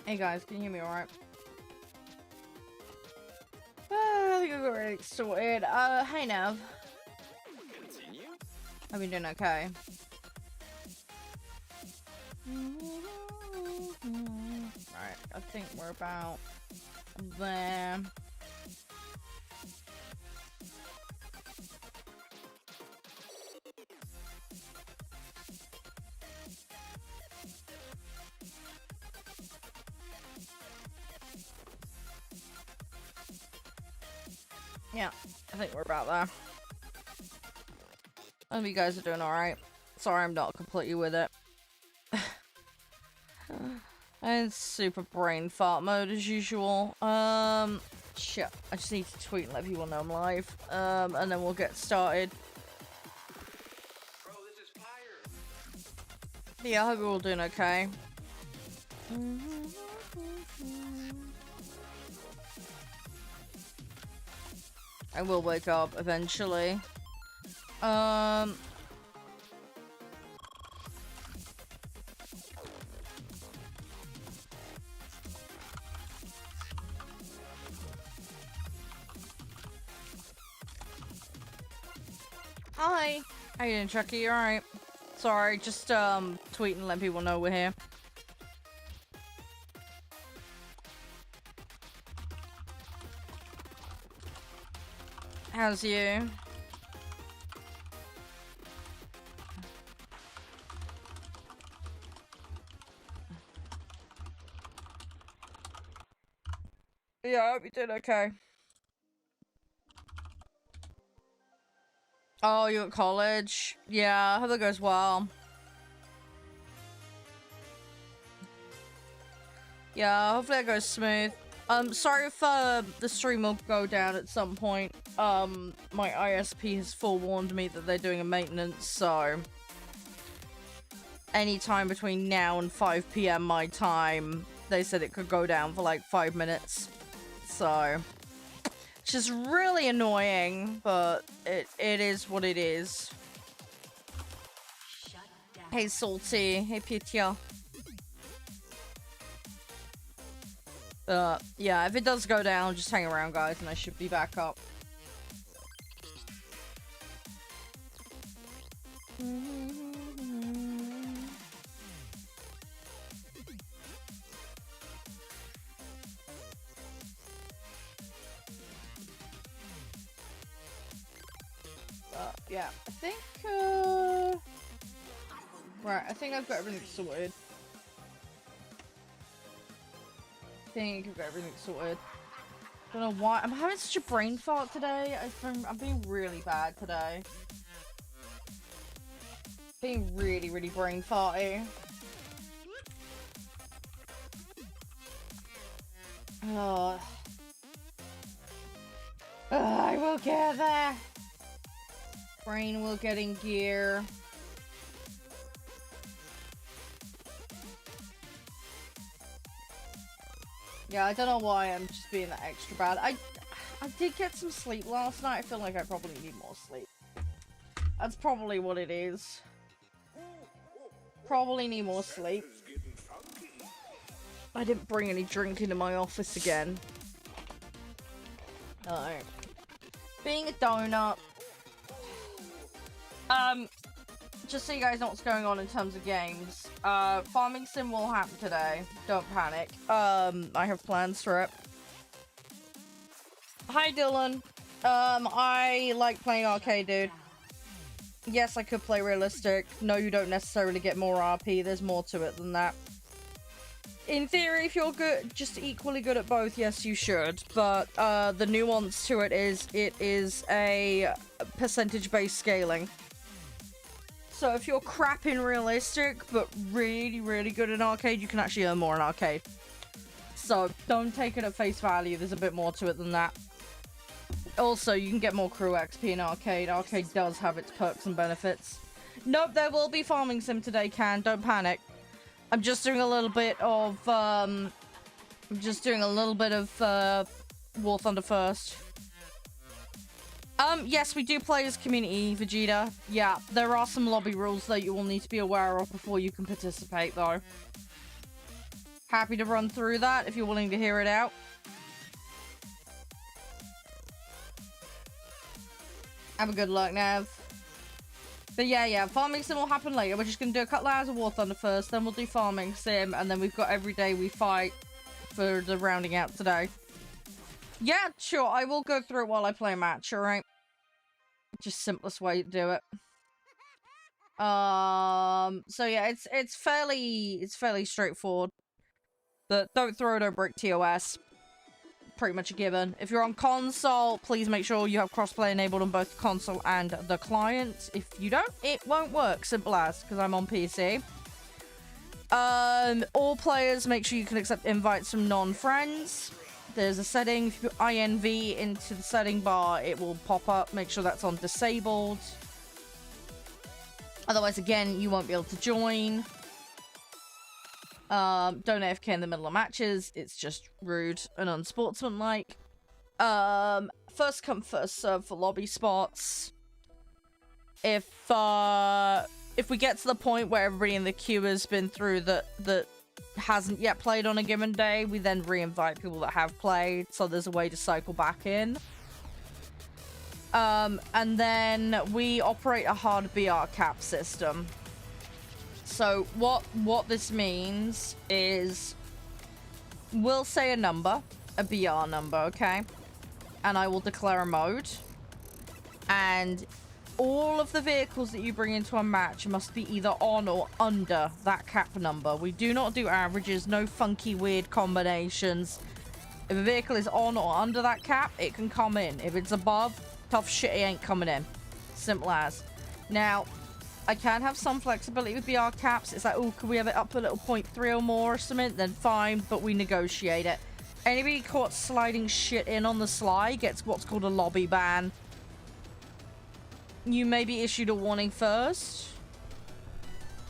Hey guys, can you hear me alright? I think I got really sorted. Hey Nav. Continue? I've been doing okay. Right, I think we're about there. Yeah, I think we're about there. I hope you guys are doing alright. Sorry I'm not completely with it. And super brain fart mode as usual. Shit. I just need to tweet and let people know I'm live. And then we'll get started. Bro, this is fire. Yeah, I hope we're all doing okay. I will wake up eventually. Hi. How you doing, Chucky? You alright? Sorry, just tweet and let people know we're here. How's you? Yeah, I hope you did okay. Oh, you're at college? Yeah, I hope that goes well. Yeah, hopefully that goes smooth. Sorry if the stream will go down at some point. My ISP has forewarned me that they're doing a maintenance, so anytime between now and 5 PM my time, they said it could go down for like 5 minutes. So, which is really annoying, but it is what it is. Hey Salty, hey Pitya. Yeah, if it does go down, just hang around, guys, and I should be back up. Yeah, I think, right, I think I've got everything sorted. I think I've got everything sorted. Don't know why. I'm having such a brain fart today. I'm being really bad today. Being really, really brain farty. Oh. I will get there. Brain will get in gear. Yeah, I don't know why I'm just being that extra bad. I did get some sleep last night. I feel like I probably need more sleep. That's probably what it is. Probably need more sleep. I didn't bring any drink into my office again. No. Being a donut. Just so you guys know what's going on in terms of games. Farming Sim will happen today. Don't panic. I have plans for it. Hi, Dylan. I like playing arcade, dude. Yes, I could play realistic. No, you don't necessarily get more RP. There's more to it than that. In theory, if you're good, just equally good at both, yes, you should. But the nuance to it is a percentage-based scaling. So if you're crap in realistic, but really, really good in arcade, you can actually earn more in arcade. So don't take it at face value. There's a bit more to it than that. Also, you can get more crew XP in arcade. Arcade does have its perks and benefits. Nope, there will be farming sim today, Can. Don't panic. I'm just doing a little bit of, War Thunder first. Yes, we do play as community, Vegeta. Yeah, there are some lobby rules that you will need to be aware of before you can participate, though. Happy to run through that if you're willing to hear it out. Have a good luck, Nav. But yeah, Farming Sim will happen later. We're just going to do a couple hours of War Thunder first, then we'll do Farming Sim, and then we've got Every Day We Fight for the rounding out today. Yeah, sure, I will go through it while I play a match, alright? Just simplest way to do it. So yeah, it's fairly straightforward. But don't throw, don't break TOS. Pretty much a given. If you're on console, please make sure you have crossplay enabled on both the console and the client. If you don't, it won't work. Simple as, because I'm on PC. All players, make sure you can accept invites from non-friends. There's a setting. If you put INV into the setting bar, it will pop up. Make sure that's on disabled. Otherwise, again, you won't be able to join. Don't AFK in the middle of matches. It's just rude and unsportsmanlike. First come, first serve for lobby spots. If we get to the point where everybody in the queue has been through that hasn't yet played on a given day, we then re-invite people that have played, so there's a way to cycle back in. And then we operate a hard BR cap system. So what this means is we'll say a number, a BR number, okay? And I will declare a mode. And all of the vehicles that you bring into a match must be either on or under that cap number. We do not do averages, no funky weird combinations. If a vehicle is on or under that cap, it can come in. If it's above, tough shit, it ain't coming in. Simple as. Now, I can have some flexibility with BR caps. It's like, oh, can we have it up a little 0.3 or more or something? Then fine, but we negotiate it. Anybody caught sliding shit in on the sly gets what's called a lobby ban. You may be issued a warning first,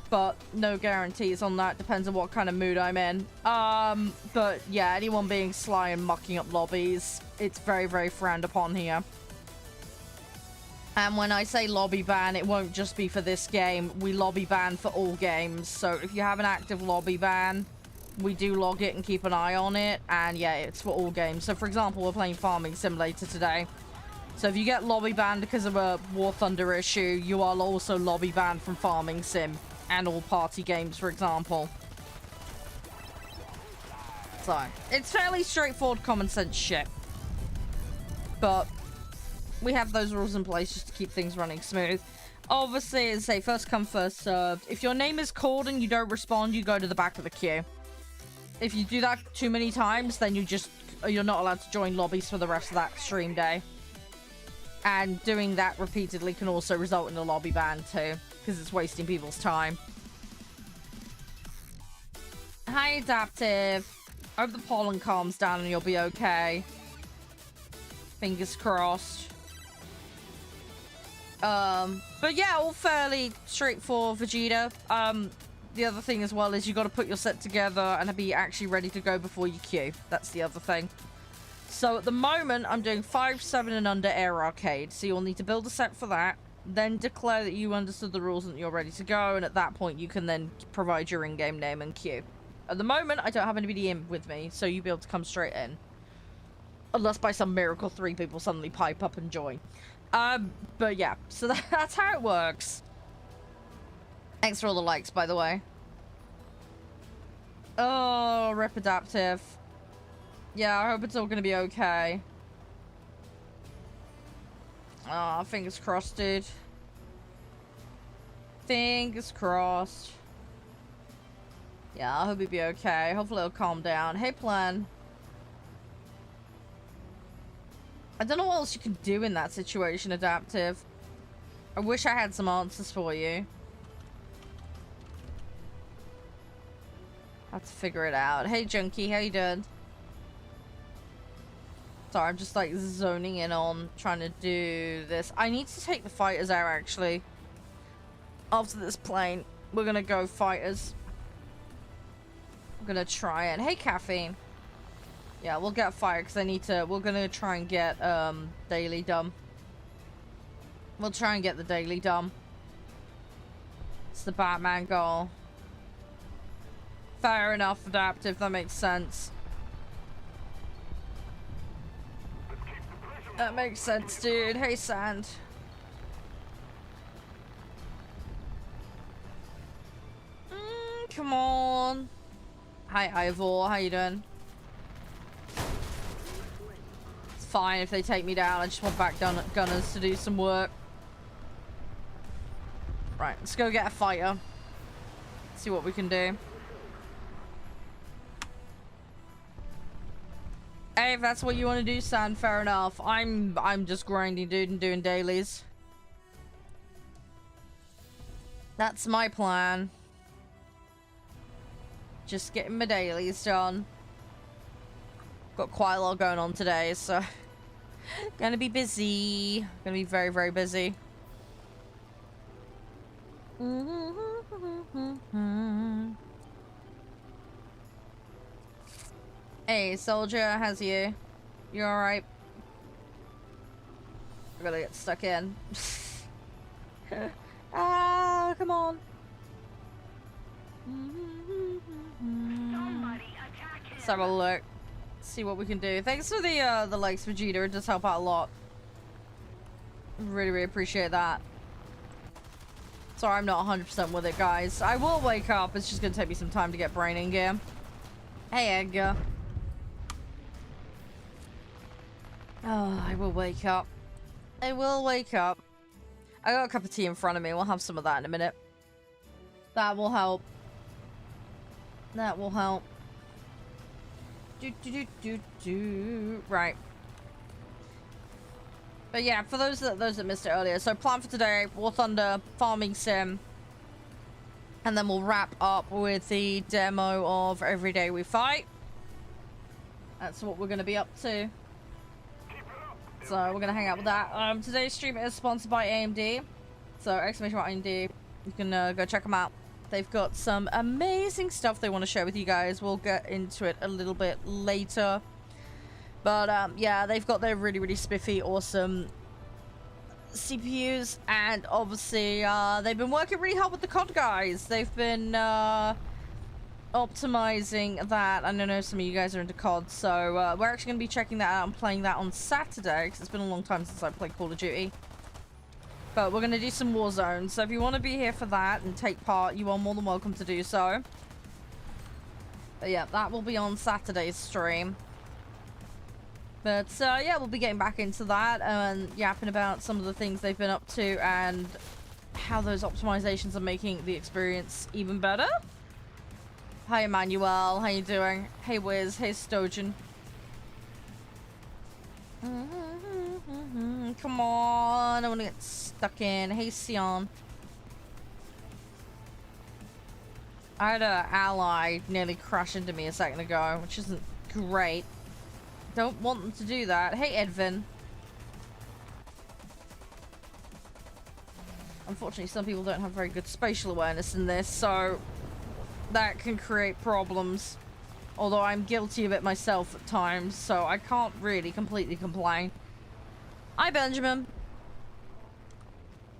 but no guarantees on that. Depends on what kind of mood I'm in. But yeah, anyone being sly and mucking up lobbies, it's very, very frowned upon here. And when I say lobby ban, it won't just be for this game. We lobby ban for all games. So if you have an active lobby ban, we do log it and keep an eye on it. And yeah, it's for all games. So for example, we're playing Farming Simulator today. So if you get lobby banned because of a War Thunder issue, you are also lobby banned from Farming Sim and all party games, for example. So it's fairly straightforward, common sense shit. But we have those rules in place just to keep things running smooth. Obviously, as I say, first come, first served. If your name is called and you don't respond, you go to the back of the queue. If you do that too many times, then you're not allowed to join lobbies for the rest of that stream day. And doing that repeatedly can also result in a lobby ban too, because it's wasting people's time. Hi, Adaptive. Hope the pollen calms down and you'll be okay. Fingers crossed. But yeah, all fairly straightforward, Vegeta. The other thing as well is you got to put your set together and be actually ready to go before you queue. That's the other thing. So at the moment, I'm doing 5, 7 and under Air Arcade. So you'll need to build a set for that. Then declare that you understood the rules and you're ready to go. And at that point, you can then provide your in-game name and queue. At the moment, I don't have anybody in with me, so you'll be able to come straight in. Unless by some miracle 3 people suddenly pipe up and join. But yeah, so that's how it works. Thanks for all the likes, by the way. Oh, rip Adaptive. Yeah, I hope it's all gonna be okay. Oh, fingers crossed, dude. Fingers crossed. Yeah, I hope he'll be okay. Hopefully it'll calm down. Hey, Plan. I don't know what else you can do in that situation, Adaptive. I wish I had some answers for you. I have to figure it out. Hey, Junkie, how you doing? Sorry, I'm just like zoning in on trying to do this. I need to take the fighters out, actually. After this plane, we're gonna go fighters. I'm gonna try it. Hey, Caffeine. Yeah, we'll get fire because I need to. We're gonna try and get daily done. We'll try and get the daily done. It's the Batman goal. Fair enough, Adaptive. That makes sense. That makes sense, dude. Hey, Sand. Come on. Hi, Ivor. How you doing? It's fine if they take me down. I just want back gunners to do some work. Right, let's go get a fighter. See what we can do. Hey, if that's what you want to do, Sand, fair enough. I'm just grinding, dude, and doing dailies. That's my plan. Just getting my dailies done. Got quite a lot going on today, so gonna be busy. Gonna be very, very busy. Hey, soldier, how's you? You alright? I gotta get stuck in. Ah, come on. Let's have a look. See what we can do. Thanks for the likes, Vegeta. It does help out a lot. Really, really appreciate that. Sorry, I'm not 100% with it, guys. I will wake up. It's just gonna take me some time to get brain in gear. Hey, Edgar. Oh, I will wake up. I will wake up. I got a cup of tea in front of me. We'll have some of that in a minute. That will help. That will help. Right. But yeah, for those that missed it earlier, so plan for today: War Thunder, Farming Sim, and then we'll wrap up with the demo of Every Day We Fight. That's what we're gonna be up to. So we're gonna hang out with that. Today's stream is sponsored by AMD, so !AMD. You can go check them out. They've got some amazing stuff they want to share with you guys. We'll get into it a little bit later. But yeah, they've got their really, really spiffy, awesome CPUs. And obviously, they've been working really hard with the COD guys. They've been optimizing that. I know some of you guys are into COD. So we're actually going to be checking that out and playing that on Saturday. Because it's been a long time since I played Call of Duty. But we're going to do some Warzone. So if you want to be here for that and take part, you are more than welcome to do so. But yeah, that will be on Saturday's stream. But yeah, we'll be getting back into that and yapping about some of the things they've been up to and how those optimizations are making the experience even better. Hi, Emmanuel. How you doing? Hey, Wiz. Hey, Stojan. Come on. I want to get stuck in. Hey, Sion. I had an ally nearly crash into me a second ago, which isn't great. Don't want them to do that. Hey, Edvin. Unfortunately, some people don't have very good spatial awareness in this, so that can create problems. Although I'm guilty of it myself at times, so I can't really completely complain. Hi, Benjamin.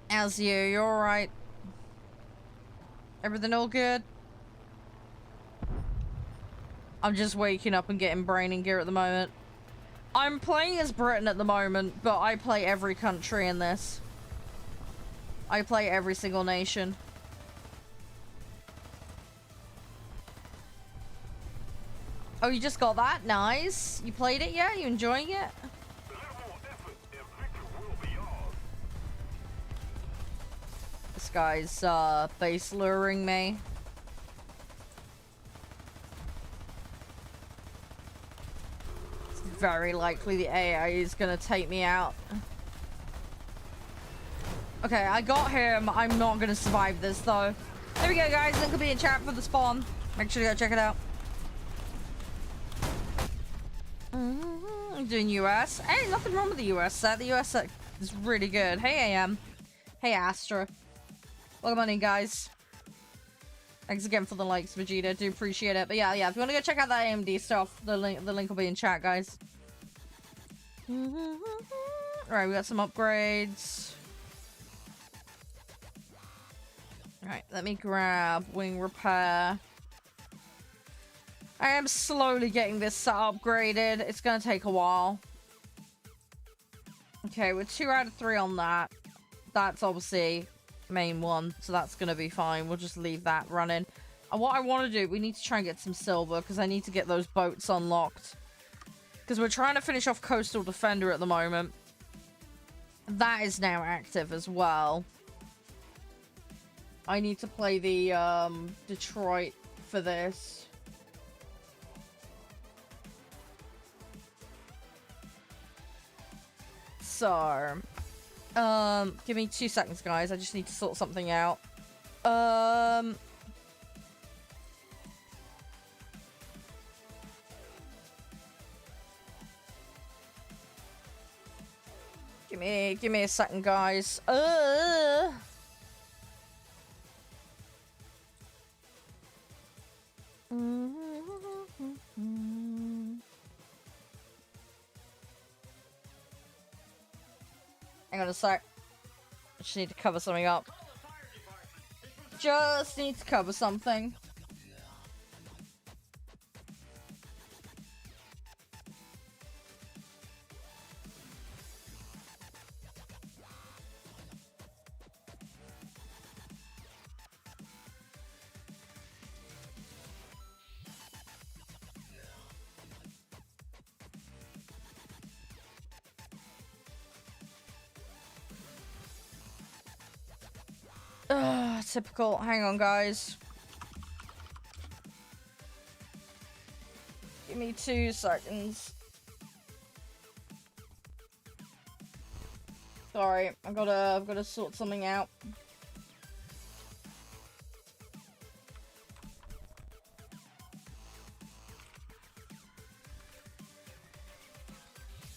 How's you? You alright? Everything all good? I'm just waking up and getting brain in gear at the moment. I'm playing as Britain at the moment, but I play every country in this. I play every single nation. Oh, you just got that? Nice. You played it yet? You enjoying it? This guy's base luring me. It's very likely the AI is gonna take me out. Okay, I got him. I'm not gonna survive this though. There we go, guys. Link will be in chat for the spawn. Make sure to go check it out. I'm doing US. Hey, nothing wrong with the US set. The US set is really good. Hey, AM. Hey, Astra. Welcome on in, guys. Thanks again for the likes, Vegeta. Do appreciate it. But yeah, if you want to go check out that AMD stuff, the link will be in chat, guys. Alright, we got some upgrades. Alright, let me grab wing repair. I am slowly getting this set upgraded. It's gonna take a while. Okay, we're 2 out of 3 on that. That's obviously main one, so that's gonna be fine. We'll just leave that running. And what I want to do, we need to try and get some silver, because I need to get those boats unlocked. Because we're trying to finish off Coastal Defender at the moment. That is now active as well. I need to play the Detroit for this. So, give me 2 seconds, guys. I just need to sort something out. Give me a second, guys. Hang on a sec. I just need to cover something up. Just need to cover something. Typical. Hang on, guys. Give me 2 seconds. Sorry, I've gotta sort something out.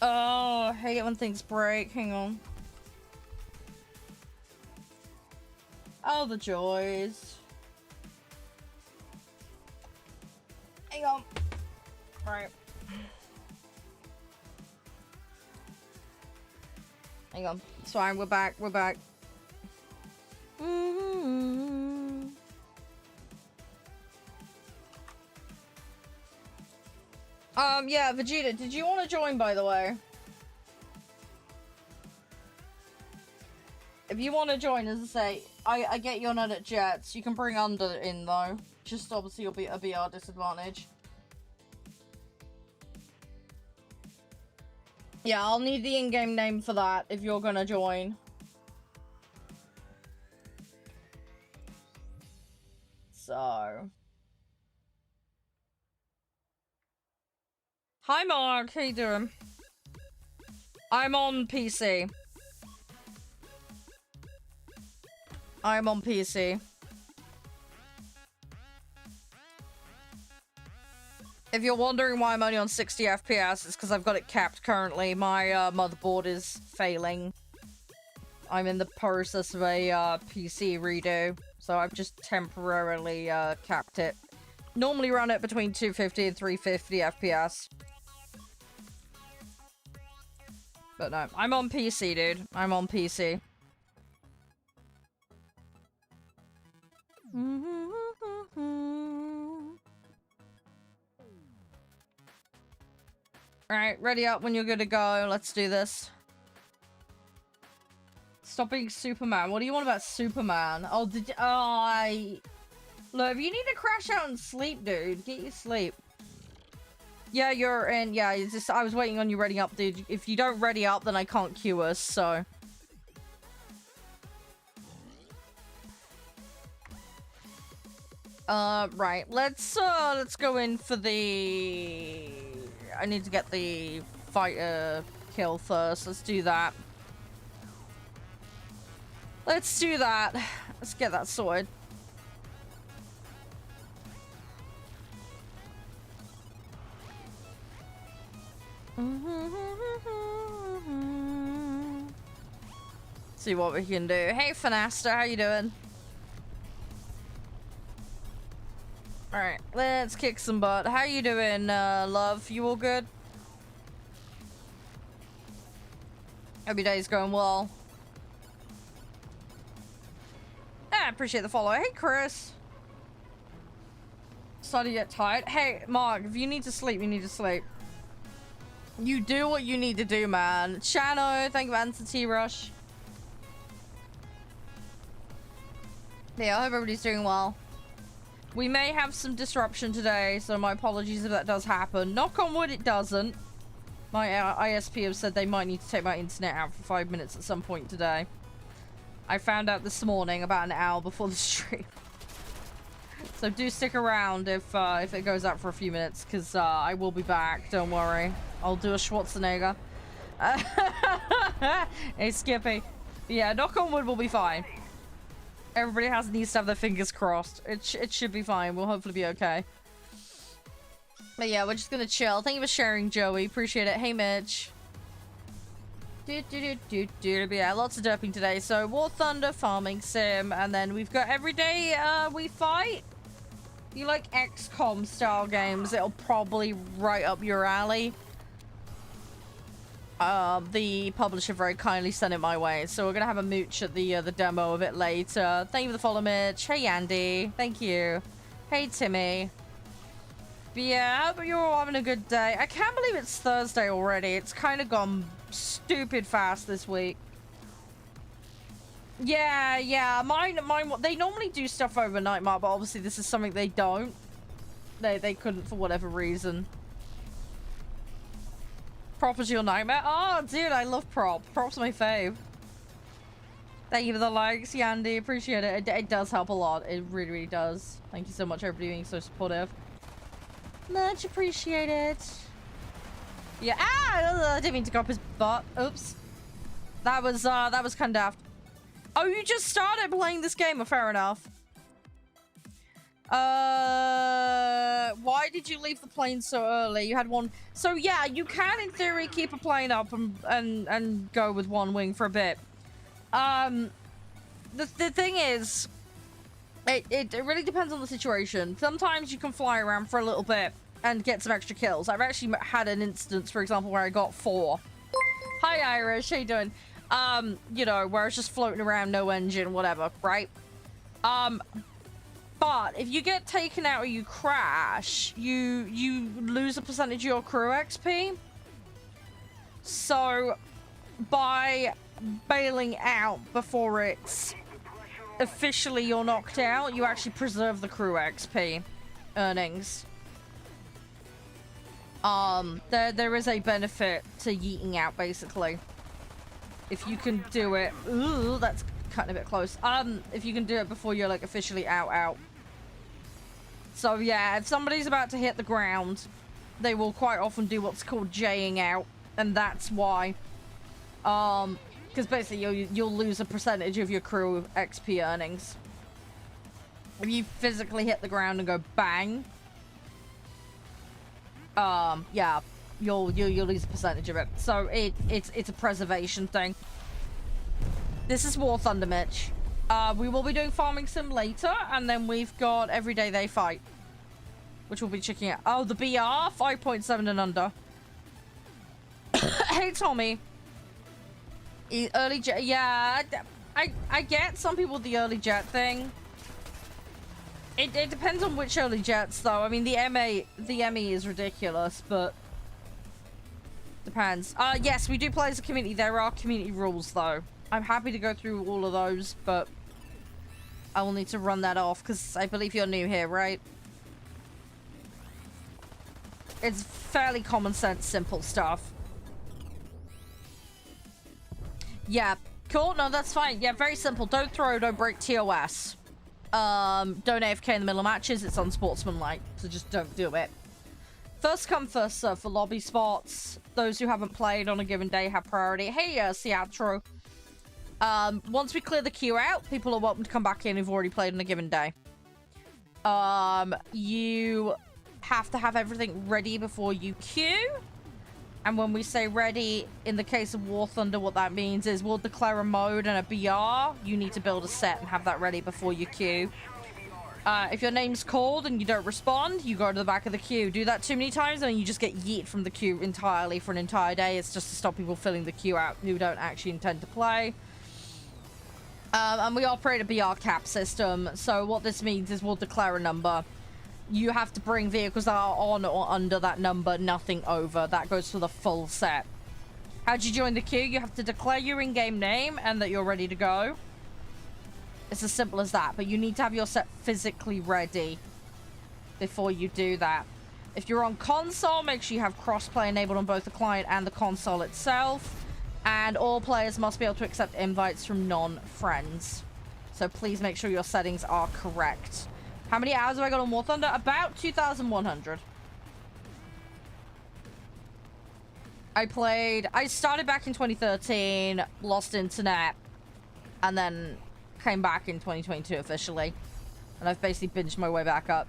Oh, I hate it when things break. Hang on. Oh, the joys. Hang on. Right. Hang on. It's fine. We're back. We're back. Yeah, Vegeta, did you want to join, by the way? If you want to join, as I say, I get you're not at Jets. You can bring Under in, though. Just obviously you'll be a BR disadvantage. Yeah, I'll need the in-game name for that if you're gonna join. So. Hi, Mark. How you doing? I'm on PC. I'm on PC. If you're wondering why I'm only on 60 FPS, it's because I've got it capped currently. My motherboard is failing. I'm in the process of a PC redo, so I've just temporarily capped it. Normally run it between 250 and 350 FPS. But no, I'm on PC, dude. I'm on PC. Alright, ready up when you're good to go. Let's do this. Stop being Superman. What do you want about Superman? Oh, did you... Oh, Look, if you need to crash out and sleep, dude, get your sleep. Yeah, you're in. Yeah, it's just... I was waiting on you ready up, dude. If you don't ready up, then I can't queue us, so... Right. Let's go in for the... I need to get the fighter kill first. Let's do that. Let's do that. Let's get that sorted. See what we can do. Hey, Finasta, how you doing? Alright, let's kick some butt. How you doing, love? You all good? Hope your day's going well. I appreciate the follow. Hey, Chris. Starting to get tired. Hey, Mark, if you need to sleep, you need to sleep. You do what you need to do, man. Shano, thank you for answer T-Rush. Yeah, I hope everybody's doing well. We may have some disruption today, so my apologies if that does happen. Knock on wood, it doesn't. My ISP have said they might need to take my internet out for 5 minutes at some point today. I found out this morning about an hour before the stream. So do stick around if it goes out for a few minutes, because I will be back, don't worry. I'll do a Schwarzenegger. Hey, Skippy. Yeah, knock on wood, will be fine. Everybody needs to have their fingers crossed. It should be fine. We'll hopefully be okay. But yeah, we're just gonna chill. Thank you for sharing, Joey. Appreciate it. Hey, Mitch. But yeah, lots of derping today. So, War Thunder, Farming Sim, and then we've got Everyday We Fight. If you like XCOM style games, it'll probably right up your alley. The publisher very kindly sent it my way, so we're gonna have a mooch at the demo of it later. Thank you for the follow, Mitch. Hey, Andy. Thank you. Hey, Timmy. But yeah, I hope you're all having a good day. I can't believe it's Thursday already. It's kind of gone stupid fast this week. Yeah. Mine. They normally do stuff overnight, Mark, but obviously this is something they don't. They couldn't for whatever reason. Prop is your nightmare? Oh, dude, I love Prop. Prop's my fave. Thank you for the likes, Yandy. Appreciate it. It does help a lot. It really, really does. Thank you so much, everybody, being so supportive. Much appreciated. Yeah. Ah! I didn't mean to go up his butt. Oops. That was kind of daft. Oh, you just started playing this game. Fair enough. Why did you leave the plane so early? You had one. So yeah, you can in theory keep a plane up and go with one wing for a bit. The thing is, it really depends on the situation. Sometimes you can fly around for a little bit and get some extra kills. I've actually had an instance, for example, where I got 4. Hi Irish, how you doing? You know, where I was just floating around, no engine, whatever, right? But if you get taken out or you crash, you lose a percentage of your crew XP. So by bailing out before it's officially you're knocked out, you actually preserve the crew XP earnings. There is a benefit to yeeting out, basically. If you can do it. Ooh, that's cutting a bit close. If you can do it before you're like officially out. So yeah, if somebody's about to hit the ground, they will quite often do what's called Jing out, and that's why. Because basically you'll lose a percentage of your crew XP earnings. If you physically hit the ground and go bang, yeah, you'll lose a percentage of it. So it's a preservation thing. This is War Thunder, Mitch. We will be doing Farming Sim later, and then we've got Everyday They Fight, which we'll be checking out. Oh, the BR 5.7 and under. Hey, Tommy. Early jet, yeah. I get some people the early jet thing. It depends on which early jets, though. I mean, the ME is ridiculous, but depends. Yes, we do play as a community. There are community rules, though. I'm happy to go through all of those, but I will need to run that off because I believe you're new here, right? It's fairly common sense, simple stuff. Yeah, cool. No, that's fine. Yeah, very simple. Don't throw, don't break TOS. Don't AFK in the middle of matches. It's unsportsmanlike, so just don't do it. First come, first serve for lobby spots. Those who haven't played on a given day have priority. Hey, Seattle. Once we clear the queue out, people are welcome to come back in who've already played on a given day. You have to have everything ready before you queue. And when we say ready, in the case of War Thunder, what that means is we'll declare a mode and a BR. You need to build a set and have that ready before you queue. If your name's called and you don't respond, you go to the back of the queue. Do that too many times and you just get yeet from the queue entirely for an entire day. It's just to stop people filling the queue out who don't actually intend to play. And we operate a BR cap system. So what this means is we'll declare a number. you have to bring vehicles that are on or under that number, nothing over. That goes for the full set. How'd you join the queue? You have to declare your in-game name and that you're ready to go. It's as simple as that, but you need to have your set physically ready before you do that. If you're on console, make sure you have crossplay enabled on both the client and the console itself. And all players must be able to accept invites from non-friends. So please make sure your settings are correct. How many hours have I got on War Thunder? About 2,100. I started back in 2013, lost internet, and then came back in 2022 officially. And I've basically binged my way back up.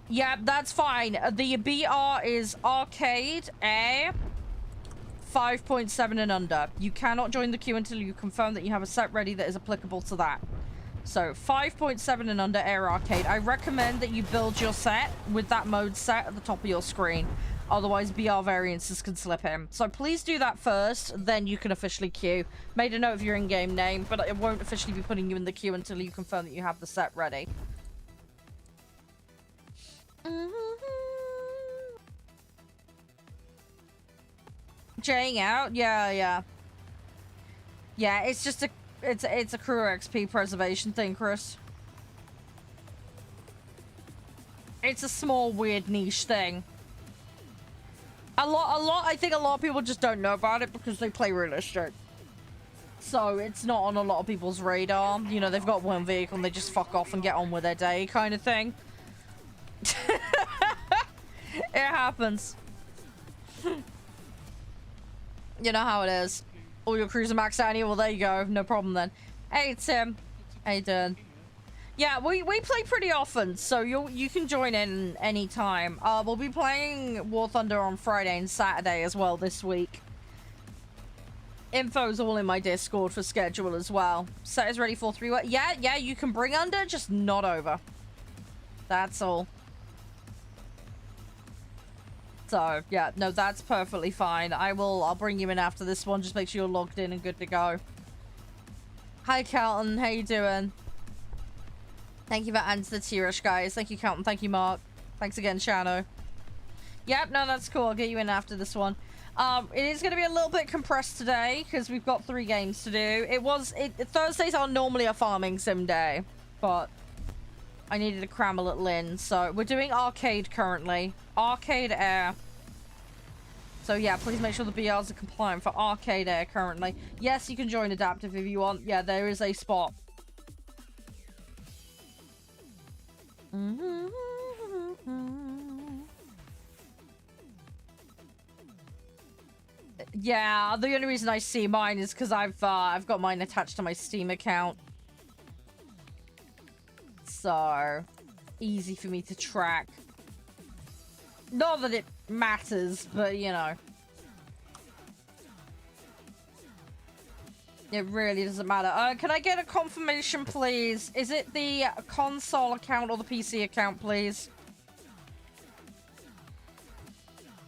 Yeah, that's fine. The BR is Arcade Air 5.7 and under. You cannot join the queue until you confirm that you have a set ready that is applicable to that. So 5.7 and under Air Arcade. I recommend that you build your set with that mode set at the top of your screen. Otherwise, BR variances can slip in. So please do that first, then you can officially queue. Made a note of your in-game name, but it won't officially be putting you in the queue until you confirm that you have the set ready. Jaying out? Yeah. Yeah, it's just a it's a crew XP preservation thing, Chris. It's a small, weird niche thing. I think a lot of people just don't know about it because they play realistic. So it's not on a lot of people's radar. You know, they've got one vehicle and they just fuck off and get on with their day kind of thing. It happens. You know how it is. All your crews are maxed out here. Well, there you go. No problem then. Hey, Tim. How you doing? Yeah, we play pretty often, so you can join in any time. We'll be playing War Thunder on Friday and Saturday as well this week. Info's all in my Discord for schedule as well. Set is ready for 3 weeks. Yeah, you can bring under, just not over. That's all. So, yeah, no, that's perfectly fine. I'll bring you in after this one. Just make sure you're logged in and good to go. Hi, Calton. How you doing? Thank you for answering the Tirish, guys. Thank you, Calton. Thank you, Mark. Thanks again, Shano. Yep, no, that's cool. I'll get you in after this one. It is going to be a little bit compressed today because we've got 3 games to do. Thursdays are normally a farming sim day, but I needed to cram a little in. So we're doing Arcade currently. Arcade Air. So yeah, please make sure the BRs are compliant for Arcade Air currently. Yes, you can join Adaptive if you want. Yeah, there is a spot. Yeah, the only reason I see mine is because I've got mine attached to my Steam account. So easy for me to track. Not that it matters, but you know. It really doesn't matter. Can I get a confirmation, please? Is it the console account or the PC account, please?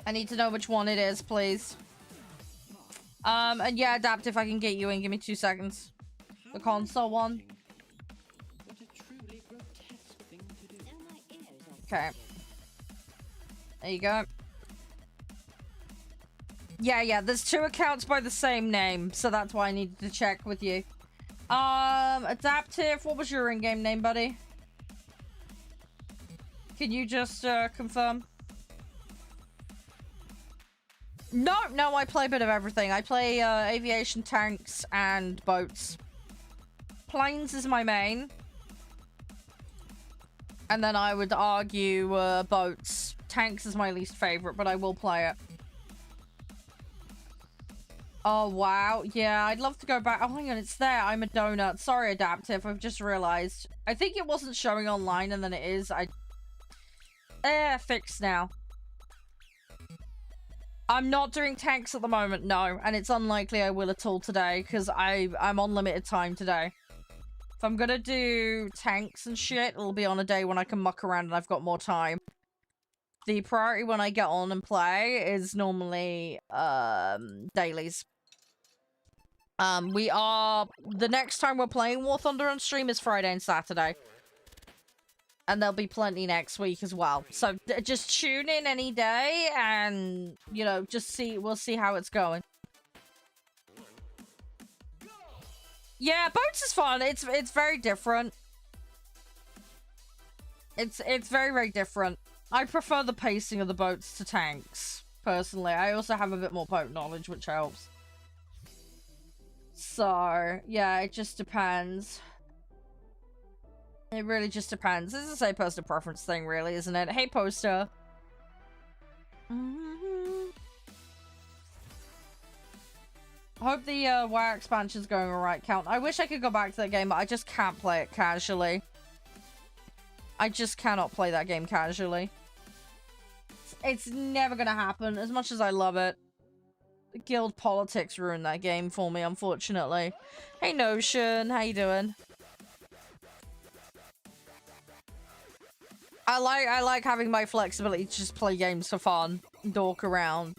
I need to know which one it is, please. And yeah, Adapt, if I can get you in. Give me 2 seconds. The console one. Okay. There you go. Yeah, there's 2 accounts by the same name, so that's why I needed to check with you. Adaptive, what was your in-game name, buddy? Can you just, confirm? No, I play a bit of everything. I play, aviation, tanks, and boats. Planes is my main. And then I would argue, boats. Tanks is my least favorite, but I will play it. Oh, wow. Yeah, I'd love to go back. Oh, hang on, it's there. I'm a donut. Sorry, Adaptive. I've just realized. I think it wasn't showing online, and then it is. Fixed now. I'm not doing tanks at the moment, no. And it's unlikely I will at all today, because I'm on limited time today. If I'm gonna do tanks and shit, it'll be on a day when I can muck around and I've got more time. The priority when I get on and play is normally, dailies. The next time we're playing War Thunder on stream is Friday and Saturday. And there'll be plenty next week as well. So just tune in any day and, you know, we'll see how it's going. Yeah, boats is fun. It's very different. It's very, very different. I prefer the pacing of the boats to tanks, personally. I also have a bit more boat knowledge, which helps. So, yeah, it just depends. It really just depends. This is a personal preference thing, really, isn't it? Hey, poster. Hope the WoW expansion's going alright, Count. I wish I could go back to that game, but I just can't play it casually. I just cannot play that game casually. It's never gonna happen, as much as I love it. The guild politics ruined that game for me, unfortunately. Hey, Notion. How you doing? I like having my flexibility to just play games for fun, dork around.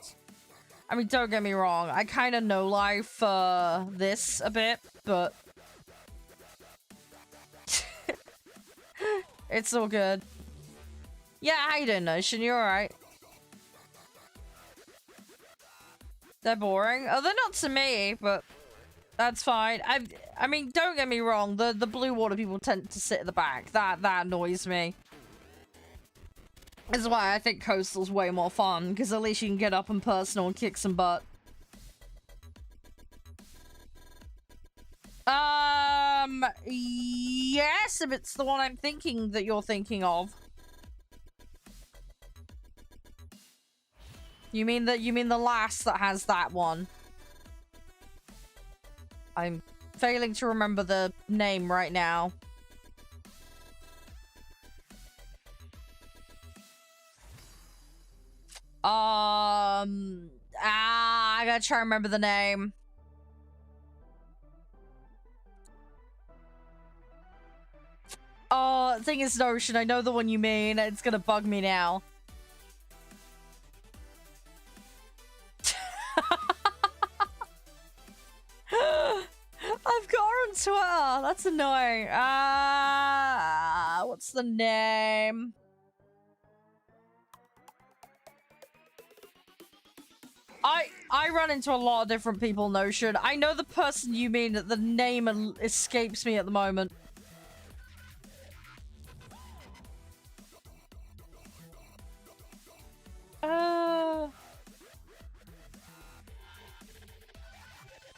I mean, don't get me wrong, I kind of know life this a bit, but it's all good. Yeah, how you doing, Notion? You alright? They're boring. Oh, they're not to me, but that's fine. I mean, don't get me wrong, the blue water people tend to sit at the back. That annoys me. This is why I think Coastal's way more fun, because at least you can get up and personal and kick some butt. Yes, if it's the one I'm thinking that you're thinking of. You mean the last that has that one? I'm failing to remember the name right now. I gotta try and remember the name. Oh, the thing is, Notion, I know the one you mean. It's gonna bug me now. I've got her on Twitter. That's annoying. What's the name? I run into a lot of different people, Notion. I know the person you mean, that the name escapes me at the moment.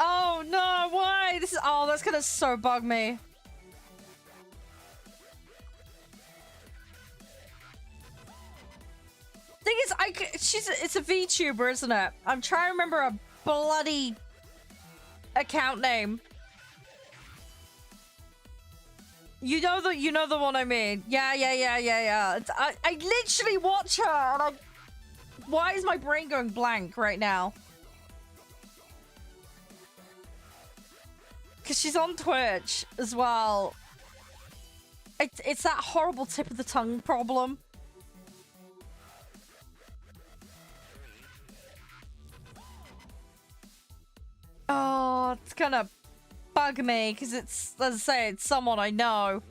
Oh no, why? This is, oh, that's gonna so bug me. Thing is, it's a VTuber, isn't it? I'm trying to remember a bloody account name. You know the one I mean. Yeah. I literally watch her, and why is my brain going blank right now? Because she's on Twitch as well. It's that horrible tip of the tongue problem. Oh, it's gonna bug me because it's, as I say, it's someone I know.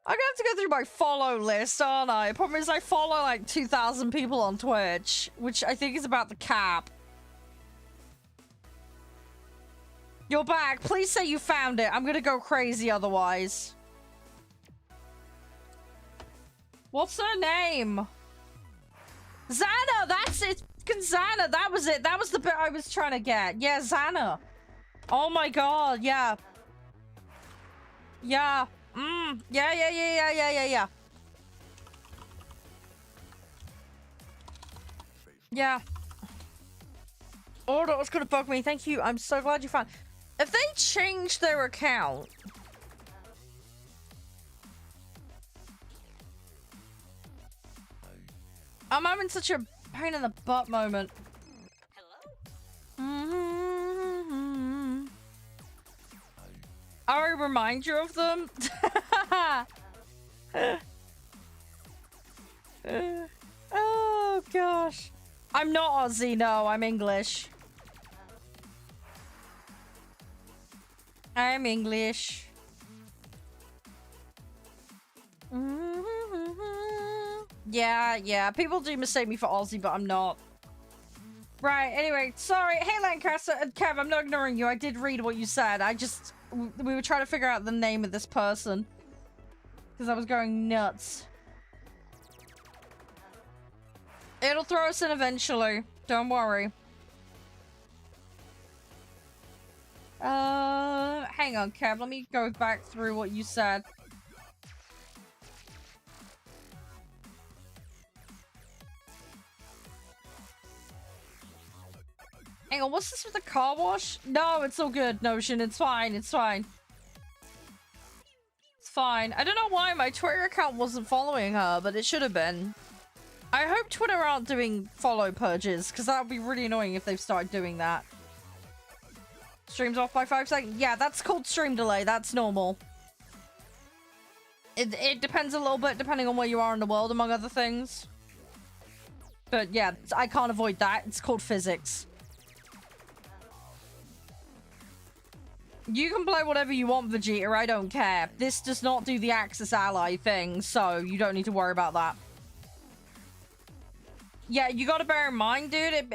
I'm gonna have to go through my follow list, aren't I? The problem is I follow like 2,000 people on Twitch, which I think is about the cap. You're back. Please say you found it. I'm gonna go crazy otherwise. What's her name? Xana! That's it! Xana! That was it! That was the bit I was trying to get. Yeah, Xana. Oh my god, yeah. Yeah. Yeah. Yeah. Oh, that was gonna bug me. Thank you. I'm so glad you found. If they changed their account, I'm having such a pain in the butt moment. Hello? I remind you of them? Oh, gosh. I'm not Aussie, no. I'm English. I'm English. Yeah, people do mistake me for Aussie, but I'm not. Right, anyway, sorry. Hey, Lancaster and Kev, I'm not ignoring you. I did read what you said. We were trying to figure out the name of this person. Because I was going nuts. It'll throw us in eventually. Don't worry. Hang on, Kev. Let me go back through what you said. Hang on, what's this with the car wash? No, it's all good, Notion. It's fine. It's fine. It's fine. I don't know why my Twitter account wasn't following her, but it should have been. I hope Twitter aren't doing follow purges, because that would be really annoying if they've started doing that. Streams off by 5 seconds? Yeah, that's called stream delay. That's normal. It depends a little bit depending on where you are in the world, among other things. But yeah, I can't avoid that. It's called physics. You can play whatever you want, Vegeta. I don't care. This does not do the Axis ally thing, so you don't need to worry about that. Yeah, you gotta bear in mind, dude.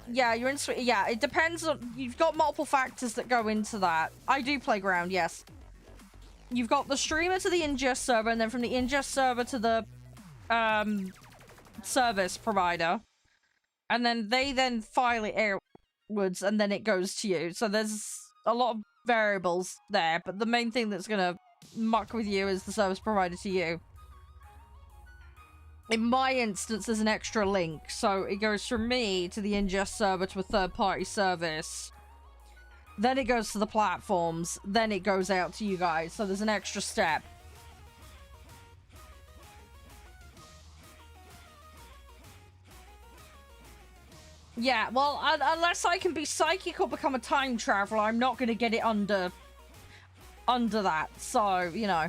Yeah, you're in. Yeah, it depends on. You've got multiple factors that go into that. I do play ground, yes. You've got the streamer to the ingest server, and then from the ingest server to the service provider, and then they then file it airwards, and then it goes to you. So there's a lot of variables there, but the main thing that's gonna muck with you is the service provider to you. In my instance, there's an extra link, so it goes from me to the ingest server to a third-party service. Then it goes to the platforms, then it goes out to you guys, so there's an extra step. Yeah, well, unless I can be psychic or become a time traveler, I'm not going to get it under that, so, you know.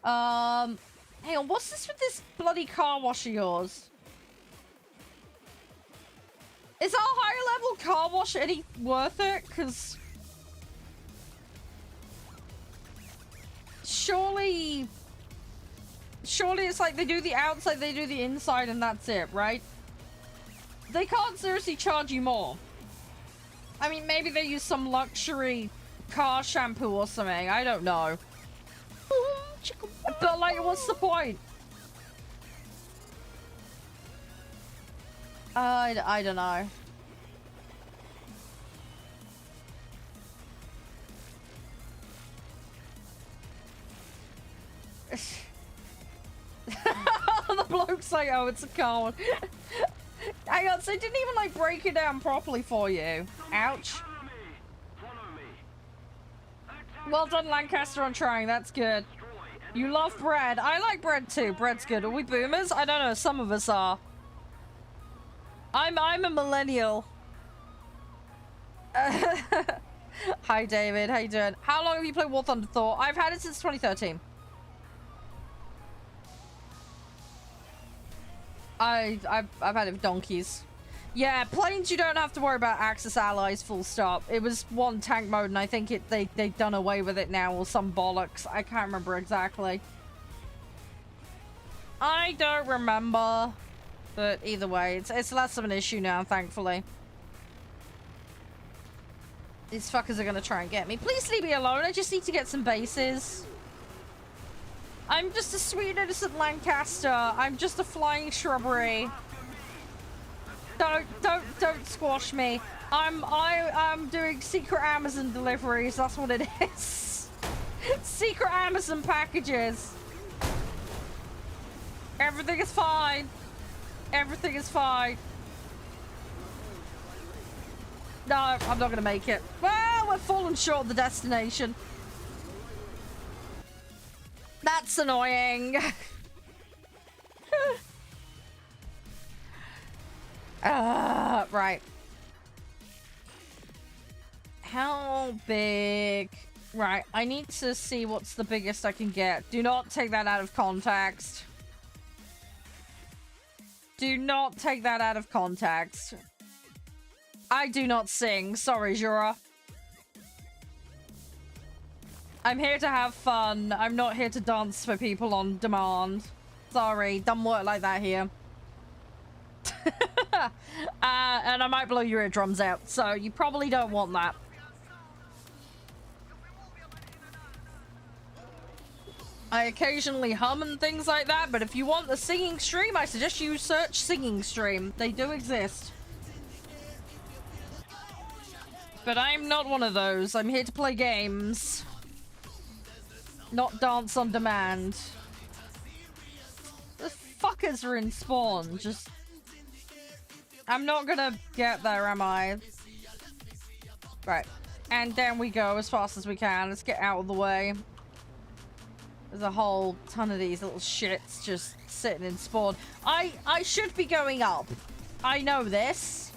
Hang on, what's this with this bloody car wash of yours? Is our higher level car wash any worth it? Because surely it's like they do the outside, they do the inside, and that's it, right? They can't seriously charge you more. I mean, maybe they use some luxury car shampoo or something. I don't know. But, like, what's the point? I don't know. The bloke's like, oh, it's a car one. Hang on, so it didn't even, like, break it down properly for you. Ouch. Well done, Lancaster, on trying. That's good. You love bread. I like bread too. Bread's good. Are we boomers? I don't know. Some of us are. I'm a millennial. Hi, David. How you doing? How long have you played War Thunder Thor? I've had it since 2013. I've had it for donkeys. Yeah, planes you don't have to worry about Axis allies, full stop. It was one tank mode, and I think they've done away with it now, or some bollocks. I can't remember exactly. I don't remember. But either way, it's less of an issue now, thankfully. These fuckers are gonna try and get me. Please leave me alone, I just need to get some bases. I'm just a sweet, innocent Lancaster. I'm just a flying shrubbery. Don't squash me. I'm doing secret Amazon deliveries. That's what it is. Secret Amazon packages. Everything is fine. Everything is fine. No, I'm not gonna make it. Well, we're falling short of the destination. That's annoying. Right. How big? Right, I need to see what's the biggest I can get. Do not take that out of context. Do not take that out of context. I do not sing. Sorry, Jura. I'm here to have fun. I'm not here to dance for people on demand. Sorry, doesn't work like that here. And I might blow your eardrums out, so you probably don't want that. I occasionally hum and things like that, but if you want a singing stream, I suggest you search singing stream. They do exist. But I'm not one of those. I'm here to play games. Not dance on demand. The fuckers are in spawn. Just... I'm not gonna get there, am I? Right. And down we go as fast as we can. Let's get out of the way. There's a whole ton of these little shits just sitting in spawn. I should be going up. I know this.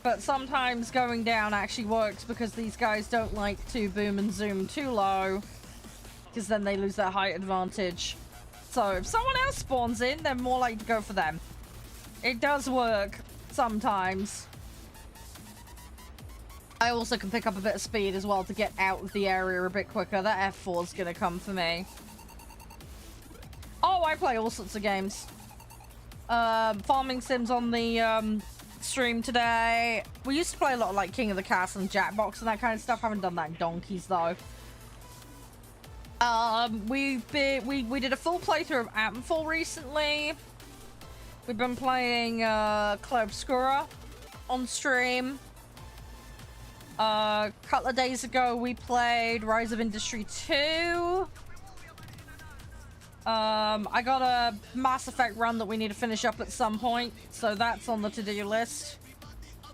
But sometimes going down actually works because these guys don't like to boom and zoom too low. Because then they lose their height advantage. So if someone else spawns in, they're more likely to go for them. It does work sometimes. I also can pick up a bit of speed as well to get out of the area a bit quicker. That F4 is going to come for me. Oh, I play all sorts of games. Farming sims on the stream today. We used to play a lot of like King of the Castle and Jackbox and that kind of stuff. Haven't done that in donkeys though. We did a full playthrough of Atmfall recently. We've been playing Clair Obscura on stream. A couple of days ago we played Rise of Industry 2. I got a Mass Effect run that we need to finish up at some point, so that's on the to-do list.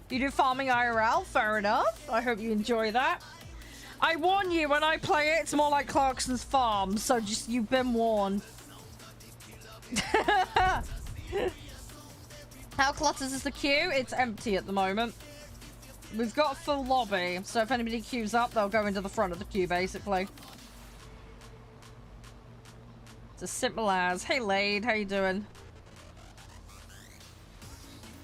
You do farming IRL? Fair enough. I hope you enjoy that. I warn you, when I play it, it's more like Clarkson's Farm, so just, you've been warned. How cluttered is the queue? It's empty at the moment. We've got a full lobby, so if anybody queues up, they'll go into the front of the queue, basically. It's as simple as, hey Lade, how you doing?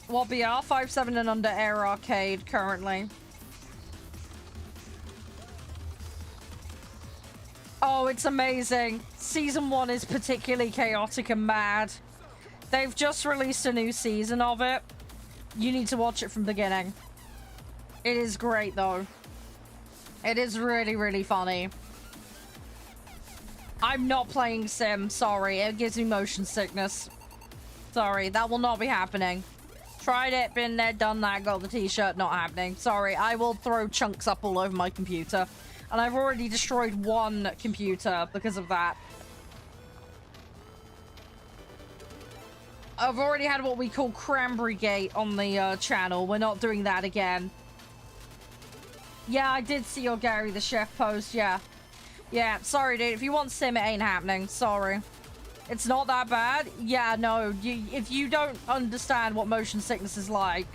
What BR? 5.7 and under Air Arcade currently. Oh, it's amazing. Season 1 is particularly chaotic and mad. They've just released a new season of it. You need to watch it from the beginning. It is great, though. It is really, really funny. I'm not playing Sim. Sorry. It gives me motion sickness. Sorry. That will not be happening. Tried it, been there, done that, got the t-shirt. Not happening. Sorry. I will throw chunks up all over my computer. And I've already destroyed one computer because of that. I've already had what we call Cranberry Gate on the channel. We're not doing that again. Yeah, I did see your Gary the Chef post, yeah. Yeah, sorry, dude. If you want Sim, it ain't happening. Sorry. It's not that bad. Yeah, no. If you don't understand what motion sickness is like,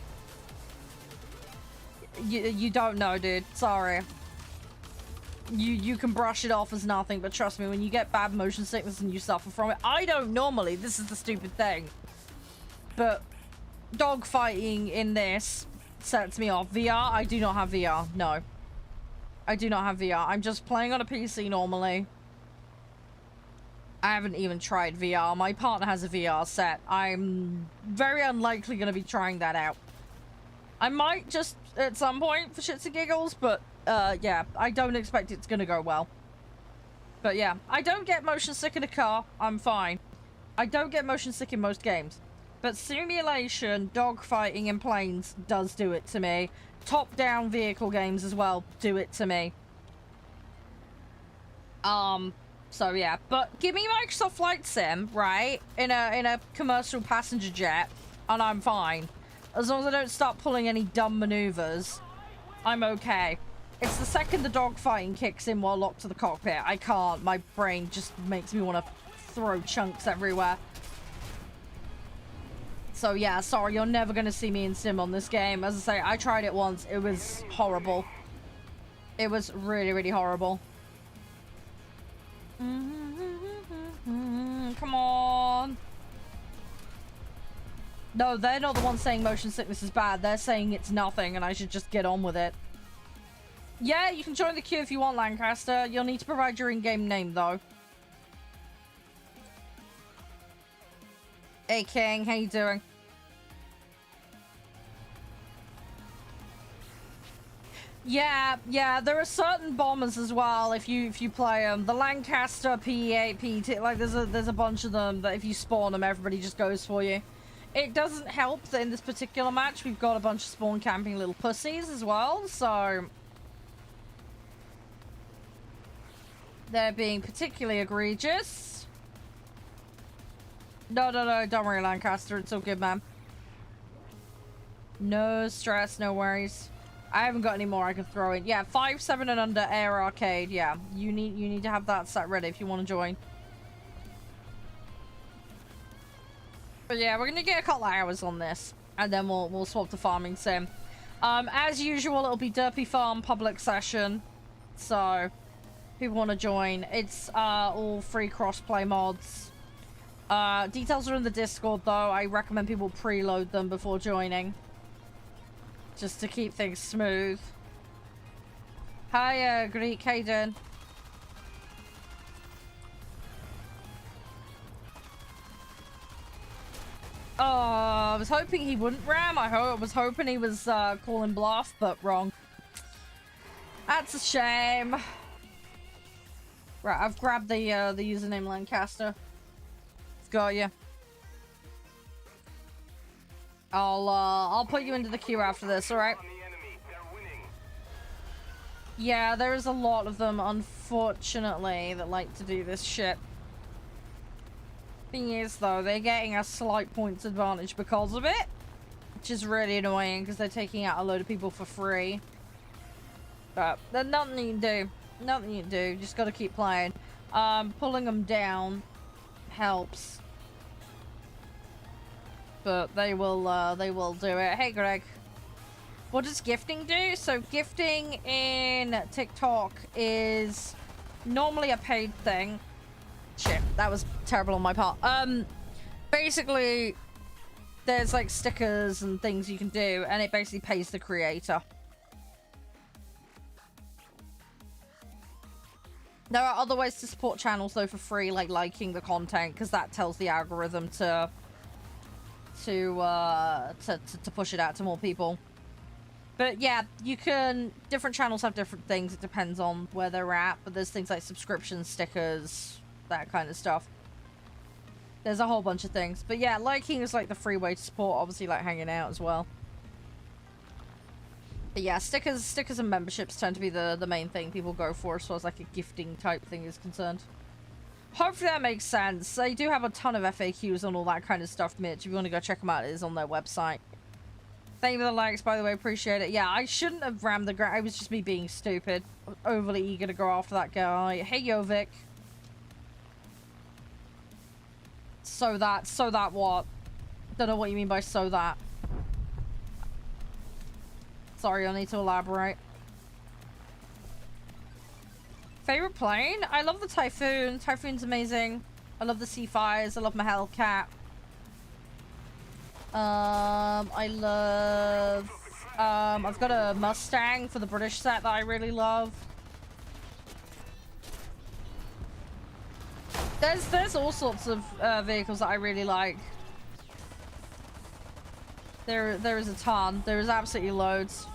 you don't know, dude. Sorry. You can brush it off as nothing, but trust me, when you get bad motion sickness and you suffer from it, I don't normally. This is the stupid thing. But dogfighting in this sets me off. VR? I do not have VR. No. I do not have VR. I'm just playing on a PC normally. I haven't even tried VR. My partner has a VR set. I'm very unlikely going to be trying that out. I might just at some point for shits and giggles, but yeah, I don't expect it's going to go well. But yeah, I don't get motion sick in a car. I'm fine. I don't get motion sick in most games. But simulation, dogfighting in planes does do it to me. Top-down vehicle games as well do it to me. So yeah. But give me Microsoft Flight Sim, right? In a commercial passenger jet, and I'm fine. As long as I don't start pulling any dumb maneuvers, I'm okay. It's the second the dogfighting kicks in while locked to the cockpit. I can't. My brain just makes me want to throw chunks everywhere. So yeah, sorry, you're never going to see me in Sim on this game. As I say, I tried it once. It was horrible. It was really, really horrible. Come on. No, they're not the ones saying motion sickness is bad. They're saying it's nothing and I should just get on with it. Yeah, you can join the queue if you want, Lancaster. You'll need to provide your in-game name, though. Hey, King. How you doing? Yeah, there are certain bombers as well if you play them. The Lancaster, P8, PT, like there's a bunch of them that if you spawn them, everybody just goes for you. It doesn't help that in this particular match we've got a bunch of spawn camping little pussies as well, so they're being particularly egregious. No, don't worry, Lancaster, it's all good, man. No stress, no worries. I haven't got any more I can throw in. Yeah, 5, 7 and under Air Arcade. Yeah, you need to have that set ready if you want to join. But yeah, we're gonna get a couple of hours on this, and then we'll swap to farming sim. As usual, it'll be Derpy Farm public session, so people want to join. It's all free crossplay mods. Details are in the Discord though. I recommend people preload them before joining, just to keep things smooth. Hi, Greek, how you doing? Oh, I was hoping he wouldn't ram. I was hoping he was calling bluff, but wrong. That's a shame. Right, I've grabbed the username Lancaster. Got you. I'll put you into the queue after this, alright? Yeah, there's a lot of them, unfortunately, that like to do this shit. Thing is, though, they're getting a slight points advantage because of it, which is really annoying because they're taking out a load of people for free. But there's nothing you can do. Nothing you can do. Just gotta keep playing. Pulling them down helps. But they will do it. Hey, Greg. What does gifting do? So gifting in TikTok is normally a paid thing. Shit, that was terrible on my part. Basically, there's like stickers and things you can do, and it basically pays the creator. There are other ways to support channels though for free, like liking the content, because that tells the algorithm to push it out to more people. But yeah, you can, different channels have different things, it depends on where they're at, but there's things like subscriptions, stickers, that kind of stuff. There's a whole bunch of things. But yeah, liking is like the free way to support, obviously, like hanging out as well. But yeah, stickers and memberships tend to be the main thing people go for as far as like a gifting type thing is concerned. Hopefully that makes sense. They do have a ton of FAQs on all that kind of stuff, Mitch. If you want to go check them out, it is on their website. Thank you for the likes, by the way. Appreciate it. Yeah, I shouldn't have rammed the ground. I was just me being stupid. Overly eager to go after that guy. Hey, Jovic. So that what? Don't know what you mean by so that. Sorry, I'll need to elaborate. Favorite plane? I love the Typhoon. Typhoon's amazing. I love the C5s. I love my Hellcat. I love... I've got a Mustang for the British set that I really love. There's all sorts of vehicles that I really like. There is a ton. There is absolutely loads.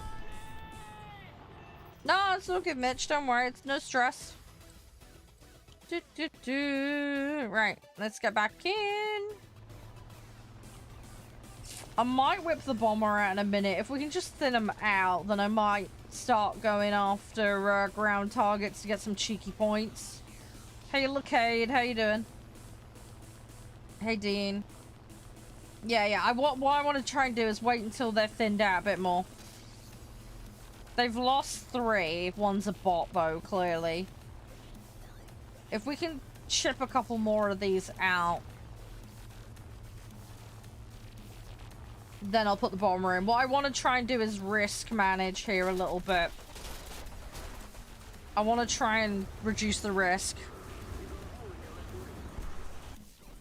No, it's all good, Mitch. Don't worry. It's no stress. Right, let's get back in. I might whip the bomber out in a minute. If we can just thin them out, then I might start going after ground targets to get some cheeky points. Hey, Lacade, how you doing? Hey, Dean. Yeah. What I want to try and do is wait until they're thinned out a bit more. They've lost 3. One's a bot, though, clearly. If we can chip a couple more of these out, then I'll put the bomber in. What I want to try and do is risk manage here a little bit. I want to try and reduce the risk.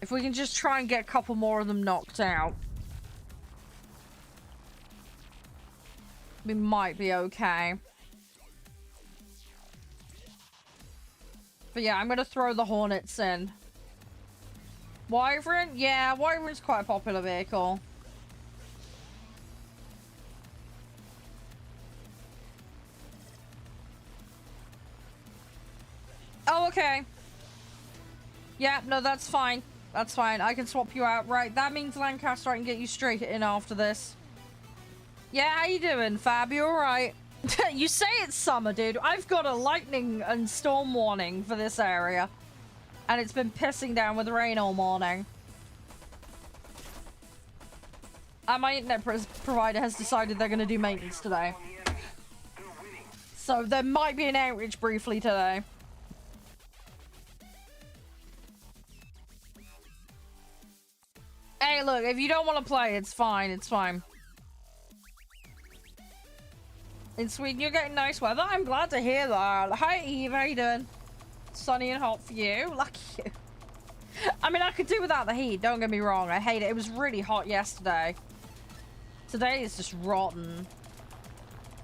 If we can just try and get a couple more of them knocked out. We might be okay. But yeah, I'm gonna throw the Hornets in. Wyvern? Yeah, Wyvern's quite a popular vehicle. Oh, okay. Yeah, no, that's fine. That's fine. I can swap you out. Right, that means Lancaster, I can get you straight in after this. Yeah, how you doing, Fab? You alright? You say it's summer, dude. I've got a lightning and storm warning for this area. And it's been pissing down with rain all morning. And my internet provider has decided they're going to do maintenance today. So there might be an outage briefly today. Hey, look, if you don't want to play, it's fine. It's fine. In Sweden, you're getting nice weather. I'm glad to hear that. Hi, Eve. How you doing? Sunny and hot for you. Lucky you. I mean, I could do without the heat. Don't get me wrong. I hate it. It was really hot yesterday. Today is just rotten.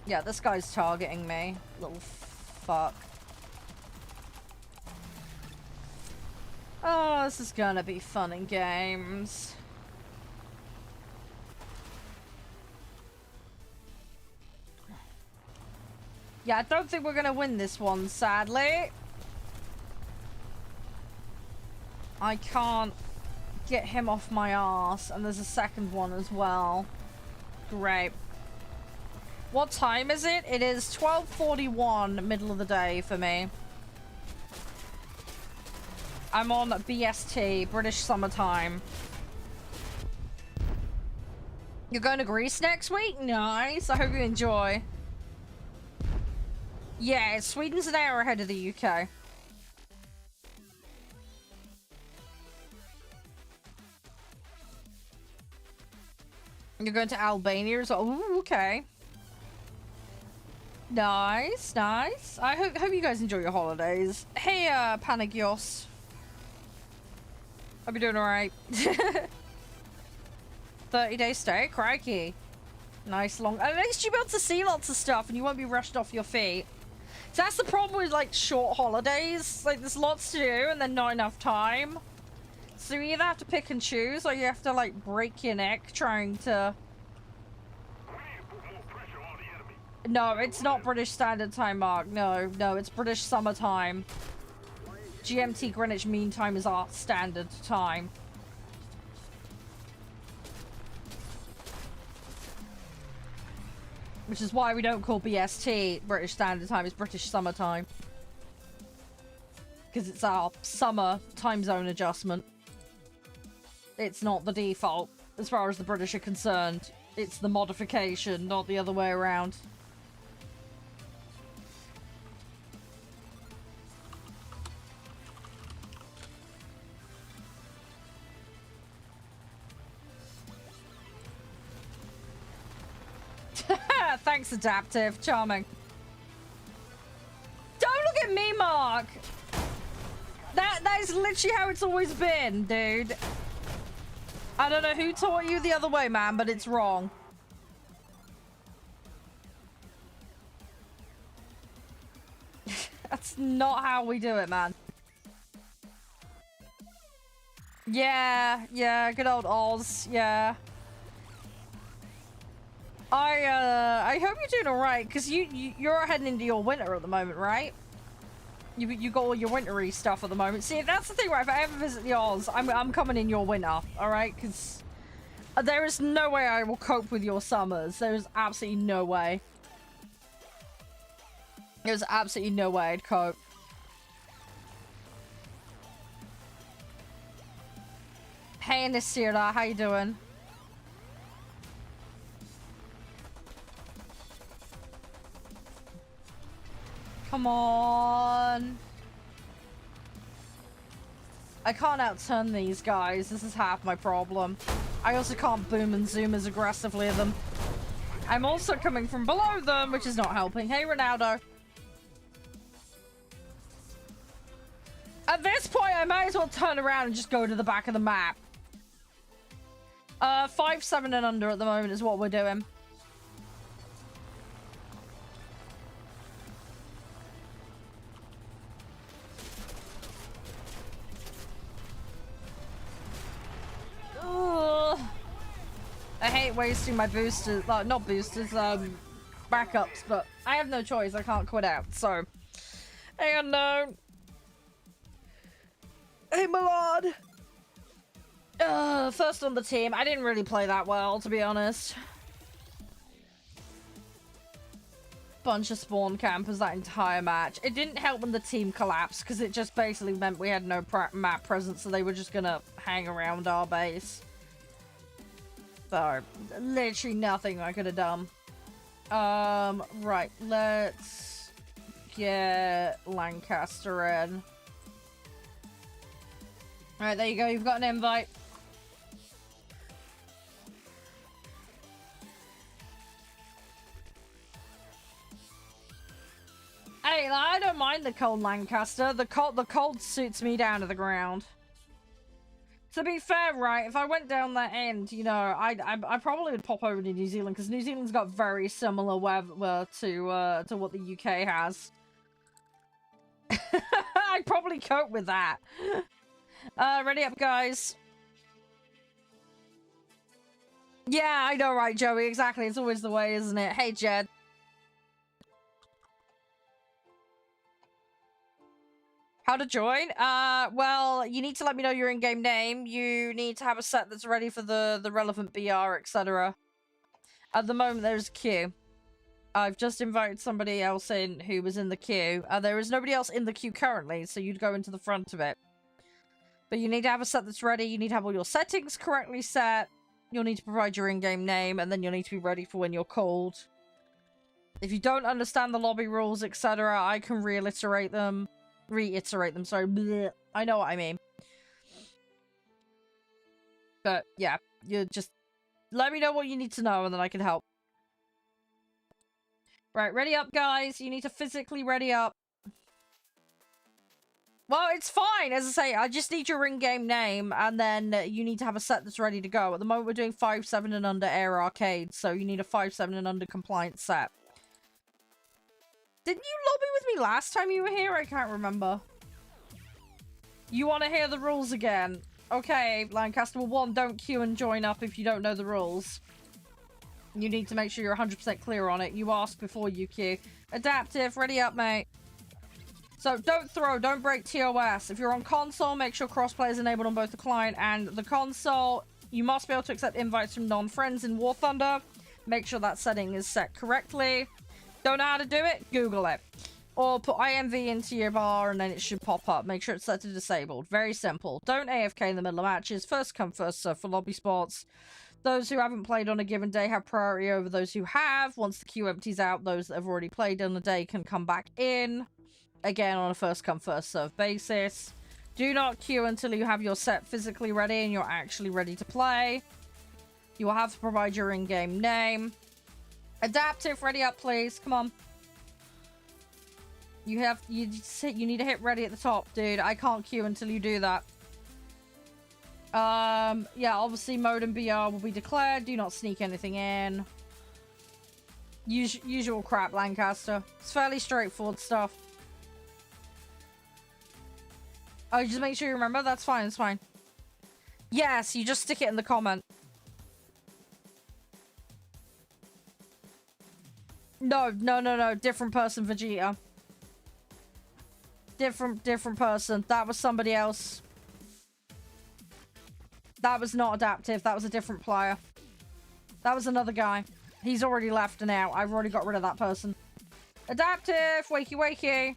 Yeah, this guy's targeting me. Little fuck. Oh, this is gonna be fun and games. Yeah, I don't think we're gonna win this one, sadly. I can't get him off my arse, and there's a second one as well. Great. What time is it? It is 12:41, middle of the day for me. I'm on BST, British Summertime. You're going to Greece next week? Nice. I hope you enjoy. Yeah, Sweden's an hour ahead of the UK. You're going to Albania as well? Ooh, okay. Nice, nice. I hope you guys enjoy your holidays. Hey, Panagios. Hope you're doing alright. 30-day stay? Crikey. Nice long... At least you'll be able to see lots of stuff and you won't be rushed off your feet. So that's the problem with, like, short holidays. Like, there's lots to do and then not enough time. So you either have to pick and choose or you have to, like, break your neck trying to... No, it's not British Standard Time, Mark. No, it's British Summer Time. GMT Greenwich Mean Time is our standard time. Which is why we don't call BST British Standard Time, it's British Summer Time. Because it's our summer time zone adjustment. It's not the default, as far as the British are concerned. It's the modification, not the other way around. Thanks, Adaptive. Charming. Don't look at me, Mark! That is literally how it's always been, dude. I don't know who taught you the other way, man, but it's wrong. That's not how we do it, man. Yeah, good old Oz, yeah. I hope you're doing alright, because you're heading into your winter at the moment, right? You got all your wintry stuff at the moment. See, that's the thing, right? If I ever visit the Oz, I'm coming in your winter, alright? Because there is no way I will cope with your summers. There is absolutely no way. There's absolutely no way I'd cope. Hey, Nasira, how you doing? Come on. I can't outturn these guys. This is half my problem. I also can't boom and zoom as aggressively as them. I'm also coming from below them, which is not helping. Hey, Ronaldo. At this point, I might as well turn around and just go to the back of the map. 5, 7 and under at the moment is what we're doing. hate wasting my boosters, not boosters, backups, but I have no choice. I can't quit out, so. Hang on, no. Hey, my lord. First on the team. I didn't really play that well, to be honest. Bunch of spawn campers that entire match. It didn't help when the team collapsed, because it just basically meant we had no map presence, so they were just gonna hang around our base. So, literally nothing I could have done. Right, let's get Lancaster in. Alright, there you go, you've got an invite. Hey, I don't mind the cold, Lancaster. The cold suits me down to the ground. To be fair, right, if I went down that end, you know, I probably would pop over to New Zealand, because New Zealand's got very similar weather to what the UK has. I'd probably cope with that. Ready up, guys. Yeah, I know, right, Joey, exactly. It's always the way, isn't it? Hey, Jed. How to join? Well, you need to let me know your in-game name. You need to have a set that's ready for the relevant BR, etc. At the moment, there's a queue. I've just invited somebody else in who was in the queue. There is nobody else in the queue currently, so you'd go into the front of it. But you need to have a set that's ready. You need to have all your settings correctly set. You'll need to provide your in-game name, and then you'll need to be ready for when you're called. If you don't understand the lobby rules, etc., I can reiterate them, sorry. Blech. I know what I mean. But, yeah, you just let me know what you need to know, and then I can help. Right, ready up, guys. You need to physically ready up. Well, it's fine. As I say, I just need your in-game name, and then you need to have a set that's ready to go. At the moment, we're doing 5.7 and under Air Arcade, so you need a 5.7 and under compliant set. Didn't you lobby with me last time you were here? I can't remember. You want to hear the rules again? Okay, Lancaster. Well, 1, don't queue and join up if you don't know the rules. You need to make sure you're 100% clear on it. You ask before you queue. Adaptive, ready up, mate. So, don't throw, don't break TOS. If you're on console, make sure crossplay is enabled on both the client and the console. You must be able to accept invites from non-friends in War Thunder. Make sure that setting is set correctly. Don't know how to do it? Google it. Or put IMV into your bar and then it should pop up. Make sure it's set to disabled. Very simple. Don't AFK in the middle of matches. First come, first serve for lobby spots. Those who haven't played on a given day have priority over those who have. Once the queue empties out, those that have already played on the day can come back in. Again, on a first come, first serve basis. Do not queue until you have your set physically ready and you're actually ready to play. You will have to provide your in-game name. Adaptive, ready up, please. Come on. You need to hit ready at the top, dude. I can't queue until you do that. Yeah, obviously mode and BR will be declared. Do not sneak anything in. Usual crap, Lancaster. It's fairly straightforward stuff. Oh, just make sure you remember. That's fine, it's fine. Yes, you just stick it in the comment. No. Different person, Vegeta. Different person. That was somebody else. That was not adaptive. That was a different player. That was another guy. He's already left and out. I've already got rid of that person. Adaptive! Wakey wakey!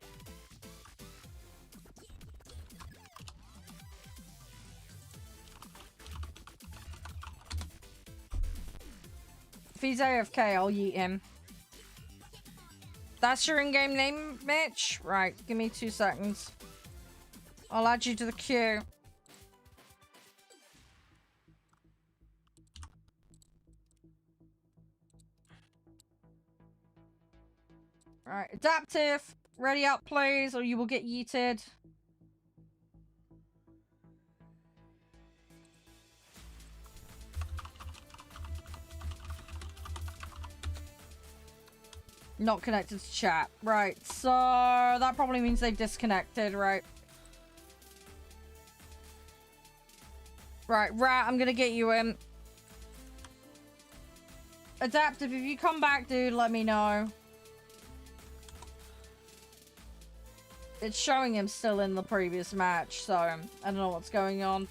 If he's AFK, I'll yeet him. That's your in-game name, Mitch? Right, give me 2 seconds. I'll add you to the queue. Alright, adaptive. Ready up, please, or you will get yeeted. Not connected to chat. Right, so that probably means they've disconnected, right? Right, Rat, I'm gonna get you in. Adaptive, if you come back, dude, let me know. It's showing him still in the previous match, so I don't know what's going on.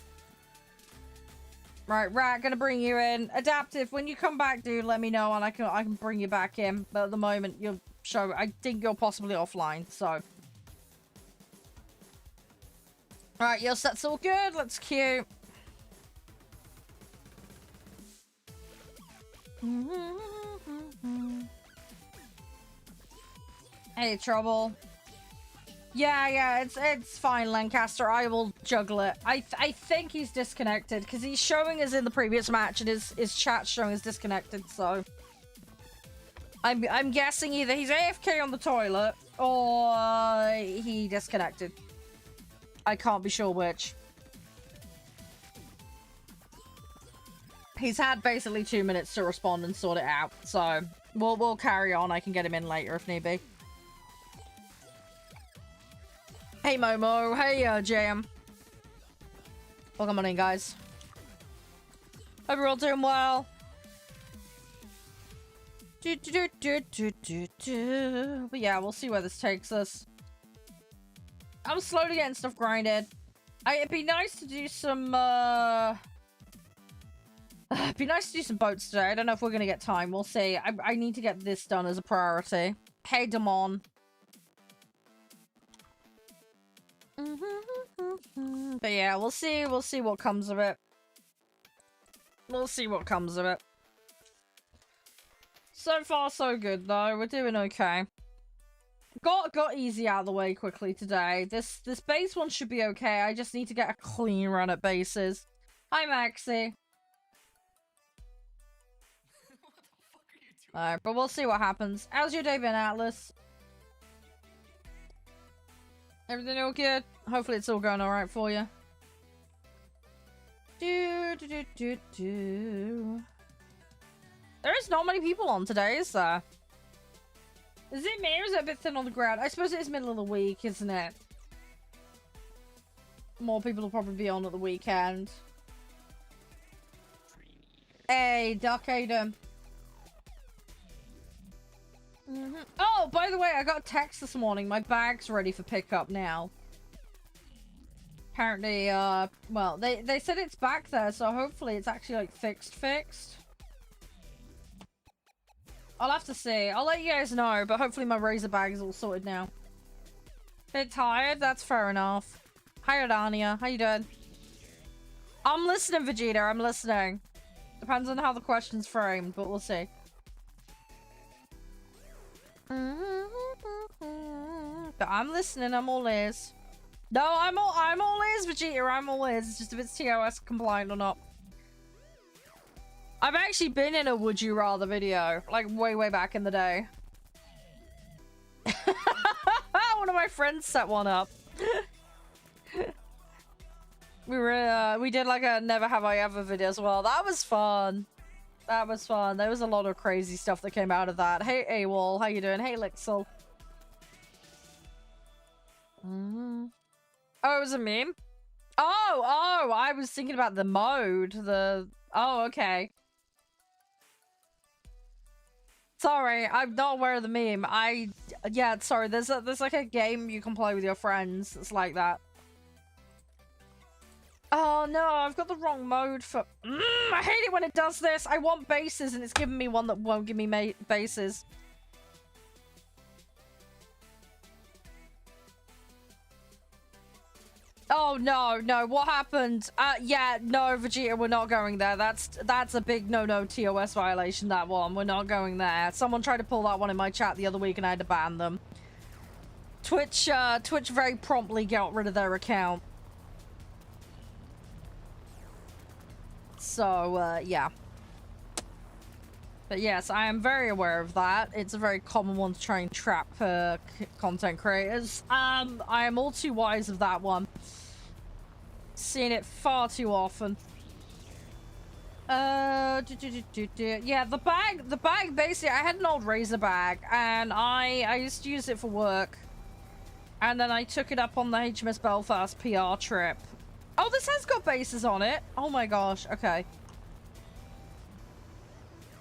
Right, Rat, gonna bring you in. Adaptive, when you come back, dude, let me know and I can bring you back in. But at the moment, you'll show. I think you're possibly offline, so. Alright, your set's all good. Let's queue. Hey, Trouble. Yeah, it's fine, Lancaster. I will juggle it. I think he's disconnected because he's showing us in the previous match and his chat showing us disconnected. So I'm guessing either he's AFK on the toilet or he disconnected. I can't be sure which. He's had basically 2 minutes to respond and sort it out. So we'll carry on. I can get him in later if need be. Hey Momo, hey JM. Welcome on in, guys. Hope you're all doing well. But yeah, we'll see where this takes us. I'm slowly getting stuff grinded. It'd be nice to do some it'd be nice to do some boats today. I don't know if we're gonna get time. We'll see. I need to get this done as a priority. Hey Damon. But yeah, we'll see what comes of it. We'll see what comes of it. So far so good though. We're doing okay. Got easy out of the way quickly today. This base one should be okay. I just need to get a clean run at bases. Hi Maxie. Alright, but we'll see what happens. How's your day been, Atlas? Everything all good? Hopefully it's all going alright for you. There is not many people on today, is there? Is it me or is it a bit thin on the ground? I suppose it is middle of the week, isn't it? More people will probably be on at the weekend. Hey, Duck, how you doing? Oh, by the way, I got a text this morning. My bag's ready for pickup now. Apparently, well, they said it's back there, so hopefully it's actually, like, fixed. I'll have to see. I'll let you guys know, but hopefully my razor bag is all sorted now. Bit tired? That's fair enough. Hi, Adania. How you doing? I'm listening, Vegeta. I'm listening. Depends on how the question's framed, but we'll see. But I'm listening. I'm all ears. No, I'm all ears, Vegeta. I'm all ears. It's just if it's TOS compliant or not. I've actually been in a Would You Rather video, like way back in the day. One of my friends set one up. We did like a Never Have I Ever video as well. That was fun. That was fun. There was a lot of crazy stuff that came out of that. Hey AWOL, how you doing? Hey Lixel. Oh, it was a meme? Oh, I was thinking about the mode. Oh, okay. Sorry, I'm not aware of the meme. Yeah, sorry, there's like a game you can play with your friends. It's like that. Oh no, I've got the wrong mode for... I hate it when it does this. I want bases and it's giving me one that won't give me bases. Oh no, what happened? Yeah, no, Vegeta, we're not going there. That's a big no TOS violation, that one. We're not going there. Someone tried to pull that one in my chat the other week and I had to ban them. Twitch very promptly got rid of their account. So, yeah. But yes, I am very aware of that. It's a very common one to try and trap content creators. I am all too wise of that one. Seen it far too often. Yeah, the bag, basically, I had an old razor bag, and I used to use it for work. And then I took it up on the HMS Belfast PR trip. Oh, this has got bases on it. Oh my gosh, okay.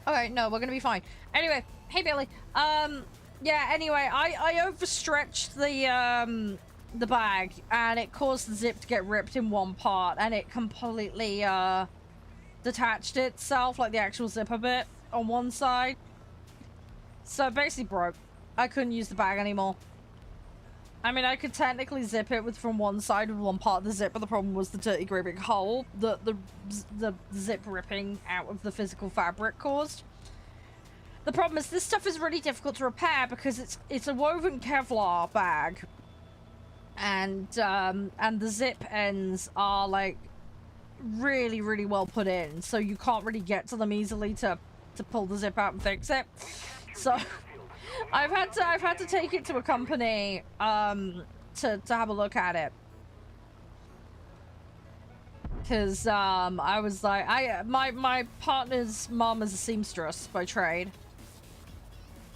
Okay, no, we're gonna be fine. Anyway, hey Billy. Yeah, anyway, I overstretched the bag and it caused the zip to get ripped in one part and it completely detached itself, like the actual zipper bit on one side. So it basically broke. I couldn't use the bag anymore. I mean, I could technically zip it from one side with one part of the zip, but the problem was the dirty great big hole that the zip ripping out of the physical fabric caused. The problem is this stuff is really difficult to repair because it's a woven Kevlar bag, and the zip ends are like really, really well put in, so you can't really get to them easily to pull the zip out and fix it. So I've had to take it to a company to have a look at it, because I was like, my partner's mom is a seamstress by trade.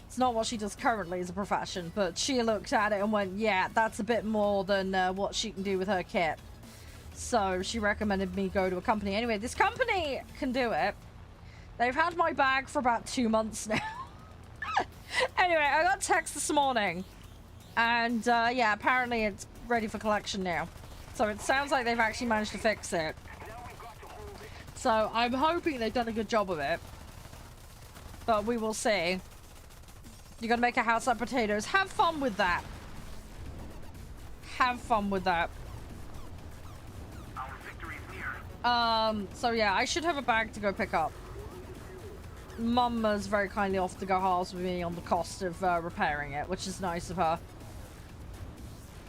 It's not what she does currently as a profession, but she looked at it and went, yeah, that's a bit more than what she can do with her kit. So she recommended me go to a company. Anyway, this company can do it. They've had my bag for about 2 months now. Anyway, I got a text this morning, and yeah, apparently it's ready for collection now. So it sounds like they've actually managed to fix it. So I'm hoping they've done a good job of it, but we will see. You're gonna make a house out of potatoes. Have fun with that. Have fun with that. So yeah, I should have a bag to go pick up. Mum has very kindly offered to go halves with me on the cost of repairing it, which is nice of her.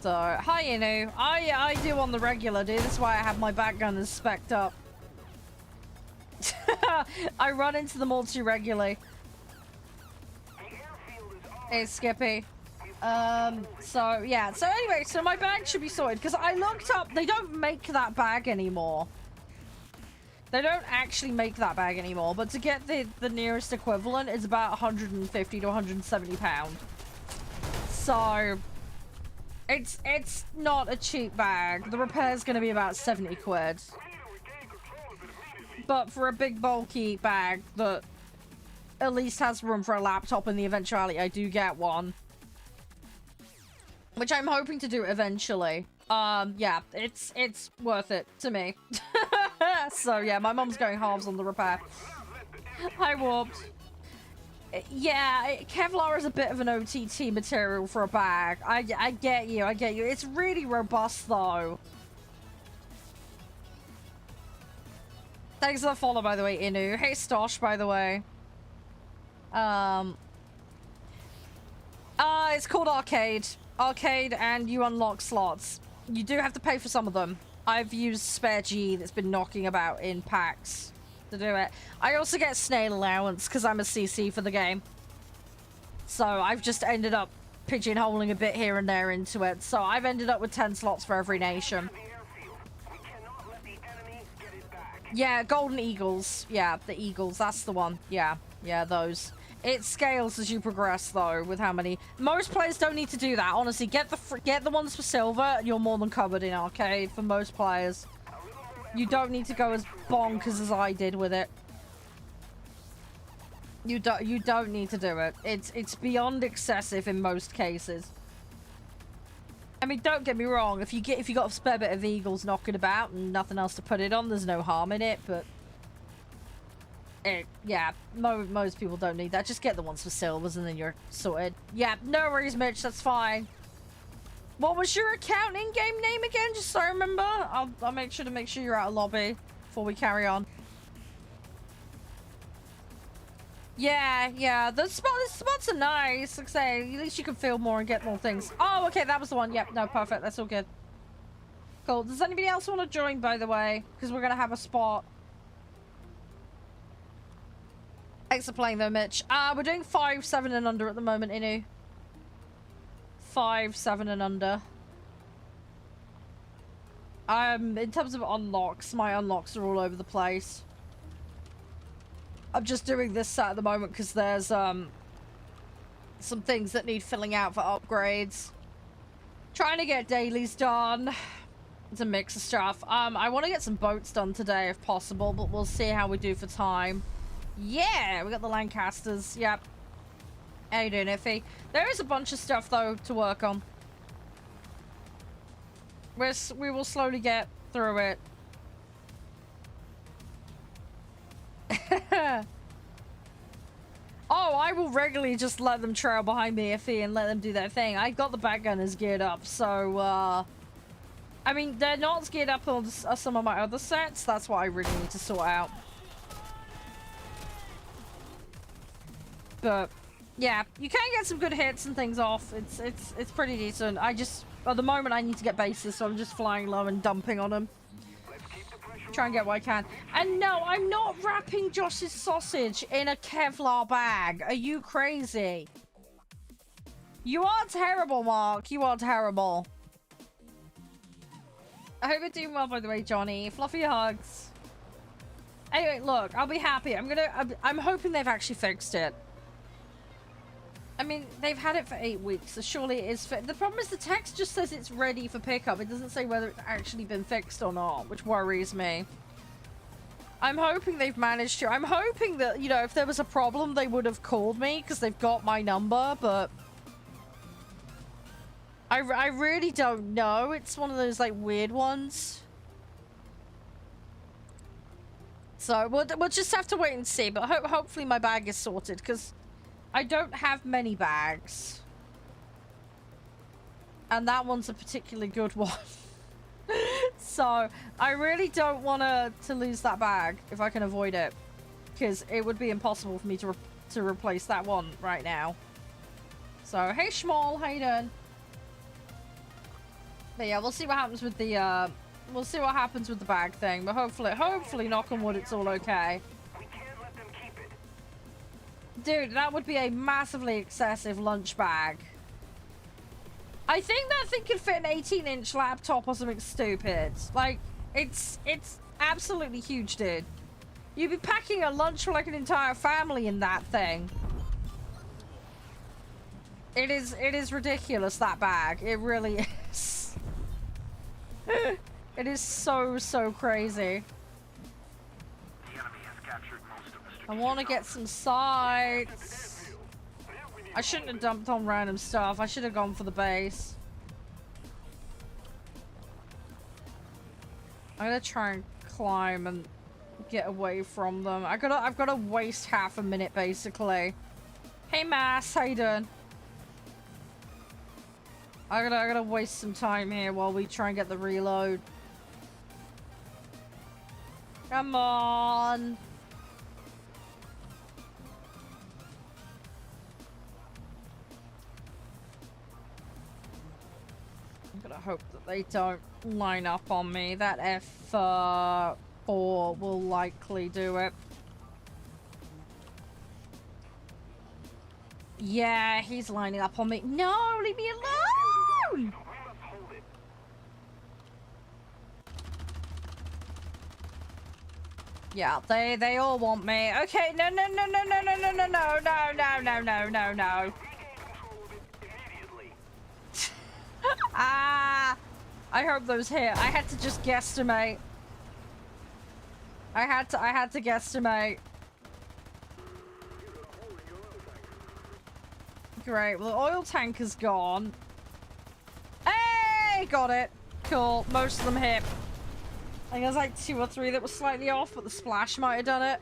So, hi Inu. I do on the regular, dude. That's why I have my back gun as spec'd up. I run into them all too regularly. Hey, Skippy. So, yeah. So anyway, so my bag should be sorted, because I looked up, they don't make that bag anymore. They don't actually make that bag anymore, but to get the nearest equivalent is about 150 to 170 pound. So it's not a cheap bag. The repair's going to be about 70 quid. But for a big bulky bag that at least has room for a laptop in the eventuality I do get one, which I'm hoping to do eventually. Yeah, it's worth it to me. So yeah, my mom's going halves on the repair. I warped. Yeah, Kevlar is a bit of an OTT material for a bag. I get you, I get you. It's really robust though. Thanks for the follow, by the way, Inu. Hey, Stosh, by the way. It's called Arcade. Arcade, and you unlock slots. You do have to pay for some of them. I've used spare G that's been knocking about in packs to do it. I also get snail allowance because I'm a CC for the game. So I've just ended up pigeonholing a bit here and there into it. So I've ended up with 10 slots for every nation. Yeah, Golden Eagles. Yeah, the Eagles. That's the one. Yeah, yeah, those. It scales as you progress, though, with how many. Most players don't need to do that. Honestly, get the ones for silver, and you're more than covered in arcade for most players. You don't need to go as bonkers as I did with it. You don't need to do it. It's beyond excessive in most cases. I mean, don't get me wrong. If you got a spare bit of Eagles knocking about and nothing else to put it on, there's no harm in it. But yeah, most people don't need that. Just get the ones for silvers and then you're sorted. Yeah, no worries, Mitch. That's fine. What was your account in-game name again? Just so I remember. I'll make sure you're out of lobby before we carry on. Yeah. The spots are nice. Like I say, at least you can feel more and get more things. Oh, okay, that was the one. Yep, no, perfect. That's all good. Cool. Does anybody else want to join, by the way? Because we're gonna have a spot. Thanks for playing though, Mitch. We're doing 5, 7 and under at the moment, Inu. 5, 7 and under. In terms of unlocks, my unlocks are all over the place. I'm just doing this set at the moment because there's some things that need filling out for upgrades. Trying to get dailies done. It's a mix of stuff. I want to get some boats done today if possible, but we'll see how we do for time. Yeah, we got the Lancasters. Yep. How you doing, Iffy? There is a bunch of stuff, though, to work on. We will slowly get through it. Oh, I will regularly just let them trail behind me, Iffy, and let them do their thing. I got the backgunners geared up, so, I mean, they're not geared up on some of my other sets. That's what I really need to sort out. But, yeah, you can get some good hits and things off. It's pretty decent. I just, at the moment, I need to get bases, so I'm just flying low and dumping on them. Try and get what I can. And no, I'm not wrapping Josh's sausage in a Kevlar bag. Are you crazy? You are terrible, Mark. You are terrible. I hope you're doing well, by the way, Johnny. Fluffy hugs. Anyway, look, I'll be happy. I'm hoping they've actually fixed it. I mean, they've had it for 8 weeks, so surely it is the problem is the text just says it's ready for pickup. It doesn't say whether it's actually been fixed or not, which worries me. I'm hoping they've managed to. I'm hoping that, you know, if there was a problem, they would have called me because they've got my number, but I really don't know. It's one of those, like, weird ones. So we'll just have to wait and see, but hopefully my bag is sorted because I don't have many bags. And that one's a particularly good one. So, I really don't want to lose that bag if I can avoid it. Because it would be impossible for me to replace that one right now. So, hey Schmall, how you doing? But yeah, we'll see what happens with the, we'll see what happens with the bag thing. But hopefully, knock on wood, it's all okay. Dude, that would be a massively excessive lunch bag. I think that thing could fit an 18-inch laptop or something stupid. Like, it's absolutely huge, dude. You'd be packing a lunch for like an entire family in that thing. It is ridiculous, that bag. It really is. It is so crazy. I want to get some sights. I shouldn't have dumped on random stuff. I should have gone for the base. I'm gonna try and climb and get away from them. I've got to waste half a minute basically. Hey Mass, how you doing? I gotta waste some time here while we try and get the reload. Come on. I'm gonna hope that they don't line up on me. That F4 will likely do it. Yeah, he's lining up on me. No, leave me alone! Yeah, they all want me. Okay, no. Ah, I hope those hit. I had to just guesstimate. I had to guesstimate. Great. Well, the oil tank is gone. Hey, got it. Cool. Most of them hit. I think there's like 2 or 3 that were slightly off, but the splash might have done it.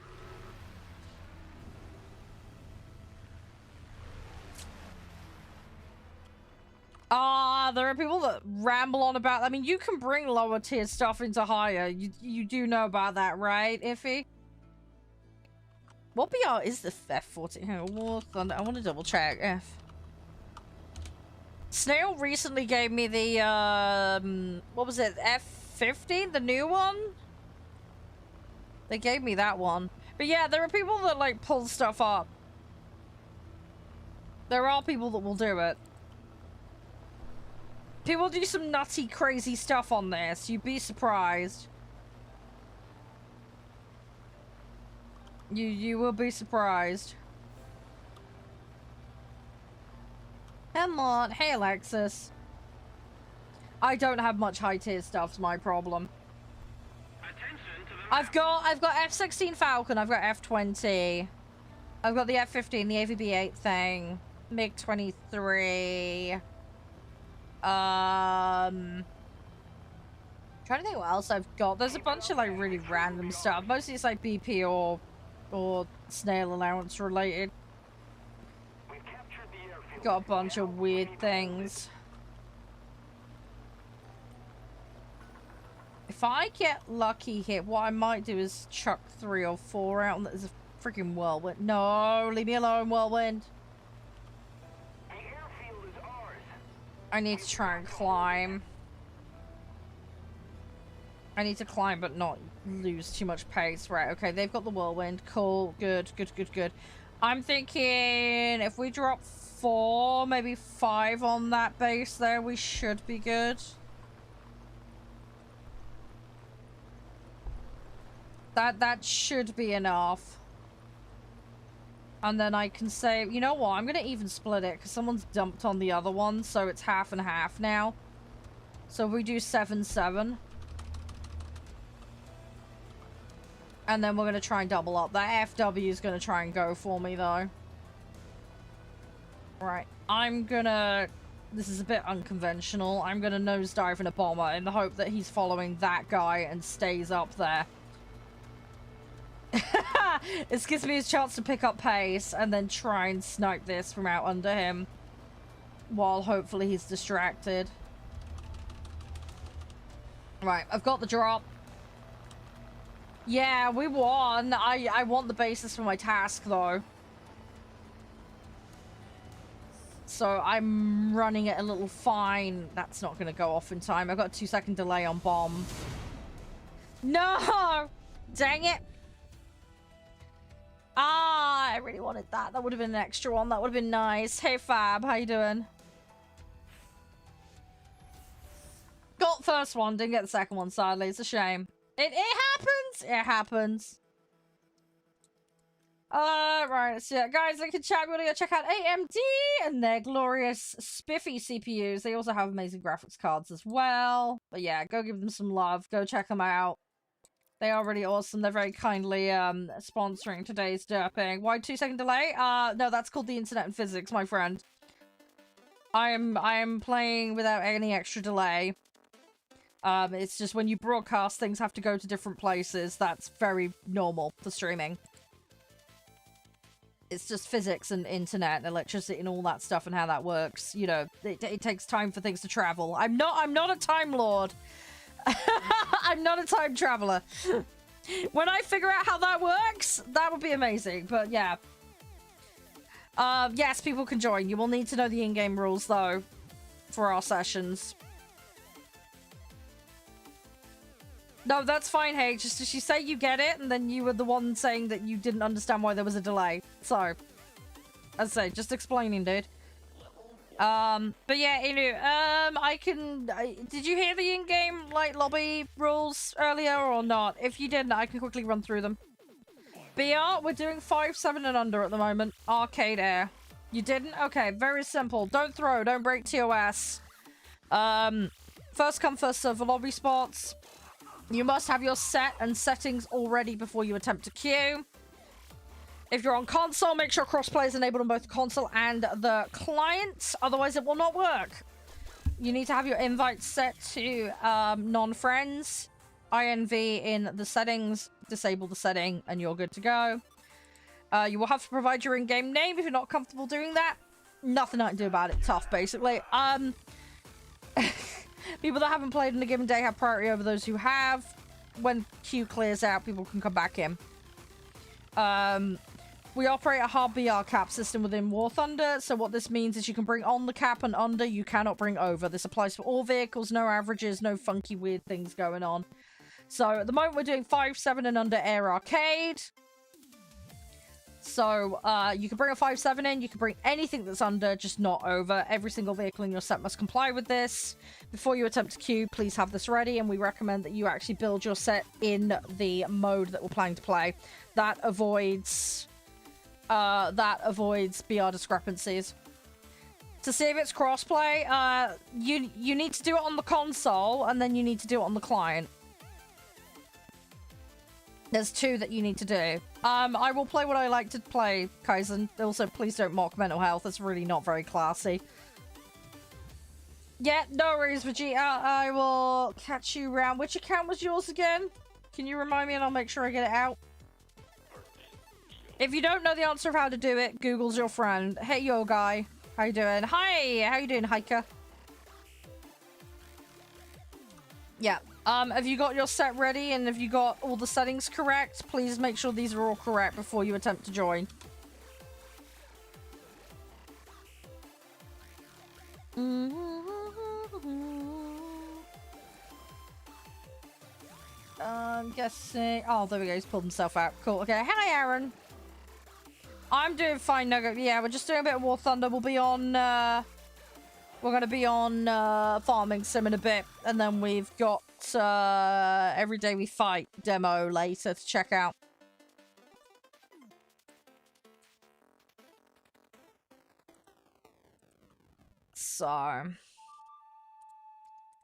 There are people that ramble on about. I mean, you can bring lower tier stuff into higher. You do know about that, right, Iffy? What BR is the F14? War Thunder. I want to double check. F. Snail recently gave me the what was it? F15, the new one. They gave me that one. But yeah, there are people that like pull stuff up. There are people that will do it. People do some nutty, crazy stuff on this. You'd be surprised. You will be surprised. Come on. Hey, Alexis. I don't have much high tier stuff's my problem. Attention to the I've got F-16 Falcon, I've got F-20. I've got the F-15, the AVB-8 thing, MiG-23. Trying to think what else I've got. There's a bunch of like really random stuff. Mostly it's like BP or snail allowance related. Got a bunch of weird things. If I get lucky here, what I might do is chuck 3 or 4 out. There's a freaking whirlwind. No, leave me alone, whirlwind. I need to try and climb. I need to climb but not lose too much pace. Right, okay, they've got the whirlwind. Cool, good. I'm thinking if we drop 4, maybe 5 on that base there, we should be good. That should be enough. And then I can say, you know what, I'm gonna even split it because someone's dumped on the other one, so it's half and half now. So we do 7-7. And then we're gonna try and double up. That FW is gonna try and go for me though. Right, I'm gonna... This is a bit unconventional. I'm gonna nosedive in a bomber in the hope that he's following that guy and stays up there. This gives me his chance to pick up pace and then try and snipe this from out under him while hopefully he's distracted. Right, I've got the drop. Yeah, we won. I want the basis for my task though. So I'm running it a little fine. That's not going to go off in time. I've got a 2-second delay on bomb. No! Dang it. Ah, I really wanted that. That would have been an extra one. That would have been nice. Hey, Fab. How you doing? Got first one. Didn't get the second one, sadly. It's a shame. It happens. It happens. Right. So, yeah, guys, look in chat. We're going to go check out AMD and their glorious spiffy CPUs. They also have amazing graphics cards as well. But yeah, go give them some love. Go check them out. They are really awesome. They're very kindly sponsoring today's derping. Why 2-second delay? No, that's called the internet and physics, my friend. I am playing without any extra delay. It's just when you broadcast, things have to go to different places. That's very normal for streaming. It's just physics and internet and electricity and all that stuff and how that works. You know, it takes time for things to travel. I'm not a time lord. I'm not a time traveler. When I figure out how that works, that would be amazing. But yeah. Yes, people can join. You will need to know the in-game rules, though, for our sessions. No, that's fine, hey. Just as you say you get it, and then you were the one saying that you didn't understand why there was a delay. So, as I say, just explaining, dude. But yeah, Inu, did you hear the in-game, like, lobby rules earlier or not? If you didn't, I can quickly run through them. BR, we're doing 5-7 and under at the moment. Arcade air. You didn't? Okay, very simple. Don't throw, don't break TOS. First come, first serve for lobby spots. You must have your set and settings all ready before you attempt to queue. If you're on console, make sure crossplay is enabled on both the console and the client. Otherwise, it will not work. You need to have your invite set to non-friends. INV in the settings. Disable the setting, and you're good to go. You will have to provide your in-game name if you're not comfortable doing that. Nothing I can do about it. Tough, basically. People that haven't played on a given day have priority over those who have. When queue clears out, people can come back in. We operate a hard BR cap system within War Thunder, so what this means is you can bring on the cap and under, you cannot bring over. This applies for all vehicles, no averages, no funky weird things going on. So at the moment we're doing 5-7 and under air arcade. So you can bring a 5-7 in, you can bring anything that's under, just not over. Every single vehicle in your set must comply with this. Before you attempt to queue, please have this ready, and we recommend that you actually build your set in the mode that we're planning to play. That avoids BR discrepancies. To see if it's crossplay, you need to do it on the console, and then you need to do it on the client. There's 2 that you need to do. I will play what I like to play, Kaizen. Also, please don't mock mental health. It's really not very classy. Yeah, no worries, Vegeta. I will catch you around. Which account was yours again? Can you remind me and I'll make sure I get it out? If you don't know the answer of how to do it, Google's your friend. Hey, yo, guy. How you doing? Hi, how you doing, hiker? Yeah. Have you got your set ready and have you got all the settings correct? Please make sure these are all correct before you attempt to join. I'm guessing... Oh, there we go. He's pulled himself out. Cool. Okay. Hi, Aaron. I'm doing fine, Nugget. Yeah, we're just doing a bit of War Thunder. We'll be on... We're going to be on Farming Sim in a bit. And then we've got Every Day We Fight demo later to check out. So...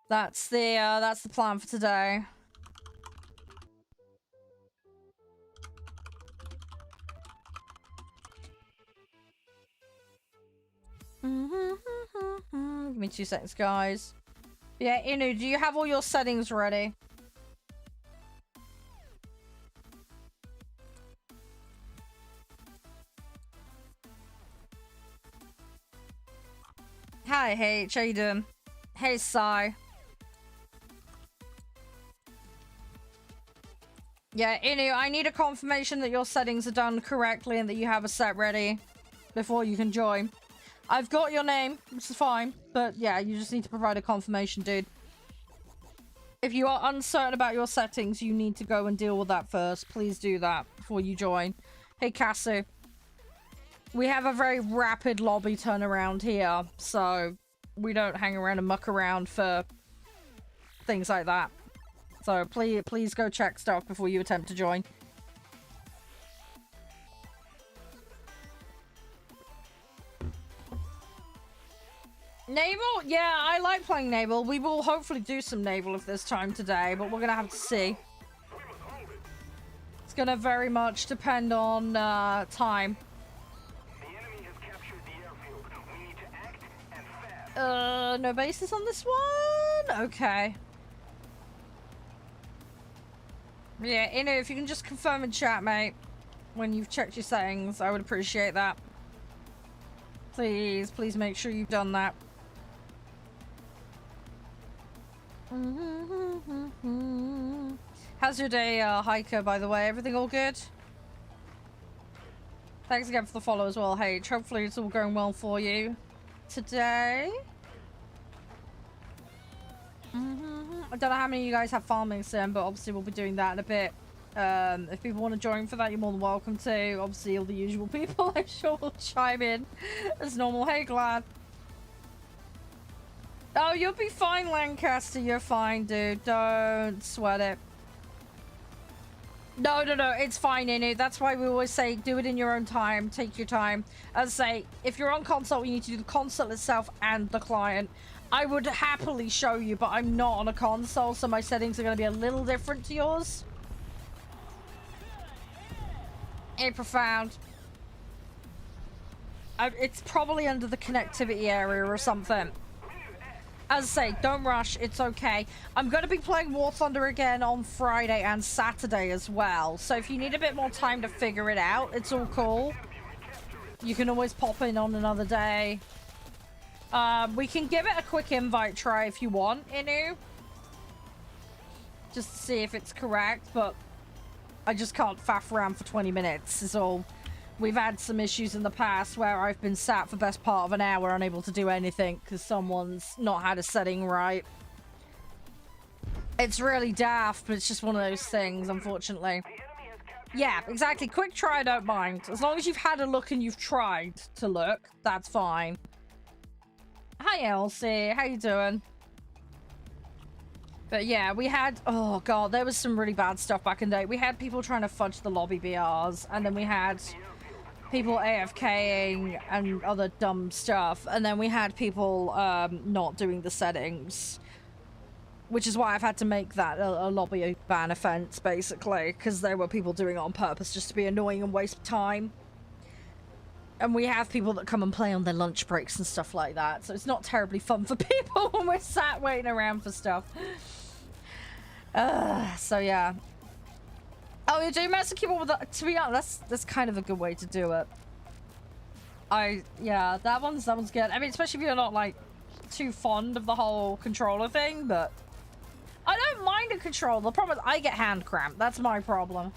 That's the plan for today. Give me 2 seconds, guys. Yeah, Inu, do you have all your settings ready? Hi, hey, how you doing? Hey, Sai. Yeah, Inu, I need a confirmation that your settings are done correctly and that you have a set ready before you can join. I've got your name, which is fine, but yeah, you just need to provide a confirmation, dude. If you are uncertain about your settings, you need to go and deal with that first. Please do that before you join. Hey, Kasu. We have a very rapid lobby turnaround here, so we don't hang around and muck around for things like that. So please go check stuff before you attempt to join. Naval? Yeah, I like playing Naval. We will hopefully do some Naval if there's time today, but we're gonna have to see. It's gonna very much depend on time. The enemy has captured the airfield. We need to act and fast. No bases on this one? Okay. Yeah, Inu, if you can just confirm in chat, mate, when you've checked your settings, I would appreciate that. Please, please make sure you've done that. How's your day, hiker, by the way? Everything all good? Thanks again for the follow as well, H. Hopefully it's all going well for you today. I don't know how many of you guys have Farming Sim, but obviously we'll be doing that in a bit. If people want to join for that, you're more than welcome to. Obviously all the usual people, I'm sure, will chime in as normal. Hey, Glad. Oh, you'll be fine, Lancaster. You're fine, dude. Don't sweat it. No, it's fine, Inu. That's why we always say do it in your own time. Take your time. As I say, if you're on console, you need to do the console itself and the client. I would happily show you, but I'm not on a console, so my settings are going to be a little different to yours. Hey, Profound. It's probably under the connectivity area or something. As I say, don't rush. It's okay. I'm going to be playing War Thunder again on Friday and Saturday as well. So if you need a bit more time to figure it out, it's all cool. You can always pop in on another day. We can give it a quick invite try if you want, Inu. Just to see if it's correct, but I just can't faff around for 20 minutes is all. We've had some issues in the past where I've been sat for the best part of an hour unable to do anything because someone's not had a setting right. It's really daft, but it's just one of those things, unfortunately. Yeah, exactly. Quick try, I don't mind. As long as you've had a look and you've tried to look, that's fine. Hi, Elsie. How you doing? But yeah, we had... Oh, God, there was some really bad stuff back in the day. We had people trying to fudge the lobby BRs, and then we had people AFKing and other dumb stuff, and then we had people not doing the settings. which is why I've had to make that a lobby ban offense, basically, because there were people doing it on purpose just to be annoying and waste time. And we have people that come and play on their lunch breaks and stuff like that, so it's not terribly fun for people when we're sat waiting around for stuff. So yeah. Oh, you do mouse and keyboard with the, to be honest, that's kind of a good way to do it. Yeah, that one's good. I mean, especially if you're not like too fond of the whole controller thing, but I don't mind a controller. The problem is I get hand cramp. That's my problem.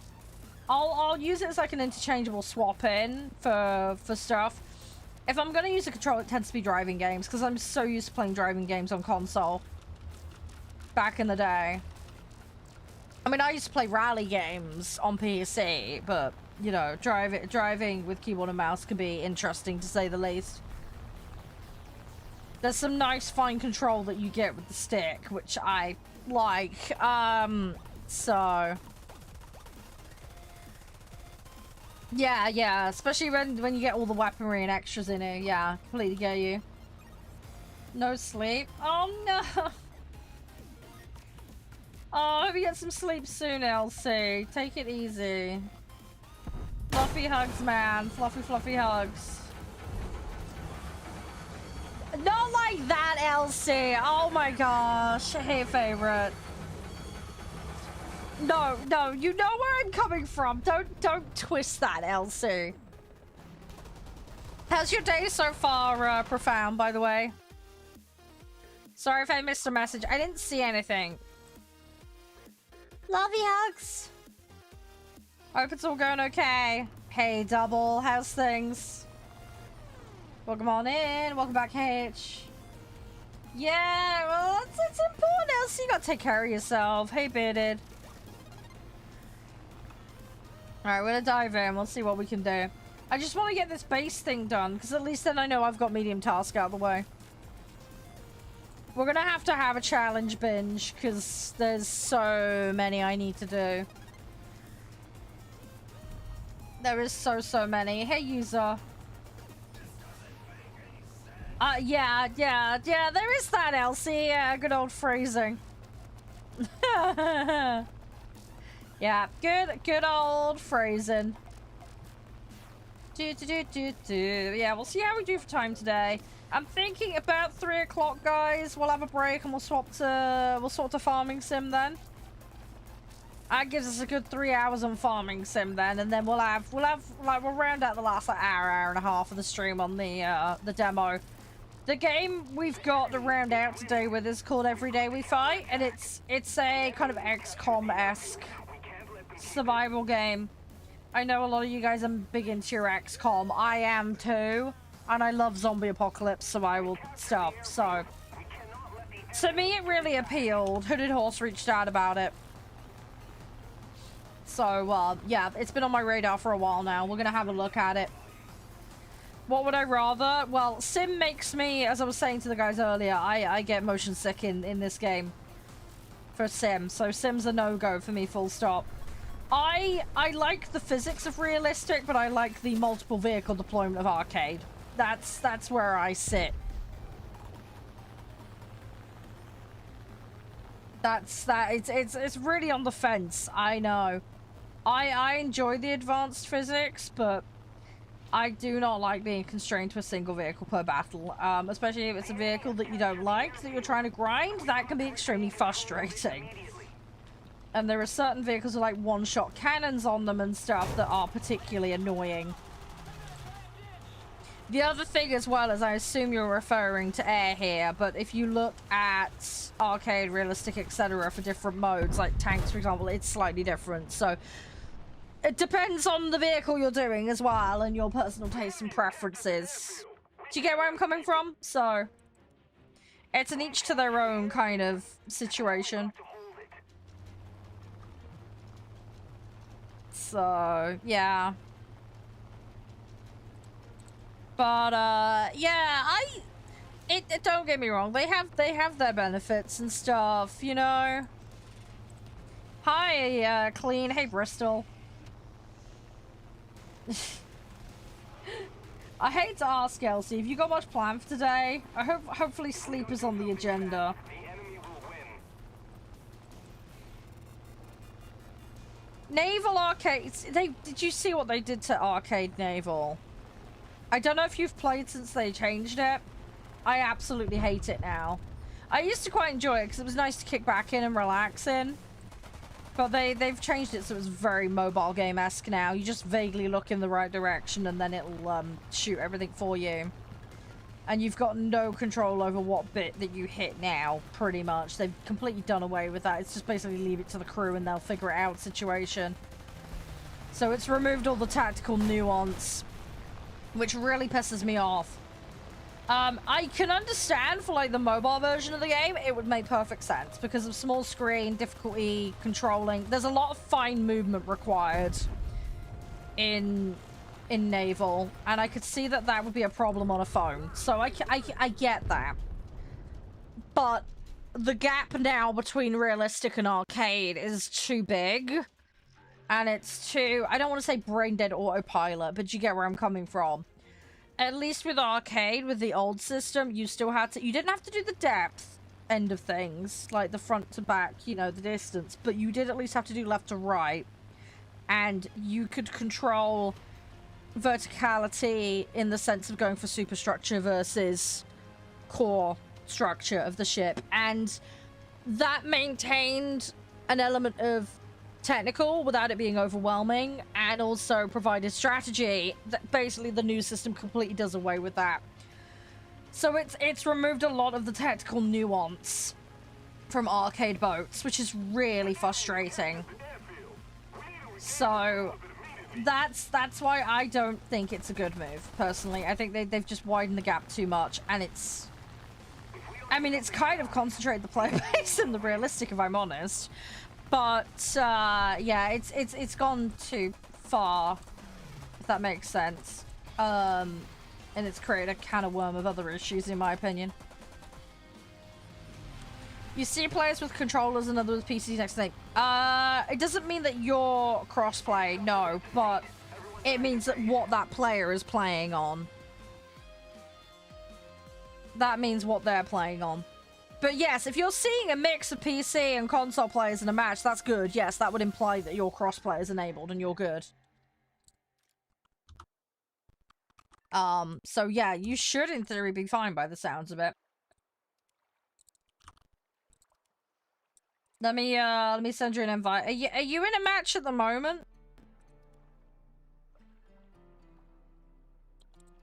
I'll use it as like an interchangeable swap in for stuff. If I'm gonna use a controller, it tends to be driving games because I'm so used to playing driving games on console. Back in the day. I mean, I used to play rally games on PC, but you know, driving with keyboard and mouse can be interesting to say the least. There's some nice fine control that you get with the stick, which I like. So yeah, especially when you get all the weaponry and extras in it. Yeah, completely get you. No sleep. Oh no. Oh, hope you get some sleep soon, Elsie. Take it easy. Fluffy hugs, man. Fluffy hugs. Not like that, Elsie. Oh my gosh. Hey, favorite. No, you know where I'm coming from. Don't twist that, Elsie. How's your day so far, Profound, by the way? Sorry if I missed a message. I didn't see anything. Lovey hugs. Hope it's all going okay. Hey, Double. How's things? Welcome on in. Welcome back, H. Yeah, well, it's important, Elsie. You gotta take care of yourself. Hey, Bearded. Alright, we're gonna dive in. We'll see what we can do. I just want to get this base thing done, because at least then I know I've got medium task out of the way. We're gonna have to have a challenge binge, because there's so many I need to do. There is so many. Hey, user. Yeah, there is that, Elsie. Yeah, good old phrasing. Yeah, good old phrasing. Yeah, we'll see how we do for time today. I'm thinking about 3 o'clock, guys. We'll have a break and we'll swap to farming sim then. That gives us a good 3 hours on farming sim then, and then we'll round out the last like, hour and a half of the stream on the demo. The game we've got to round out today with is called Every Day We Fight, and it's a kind of XCOM-esque survival game. I know a lot of you guys are big into your XCOM. I am too, and I love zombie apocalypse survival stuff. So, to me, it really appealed. Hooded Horse reached out about it. So, yeah, it's been on my radar for a while now. We're gonna have a look at it. What would I rather? Well, Sim makes me, as I was saying to the guys earlier, I get motion sick in this game for Sim. So Sim's a no-go for me, full stop. I like the physics of realistic, but I like the multiple vehicle deployment of arcade. That's where I sit. It's really on the fence, I know. I enjoy the advanced physics, but I do not like being constrained to a single vehicle per battle, especially if it's a vehicle that you don't like, that you're trying to grind. That can be extremely frustrating. And there are certain vehicles with like one-shot cannons on them and stuff that are particularly annoying. The other thing as well is, I assume you're referring to air here, but if you look at arcade, realistic, etc. for different modes, like tanks, for example, it's slightly different. So it depends on the vehicle you're doing as well, and your personal tastes and preferences. Do you get where I'm coming from? So it's an each to their own kind of situation. So yeah. But yeah, don't get me wrong, they have their benefits and stuff, you know. Hi, Clean. Hey, Bristol. I hate to ask, Elsie, have you got much planned for today? Hopefully sleep is on the agenda. Naval Arcade, did you see what they did to Arcade Naval? I don't know if you've played since they changed it. I absolutely hate it now. I used to quite enjoy it because it was nice to kick back in and relax in. But they've changed it so it's very mobile game-esque now. You just vaguely look in the right direction and then it'll shoot everything for you. And you've got no control over what bit that you hit now, pretty much. They've completely done away with that. It's just basically leave it to the crew and they'll figure it out situation. So it's removed all the tactical nuance, which really pisses me off. I can understand for like the mobile version of the game, it would make perfect sense because of small screen, difficulty controlling. There's a lot of fine movement required in Naval, and I could see that that would be a problem on a phone. So I get that. But the gap now between realistic and arcade is too big. And it's too, I don't want to say brain dead autopilot, but you get where I'm coming from. At least with arcade, with the old system, you still had to, you didn't have to do the depth end of things, like the front to back, you know, the distance, but you did at least have to do left to right. And you could control verticality in the sense of going for superstructure versus core structure of the ship, and that maintained an element of technical without it being overwhelming, and also provided strategy that basically the new system completely does away with that. So it's removed a lot of the tactical nuance from arcade boats, which is really frustrating. So that's why I don't think it's a good move, personally. I think they've just widened the gap too much, and it's, I mean, it's kind of concentrated the player base in the realistic, if I'm honest. But yeah, it's gone too far, if that makes sense. And it's created a can of worm of other issues, in my opinion. You see players with controllers and others with PCs next to them. It doesn't mean that you're crossplay, no, but it means that what that player is playing on. That means what they're playing on. But yes, if you're seeing a mix of PC and console players in a match, that's good. Yes, that would imply that your crossplay is enabled and you're good. So yeah, you should in theory be fine by the sounds of it. Let me send you an invite. Are you in a match at the moment?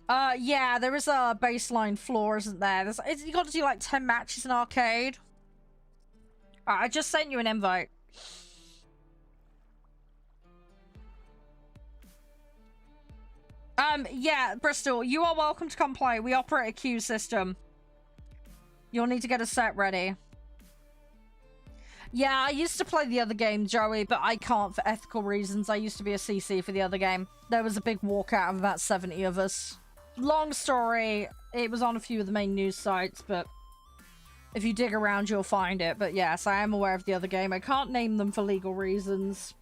Yeah, there is a baseline floor, isn't there? You got to do like 10 matches in arcade. Alright, I just sent you an invite. Yeah, Bristol, you are welcome to come play. We operate a queue system. You'll need to get a set ready. Yeah, I used to play the other game, Joey, but I can't for ethical reasons. I used to be a CC for the other game. There was a big walkout of about 70 of us. Long story, it was on a few of the main news sites, but if you dig around, you'll find it. But yes, I am aware of the other game. I can't name them for legal reasons.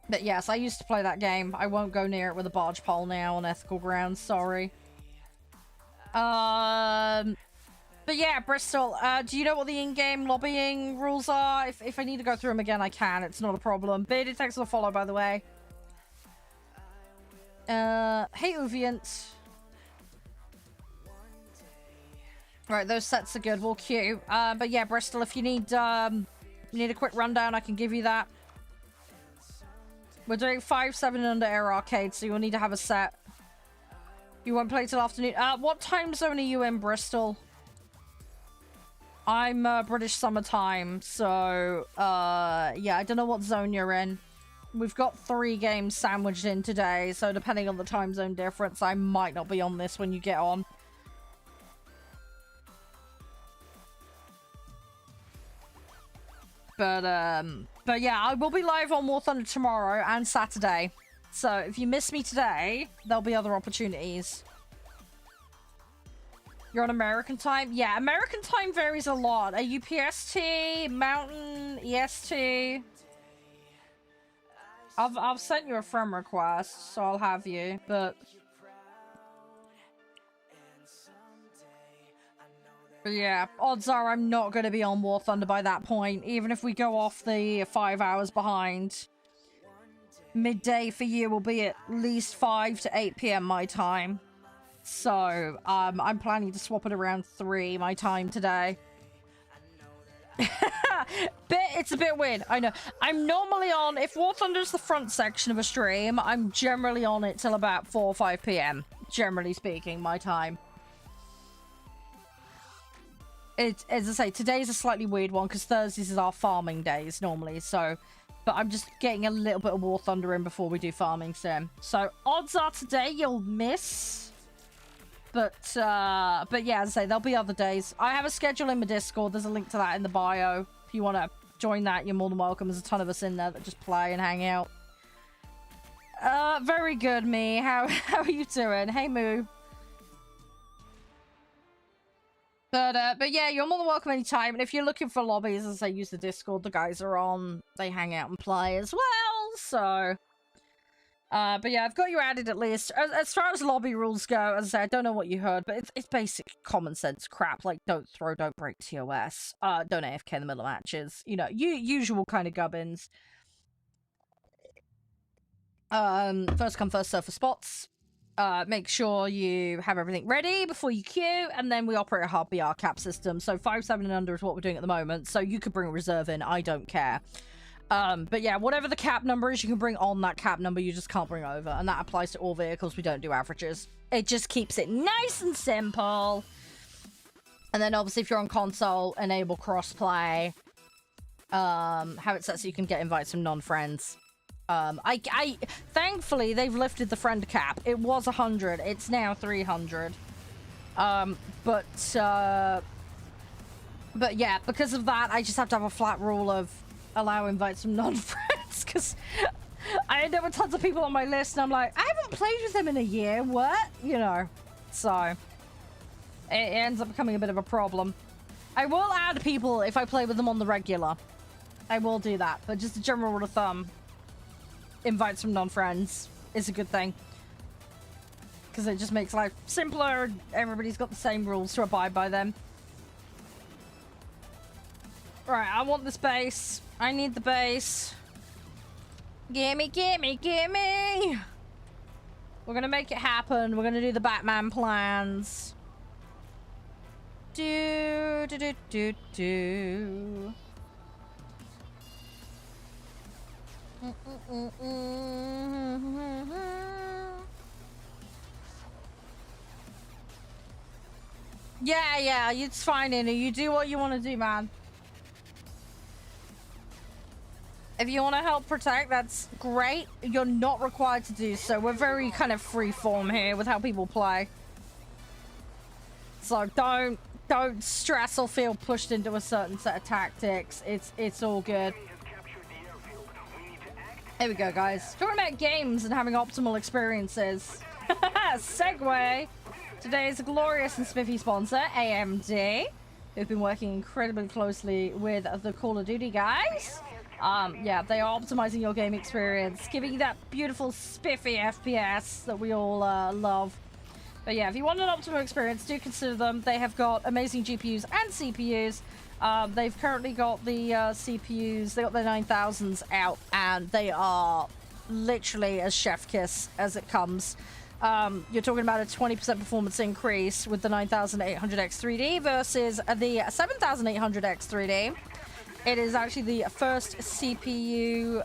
But yes, I used to play that game. I won't go near it with a barge pole now on ethical grounds, sorry. But yeah, Bristol, do you know what the in-game lobbying rules are? If I need to go through them again, I can. It's not a problem. Bearded, thanks for the follow, by the way. Hey, Uviant. Right, those sets are good. We'll queue. But yeah, Bristol, if you need a quick rundown, I can give you that. We're doing 5, 7, and under air arcade, so you'll need to have a set. You won't play till afternoon. What time zone are you in, Bristol? I'm British summertime, so yeah, I don't know what zone you're in. We've got 3 games sandwiched in today, so depending on the time zone difference, I might not be on this when you get on. But yeah, I will be live on War Thunder tomorrow and Saturday. So if you miss me today, there'll be other opportunities. You're on American time? Yeah, American time varies a lot. Are you PST, Mountain, EST? I've sent you a friend request, so I'll have you, but But yeah, odds are I'm not going to be on War Thunder by that point, even if we go off the 5 hours behind. Midday for you will be at least 5 to 8 p.m. my time. So, I'm planning to swap it around 3 my time today. It's a bit weird, I know. I'm normally on, if War Thunder's the front section of a stream, I'm generally on it till about 4 or 5 p.m. Generally speaking, my time. It's, as I say, today's a slightly weird one because Thursdays is our farming days normally, so... But I'm just getting a little bit of War Thunder in before we do farming sim. So, odds are today you'll miss. But yeah, as I say, there'll be other days. I have a schedule in my Discord. There's a link to that in the bio. If you want to join that, you're more than welcome. There's a ton of us in there that just play and hang out. Very good, me. How are you doing? Hey, Moo. But yeah, you're more than welcome anytime. And if you're looking for lobbies, as I say, use the Discord. The guys are on. They hang out and play as well. So, but yeah, I've got you added at least. As far as lobby rules go, as I say, I don't know what you heard, but it's basic common sense crap. Like, don't throw, don't break TOS. Don't AFK in the middle of matches. You know, usual kind of gubbins. First come, first serve for spots. Make sure you have everything ready before you queue, and then we operate a hard BR cap system. So 5-7 and under is what we're doing at the moment. So you could bring a reserve in, I don't care. But yeah, whatever the cap number is, you can bring on that cap number, you just can't bring over. And that applies to all vehicles, we don't do averages. It just keeps it nice and simple. And then obviously if you're on console, enable crossplay. Have it set so you can get invites from non-friends. Thankfully they've lifted the friend cap. It was 100, it's now 300. But yeah, because of that, I just have to have a flat rule of allow invites from non-friends, because I end up with tons of people on my list, and I'm like, I haven't played with them in a year, what? You know, so it ends up becoming a bit of a problem. I will add people if I play with them on the regular. I will do that, but just a general rule of thumb. Invites from non-friends is a good thing. Because it just makes life simpler and everybody's got the same rules to abide by them. Right, I want this base. I need the base. Gimme, gimme, gimme! We're gonna make it happen. We're gonna do the Batman plans. Do. Yeah, it's fine, Inna. You do what you want to do, man. If you want to help protect, that's great. You're not required to do so. We're very kind of free form here with how people play. So don't stress or feel pushed into a certain set of tactics. It's all good. Here we go, guys. Talking about games and having optimal experiences. Segue. Today's glorious and spiffy sponsor, AMD, who've been working incredibly closely with the Call of Duty guys. Yeah, they are optimizing your game experience, giving you that beautiful spiffy FPS that we all love. But yeah, if you want an optimal experience, do consider them. They have got amazing GPUs and CPUs. They've currently got the CPUs, they got their 9000s out, and they are literally as chef kiss as it comes. You're talking about a 20% performance increase with the 9800X3D versus the 7800X3D. It is actually the first CPU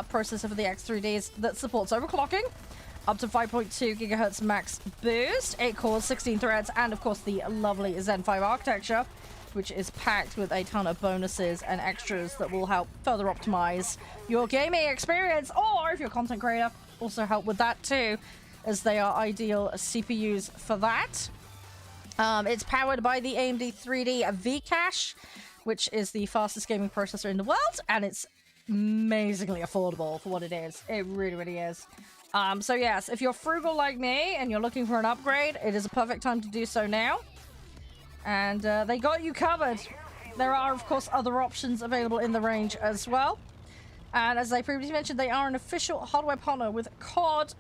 processor for the X3Ds that supports overclocking, up to 5.2 gigahertz max boost, 8 cores, 16 threads, and of course the lovely Zen 5 architecture, which is packed with a ton of bonuses and extras that will help further optimize your gaming experience, or if you're a content creator, also help with that too, as they are ideal CPUs for that. It's powered by the AMD 3D V-Cache, which is the fastest gaming processor in the world, and it's amazingly affordable for what it is. It really, really is. So yes, if you're frugal like me and you're looking for an upgrade, it is a perfect time to do so now. And they got you covered. There are, of course, other options available in the range as well. And as I previously mentioned, they are an official hardware partner with COD,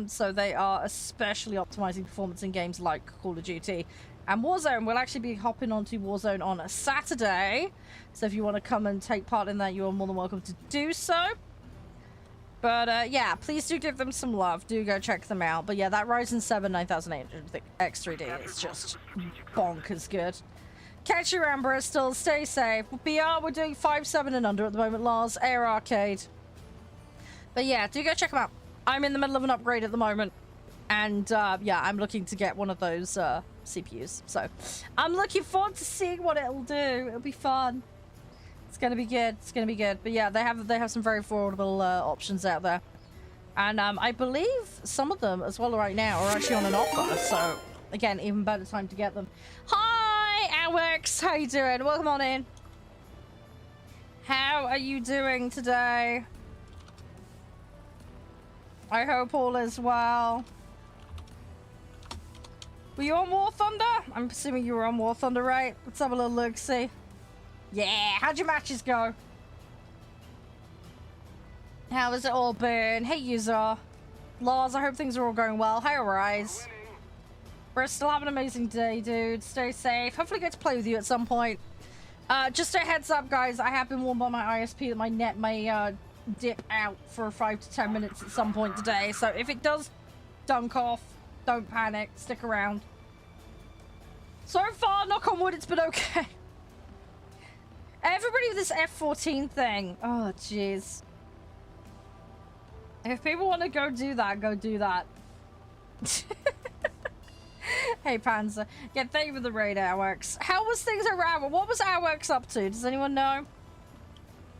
so they are especially optimizing performance in games like Call of Duty And Warzone, we'll actually be hopping onto Warzone on a Saturday. So if you want to come and take part in that, you are more than welcome to do so. But yeah, please do give them some love. Do go check them out. But yeah, that Ryzen 7 9800 X3D is just bonkers good. Catch you around, Bristol. Stay safe. BR, we're doing 5.7 and under at the moment, Lars. Air Arcade. But yeah, do go check them out. I'm in the middle of an upgrade at the moment. And yeah, I'm looking to get one of those CPUs. So I'm looking forward to seeing what it'll do. It'll be fun. It's gonna be good. It's gonna be good. But yeah, they have some very affordable options out there. And I believe some of them as well right now are actually on an offer. So again, even better time to get them. Hi, Alex. How you doing? Welcome on in. How are you doing today? I hope all is well. Were you on War Thunder? I'm assuming you were on War Thunder, right? Let's have a little look-see. Yeah, how'd your matches go? How has it all been? Hey, user. Lars, I hope things are all going well. Hi, Arise. Bristol, have an amazing day, dude. Stay safe. Hopefully get to play with you at some point. Just a heads up, guys. I have been warned by my ISP that my net may dip out for 5 to 10 minutes at some point today. So if it does dunk off, don't panic. Stick around. So far, knock on wood, it's been okay. Everybody with this F14 thing. Oh, jeez. If people want to go do that, go do that. Hey, Panzer. Yeah, thank you for the raid, Outworks. How was things around? What was Outworks up to? Does anyone know?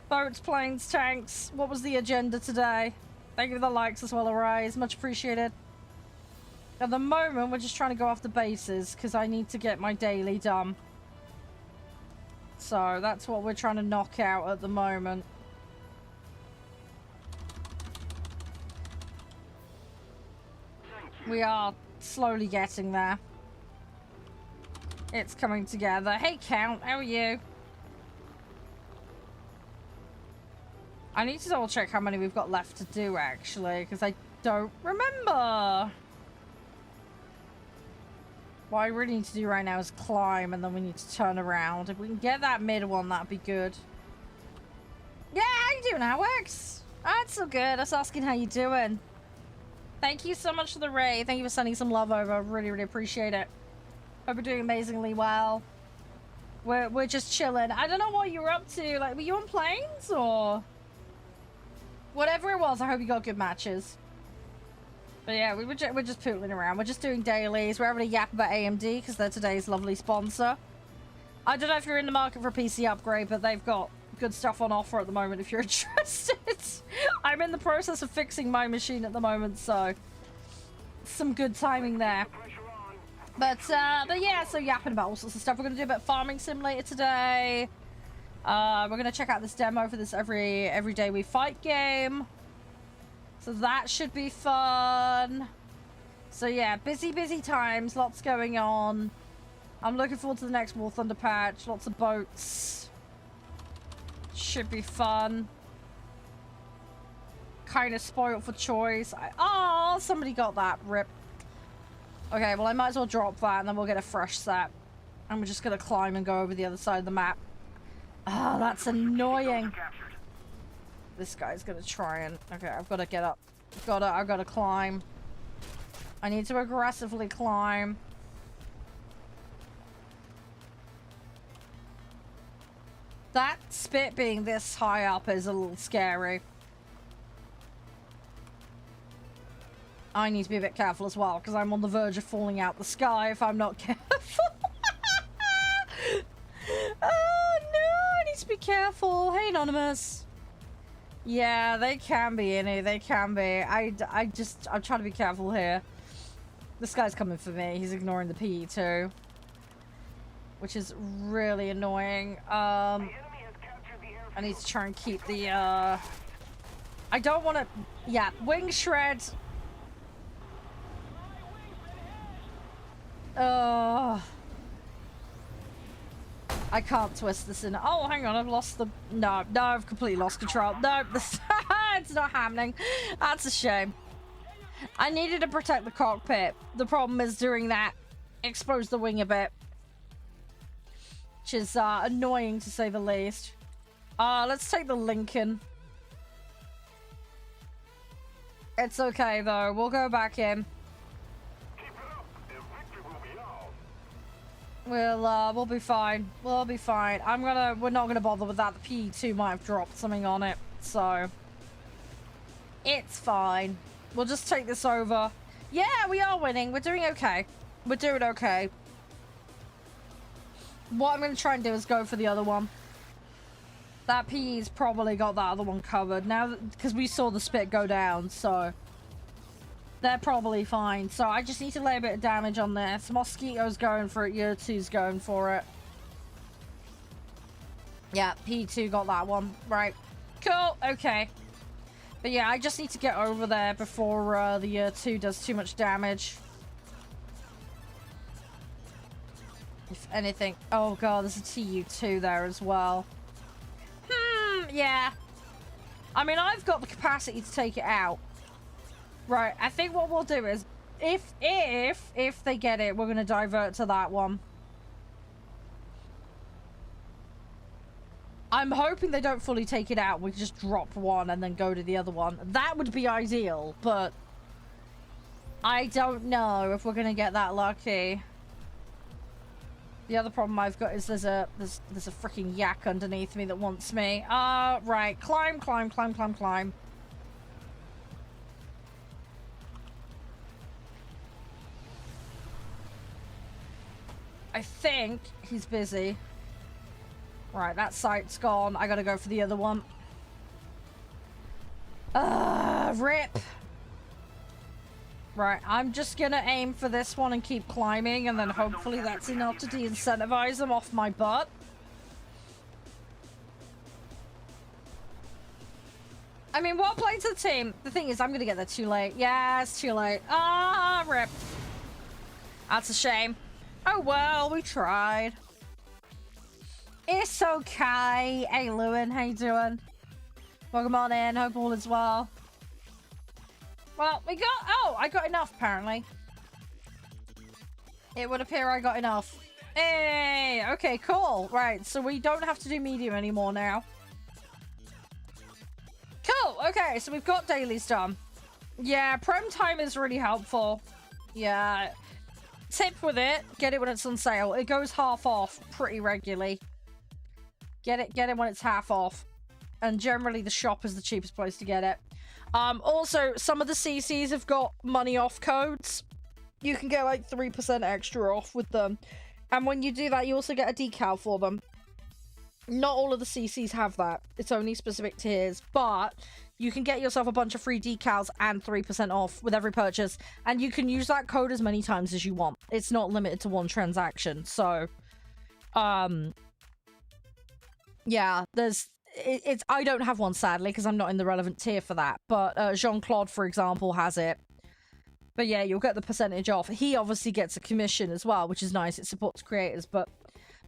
Boats, planes, tanks. What was the agenda today? Thank you for the likes as well, Arise. Much appreciated. At the moment, we're just trying to go off the bases because I need to get my daily done. So that's what we're trying to knock out at the moment. We are slowly getting there. It's coming together. Hey, Count, how are you? I need to double check how many we've got left to do, actually, because I don't remember. What I really need to do right now is climb, and then we need to turn around. If we can get that mid one, that'd be good. Yeah, how you doing, Alex? That's so good. I was asking how you doing. Thank you so much for the raid. Thank you for sending some love over. Really, really appreciate it. Hope you're doing amazingly well. We're just chilling. I don't know what you were up to. Like, were you on planes or whatever it was? I hope you got good matches. But yeah, we're just pootling around. We're just doing dailies. We're having a yap about AMD because they're today's lovely sponsor. I don't know if you're in the market for a PC upgrade, but they've got good stuff on offer at the moment if you're interested. I'm in the process of fixing my machine at the moment, so some good timing there. But yeah, so yapping about all sorts of stuff. We're going to do a bit of Farming Simulator today. We're going to check out this demo for this every day we fight game. So that should be fun. So yeah, busy times, lots going on. I'm looking forward to the next War Thunder patch. Lots of boats. Should be fun. Kind of spoiled for choice. Oh, somebody got that. Rip. Okay, well I might as well drop that and then we'll get a fresh set. And we're just going to climb and go over the other side of the map. Oh, that's annoying. This guy's gonna try and... Okay, I've got to get up. I've got to climb. I need to aggressively climb. That spit being this high up is a little scary. I need to be a bit careful as well, because I'm on the verge of falling out the sky if I'm not careful. Oh, no! I need to be careful. Hey, Anonymous. Yeah, they can be, innit? They can be. I'm trying to be careful here. This guy's coming for me. He's ignoring the PE too. Which is really annoying. I need to try and keep the, I don't want to... Yeah, wing shred. I can't twist this in. Oh, hang on, I've lost the... No, I've completely lost control. No, this... it's not happening. That's a shame. I needed to protect the cockpit. The problem is doing that exposed the wing a bit. Which is annoying to say the least. Let's take the Lincoln. It's okay though, we'll go back in. Keep it up, and victory will be ours. We'll be fine. We'll be fine. We're not gonna bother with that. The PE2 might have dropped something on it, so it's fine. We'll just take this over. Yeah, we are winning. We're doing okay. We're doing okay. What I'm gonna try and do is go for the other one. That PE's probably got that other one covered now, because we saw the spit go down, so they're probably fine. So I just need to lay a bit of damage on this. Mosquito's going for it. Year 2's going for it. Yeah, P2 got that one. Right. Cool. Okay. But yeah, I just need to get over there before the Year 2 does too much damage. If anything. Oh god, there's a TU2 there as well. Yeah. I mean, I've got the capacity to take it out. Right, I think what we'll do is, if they get it, we're going to divert to that one. I'm hoping they don't fully take it out. We can just drop one and then go to the other one. That would be ideal, but I don't know if we're going to get that lucky. The other problem I've got is there's a freaking yak underneath me that wants me. Right. Climb, climb, climb, climb, climb. I think he's busy. Right, that site's gone. I gotta go for the other one. Rip. Right, I'm just gonna aim for this one and keep climbing, and then hopefully that's enough to de-incentivize them off my butt. I mean, well played to the team. The thing is, I'm gonna get there too late. Yeah, it's too late. Rip. That's a shame. Oh well, we tried. It's okay. Hey, Lewin, how you doing? Welcome on in. Hope all is well. Well, we got... Oh, I got enough, apparently. It would appear I got enough. Hey! Okay, cool. Right, so we don't have to do medium anymore now. Cool! Okay, so we've got dailies done. Yeah, prem time is really helpful. Yeah. Tip with it, get it when it's on sale. It goes half off pretty regularly. Get it when it's half off. And generally the shop is the cheapest place to get it. Also, some of the CCs have got money off codes. You can get like 3% extra off with them. And when you do that, you also get a decal for them. Not all of the CCs have that. It's only specific tiers. But you can get yourself a bunch of free decals and 3% off with every purchase. And you can use that code as many times as you want. It's not limited to one transaction. So, yeah, I don't have one, sadly, because I'm not in the relevant tier for that. But Jean-Claude, for example, has it. But yeah, you'll get the percentage off. He obviously gets a commission as well, which is nice. It supports creators. But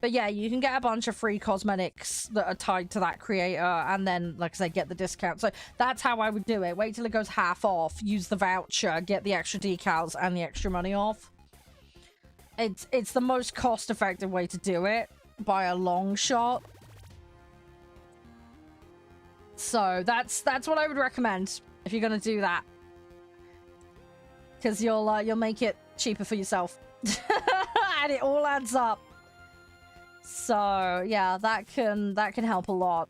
yeah, you can get a bunch of free cosmetics that are tied to that creator. And then, like I said, get the discount. So that's how I would do it. Wait till it goes half off. Use the voucher. Get the extra decals and the extra money off. It's the most cost-effective way to do it by a long shot. So that's what I would recommend if you're gonna do that, because you'll make it cheaper for yourself, and it all adds up. So yeah, that can help a lot.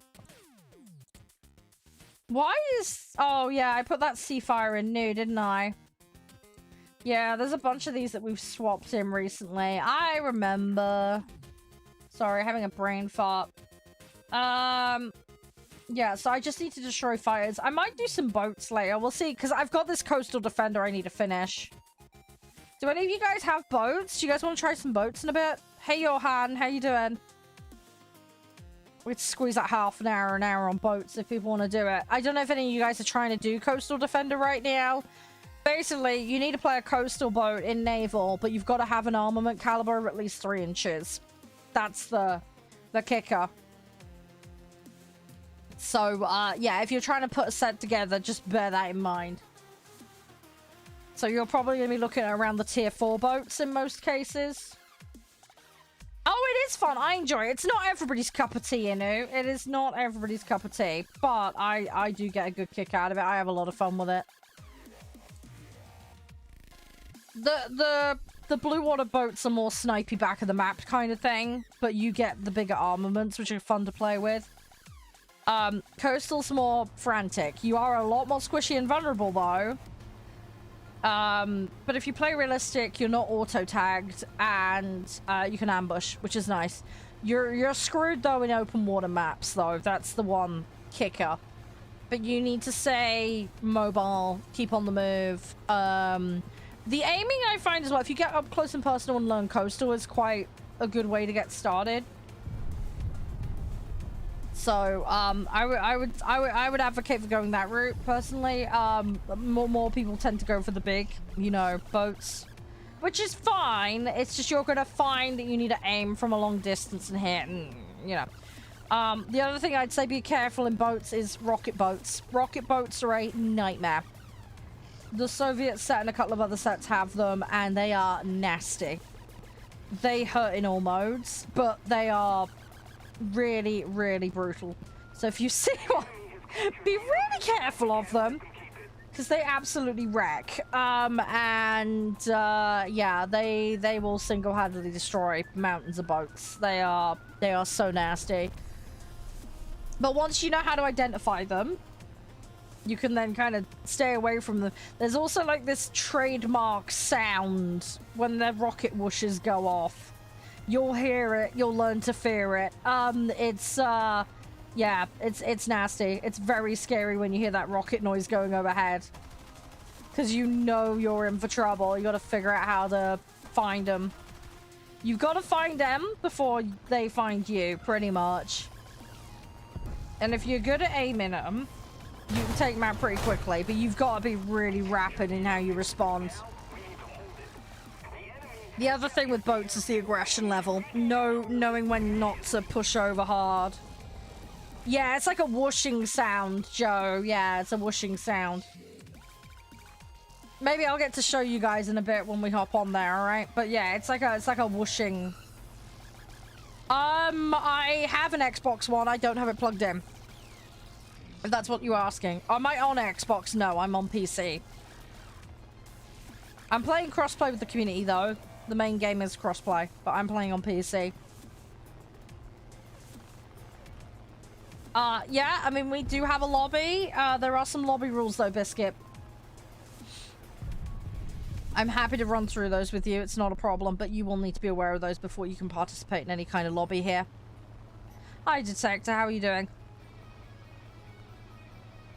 Why is... Oh yeah, I put that Seafire in new, didn't I? Yeah, there's a bunch of these that we've swapped in recently. I remember. Sorry, having a brain fart. Yeah, so I just need to destroy fighters. I might do some boats later. We'll see, because I've got this coastal defender I need to finish. Do any of you guys have boats? Do you guys want to try some boats in a bit? Hey, Johan, how you doing? We'd squeeze that half an hour on boats if people want to do it. I don't know if any of you guys are trying to do coastal defender right now. Basically, you need to play a coastal boat in naval, but you've got to have an armament caliber of at least 3 inches. That's the kicker. So, yeah, if you're trying to put a set together, just bear that in mind. So you're probably going to be looking at around the tier 4 boats in most cases. Oh, it is fun. I enjoy it. It's not everybody's cup of tea, you know. It is not everybody's cup of tea. But I do get a good kick out of it. I have a lot of fun with it. The blue water boats are more snipey back of the map kind of thing. But you get the bigger armaments, which are fun to play with. Coastal's more frantic. You are a lot more squishy and vulnerable, though. But if you play realistic, you're not auto-tagged, and you can ambush, which is nice. You're screwed, though, in open water maps, though. That's the one kicker. But you need to stay mobile, keep on the move. The aiming, I find, as well, if you get up close and personal and learn Coastal, is quite a good way to get started. So, I would advocate for going that route, personally. More people tend to go for the big, you know, boats. Which is fine. It's just you're gonna find that you need to aim from a long distance and hit, and, you know. The other thing I'd say be careful in boats is rocket boats. Rocket boats are a nightmare. The Soviet set and a couple of other sets have them, and they are nasty. They hurt in all modes, but they are really, really brutal. So if you see one, be really careful of them, because they absolutely wreck. Yeah, they will single-handedly destroy mountains of boats. They are so nasty. But once you know how to identify them, you can then kind of stay away from them. There's also like this trademark sound when the rocket whooshes go off. You'll hear it, you'll learn to fear it. Yeah, it's nasty. It's very scary when you hear that rocket noise going overhead. Because you know you're in for trouble. You gotta figure out how to find them. You've got to find them before they find you, pretty much. And if you're good at aiming them, you can take them out pretty quickly, but you've got to be really rapid in how you respond. The other thing with boats is the aggression level. Knowing when not to push over hard. Yeah, it's like a whooshing sound, Joe. Yeah, it's a whooshing sound. Maybe I'll get to show you guys in a bit when we hop on there, alright? But yeah, it's like a whooshing. I have an Xbox One. I don't have it plugged in. If that's what you're asking. Am I on Xbox? No, I'm on PC. I'm playing crossplay with the community, though. The main game is crossplay, but I'm playing on PC. Yeah, I mean, we do have a lobby. There are some lobby rules, though, Biscuit. I'm happy to run through those with you. It's not a problem, but you will need to be aware of those before you can participate in any kind of lobby here. Hi, Detector. How are you doing?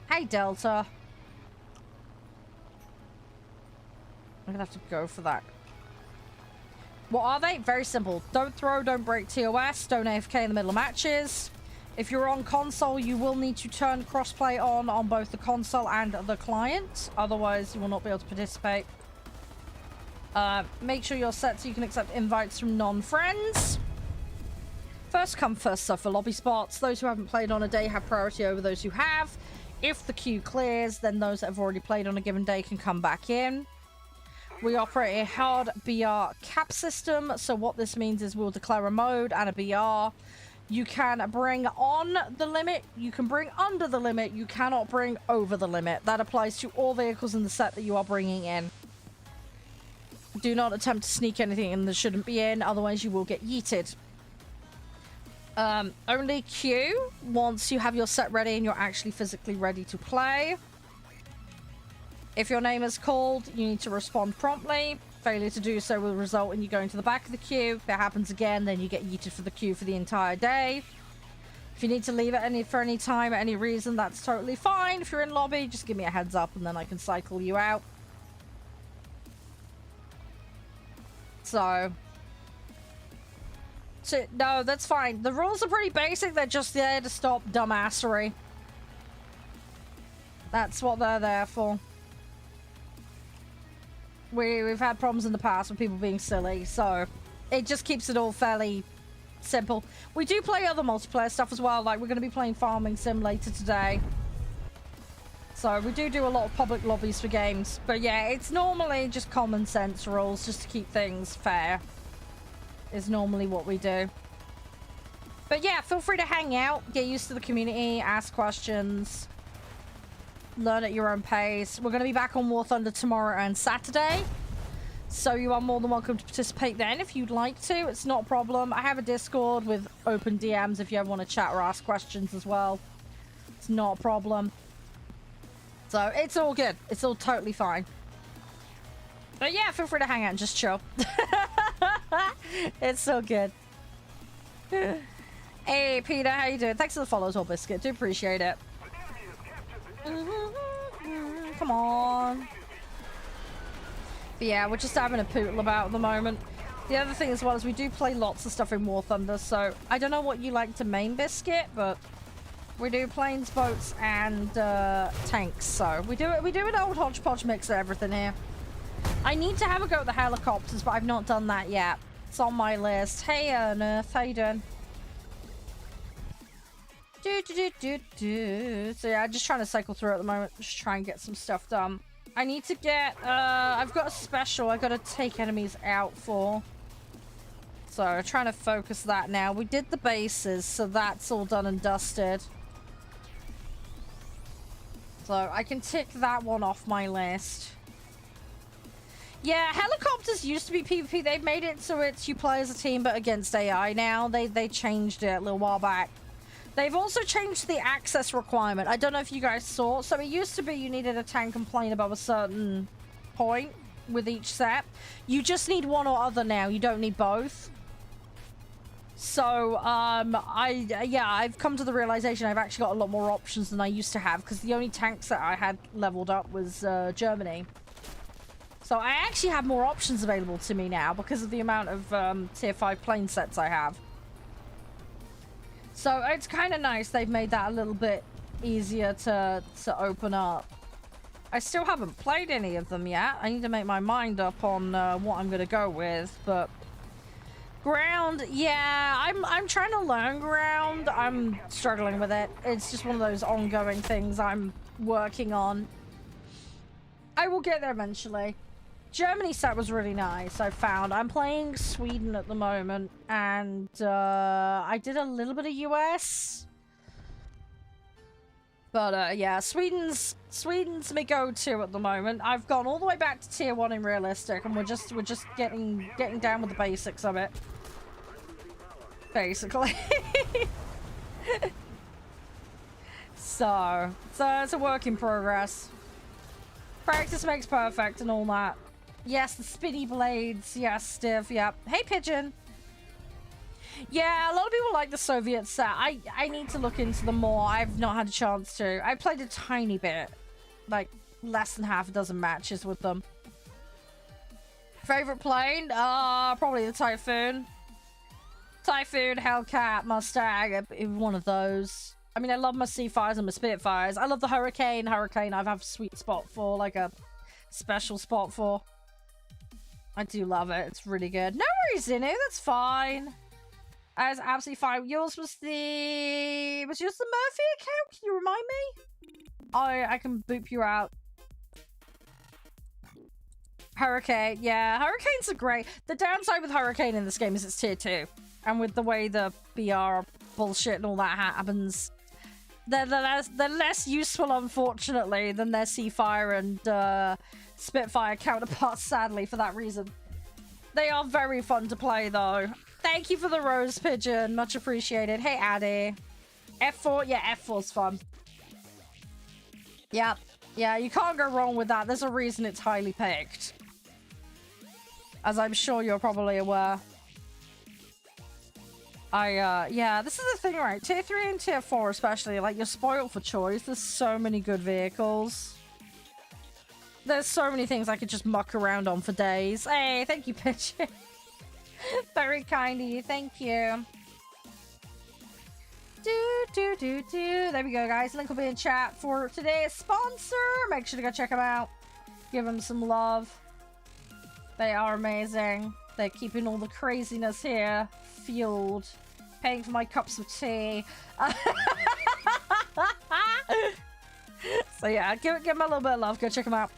Hey, Delta. I'm gonna have to go for that. What are they? Very simple. Don't throw, don't break TOS, don't AFK in the middle of matches. If you're on console, you will need to turn crossplay on both the console and the client. Otherwise, you will not be able to participate. Make sure you're set so you can accept invites from non-friends. First come, first serve for lobby spots. Those who haven't played on a day have priority over those who have. If the queue clears, then those that have already played on a given day can come back in. We operate a hard BR cap system, so what this means is we'll declare a mode and a BR. You can bring on the limit, you can bring under the limit, you cannot bring over the limit. That applies to all vehicles in the set that you are bringing in. Do not attempt to sneak anything in that shouldn't be in, otherwise you will get yeeted. Only queue once you have your set ready and you're actually physically ready to play. If your name is called, you need to respond promptly. Failure to do so will result in you going to the back of the queue. If it happens again, then you get yeeted for the queue for the entire day. If you need to leave at for any time, at any reason, that's totally fine. If you're in lobby, just give me a heads up and then I can cycle you out. So no, that's fine. The rules are pretty basic. They're just there to stop dumbassery. That's what they're there for. We've had problems in the past with people being silly, so it just keeps it all fairly simple. We do play other multiplayer stuff as well, like we're going to be playing Farming Sim later today. So we do a lot of public lobbies for games. But yeah, it's normally just common sense rules just to keep things fair. Is normally what we do. But yeah, feel free to hang out, get used to the community, ask questions, learn at your own pace. We're going to be back on War Thunder tomorrow and Saturday. So you are more than welcome to participate then if you'd like to. It's not a problem. I have a Discord with open DMs if you ever want to chat or ask questions as well. It's not a problem. So it's all good. It's all totally fine. But yeah, feel free to hang out and just chill. It's so good. Hey, Peter, how you doing? Thanks for the follow as well, Biscuit. Do appreciate it. Come on. But yeah, we're just having a poodle about at the moment. The other thing as well is we do play lots of stuff in War Thunder, so I don't know what you like to main, Biscuit, but we do planes, boats, and tanks. So we do an old hodgepodge mix of everything here. I need to have a go at the helicopters, but I've not done that yet. It's on my list. Hey, Nerf, how you doing? So yeah, I'm just trying to cycle through at the moment. Just try and get some stuff done. I need to get, I've got a special I gotta take enemies out for. So I'm trying to focus that now. We did the bases, so that's all done and dusted. So I can tick that one off my list. Yeah, helicopters used to be PvP. They've made it so it's you play as a team but against AI now. They changed it a little while back. They've also changed the access requirement. I don't know if you guys saw. So it used to be you needed a tank and plane above a certain point with each set. You just need one or other now. You don't need both. So, I've come to the realization I've actually got a lot more options than I used to have, because the only tanks that I had leveled up was Germany. So I actually have more options available to me now because of the amount of tier 5 plane sets I have. So it's kind of nice they've made that a little bit easier to open up. I still haven't played any of them yet. I need to make my mind up on what I'm going to go with, but ground, yeah, I'm trying to learn ground. I'm struggling with it. It's just one of those ongoing things I'm working on. I will get there eventually. Germany set was really nice, I found. I'm playing Sweden at the moment, and I did a little bit of US. But yeah, Sweden's my go-to at the moment. I've gone all the way back to tier 1 in realistic, and we're just getting down with the basics of it. Basically. So it's a work in progress. Practice makes perfect and all that. Yes, the spinny blades. Yes, Steve. Yep. Hey, Pigeon. Yeah, a lot of people like the Soviet set. I need to look into them more. I've not had a chance to. I played a tiny bit. Like, less than half a dozen matches with them. Favorite plane? Probably the Typhoon. Typhoon, Hellcat, Mustang. One of those. I mean, I love my C5s and my Spitfires. I love the Hurricane. Hurricane I have a sweet spot for. Like a special spot for. I do love it. It's really good. No worries, Zinu. That's fine. That's absolutely fine. Yours was the... Was yours the Murphy account? Can you remind me? I can boop you out. Hurricane. Yeah, Hurricanes are great. The downside with Hurricane in this game is it's tier 2. And with the way the BR bullshit and all that happens, they're less useful, unfortunately, than their Seafire and Spitfire counterparts, sadly, for that reason. They are very fun to play, though. Thank you for the rose pigeon. Much appreciated. Hey, Addy. F4? Yeah, F4's fun. Yep. Yeah, you can't go wrong with that. There's a reason it's highly picked. As I'm sure you're probably aware. Yeah, this is the thing, right? Tier 3 and Tier 4 especially, like, you're spoiled for choice. There's so many good vehicles. There's so many things I could just muck around on for days. Hey, thank you, Pigeon. Very kind of you. Thank you. There we go, guys. Link will be in chat for today's sponsor. Make sure to go check them out. Give them some love. They are amazing. They're keeping all the craziness here fueled. Paying for my cups of tea. So yeah, give him a little bit of love. Go check him out.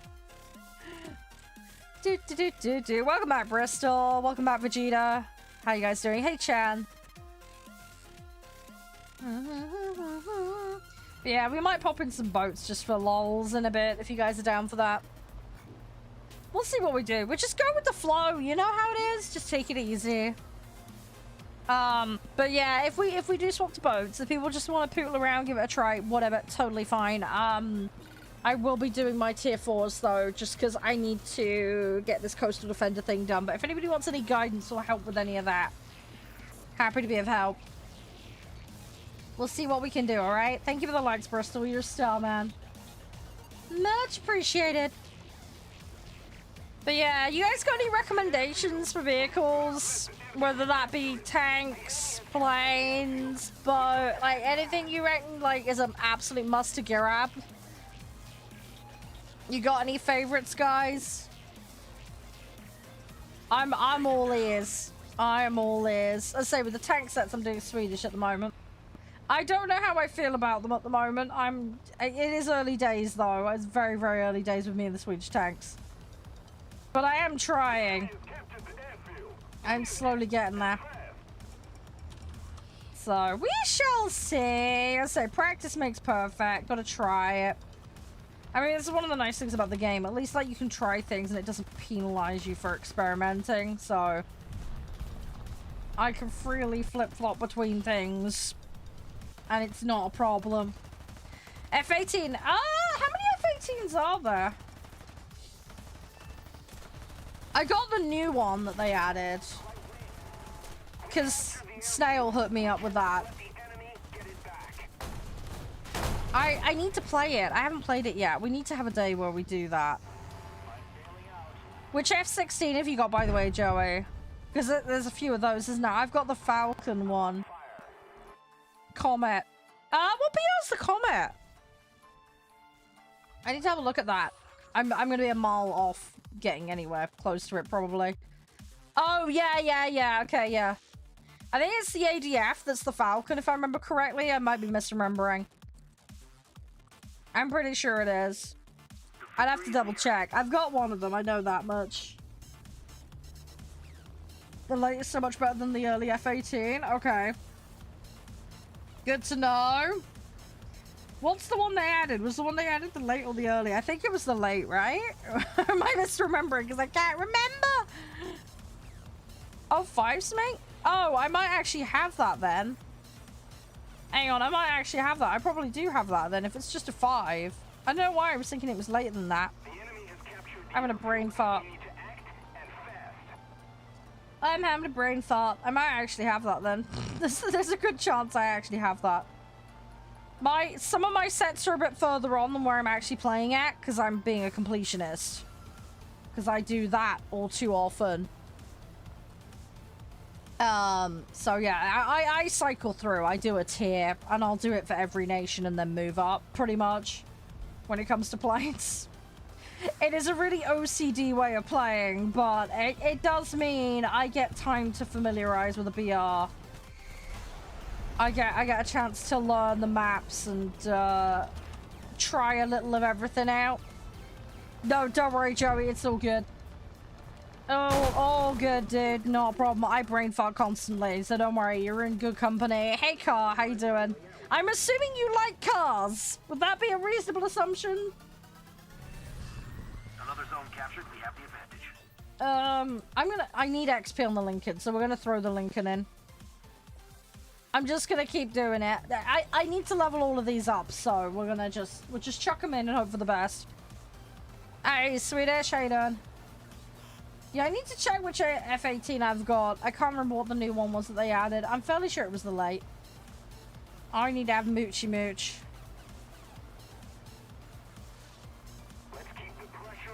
Welcome back, Bristol. Welcome back, Vegeta. How you guys doing? Hey, Chan. Yeah, we might pop in some boats just for lols in a bit if you guys are down for that. We'll see what we do. We'll just go with the flow. You know how it is. Just take it easy. But yeah, if we do swap to boats, if people just want to poodle around, give it a try, whatever, totally fine. I will be doing my tier 4s though, just because I need to get this coastal defender thing done. But if anybody wants any guidance or help with any of that, happy to be of help. We'll see what we can do, alright? Thank you for the likes, Bristol. You're a star, man. Much appreciated. But yeah, you guys got any recommendations for vehicles? Whether that be tanks, planes, boat, like anything you reckon like is an absolute must to grab? You got any favorites, guys? I'm all ears. I am all ears. As I say, with the tank sets, I'm doing Swedish at the moment. I don't know how I feel about them at the moment. It is early days though. It's very, very early days with me and the Swedish tanks. But I am trying. I'm slowly getting there. So, we shall see. I say, practice makes perfect. Gotta try it. I mean, this is one of the nice things about the game. At least, like, you can try things and it doesn't penalize you for experimenting. So, I can freely flip-flop between things. And it's not a problem. F18. How many F18s are there? I got the new one that they added. Because Snail hooked me up with that. I need to play it. I haven't played it yet. We need to have a day where we do that. Which F16 have you got, by the way, Joey? Because there's a few of those, isn't there? I've got the Falcon one. Comet. What BR's the Comet? I need to have a look at that. I'm going to be a mile off getting anywhere close to it, probably. Oh, yeah. Okay, yeah. I think it's the ADF that's the Falcon, if I remember correctly. I might be misremembering. I'm pretty sure it is. I'd have to double check. I've got one of them. I know that much. The late is so much better than the early F18. Okay. Good to know. What's the one they added? Was the one they added the late or the early? I think it was the late, right? Am I misremembering? Because I can't remember. Oh, 5s, mate? Oh, I might actually have that then. Hang on, I might actually have that. I probably do have that then, if it's just a 5. I don't know why I was thinking it was later than that. I'm having a brain fart. I'm having a brain fart. I might actually have that then. There's a good chance I actually have that. Some of my sets are a bit further on than where I'm actually playing at, because I'm being a completionist. Because I do that all too often. So yeah, I cycle through. I do a tier, and I'll do it for every nation and then move up, pretty much, when it comes to planes. It is a really OCD way of playing, but it does mean I get time to familiarize with the BR. I get a chance to learn the maps and try a little of everything out. No, don't worry, Joey, it's all good. Oh, all good, dude. Not a problem. I brain fart constantly, so don't worry. You're in good company. Hey, Car, how you doing? I'm assuming you like cars. Would that be a reasonable assumption? Another zone captured. We have the advantage. I need XP on the Lincoln, so we're gonna throw the Lincoln in. I'm just gonna keep doing it. I need to level all of these up, so we'll just chuck them in and hope for the best. Hey, Swedish, how you doing? Yeah, I need to check which F18 I've got. I can't remember what the new one was that they added. I'm fairly sure it was the late. I need to have Moochy Mooch.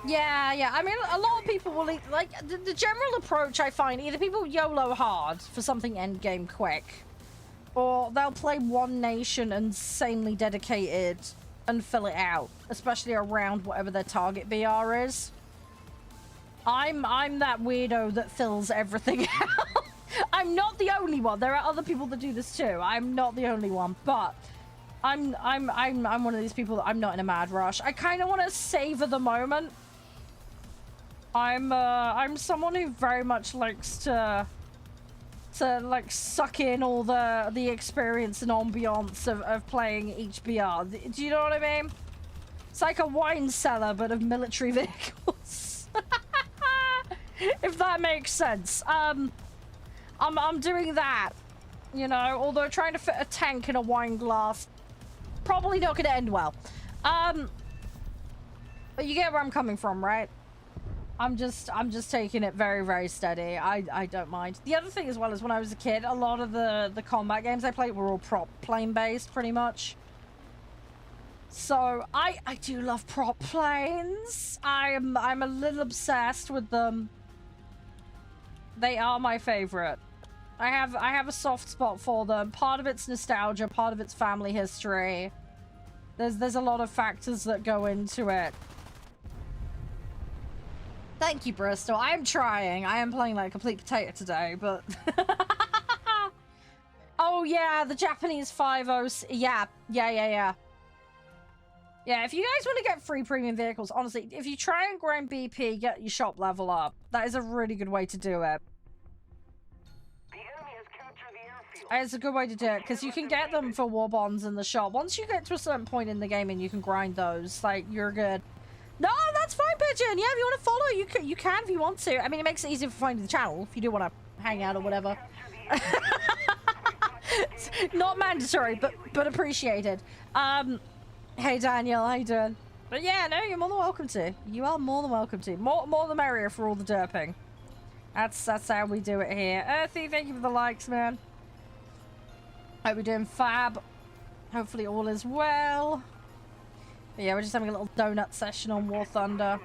Yeah. I mean, a lot of people will, like, the general approach I find, either people YOLO hard for something endgame quick, or they'll play one nation insanely dedicated and fill it out, especially around whatever their target BR is. I'm that weirdo that fills everything out. I'm not the only one. There are other people that do this too. I'm not the only one, but I'm one of these people that I'm not in a mad rush. I kind of want to savor the moment. I'm someone who very much likes to like suck in all the experience and ambiance of playing each BR. Do you know what I mean? It's like a wine cellar, but of military vehicles. If that makes sense. I'm doing that, you know, although trying to fit a tank in a wine glass, probably not gonna end well. But you get where I'm coming from, right? I'm just taking it very, very steady. I don't mind. The other thing as well is when I was a kid, a lot of the combat games I played were all prop plane based, pretty much. So I do love prop planes. I'm a little obsessed with them. They are my favorite. I have a soft spot for them. Part of it's nostalgia, part of it's family history. There's a lot of factors that go into it. Thank you, Bristol. I am trying. I am playing like a complete potato today, but... Oh, yeah, the Japanese 5.0... Yeah. Yeah, if you guys want to get free premium vehicles, honestly, if you try and grind BP, get your shop level up. That is a really good way to do it. The enemy has captured the airfield. It's a good way to do it, because you can get them for war bonds in the shop. Once you get to a certain point in the game and you can grind those, like, you're good. No, that's fine, Pigeon. Yeah, if you want to follow, you can if you want to. I mean, it makes it easier for finding the channel if you do want to hang out or whatever. Not mandatory, but appreciated. Hey, Daniel, how you doing? But yeah, no, you're more than welcome to. You are more than welcome to. More the merrier for all the derping. That's how we do it here. Earthy, thank you for the likes, man. Hope we're doing fab. Hopefully all is well. But yeah, we're just having a little donut session on War Thunder.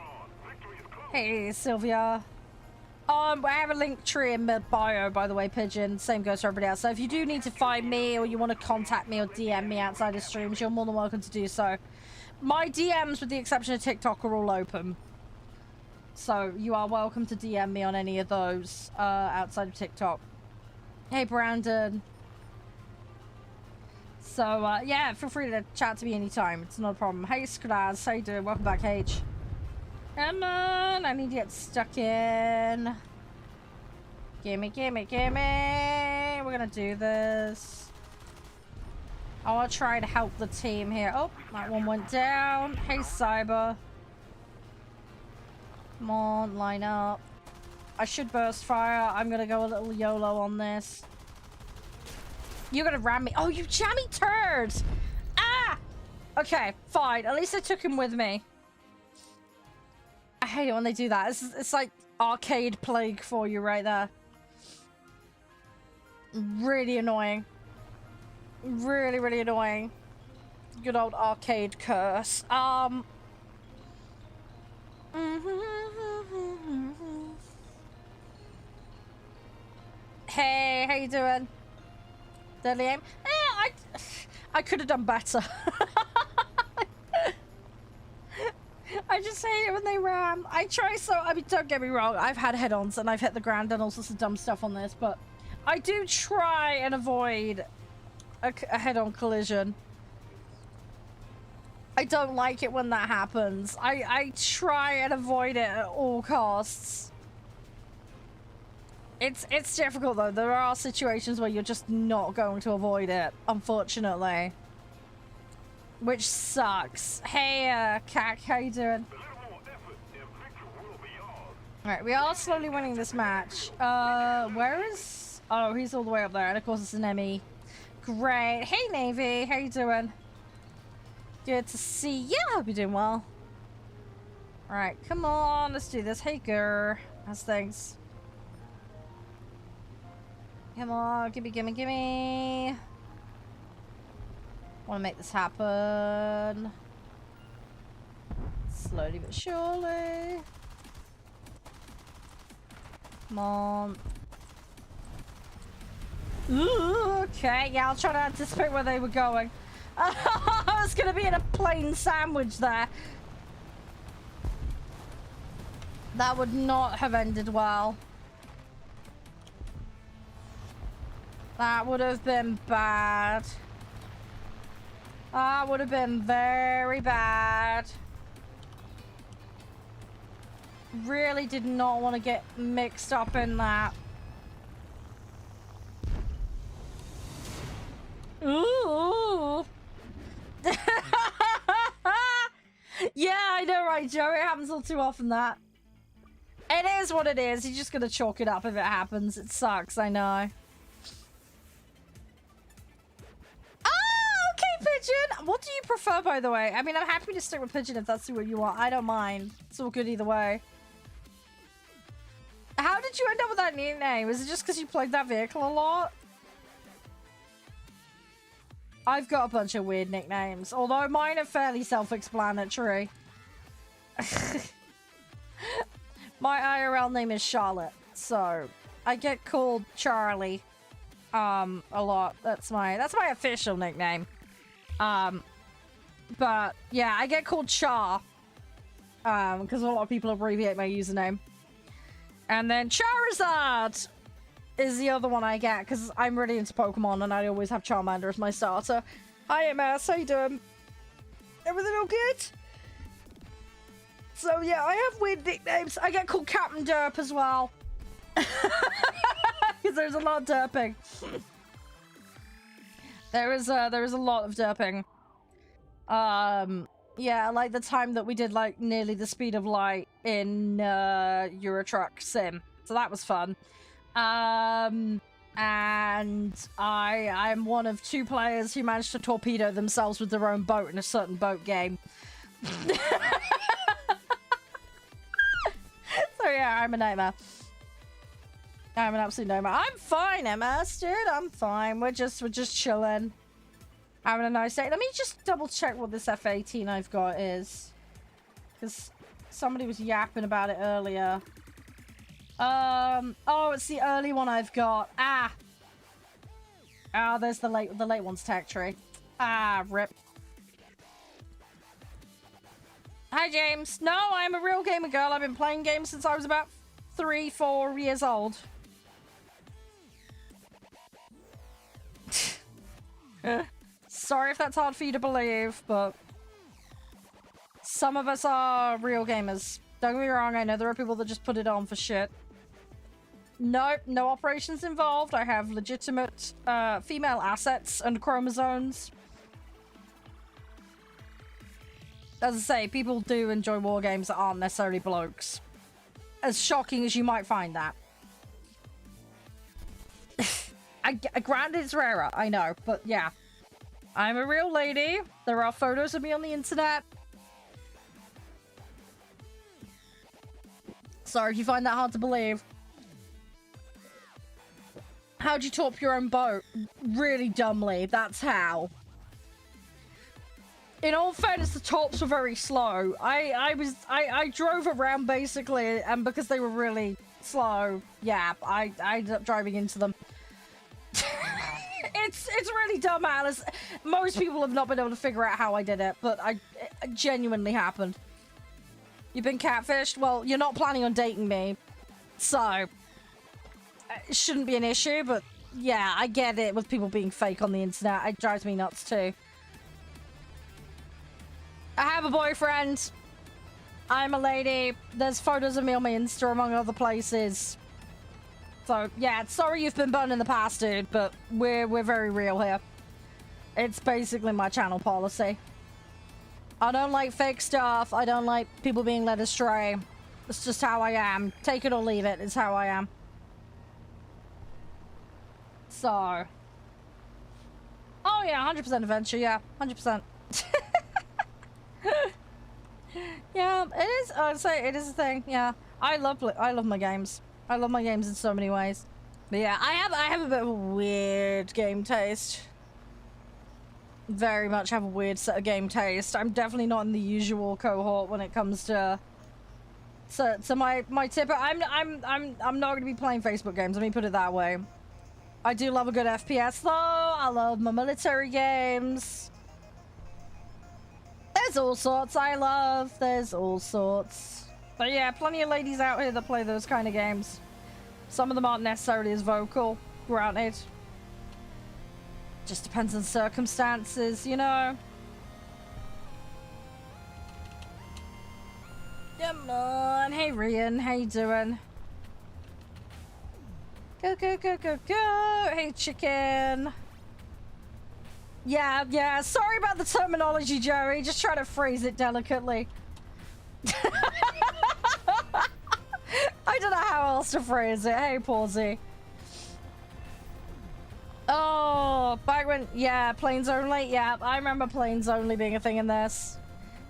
Hey, Sylvia. I have a link tree in my bio, by the way, Pigeon. Same goes for everybody else. So if you do need to find me or you want to contact me or DM me outside of streams, you're more than welcome to do so. My DMs, with the exception of TikTok, are all open. So you are welcome to DM me on any of those outside of TikTok. Hey, Brandon. So, yeah, feel free to chat to me anytime. It's not a problem. Hey, Skraz. How you doing? Welcome back, H. Come on. I need to get stuck in. Gimme. We're gonna do this. I want to try to help the team here. Oh, that one went down. Hey, Cyber. Come on, line up. I should burst fire. I'm gonna go a little YOLO on this. You're gonna ram me. Oh, you jammy turd! Ah! Okay, fine. At least I took him with me. I hate it when they do that. It's like arcade plague for you right there. Really annoying. Really, really annoying. Good old arcade curse. Hey, how you doing? Deadly aim. I could have done better. I just hate it when they ram. I try so. I mean, don't get me wrong. I've had head-ons and I've hit the ground and all sorts of dumb stuff on this, but I do try and avoid a head-on collision. I don't like it when that happens. I try and avoid it at all costs. It's difficult though. There are situations where you're just not going to avoid it, unfortunately. Which sucks. Hey, Kak, how you doing? Alright, we are slowly winning this match. Where is... Oh, he's all the way up there, and of course it's an Emmy. Great. Hey, Navy, how you doing? Good to see you. Hope you're doing well. Alright, come on, let's do this. Hey, Gur. How's things? Come on, gimme. Want to make this happen. Slowly but surely. Come on. Ooh, okay, yeah, I'll try to anticipate where they were going. I was going to be in a plain sandwich there. That would not have ended well. That would have been bad. That would have been very bad. Really did not want to get mixed up in that. Ooh. Yeah, I know, right, Joe? It happens all too often, that. It is what it is. You're just gonna chalk it up if it happens. It sucks, I know. Oh, okay, Pigeon! What do you prefer, by the way? I mean, I'm happy to stick with Pigeon if that's what you want. I don't mind. It's all good either way. How did you end up with that nickname? Is it just because you played that vehicle a lot? I've got a bunch of weird nicknames, although mine are fairly self-explanatory. My IRL name is Charlotte, so I get called Charlie a lot. That's my official nickname. But yeah, I get called Char because a lot of people abbreviate my username. And then Charizard is the other one I get because I'm really into Pokemon and I always have Charmander as my starter. Hi, MS. How you doing? Everything all good? So yeah, I have weird nicknames. I get called Captain Derp as well. Because there's a lot of derping. There is a lot of derping. Yeah, like the time that we did like nearly the speed of light in Euro Truck Sim. So that was fun. And I'm one of 2 players who managed to torpedo themselves with their own boat in a certain boat game. So yeah, I'm a nightmare. I'm an absolute nightmare. I'm fine, MS, dude. I'm fine. We're just chilling. Having a nice day. Let me just double check what this F18 I've got is. Because somebody was yapping about it earlier. Oh, it's the early one I've got. Oh, there's the late one's tech tree. Rip. Hi, James. No, I'm a real gamer girl. I've been playing games since I was about 3-4 years old. Sorry if that's hard for you to believe, but some of us are real gamers. Don't get me wrong, I know there are people that just put it on for shit. Nope, no operations involved. I have legitimate female assets and chromosomes. As I say, people do enjoy war games that aren't necessarily blokes. As shocking as you might find that. Granted, it's rarer, I know, but yeah. I'm a real lady. There are photos of me on the internet. Sorry if you find that hard to believe. How'd you torp your own boat? Really dumbly, that's how. In all fairness, the torps were very slow. I drove around basically, and because they were really slow, yeah, I ended up driving into them. It's really dumb, Alice. Most people have not been able to figure out how I did it, but it genuinely happened. You've been catfished? Well, you're not planning on dating me, so it shouldn't be an issue, but yeah, I get it with people being fake on the internet. It drives me nuts too. I have a boyfriend. I'm a lady. There's photos of me on my Insta, among other places. So, yeah, sorry you've been burned in the past, dude, but we're very real here. It's basically my channel policy. I don't like fake stuff. I don't like people being led astray. It's just how I am. Take it or leave it. It's how I am. So. Oh, yeah, 100% adventure. Yeah, 100%. Yeah, it is. I'd say it is a thing. Yeah, I love my games. I love my games in so many ways. But yeah, I have a bit of a weird game taste. Very much have a weird set of game taste. I'm definitely not in the usual cohort when it comes to my tip. I'm not going to be playing Facebook games. Let me put it that way. I do love a good FPS though. I love my military games. There's all sorts I love. There's all sorts. But yeah, plenty of ladies out here that play those kind of games. Some of them aren't necessarily as vocal, granted. Just depends on circumstances, you know? on. Hey, Rian. How you doing? Go, go, go, go, go. Hey, chicken. Yeah. Sorry about the terminology, Joey. Just try to phrase it delicately. I don't know how else to phrase it. Hey, Pawsy. Oh, back when... Yeah, planes only. Yeah, I remember planes only being a thing in this.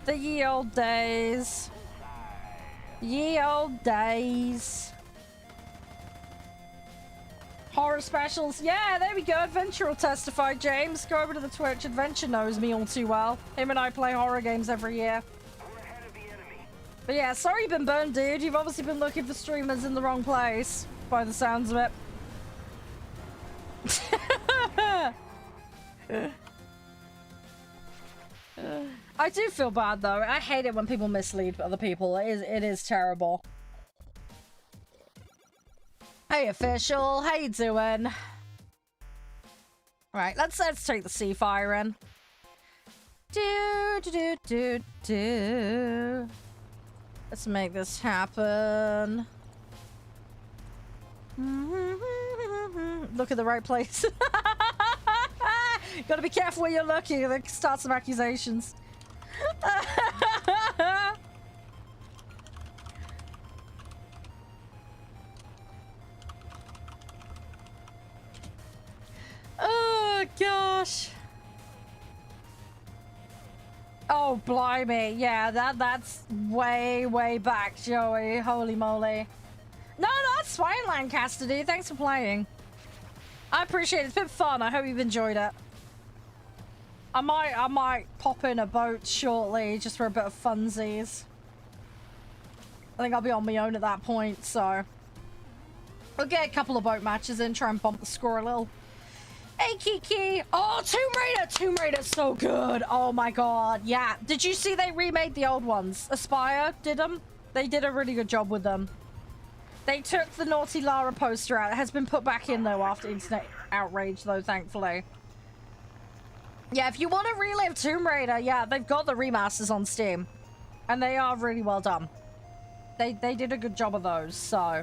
The ye old days. Ye old days. Horror specials. Yeah, there we go. Adventure will testify, James. Go over to the Twitch. Adventure knows me all too well. Him and I play horror games every year. We're ahead of the enemy. But yeah, sorry you've been burned, dude. You've obviously been looking for streamers in the wrong place, by the sounds of it. I do feel bad though. I hate it when people mislead other people. It is terrible. Hey official, how you doing? Right, let's take the sea fire in. Let's make this happen. Look at the right place. Gotta be careful where you're looking. They start some accusations. Oh gosh. Oh blimey, yeah, that's way back, Joey. Holy moly. No, it's fine, Lancaster, dude. Thanks for playing. I appreciate it. It's been fun. I hope you've enjoyed it. I might pop in a boat shortly just for a bit of funsies. I think I'll be on my own at that point, so we'll get a couple of boat matches in, try and bump the score a little. Hey, Kiki. Oh, Tomb Raider's so good. Oh my god. Yeah. Did you see they remade the old ones? Aspire did them. They did a really good job with them. They took the Naughty Lara poster out. It has been put back in, though, after internet outrage, though, thankfully. Yeah, if you want to relive Tomb Raider, yeah, they've got the remasters on Steam. And they are really well done. They did a good job of those, so...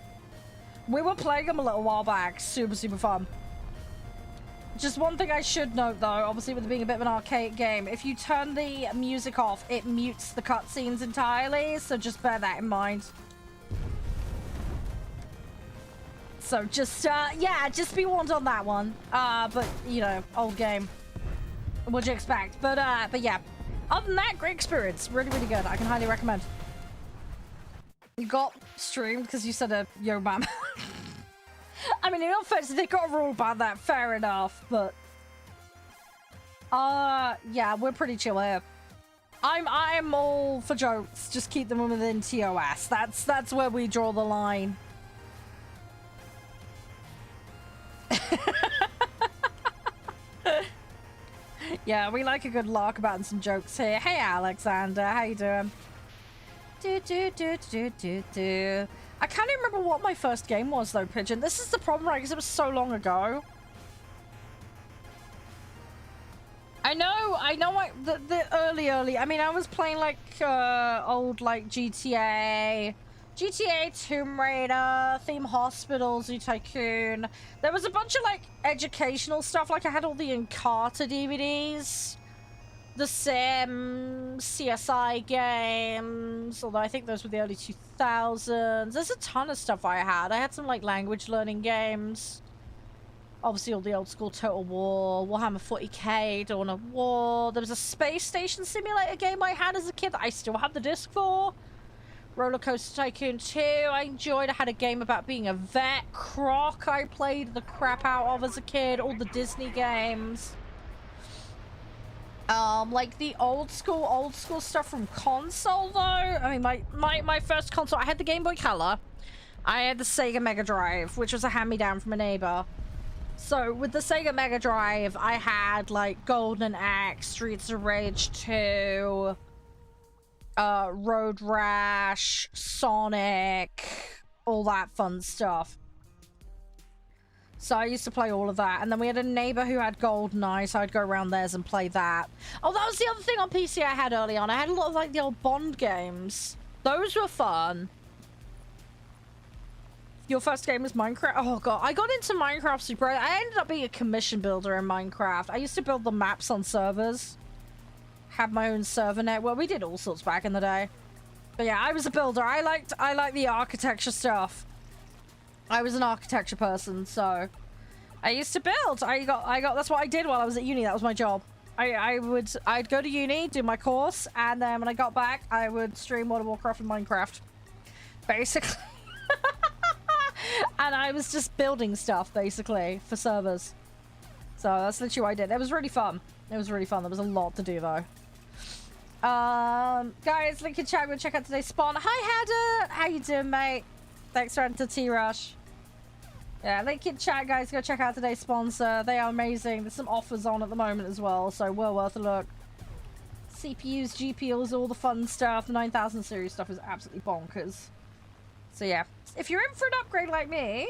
We were playing them a little while back. Super fun. Just one thing I should note, though, obviously with it being a bit of an arcade game, if you turn the music off, it mutes the cutscenes entirely, so just bear that in mind. So just, yeah, just be warned on that one. But, you know, old game. What'd you expect? But yeah. Other than that, great experience. Really good. I can highly recommend. You got streamed because you said a yo man. I mean, in all fairness, they got a rule about that. Fair enough, but... yeah, we're pretty chill here. I'm all for jokes. Just keep them within TOS. That's where we draw the line. Yeah, we like a good lark about some jokes here. Hey, Alexander, how you doing? I can't even remember what my first game was, though, Pigeon. This is the problem, right? Because it was so long ago. I know, the early. I mean, I was playing, like, old, like, GTA, Tomb Raider, Theme Hospital, Zoo Tycoon. There was a bunch of, like, educational stuff. Like, I had all the Encarta DVDs. The Sims, CSI games, although I think those were the early 2000s. There's a ton of stuff I had. I had some, like, language learning games. Obviously, all the old school Total War, Warhammer 40k, Dawn of War. There was a space station simulator game I had as a kid that I still have the disc for. Roller Coaster Tycoon 2, I enjoyed. I had a game about being a vet. Croc, I played the crap out of as a kid. All the Disney games. Like the old school stuff from console, though. I mean, my first console, I had the Game Boy Color. I had the Sega Mega Drive, which was a hand-me-down from a neighbor. So, with the Sega Mega Drive, I had, like, Golden Axe, Streets of Rage 2... Road Rash, Sonic, all that fun stuff. So I used to play all of that. And then we had a neighbor who had GoldenEye, so I'd go around theirs and play that. Oh, that was the other thing on PC I had early on. I had a lot of, like, the old Bond games. Those were fun. Your first game was Minecraft? Oh god, I got into Minecraft super. I ended up being a commission builder in Minecraft. I used to build the maps on servers. Had my own server network. We did all sorts back in the day. But yeah, I was a builder. I liked the architecture stuff. I was an architecture person, so I used to build. I got that's what I did while I was at uni. That was my job. I'd go to uni, do my course, and then when I got back, I would stream World of Warcraft and Minecraft. Basically. And I was just building stuff, basically, for servers. So that's literally what I did. It was really fun. It was really fun. There was a lot to do, though. Guys, link in chat. Go check out today's spawn. Hi, Heather. How you doing, mate? Thanks for to T-Rush. Yeah, link in chat, guys. Go check out today's sponsor. They are amazing. There's some offers on at the moment as well, so well worth a look. CPUs, GPUs, all the fun stuff. The 9000 series stuff is absolutely bonkers. So yeah, if you're in for an upgrade like me,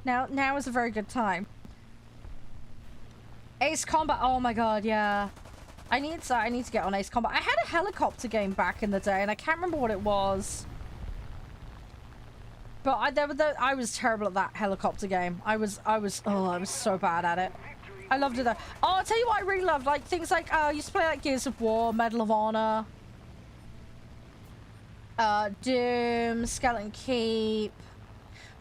now is a very good time. Ace Combat, oh my god, yeah. I need to get on Ace Combat. I had a helicopter game back in the day, and I can't remember what it was. But I was terrible at that helicopter game. I was so bad at it. I loved it though. Oh, I'll tell you what I really loved, like things like I used to play like Gears of War, Medal of Honor. Doom, Skeleton Keep,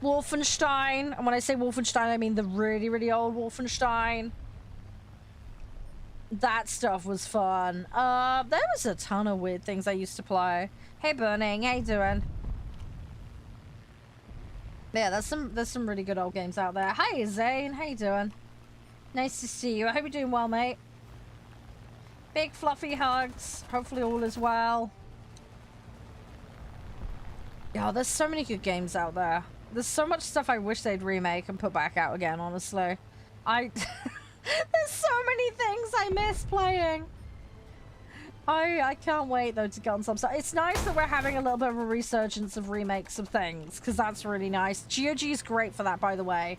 Wolfenstein, and when I say Wolfenstein, I mean the really, really old Wolfenstein. That stuff was fun. There was a ton of weird things I used to play. Hey, Burning, how you doing? Yeah, there's some really good old games out there. Hi, Zane, how you doing? Nice to see you. I hope you're doing well, mate. Big fluffy hugs. Hopefully all is well. Yeah, there's so many good games out there. There's so much stuff I wish they'd remake and put back out again, honestly. There's so many things I miss playing. I can't wait, though, to get on some stuff. It's nice that we're having a little bit of a resurgence of remakes of things, because that's really nice. GOG is great for that, by the way.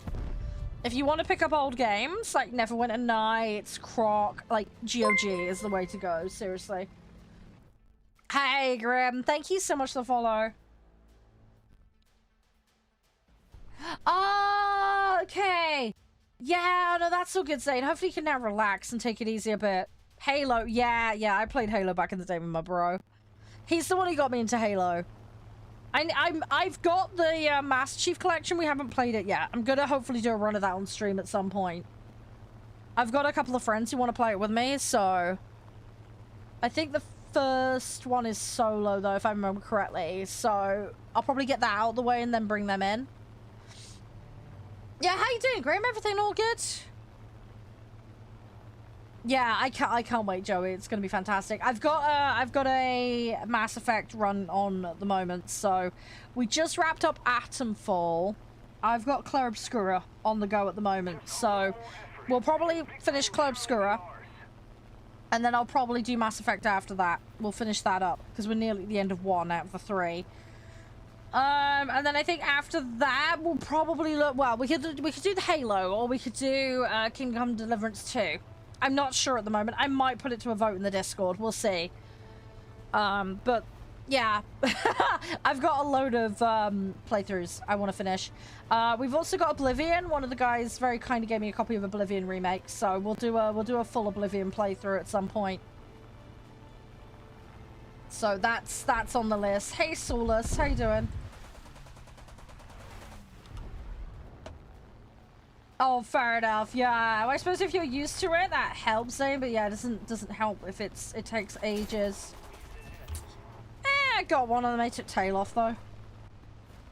If you want to pick up old games, like Neverwinter Nights, Croc, like, GOG is the way to go, seriously. Hey, Grim. Thank you so much for the follow. Oh, okay. Yeah, no, that's all good, Zane. Hopefully you can now relax and take it easy a bit. Halo, yeah, I played Halo back in the day with my bro. He's the one who got me into Halo. I've got the Master Chief Collection. We haven't played it yet. I'm gonna hopefully do a run of that on stream at some point. I've got a couple of friends who want to play it with me, so... I think the first one is solo, though, if I remember correctly. So, I'll probably get that out of the way and then bring them in. Yeah, how you doing, Graham? Everything all good? Yeah, I can't wait, Joey. It's gonna be fantastic. I've got a Mass Effect run on at the moment, so we just wrapped up Atomfall. I've got Clair Obscura on the go at the moment, so we'll probably finish Clair Obscura, and then I'll probably do Mass Effect after that. We'll finish that up because we're nearly at the end of 1 out of the 3. And then I think after that we'll probably look. Well, we could do the Halo, or we could do Kingdom Come Deliverance 2. I'm not sure at the moment. I might put it to a vote in the Discord. We'll see. But yeah, I've got a load of playthroughs I want to finish. We've also got Oblivion. One of the guys very kindly gave me a copy of Oblivion remake, so we'll do a full Oblivion playthrough at some point. So that's on the list. Hey, Solus, how you doing? Oh, fair enough. Yeah, well, I suppose if you're used to it, that helps, eh? But yeah, it doesn't help if it takes ages. I got one of them. I took tail off though.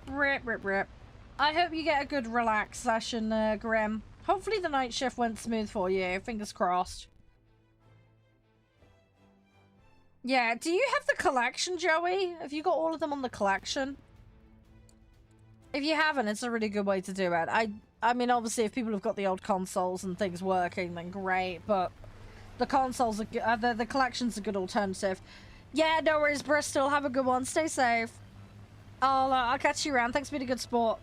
Rip. I hope you get a good relax session, Grim. Hopefully the night shift went smooth for you. Fingers crossed. Yeah, do you have the collection, Joey? Have you got all of them on the collection? If you haven't, it's a really good way to do it. I mean, obviously, if people have got the old consoles and things working, then great, but the consoles are the collection's a good alternative. Yeah, no worries, Bristol. Have a good one. Stay safe. I'll catch you around. Thanks for being a good sport.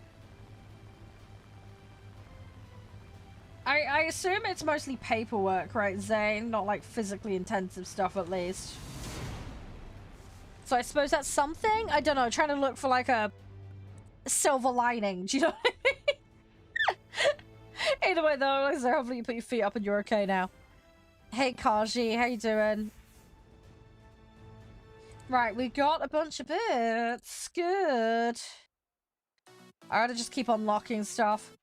I assume it's mostly paperwork, right, Zane? Not like physically intensive stuff, at least. So I suppose that's something? I don't know, trying to look for like a silver lining. Do you know what I mean? Either way though, like I said, hopefully you put your feet up and you're okay now. Hey Kaji, how you doing? Right, we got a bunch of bits. Good. I gotta just keep unlocking stuff.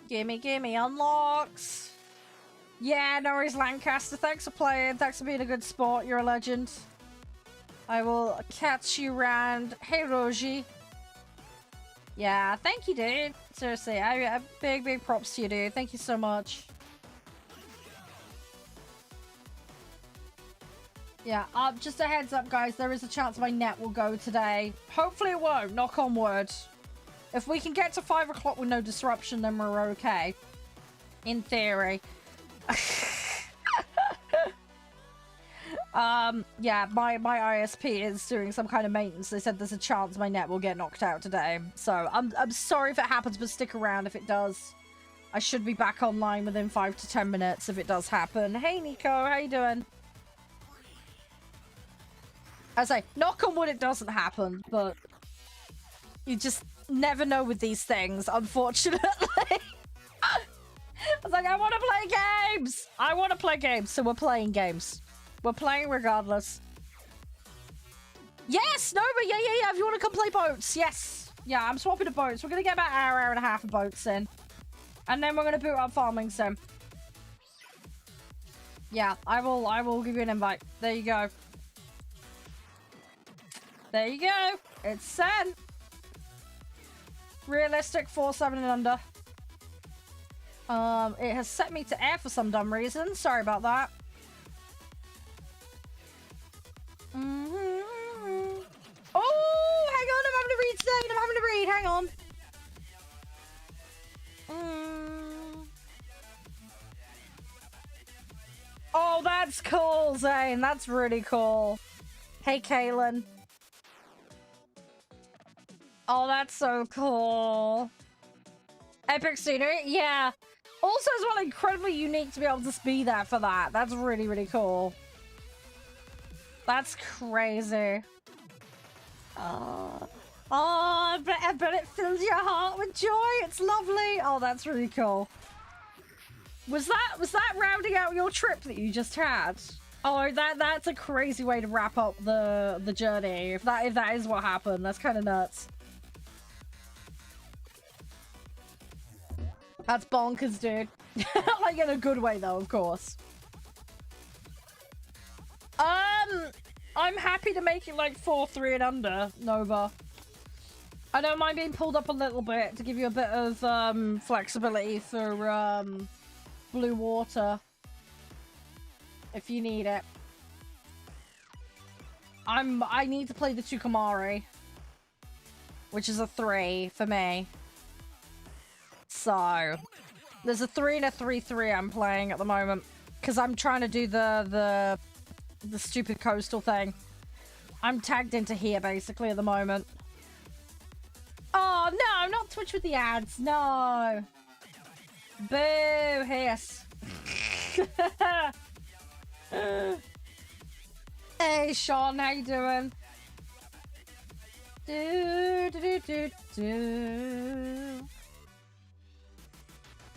Gimme, gimme, unlocks. Yeah, no worries, Lancaster. Thanks for playing. Thanks for being a good sport. You're a legend. I will catch you round. Hey, Roji. Yeah, thank you, dude. Seriously, I big props to you, dude. Thank you so much. Yeah, just a heads up, guys. There is a chance my net will go today. Hopefully it won't. Knock on wood. If we can get to 5 o'clock with no disruption, then we're okay. In theory. Yeah, my ISP is doing some kind of maintenance. They said there's a chance my net will get knocked out today. So I'm sorry if it happens, but stick around if it does. I should be back online within 5 to 10 minutes if it does happen. Hey Nico, how you doing? I say, knock on wood it doesn't happen, but you just never know with these things, unfortunately. I was like, I want to play games! I want to play games, so we're playing games. We're playing regardless. Yes! No, but yeah, if you want to come play boats, yes! Yeah, I'm swapping to boats. We're going to get about an hour and a half of boats in. And then we're going to boot up farming sim. Yeah, I will give you an invite. There you go. There you go. It's sent. Realistic 4-7 and under. It has set me to air for some dumb reason. Sorry about that. Oh, hang on. I'm having to read today. I'm having to read. Hang on. Oh, that's cool, Zane. That's really cool. Hey, Kaylin. Oh, that's so cool. Epic scenery? Yeah. Also as well, incredibly unique to be able to be there for that. That's really, really cool. That's crazy. Oh, I bet it fills your heart with joy. It's lovely. Oh, that's really cool. Was that rounding out your trip that you just had? Oh, that's a crazy way to wrap up the journey. If that is what happened, that's kind of nuts. That's bonkers, dude. Like in a good way, though, of course. I'm happy to make it like 4-3 and under, Nova. I don't mind being pulled up a little bit to give you a bit of flexibility for blue water, if you need it. I need to play the Tukamari, which is a 3 for me. So there's a 3 and a 3-3 I'm playing at the moment because I'm trying to do the stupid coastal thing. I'm tagged into here basically at the moment. Oh no, not Twitch with the ads. No. Boo hiss. Hey Sean, how you doing?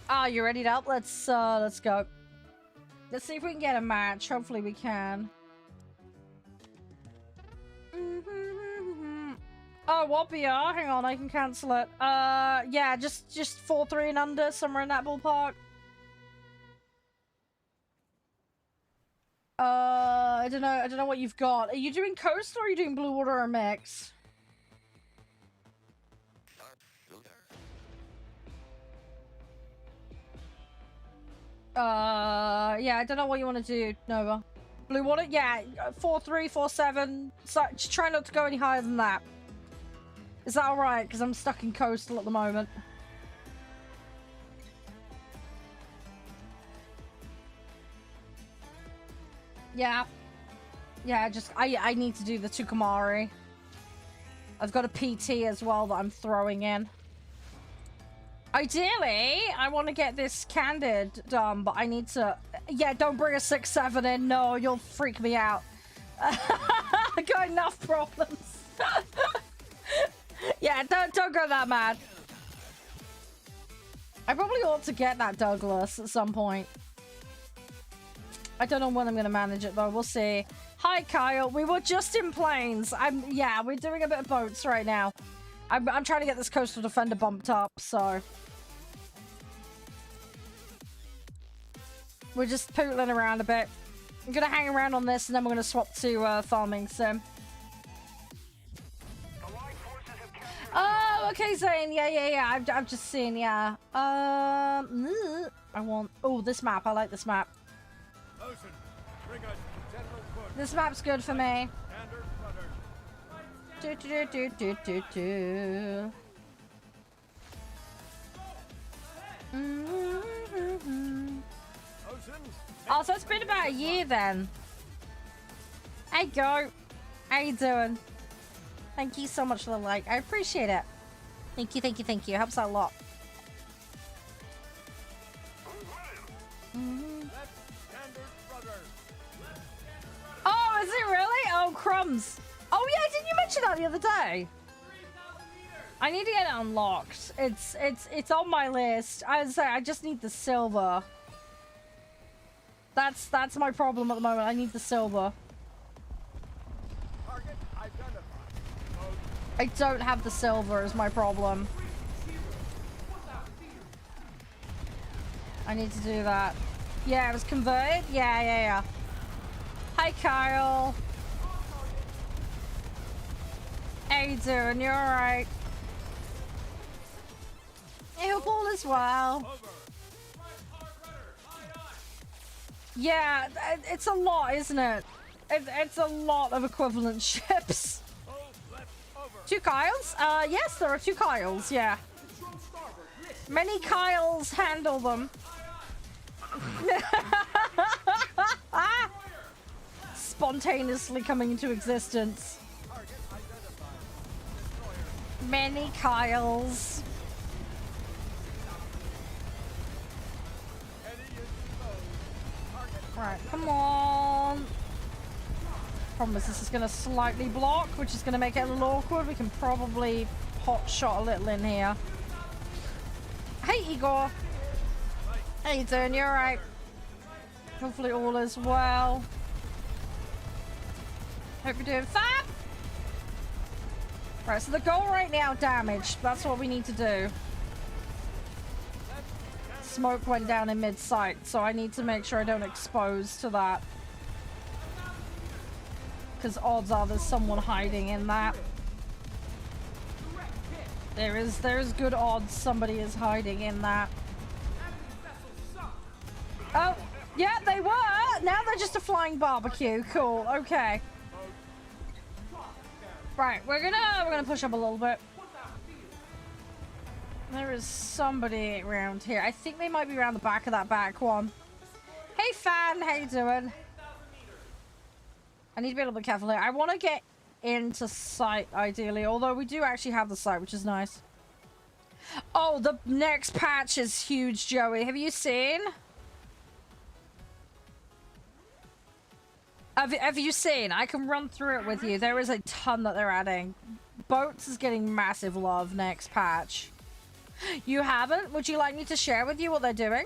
Ah, you ready up? Let's go. Let's see if we can get a match. Hopefully we can. Oh, what BR? Hang on, I can cancel it. Yeah, just 4-3 and under, somewhere in that ballpark. I don't know what you've got. Are you doing coastal or are you doing blue water or mix? Yeah, I don't know what you want to do, Nova. Blue water? Yeah, 4-3, 4-7. So, just try not to go any higher than that. Is that alright? Because I'm stuck in coastal at the moment. Yeah. Yeah, I need to do the Tukamari. I've got a PT as well that I'm throwing in. Ideally, I want to get this Candid done, but I need to... Yeah, don't bring a 6-7 in. No, you'll freak me out. I got enough problems. Yeah, don't go that mad. I probably ought to get that Douglas at some point. I don't know when I'm gonna manage it though. We'll see. Hi Kyle. We were just in planes. Yeah, we're doing a bit of boats right now. I'm trying to get this coastal defender bumped up, so we're just pootling around a bit. I'm gonna hang around on this and then we're gonna swap to farming sim. Oh, okay, Zane. Yeah. I've just seen, yeah. I want... Oh, this map. I like this map. This map's good for me. Do. Oh, so it's been about a year then. Hey, Go. How you doing? Thank you so much for the like. I appreciate it. Thank you. Helps out a lot. Oh, is it really? Oh, crumbs. Oh, yeah, didn't you mention that the other day? I need to get it unlocked. It's on my list. I just need the silver. That's my problem at the moment. I need the silver. I don't have the silver is my problem. I need to do that. Yeah, it was converted? Yeah. Hi, Kyle. How you doing? You alright? I hope all is well. Yeah, it's a lot, isn't it? It's a lot of equivalent ships. 2 Kyles? Yes, there are 2 Kyles, yeah. Many Kyles handle them. Spontaneously coming into existence. Many Kyles. Right, come on. Promise this is going to slightly block, which is going to make it a little awkward. We can probably hot shot a little in here. Hey, Igor. How you doing? You alright? Hopefully all is well. Hope you're doing fab. Right, so the goal right now, damage. That's what we need to do. Smoke went down in mid-sight, so I need to make sure I don't expose to that. Because odds are there's someone hiding in that. There's good odds somebody is hiding in that. Oh, yeah, they were. Now they're just a flying barbecue. Cool. Okay. Right, we're gonna push up a little bit. There is somebody around here. I think they might be around the back of that back one. Hey, Fan, how you doing? I need to be a little bit careful here. I want to get into sight, ideally. Although we do actually have the sight, which is nice. Oh, the next patch is huge, Joey. Have you seen? Have you seen? I can run through it with you. There is a ton that they're adding. Boats is getting massive love next patch. You haven't? Would you like me to share with you what they're doing?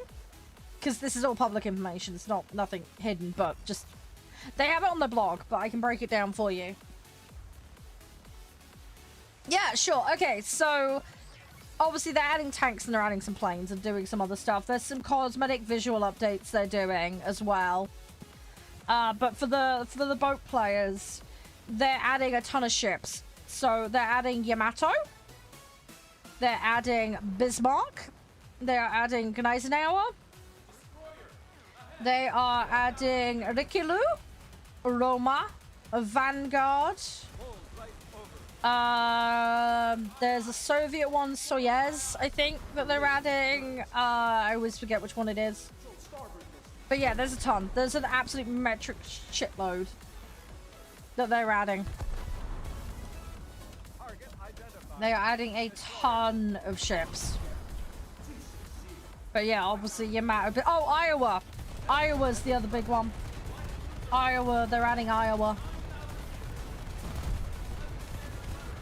Because this is all public information. It's nothing hidden, but just... They have it on the blog, but I can break it down for you. Yeah, sure. Okay, so... Obviously, they're adding tanks and they're adding some planes and doing some other stuff. There's some cosmetic visual updates they're doing as well. But for the boat players, they're adding a ton of ships. So they're adding Yamato. They're adding Bismarck. They are adding Gneisenauer. They are adding Rikulu, Roma, Vanguard. There's a Soviet one, Soyuz, I think, that they're adding. I always forget which one it is. But yeah, there's a ton. There's an absolute metric shitload that they're adding. They are adding a ton of ships. But yeah, obviously Yamato. Oh, Iowa. Iowa's the other big one. Iowa, they're adding Iowa.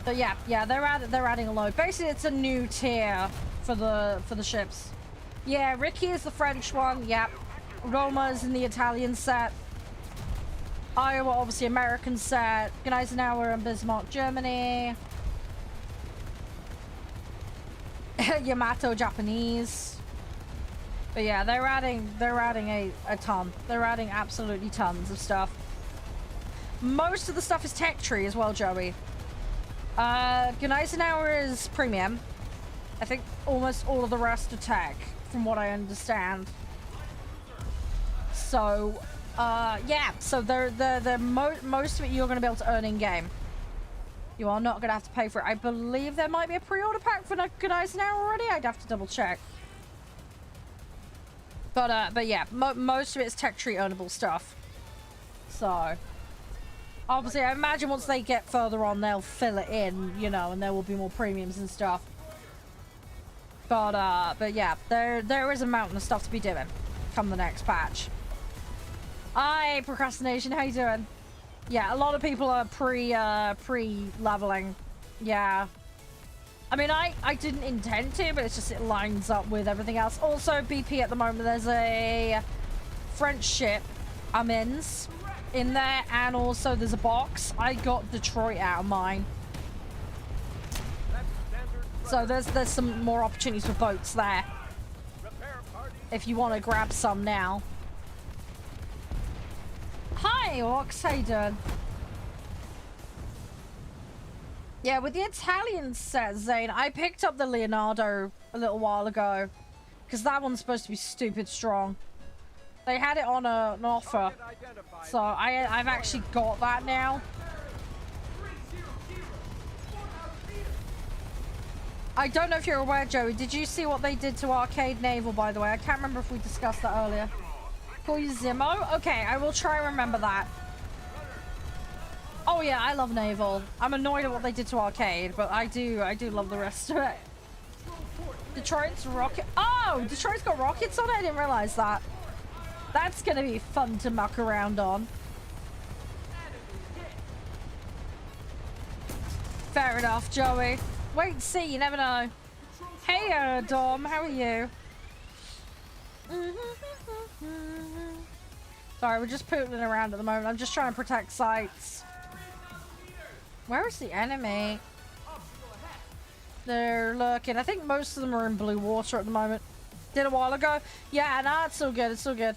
But yeah, they're adding a load. Basically, it's a new tier for the ships. Yeah, Ricky is the French one. Yep. Roma is in the Italian set. Iowa, obviously, American set. Gneisenauer and Bismarck, Germany. Yamato, Japanese. But yeah, they're adding a ton. They're adding absolutely tons of stuff. Most of the stuff is tech tree as well, Joey. Gneisenauer is premium. I think almost all of the rest are tech, from what I understand. So, yeah. So most of it you're going to be able to earn in game. You are not going to have to pay for it. I believe there might be a pre-order pack for Gneisenauer already. I'd have to double check. But yeah, most of it is tech tree earnable stuff. So, obviously, I imagine once they get further on, they'll fill it in, you know, and there will be more premiums and stuff. But yeah, there is a mountain of stuff to be doing come the next patch. Hi, Procrastination, how you doing? Yeah, a lot of people are pre-leveling. Yeah. I mean, I didn't intend to, but it's just it lines up with everything else. Also, BP at the moment, there's a French ship, Amiens, in there, and also there's a box. I got Detroit out of mine. So there's some more opportunities for boats there. If you want to grab some now. Hi, Ox, how you doing? Yeah, with the Italian set, Zane, I picked up the Leonardo a little while ago. Because that one's supposed to be stupid strong. They had it on an offer. So I've actually got that now. I don't know if you're aware, Joey. Did you see what they did to Arcade Naval, by the way? I can't remember if we discussed that earlier. Call you Zimmo? Okay, I will try and remember that. Oh yeah, I love Naval. I'm annoyed at what they did to Arcade, but I do love the rest of it. Detroit's rocket. Oh, Detroit's got rockets on it? I didn't realize that. That's gonna be fun to muck around on. Fair enough, Joey. Wait and see, you never know. Hey, Dom, how are you? Sorry, we're just pootling around at the moment. I'm just trying to protect sites. Where is the enemy? They're lurking. I think most of them are in blue water at the moment. Did a while ago. Yeah, nah, it's still good. It's still good.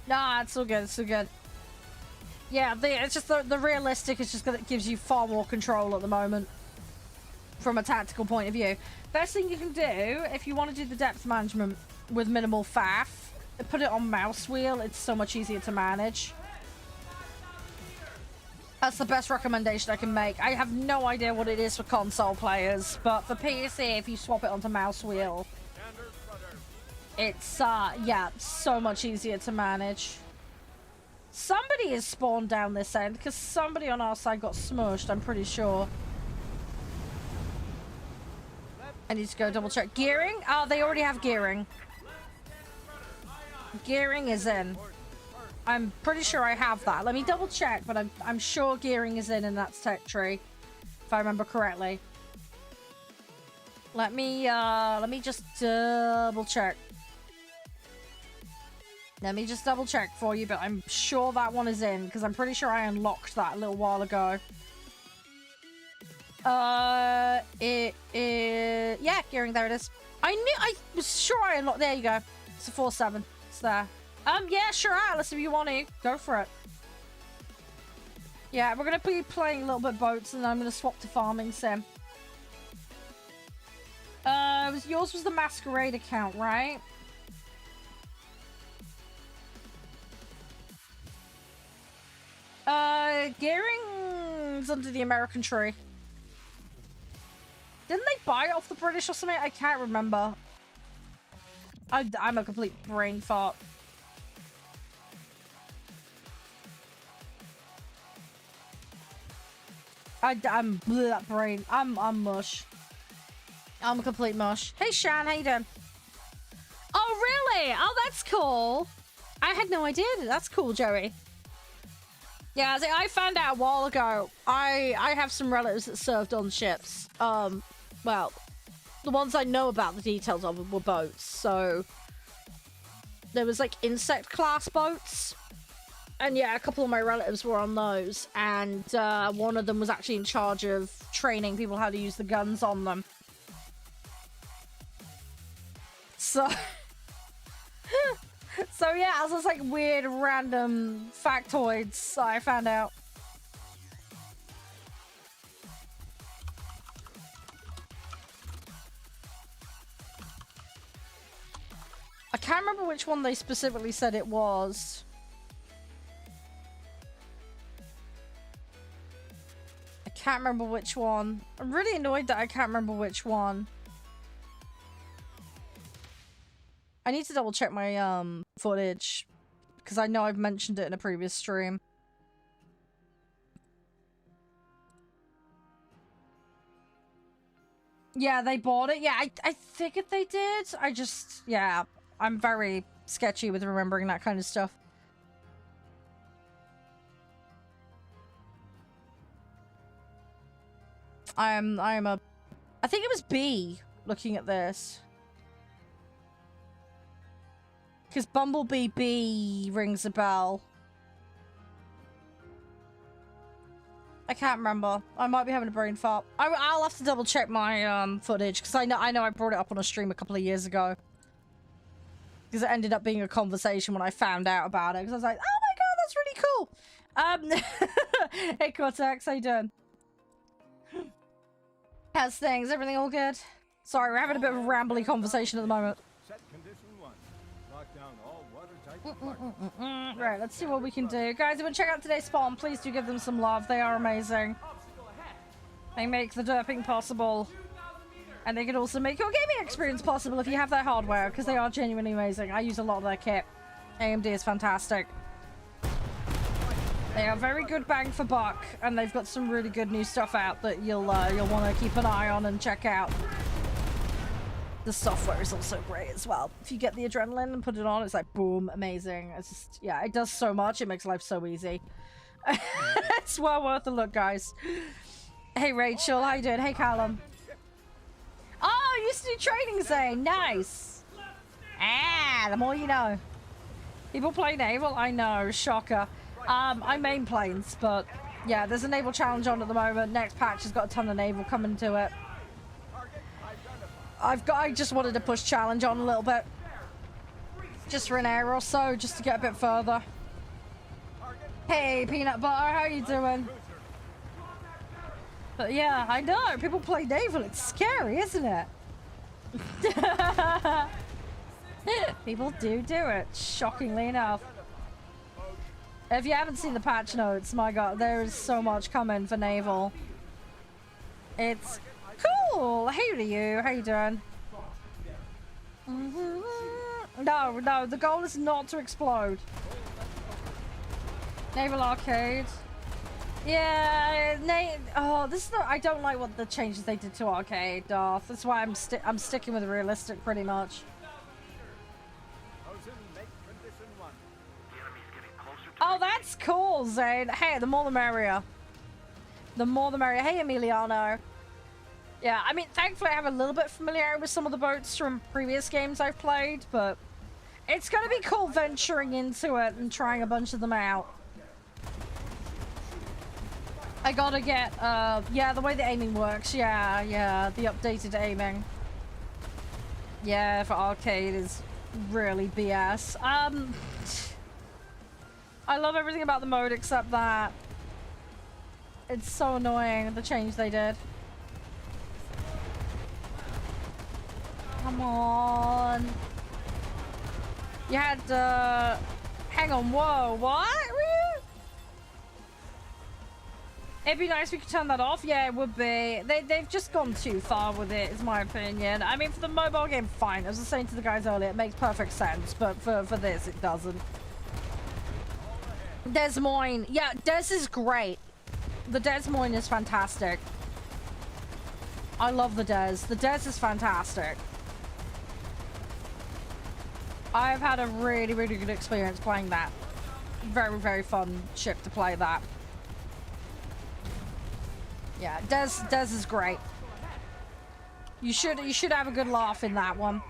Nah, it's still good. It's still good. Yeah, it's just the realistic is just that it gives you far more control at the moment from a tactical point of view. Best thing you can do if you want to do the depth management with minimal faff, put it on mouse wheel. It's so much easier to manage. That's the best recommendation I can make. I have no idea what it is for console players, but for PC, if you swap it onto mouse wheel, it's yeah, so much easier to manage. Somebody is spawned down this end because somebody on our side got smushed, I'm pretty sure. I need to go double check. Gearing? Oh, they already have gearing. Gearing is in. I'm pretty sure I have that. Let me double check, but I'm sure gearing is in and that's tech tree, if I remember correctly. Let me just double check. Let me just double check for you, but I'm sure that one is in because I'm pretty sure I unlocked that a little while ago. Yeah, gearing, there it is. I was sure I unlocked. There you go. It's a 4-7. It's there. Yeah, sure, Atlas, if you want to, go for it. Yeah, we're gonna be playing a little bit boats, and then I'm gonna swap to farming sim. Yours was the Masquerade account, right? Gearing's under the American tree. Didn't they buy it off the British or something? I can't remember. I'm a complete brain fart. I'm bleh, brain. I'm mush. I'm a complete mush. Hey Shan, how you doing? Oh really? Oh, that's cool. I had no idea. That's cool, Joey. Yeah, see, I found out a while ago. I have some relatives that served on ships. Well, the ones I know about the details of were boats. So there was like insect class boats. And yeah, a couple of my relatives were on those. And one of them was actually in charge of training people how to use the guns on them. So... So yeah, it's just like weird random factoids I found out. I can't remember which one they specifically said it was. I can't remember which one. I'm really annoyed that I can't remember which one. I need to double check my footage because I know I've mentioned it in a previous stream. Yeah, they bought it. Yeah, I figured they did. I just, yeah, I'm very sketchy with remembering that kind of stuff. I think it was B looking at this. Because Bumblebee B rings a bell. I can't remember. I might be having a brain fart. I'll have to double check my footage because I know I brought it up on a stream a couple of years ago. Because it ended up being a conversation when I found out about it. Because I was like, oh my god, that's really cool. Hey Cortex, how you doing? How's things? Everything all good? Sorry, we're having a bit of a rambly conversation at the moment. Right, let's see what we can do. Guys, if you want to check out today's spawn, please do give them some love. They are amazing. They make the derping possible. And they can also make your gaming experience possible if you have their hardware, because they are genuinely amazing. I use a lot of their kit. AMD is fantastic. They are very good bang for buck, and they've got some really good new stuff out that you'll want to keep an eye on and check out. The software is also great as well. If you get the adrenaline and put it on, it's like boom, amazing. It's just, yeah, it does so much. It makes life so easy. It's well worth a look, guys. Hey Rachel, how you doing? Hey Callum. Oh, you used to do training, Zane. Nice. Ah, the more you know. People play naval. I know, shocker. I main planes, but yeah, there's a naval challenge on at the moment. Next patch has got a ton of naval coming to it. I just wanted to push challenge on a little bit. Just for an hour or so, just to get a bit further. Hey, Peanut Butter, how you doing? But yeah, I know, people play naval. It's scary, isn't it? People do it, shockingly enough. If you haven't seen the patch notes, my god, there is so much coming for naval. It's cool. Hey to you. How you doing? No, the goal is not to explode. Naval Arcade. Yeah, this is I don't like what the changes they did to Arcade, Darth. That's why I'm sticking with realistic pretty much. Oh, that's cool, Zane. Hey, the more the merrier. The more the merrier. Hey, Emiliano. Yeah, I mean, thankfully I have a little bit familiar with some of the boats from previous games I've played, but it's gonna be cool venturing into it and trying a bunch of them out. I gotta get, yeah, the way the aiming works, yeah, the updated aiming. Yeah, for Arcade is really BS. I love everything about the mode except that. It's so annoying, the change they did. Come on. You had, hang on, whoa, what? Were you? It'd be nice if we could turn that off. Yeah, it would be. They've just gone too far with it, is my opinion. I mean, for the mobile game, fine. As I was saying to the guys earlier, it makes perfect sense, but for this, it doesn't. Des Moines. Yeah, Des is great. The Des Moines is fantastic. I love the Des. The Des is fantastic. I've had a really, really good experience playing that. Very, very fun ship to play that. Yeah, Des is great. You should have a good laugh in that one.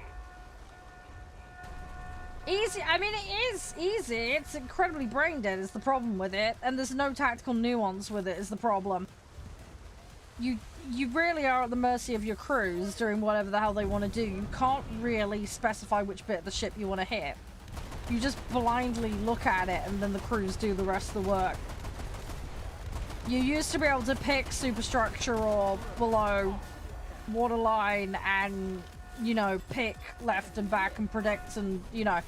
Easy, I mean it is easy. It's incredibly brain dead is the problem with it, and there's no tactical nuance with it is the problem. You really are at the mercy of your crews doing whatever the hell they want to do. You can't really specify which bit of the ship you want to hit. You just blindly look at it and then the crews do the rest of the work. You used to be able to pick superstructure or below waterline and, you know, pick left and back and predict and, you know,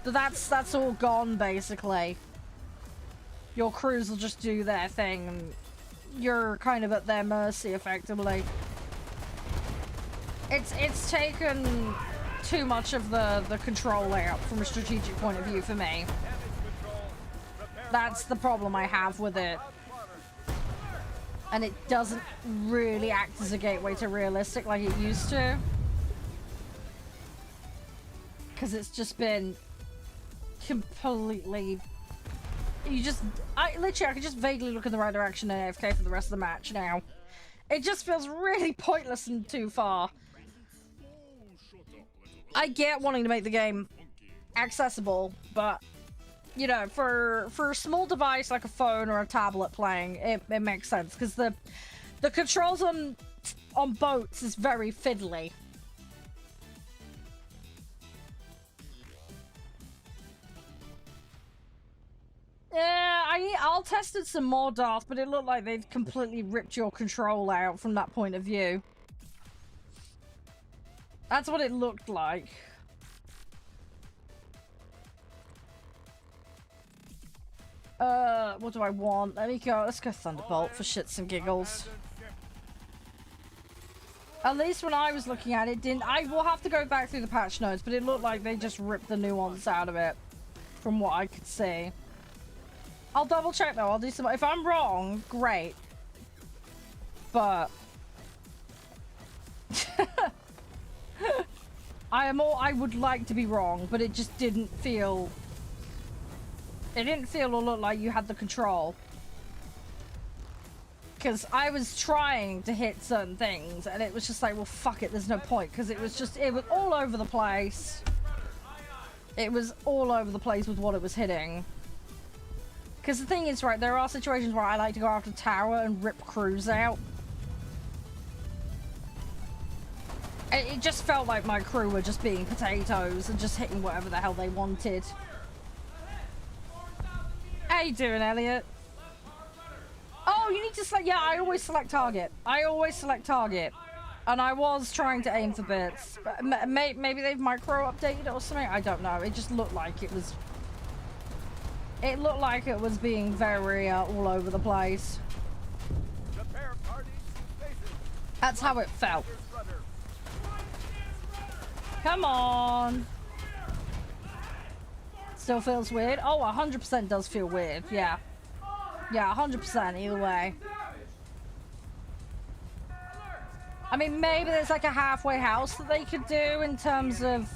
but that's all gone basically. Your crews will just do their thing and you're kind of at their mercy effectively. It's taken too much of the control out from a strategic point of view for me. That's the problem I have with it. And it doesn't really act as a gateway to realistic like it used to. Because it's just been completely... I could just vaguely look in the right direction and AFK for the rest of the match now. It just feels really pointless and too far. I get wanting to make the game accessible, but you know, for a small device like a phone or a tablet playing, it makes sense because the controls on boats is very fiddly. Yeah, I'll tested some more Darth, but it looked like they've completely ripped your control out from that point of view. That's what it looked like. What do I want? Let's go Thunderbolt for shits and giggles. At least when I was looking at it, I will have to go back through the patch notes, but it looked like they just ripped the nuance out of it, from what I could see. I'll double check though, I'll do some, if I'm wrong, great. But... I would like to be wrong, but it just didn't feel... It didn't feel or look like you had the control. Because I was trying to hit certain things, and it was just like, well, fuck it, there's no point. Because it was all over the place. It was all over the place with what it was hitting. Because the thing is, right, there are situations where I like to go after tower and rip crews out. It just felt like my crew were just being potatoes and just hitting whatever the hell they wanted. How you doing, Elliot? Oh, you need to select... Yeah, I always select target. I always select target. And I was trying to aim for bits. But maybe they've micro-updated it or something. I don't know. It just looked like it was... It looked like it was being very all over the place. That's how it felt. Come on. Still feels weird? Oh, 100% does feel weird. Yeah. Yeah, 100% either way. I mean, maybe there's like a halfway house that they could do in terms of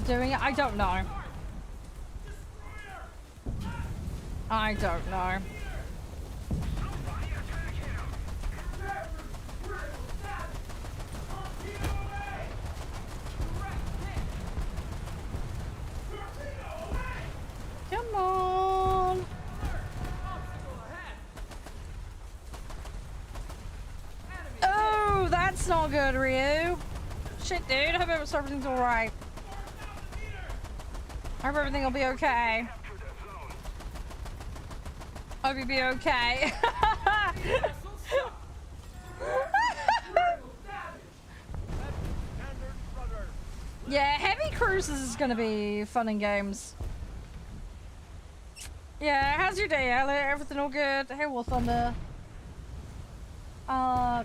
doing it. I don't know. I don't know. Come on. Oh, that's not good, Ryu. Shit, dude. I hope everything's alright. I hope everything will be okay. Hope you'll be okay. Yeah, heavy cruises is gonna be fun and games. Yeah, how's your day, Elliot? Everything all good? Hey, War Thunder.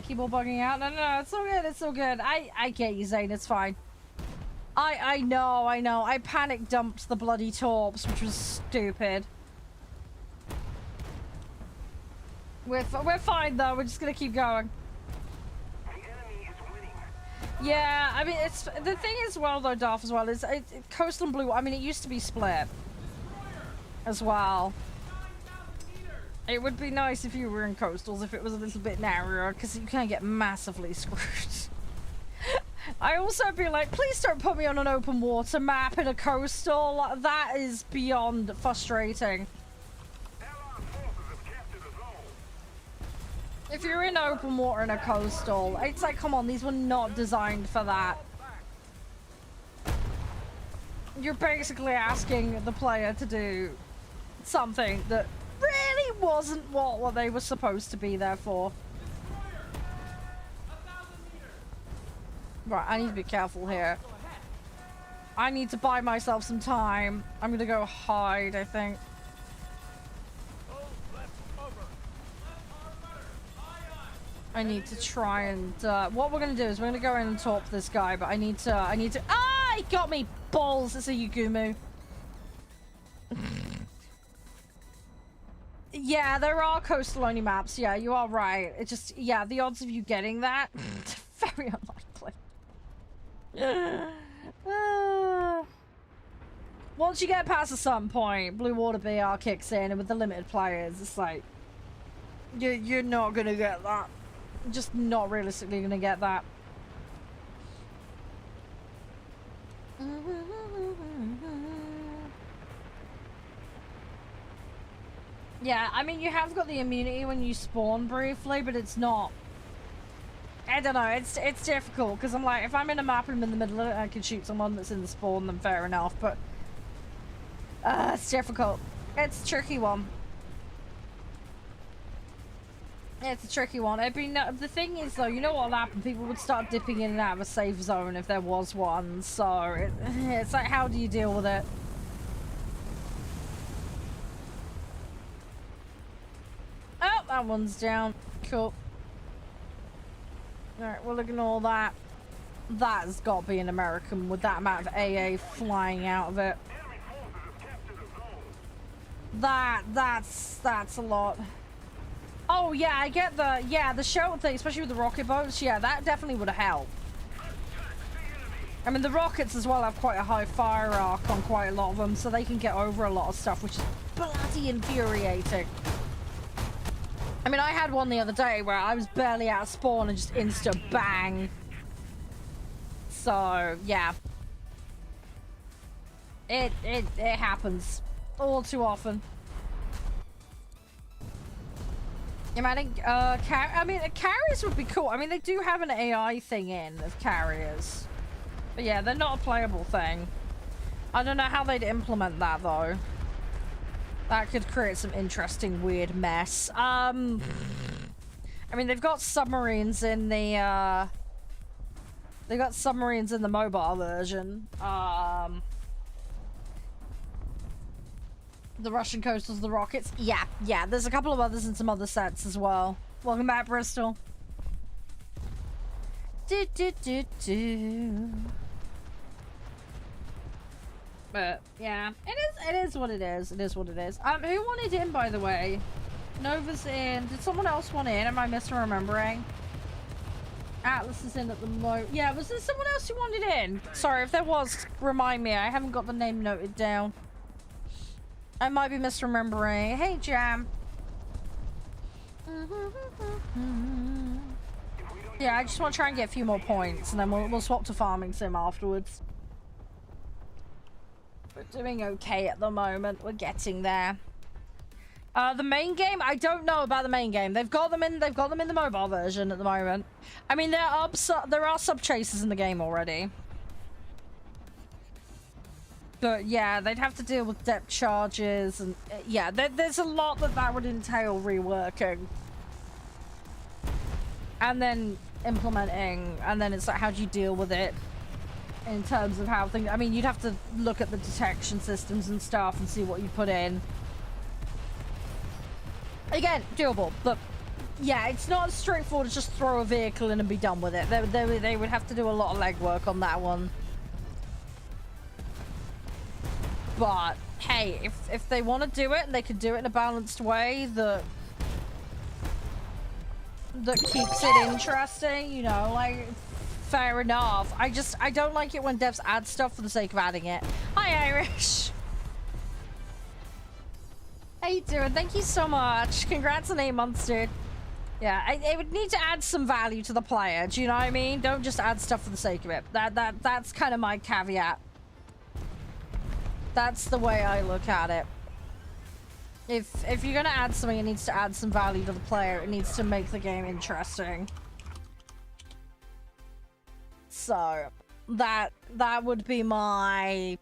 Keyboard bugging out. No, it's all good. It's all good. I get you, Zane. It's fine. I know. I panic dumped the bloody torps, which was stupid. We're fine though. We're just gonna keep going. Yeah, I mean, it's the thing as well, though, Darth, as well, is Coastal and Blue, I mean, it used to be split as well. It would be nice if you were in Coastals, if it was a little bit narrower, because you can get massively screwed. I also be like, please don't put me on an open water map in a Coastal. That is beyond frustrating. If you're in open water in a Coastal, it's like, come on, these were not designed for that. You're basically asking the player to do something that really wasn't what they were supposed to be there for. Right, I need to be careful here. I need to buy myself some time. I'm gonna go hide, I think. I need to try and, what we're gonna do is we're gonna go in and talk to this guy, but I need to, ah, he got me balls, it's a Yugumu. Yeah, there are coastal only maps, yeah, you are right. It just, yeah, the odds of you getting that, very unlikely. Once you get past a certain point, Blue Water BR kicks in, and with the limited players, it's like, you're not gonna get that. Just not realistically gonna get that. Yeah, I mean, you have got the immunity when you spawn briefly, but it's not. I don't know, it's difficult, because I'm like, if I'm in a map and I'm in the middle of it and I can shoot someone that's in the spawn, then fair enough, but it's difficult. It's a tricky one. It's a tricky one. It'd be the thing is, though, you know what'll happen? People would start dipping in and out of a safe zone if there was one, so it's like, how do you deal with it? Oh, that one's down. Cool. Alright, we'll ignore that. That's got to be an American with that amount of AA flying out of it. That's a lot. Oh yeah, I get the shelter thing, especially with the rocket boats. Yeah, that definitely would have helped. I mean, the rockets as well have quite a high fire arc on quite a lot of them, so they can get over a lot of stuff, which is bloody infuriating. I mean, I had one the other day where I was barely out of spawn and just insta bang. So yeah, it happens all too often. I mean, carriers would be cool. I mean, they do have an AI thing in of carriers. But yeah, they're not a playable thing. I don't know how they'd implement that, though. That could create some interesting, weird mess. I mean, they've got submarines in the, They got submarines in the mobile version. The Russian coastals, the rockets. Yeah, there's a couple of others in some other sets as well. Welcome back, Bristol. But yeah, it is what it is. It is what it is. Who wanted in, by the way? Nova's in. Did someone else want in? Am I misremembering? Atlas is in at the moment. Yeah, was there someone else who wanted in? Sorry, if there was, remind me. I haven't got the name noted down. I might be misremembering. Hey, Jam. Yeah, I just want to try and get a few more points, and then we'll swap to farming sim afterwards. We're doing okay at the moment. We're getting there. The main game, I don't know about the main game. They've got them in the mobile version at the moment. I mean, there are sub chasers in the game already. But yeah, they'd have to deal with depth charges, and yeah, there's a lot that would entail reworking. And then implementing, and then it's like, how do you deal with it in terms of how things, I mean, you'd have to look at the detection systems and stuff and see what you put in. Again, doable, but yeah, it's not as straightforward as just throw a vehicle in and be done with it. They would have to do a lot of legwork on that one. But hey, if they want to do it, they could do it in a balanced way that keeps it interesting, you know, like Fair enough. I don't like it when devs add stuff for the sake of adding it. Hi, Irish. How you doing? Thank you so much. Congrats on 8 months, dude. Yeah, it would need to add some value to the player. Do you know what I mean? Don't just add stuff for the sake of it. That's kind of my caveat. That's the way I look at it. If you're gonna add something, it needs to add some value to the player. It needs to make the game interesting. So that would be my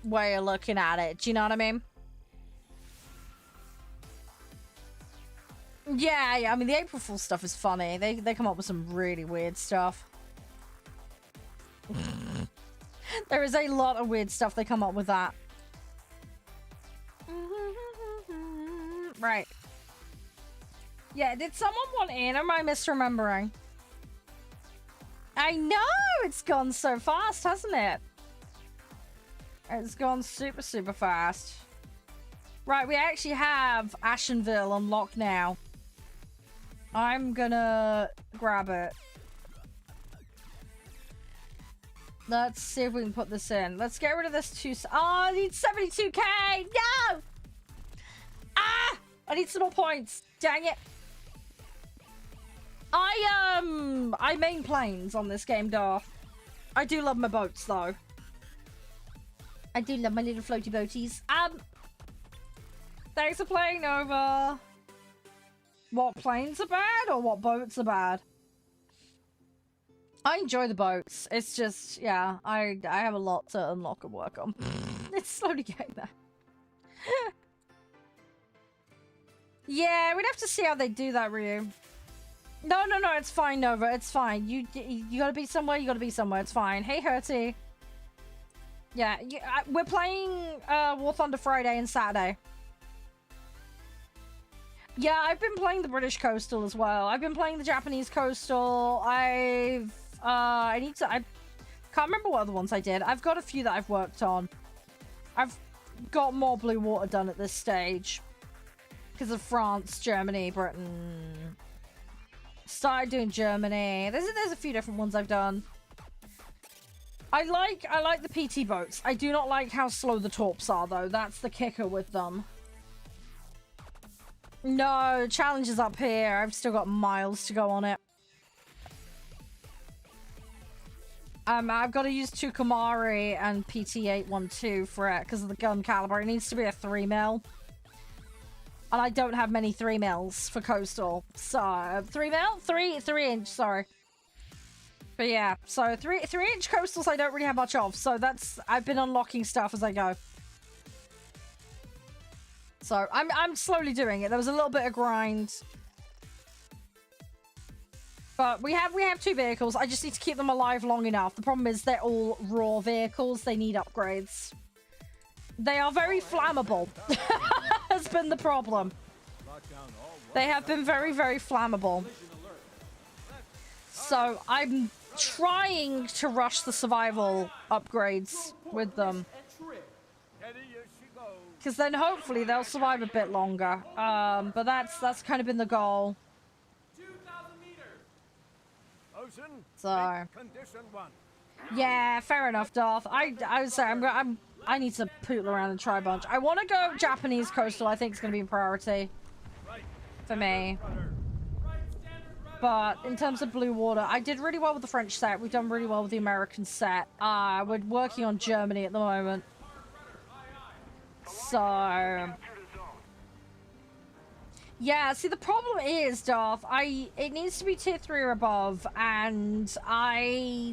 way of looking at it. Do you know what I mean? Yeah, I mean, the April Fool's stuff is funny. They come up with some really weird stuff. There is a lot of weird stuff they come up with that. Right. Yeah, did someone want in, or am I misremembering? I know! It's gone so fast, hasn't it? It's gone super, super fast. Right, we actually have Ashenville unlocked now. I'm gonna grab it. Let's see if we can put this in. Let's get rid of this Oh, I need 72k! No! Ah! I need some more points. Dang it. I main planes on this game, Darth. I do love my boats, though. I do love my little floaty boaties. Thanks for playing, Nova. What planes are bad or what boats are bad? I enjoy the boats. It's just, yeah, I have a lot to unlock and work on. It's slowly getting there. Yeah, we'd have to see how they do that, Ryu. No, it's fine, Nova. It's fine. You gotta be somewhere. You gotta be somewhere. It's fine. Hey, Hurty. Yeah, we're playing War Thunder Friday and Saturday. Yeah, I've been playing the British Coastal as well. I've been playing the Japanese Coastal. I can't remember what other ones I did. I've got a few that I've worked on. I've got more Blue Water done at this stage. Because of France, Germany, Britain. Started doing Germany. There's a few different ones I've done. I like the PT boats. I do not like how slow the torps are, though. That's the kicker with them. No, challenge is up here. I've still got miles to go on it. I've got to use 2 Kamari and PT812 for it because of the gun caliber. It needs to be a 3mm. And I don't have many 3mm for Coastal. So, 3mm? 3 inch, sorry. But yeah, so 3 inch Coastals I don't really have much of. So I've been unlocking stuff as I go. So I'm slowly doing it. There was a little bit of grind. But we have 2 vehicles. I just need to keep them alive long enough. The problem is they're all raw vehicles. They need upgrades. They are very flammable. Has been the problem. They have been very, very flammable. So I'm trying to rush the survival upgrades with them. Because then hopefully they'll survive a bit longer. But that's kind of been the goal. So yeah, fair enough, Darth. I would say I need to poodle around and try a bunch. I want to go Japanese Coastal. I think it's going to be a priority for me. But in terms of Blue Water, I did really well with the French set. We've done really well with the American set. We're working on Germany at the moment. So yeah, see, the problem is, Darth, it needs to be tier 3 or above, and I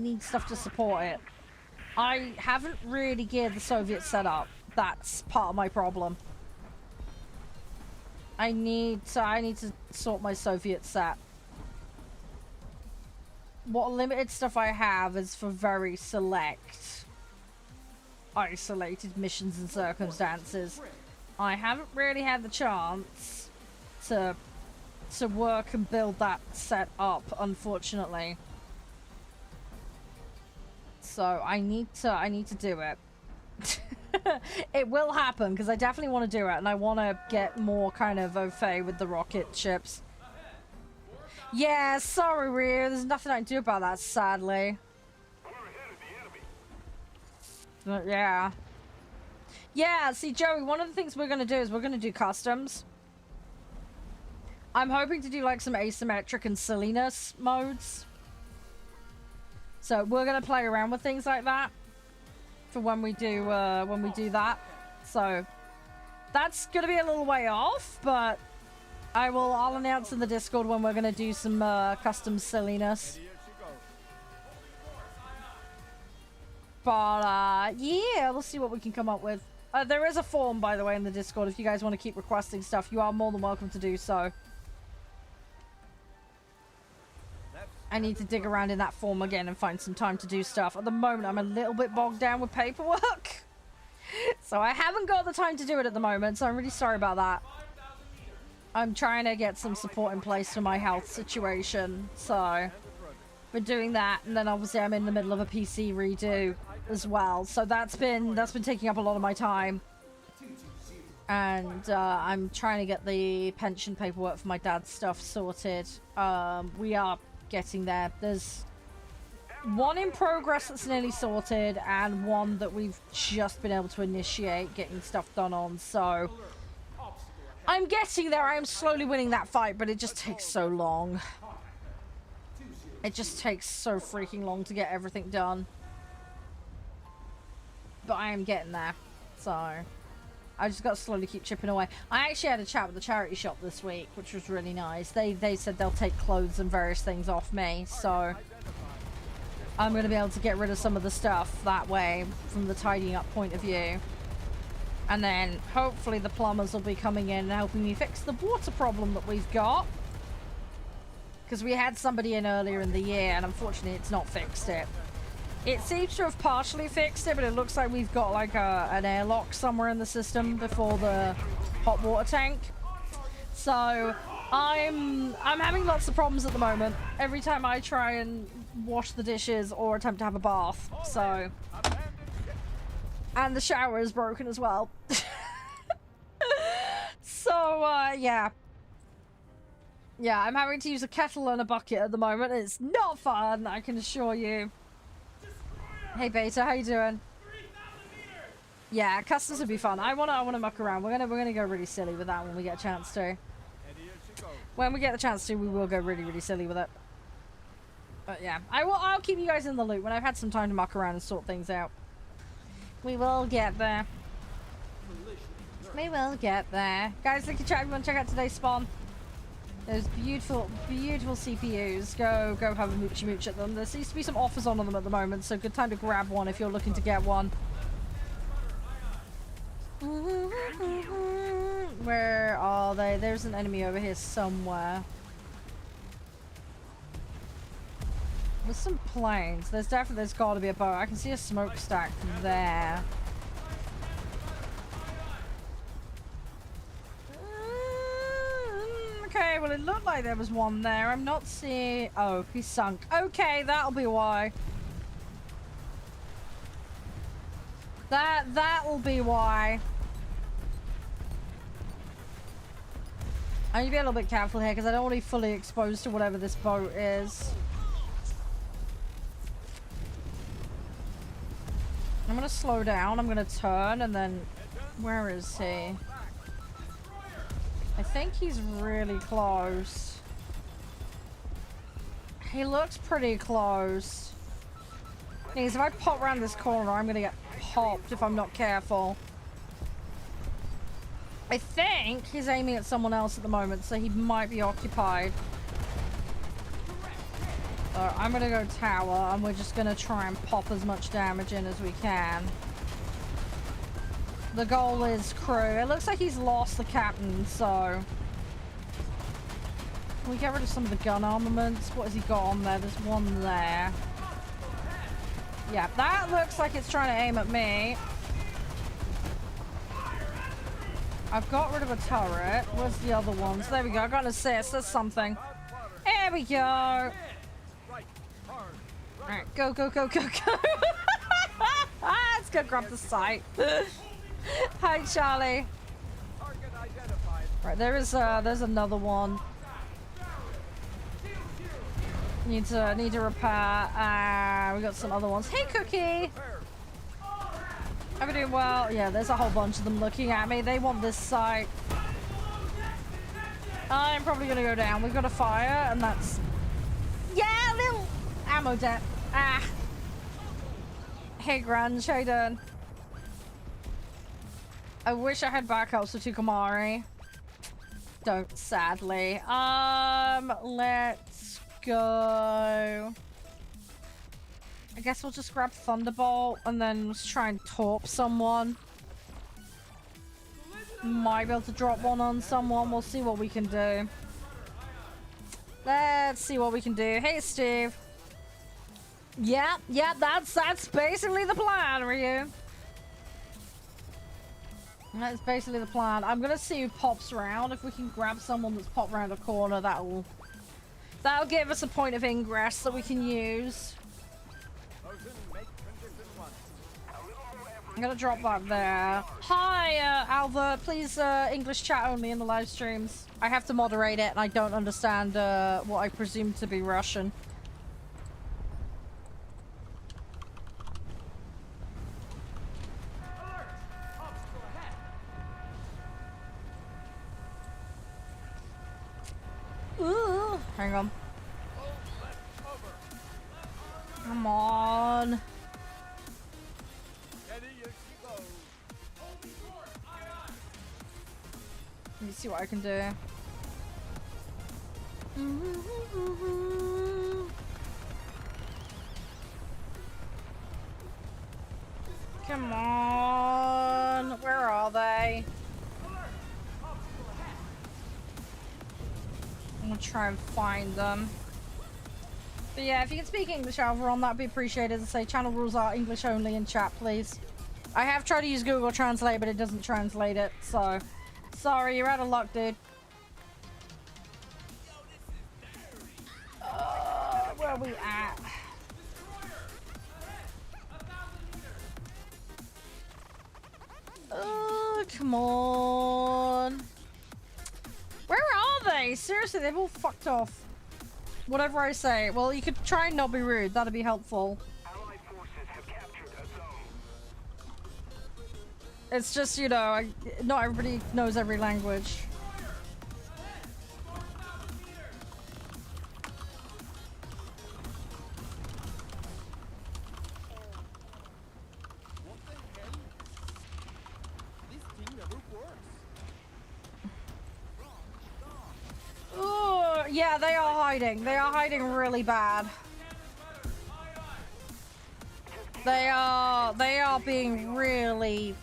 need stuff to support it. I haven't really geared the Soviet setup. That's part of my problem. I need to sort my Soviet set. What limited stuff I have is for very select, isolated missions and circumstances. I haven't really had the chance to work and build that set up, unfortunately. So I need to do it. It will happen because I definitely want to do it, and I want to get more kind of au fait with the rocket ships. Yeah, sorry, Rhea. There's nothing I can do about that, sadly. But yeah. Yeah, see, Joey, one of the things we're going to do is we're going to do customs. I'm hoping to do like some asymmetric and silliness modes. So we're going to play around with things like that for when we do that. So that's going to be a little way off, but I'll announce in the Discord when we're going to do some custom silliness. But yeah, we'll see what we can come up with. There is a form, by the way, in the Discord. If you guys want to keep requesting stuff, you are more than welcome to do so. I need to dig around in that form again and find some time to do stuff. At the moment, I'm a little bit bogged down with paperwork. So I haven't got the time to do it at the moment, so I'm really sorry about that. I'm trying to get some support in place for my health situation, so we're doing that, and then obviously I'm in the middle of a PC redo as well, so that's been taking up a lot of my time. And I'm trying to get the pension paperwork for my dad's stuff sorted. We are getting there. There's one in progress that's nearly sorted, and one that we've just been able to initiate getting stuff done on, so I'm getting there. I am slowly winning that fight, but it just takes so long. It just takes so freaking long to get everything done. But I am getting there, so I just got to slowly keep chipping away. I actually had a chat with the charity shop this week, which was really nice. They said they'll take clothes and various things off me, so I'm going to be able to get rid of some of the stuff that way from the tidying up point of view. And then hopefully the plumbers will be coming in and helping me fix the water problem that we've got. Because we had somebody in earlier in the year and unfortunately it's not fixed it. It seems to have partially fixed it, but it looks like we've got like an airlock somewhere in the system before the hot water tank. So I'm having lots of problems at the moment every time I try and wash the dishes or attempt to have a bath. So, and the shower is broken as well. So yeah, I'm having to use a kettle and a bucket at the moment. It's not fun, I can assure you. Hey Beta, how you doing? Yeah, customs would be fun. I wanna muck around. We're gonna go really silly with that when we get a chance to. When we get the chance to, we will go really, really silly with it. But yeah, I'll keep you guys in the loop when I've had some time to muck around and sort things out. We will get there. We will get there. Guys, look at chat. If you want to check out today's spawn, those beautiful, beautiful CPUs. Go have a moochy mooch at them. There seems to be some offers on them at the moment, so good time to grab one if you're looking to get one. Where are they? There's an enemy over here somewhere. There's some planes. There's got to be a boat. I can see a smokestack there. Okay, well it looked like there was one there. I'm not seeing... Oh, he's sunk. Okay, that'll be why. That'll be why. I need to be a little bit careful here because I don't want to be fully exposed to whatever this boat is. I'm gonna slow down, I'm gonna turn, and then... Where is he? I think he's really close. He looks pretty close. Because if I pop around this corner, I'm gonna get popped if I'm not careful. I think he's aiming at someone else at the moment, so he might be occupied. So I'm gonna go tower, and we're just gonna try and pop as much damage in as we can. The goal is crew. It looks like he's lost the captain, so... Can we get rid of some of the gun armaments? What has he got on there? There's one there. Yeah, that looks like it's trying to aim at me. I've got rid of a turret. Where's the other ones? There we go. I got an assist. That's something. There we go. Alright, go, go, go, go, go. Let's go grab the site. Hi, Charlie. Right, there's another one. Need to repair. We got some other ones. Hey, Cookie. I'm doing well. Yeah, there's a whole bunch of them looking at me. They want this site. I'm probably gonna go down. We've got a fire, and that's... Yeah, little ammo debt. Ah. Hey, Grunge, how you doing? I wish I had backups for Tukamari. Don't, sadly. Let's go. I guess we'll just grab Thunderbolt and then let's try and torp someone. Might be able to drop one on someone. We'll see what we can do. Let's see what we can do. Hey, Steve. Yeah, that's basically the plan, Ryu. That's basically the plan. I'm gonna see who pops around. If we can grab someone that's popped around a corner, that'll give us a point of ingress that we can use. I'm gonna drop that there. Hi, Alva. Please, English chat only in the live streams. I have to moderate it, and I don't understand what I presume to be Russian. Ooh, hang on. Come on. Let me see what I can do. Come on. Where are they? I'm gonna try and find them. But yeah, if you can speak English, Alvaron, that'd be appreciated. As I say, channel rules are English only in chat, please. I have tried to use Google Translate, but it doesn't translate it, so... Sorry, you're out of luck, dude. Where are we at? Come on. Where are they? Seriously, they've all fucked off. Whatever I say. Well, you could try and not be rude. That'd be helpful. Allied forces have captured a zone. It's just, you know, not everybody knows every language. Oh, yeah, they are hiding. They are hiding really bad. They are being really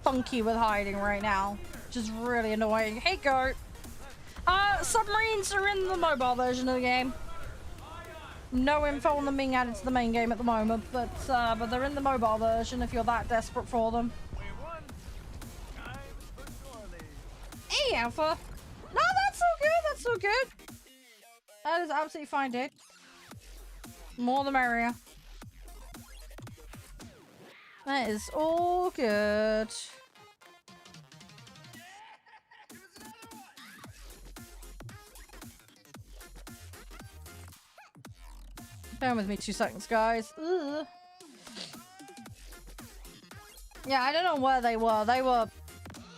funky with hiding right now, which is really annoying. Hey, goat. Submarines are in the mobile version of the game. No info on them being added to the main game at the moment, but they're in the mobile version if you're that desperate for them. Hey, Alpha. No, that's so good. That's so good. That is absolutely fine, dude. More the merrier. That is all good. Bear with me 2 seconds, guys. Ugh. Yeah, I don't know where they were. They were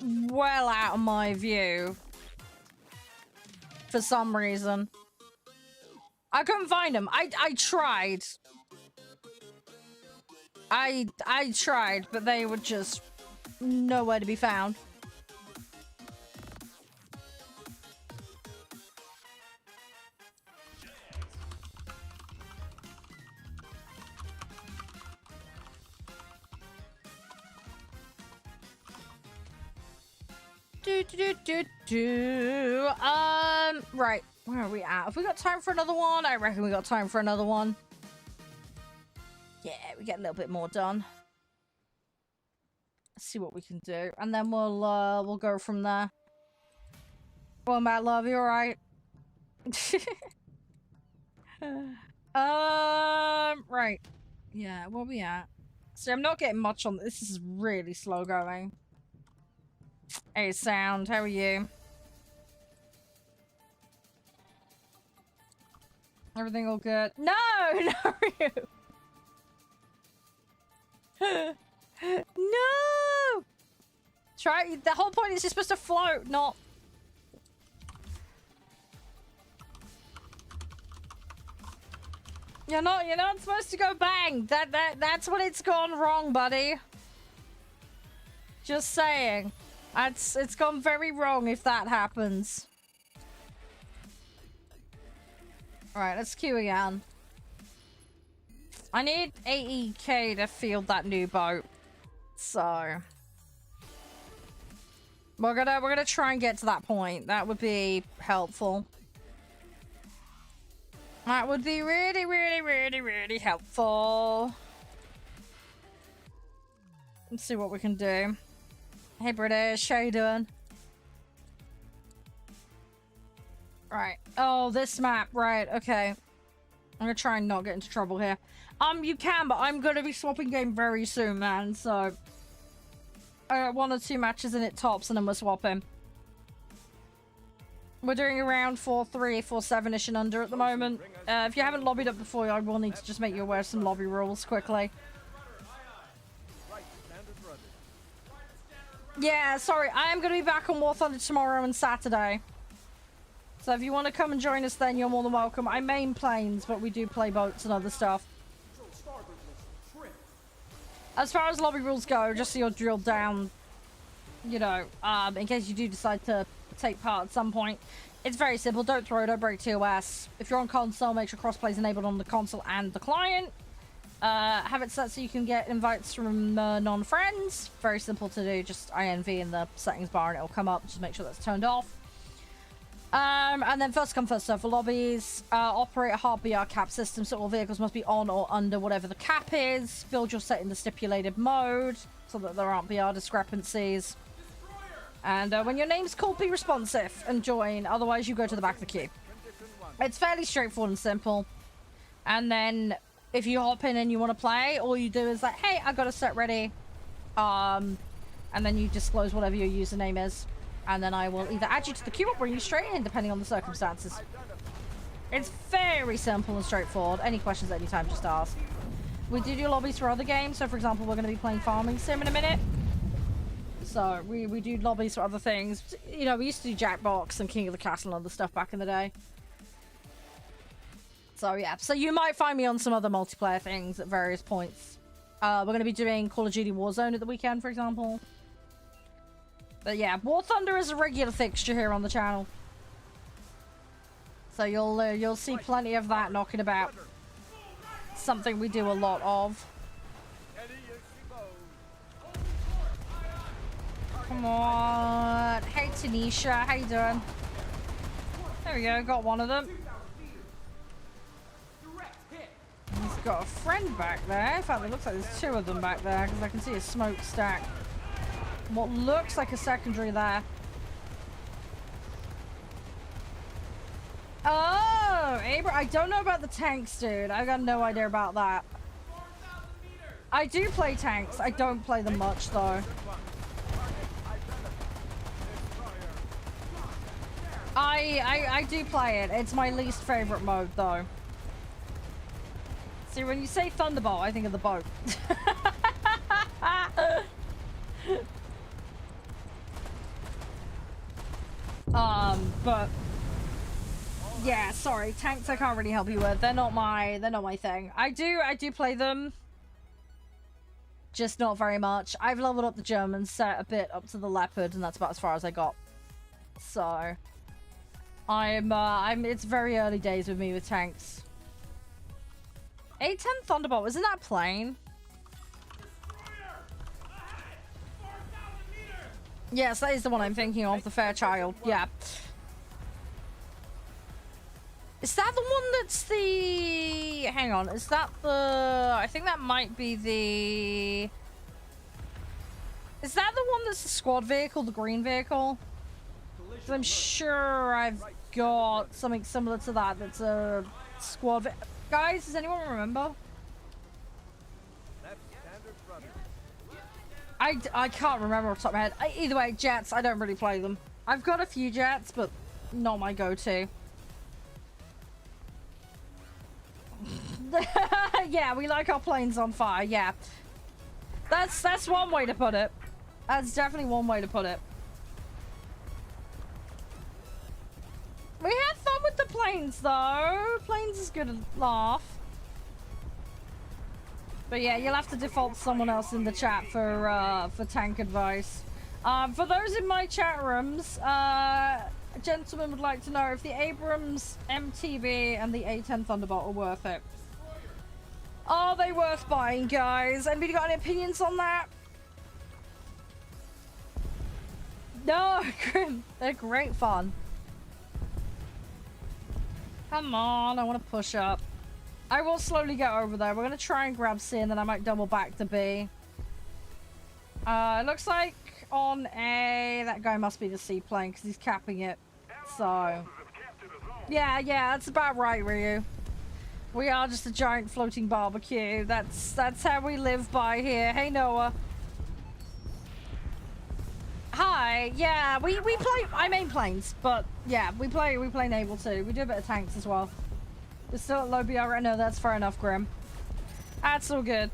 well out of my view. For some reason. I couldn't find them. I tried. I tried, but they were just nowhere to be found. Right. Where are we at? Have we got time for another one? I reckon we got time for another one. Yeah, we get a little bit more done. Let's see what we can do. And then we'll go from there. Well, Matt, love, you alright? Right. Yeah, where are we at? See, I'm not getting much on this. This is really slow going. Hey, Sound, how are you? Everything all good? No, no, Ryu. No! Try. The whole point is you're supposed to float, not. You're not supposed to go bang. That's when it's gone wrong, buddy. Just saying. It's gone very wrong if that happens. Alright, let's queue again. I need AEK to field that new boat. So we're gonna try and get to that point. That would be helpful. That would be really, really, really, really helpful. Let's see what we can do. Hey British, how you doing? Right. Oh, this map. Right, okay. I'm gonna try and not get into trouble here. You can, but I'm gonna be swapping game very soon, man, so I got 1 or 2 matches in it tops and then we're swapping. We're doing around 4-3, 4-7-ish and under at the moment. If you haven't lobbied up before, I will need to just make you aware of some lobby rules quickly. Yeah, sorry, I am going to be back on War Thunder tomorrow and Saturday. So if you want to come and join us then, you're more than welcome. I main planes, but we do play boats and other stuff. As far as lobby rules go, just so you're drilled down, you know, in case you do decide to take part at some point. It's very simple. Don't throw, don't break TOS. If you're on console, make sure crossplay is enabled on the console and the client. Have it set so you can get invites from non-friends. Very simple to do. Just INV in the settings bar and it'll come up. Just make sure that's turned off. And then first come first serve for lobbies. Operate a hard BR cap system, so all vehicles must be on or under whatever the cap is. Build your set in the stipulated mode so that there aren't BR discrepancies. And when your name's called, be responsive and join. Otherwise, you go to the back of the queue. It's fairly straightforward and simple. And then if you hop in and you want to play, all you do is like, hey, I got a set ready. And then you disclose whatever your username is. And then I will either add you to the queue or bring you straight in, depending on the circumstances. It's very simple and straightforward. Any questions at any time, just ask. We do lobbies for other games. So, for example, we're going to be playing Farming Sim in a minute. So, we do lobbies for other things. You know, we used to do Jackbox and King of the Castle and other stuff back in the day. So, yeah. So, you might find me on some other multiplayer things at various points. We're going to be doing Call of Duty Warzone at the weekend, for example. But yeah, War Thunder is a regular fixture here on the channel. So you'll see plenty of that knocking about. Something we do a lot of. Come on. Hey Tanisha, how you doing? There we go, got one of them. He's got a friend back there. In fact, it looks like there's 2 of them back there because I can see a smokestack. What looks like a secondary there. Oh, I don't know about the tanks, dude. I got no idea about that. I do play tanks. I don't play them much, though. I do play it. It's my least favorite mode, though. See, when you say Thunderbolt, I think of the boat. But yeah, sorry, tanks I can't really help you with. They're not my thing. I do play them, just not very much. I've leveled up the German set a bit up to the Leopard, and that's about as far as I got. So it's very early days with me with tanks. A10 Thunderbolt, isn't that plane? Yes, that is the one I'm thinking of, the Fairchild. Yeah. Is that the one that's the... Hang on, is that the... I think that might be the... Is that the one that's the squad vehicle, the green vehicle? 'Cause I'm sure I've got something similar to that that's a squad... Guys, does anyone remember? I can't remember off the top of my head. Either way, jets, I don't really play them. I've got a few jets, but not my go-to. Yeah, we like our planes on fire, yeah. That's one way to put it. That's definitely one way to put it. We had fun with the planes, though. Planes is good to laugh. But yeah, you'll have to default someone else in the chat for tank advice. For those in my chat rooms, a gentleman would like to know if the Abrams MTB and the A10 Thunderbolt are worth it. Are they worth buying, guys? Anybody got any opinions on that? No, they're great fun. Come on, I want to push up. I will slowly get over there. We're going to try and grab C and then I might double back to B. It looks like on A, that guy must be the C plane because he's capping it. So, yeah, that's about right, Ryu. We are just a giant floating barbecue. That's how we live by here. Hey, Noah. Hi. Yeah, we play. I main planes, but yeah, we play naval too. We do a bit of tanks as well. We're still at low BR right now. That's fair enough, Grim. That's all good.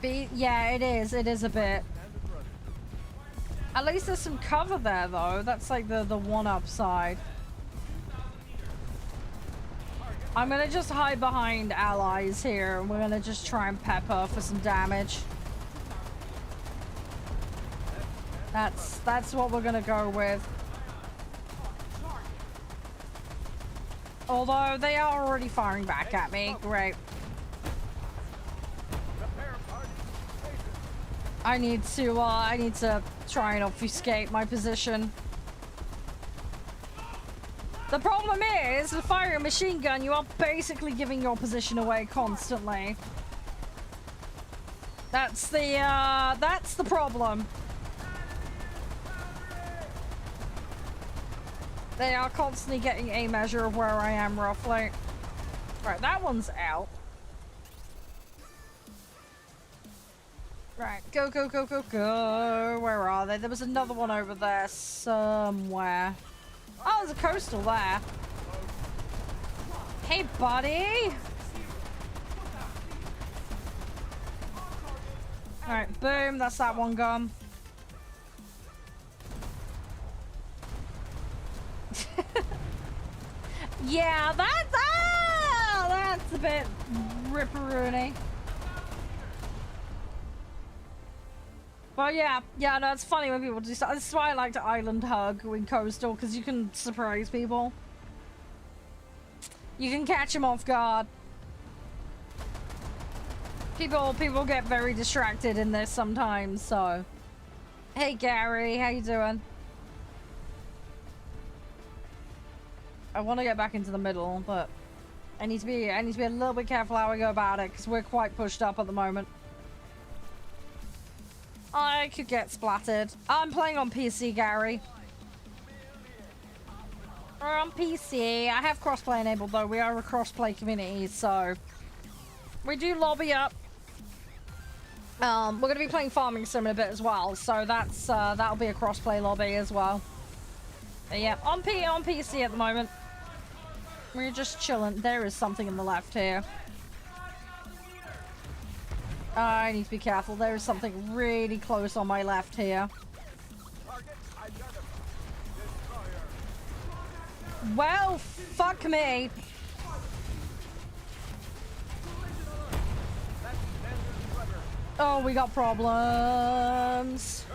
B, yeah, it is. It is a bit. At least there's some cover there, though. That's like the one upside. I'm gonna just hide behind allies here, and we're gonna just try and pepper for some damage. That's what we're gonna go with. Although they are already firing back at me. Great. I need to try and obfuscate my position. The problem is, with firing a machine gun, you are basically giving your position away constantly. That's the problem. They are constantly getting a measure of where I am, roughly. Right, that one's out. Right, go, go, go, go, go. Where are they? There was another one over there somewhere. Oh, there's a coastal there. Hey, buddy. Alright, boom. That's that one gone. Yeah, that's a bit ripperoony. But yeah, no, it's funny when people do stuff. This is why I like to island hug in coastal, because you can surprise people. You can catch them off guard. People get very distracted in this sometimes, so. Hey Gary, how you doing? I want to get back into the middle, but I need to be a little bit careful how I go about it, because we're quite pushed up at the moment. I could get splattered. I'm playing on PC, Gary. We're on PC. I have crossplay enabled, though. We are a crossplay community, so we do lobby up. We're going to be playing Farming Sim in a bit as well, so that'll be a crossplay lobby as well. But yeah, on PC at the moment. We're just chilling. There is something in the left here. I need to be careful. There is something really close on my left here. Well, fuck me. Oh, we got problems.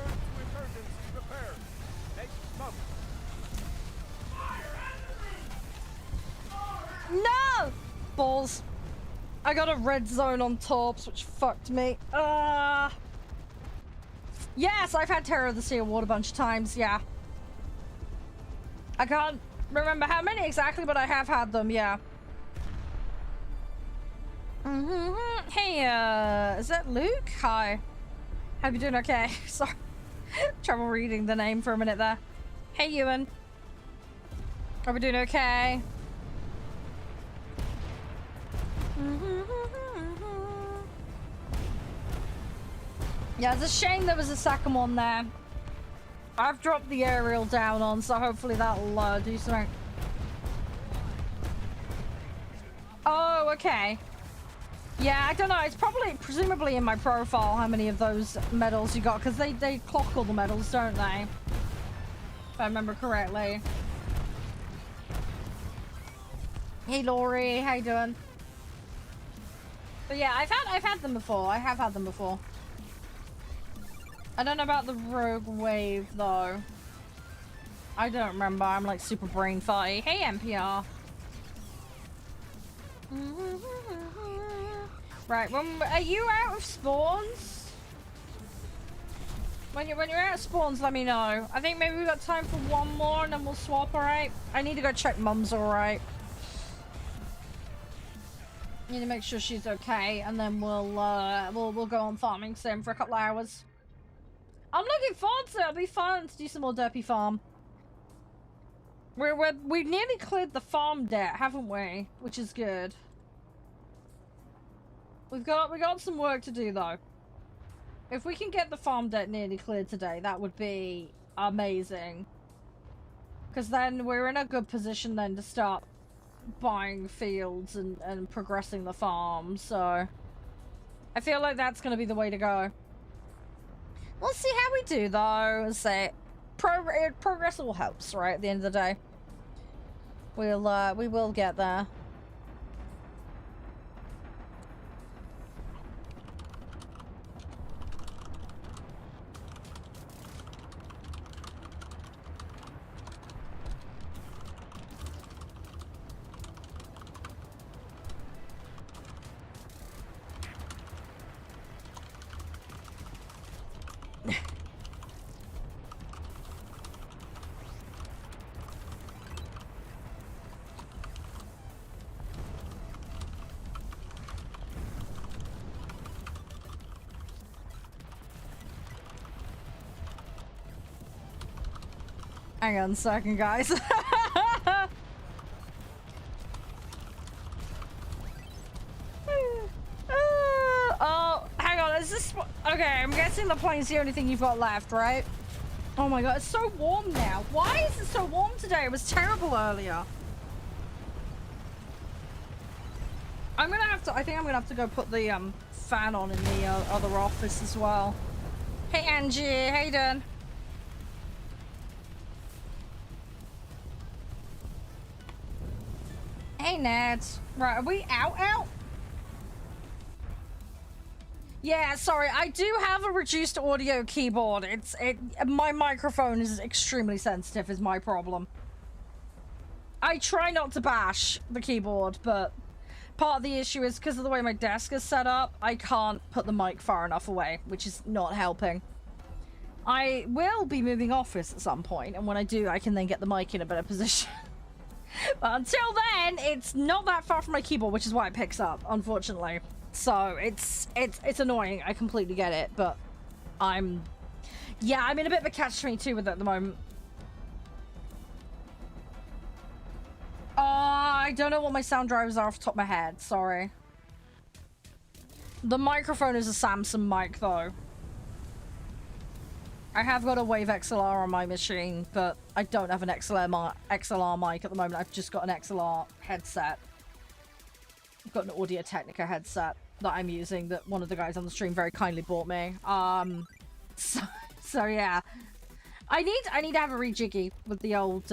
No! Balls. I got a red zone on tops, which fucked me. Yes, I've had Terror of the Sea Award a bunch of times, yeah. I can't remember how many exactly, but I have had them, yeah. Hey, is that Luke? Hi. Hope you're doing okay. Sorry. Trouble reading the name for a minute there. Hey, Ewan. Hope you're doing okay. Yeah, it's a shame there was a second one there. I've dropped the aerial down on, so hopefully that'll do something. Oh, okay. Yeah, I don't know. It's probably, presumably in my profile, how many of those medals you got, because they clock all the medals, don't they? If I remember correctly. Hey, Laurie, how you doing? But yeah, I've had them before. I have had them before. I don't know about the Rogue Wave though. I don't remember. I'm like super brain farty. Hey, NPR. Right, are you out of spawns? When you're out of spawns, let me know. I think maybe we got time for one more and then we'll swap, alright? I need to go check Mum's alright. Need to make sure she's okay, and then we'll go on farming sim for a couple hours. I'm looking forward to it. It'll be fun to do some more Derpy farm. We've nearly cleared the farm debt, haven't we? Which is good. We got some work to do though. If we can get the farm debt nearly cleared today, that would be amazing. Because then we're in a good position then to start buying fields and progressing the farm, so I feel like that's going to be the way to go. We'll see how we do though. Say progress all helps, right? At the end of the day, we will get there. Hang on a second, guys. Oh, hang on. Is this... Okay, I'm guessing the plane's the only thing you've got left, right? Oh my god, it's so warm now. Why is it so warm today? It was terrible earlier. I'm gonna have to... I think I'm gonna have to go put the fan on in the other office as well. Hey, Angie. How you doing? Hey, Ned. Right, are we out? Yeah, sorry. I do have a reduced audio keyboard. My microphone is extremely sensitive is my problem. I try not to bash the keyboard, but part of the issue is because of the way my desk is set up, I can't put the mic far enough away, which is not helping. I will be moving office at some point, and when I do, I can then get the mic in a better position. But until then, it's not that far from my keyboard, which is why it picks up, unfortunately. So it's annoying. I completely get it, but I'm in a bit of a catch-22 with it at the moment. I don't know what my sound drivers are off the top of my head. Sorry. The microphone is a Samsung mic, though. I have got a Wave XLR on my machine, but I don't have an XLR mic at the moment. I've just got an XLR headset. I've got an Audio-Technica headset that I'm using that one of the guys on the stream very kindly bought me. So yeah. I need to have a rejiggy with the old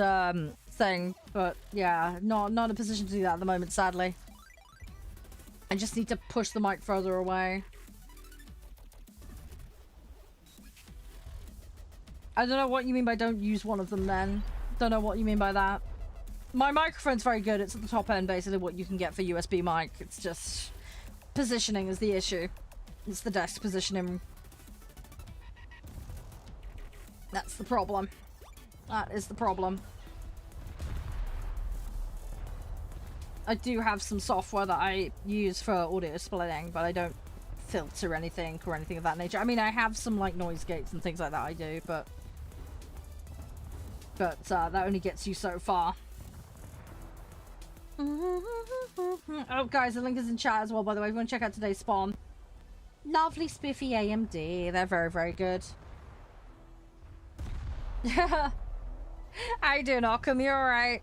thing, but yeah, not in a position to do that at the moment, sadly. I just need to push the mic further away. I don't know what you mean by don't use one of them then. Don't know what you mean by that. My microphone's very good. It's at the top end, basically, what you can get for USB mic. It's just... positioning is the issue. It's the desk positioning. That's the problem. That is the problem. I do have some software that I use for audio splitting, but I don't filter anything or anything of that nature. I mean, I have some, like, noise gates and things like that I do, but that only gets you so far. Oh, guys, the link is in chat as well, by the way. If you want to check out today's spawn. Lovely spiffy AMD. They're very, very good. How you doing, Occam? You alright?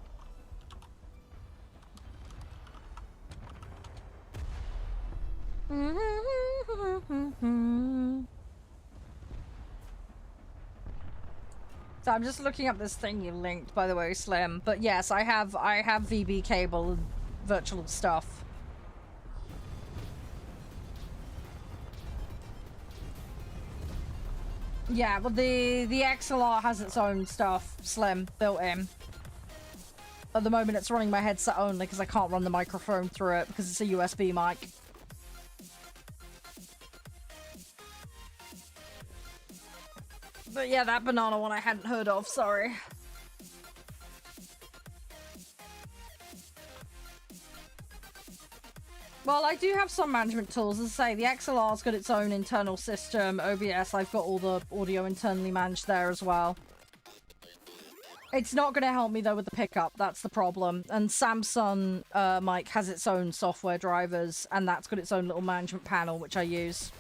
So I'm just looking up this thing you linked, by the way, Slim. But yes, I have VB cable and virtual stuff. Yeah, but the XLR has its own stuff, Slim, built in. At the moment, it's running my headset only because I can't run the microphone through it because it's a USB mic. But yeah, that banana one I hadn't heard of, sorry. Well, I do have some management tools. As I say, the XLR's got its own internal system. OBS, I've got all the audio internally managed there as well. It's not going to help me, though, with the pickup. That's the problem. And Samsung mic has its own software drivers, and that's got its own little management panel, which I use.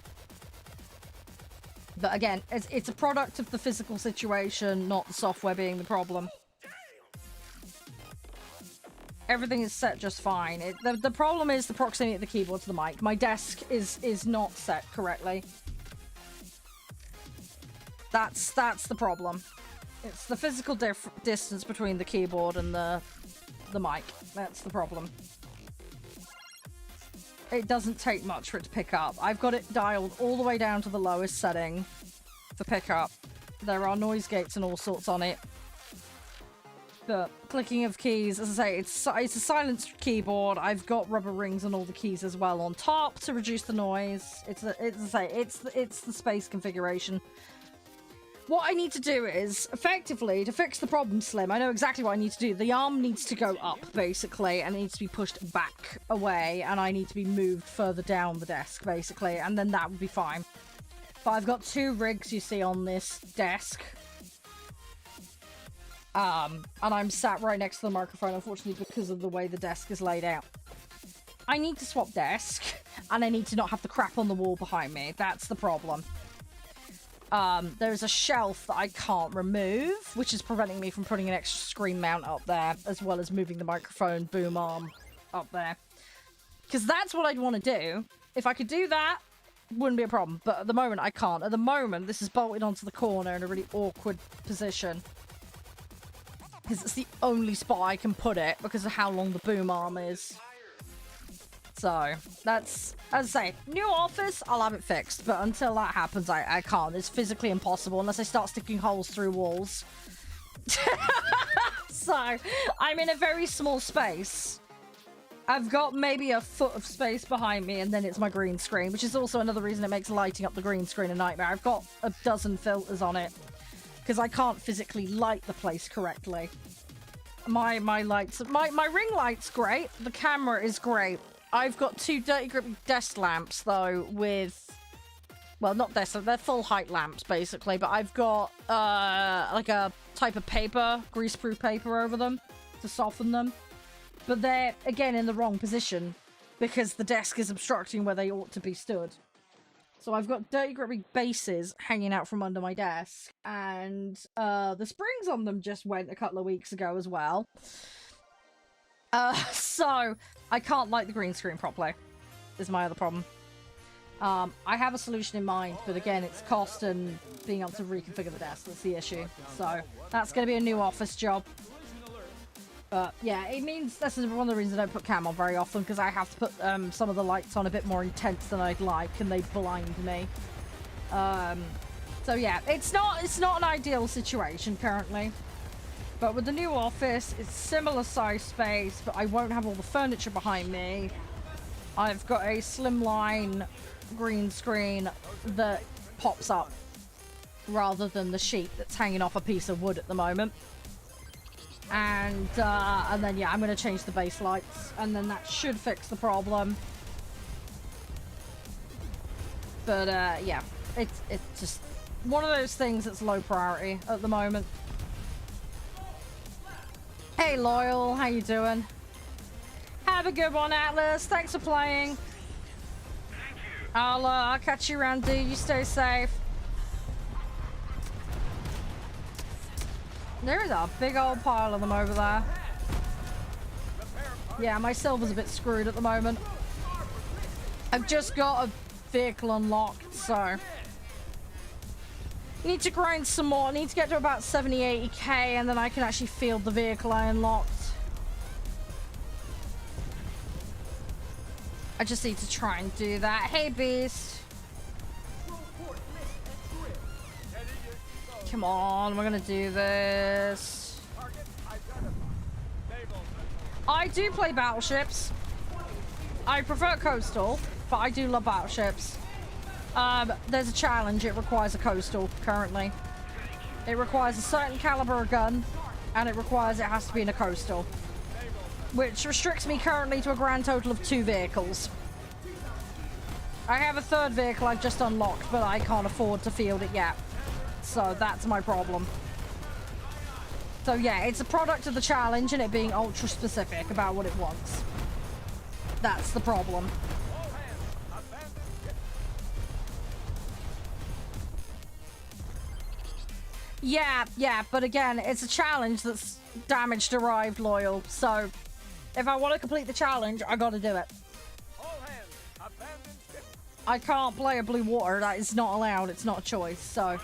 But again, it's a product of the physical situation, not the software being the problem. Everything is set just fine. The problem is the proximity of the keyboard to the mic. My desk is not set correctly. That's the problem. It's the physical distance between the keyboard and the mic. That's the problem. It doesn't take much for it to pick up. I've got it dialed all the way down to the lowest setting for pickup. There are noise gates and all sorts on it. The clicking of keys, as I say, it's a silenced keyboard. I've got rubber rings on all the keys as well on top to reduce the noise. It's the space configuration. What I need to do is, effectively, to fix the problem, Slim, I know exactly what I need to do. The arm needs to go up, basically, and it needs to be pushed back away, and I need to be moved further down the desk, basically, and then that would be fine. But I've got two rigs, you see, on this desk. And I'm sat right next to the microphone, unfortunately, because of the way the desk is laid out. I need to swap desk, and I need to not have the crap on the wall behind me. That's the problem. There's a shelf that I can't remove, which is preventing me from putting an extra screen mount up there, as well as moving the microphone boom arm up there. Because that's what I'd want to do. If I could do that, wouldn't be a problem. But at the moment, I can't. At the moment, this is bolted onto the corner in a really awkward position. Because it's the only spot I can put it, because of how long the boom arm is. So, that's, as I say, new office, I'll have it fixed. But until that happens, I can't. It's physically impossible unless I start sticking holes through walls. So, I'm in a very small space. I've got maybe a foot of space behind me, and then it's my green screen, which is also another reason it makes lighting up the green screen a nightmare. I've got a dozen filters on it, because I can't physically light the place correctly. My lights, my ring light's great. The camera is great. I've got two Dirty Grippy desk lamps, though, with... Well, not desk, they're full height lamps, basically, but I've got, like a type of paper, greaseproof paper over them to soften them. But they're, again, in the wrong position, because the desk is obstructing where they ought to be stood. So I've got Dirty Grippy bases hanging out from under my desk, and the springs on them just went a couple of weeks ago as well. So I can't light the green screen properly, is my other problem. I have a solution in mind, but again, it's cost and being able to reconfigure the desk, that's the issue. So that's going to be a new office job. But yeah, it means this is one of the reasons I don't put cam on very often, because I have to put some of the lights on a bit more intense than I'd like, and they blind me. So yeah, it's not an ideal situation currently. But with the new office, it's similar size space, but I won't have all the furniture behind me. I've got a slimline green screen that pops up rather than the sheet that's hanging off a piece of wood at the moment. And then yeah, I'm going to change the base lights, and then that should fix the problem. But yeah, it's just one of those things that's low priority at the moment. Hey Loyal, how you doing? Have a good one, Atlas. Thanks for playing. I'll catch you around, dude. You stay safe. There is a big old pile of them over there. Yeah, my silver's a bit screwed at the moment. I've just got a vehicle unlocked, so... Need to grind some more. I need to get to about 70, 80k, and then I can actually field the vehicle I unlocked. I just need to try and do that. Hey, Beast. Come on, we're gonna do this. I do play battleships. I prefer coastal, but I do love battleships. There's a challenge. It requires a coastal currently. It requires a certain caliber of gun, and it has to be in a coastal, which restricts me currently to a grand total of 2 vehicles. I have a 3rd vehicle I've just unlocked, but I can't afford to field it yet. So that's my problem. So yeah, it's a product of the challenge and it being ultra specific about what it wants. That's the problem. Yeah, but again, it's a challenge that's damage derived loyal. So if I want to complete the challenge, I gotta do it. I can't play a blue water. That is not allowed. It's not a choice. So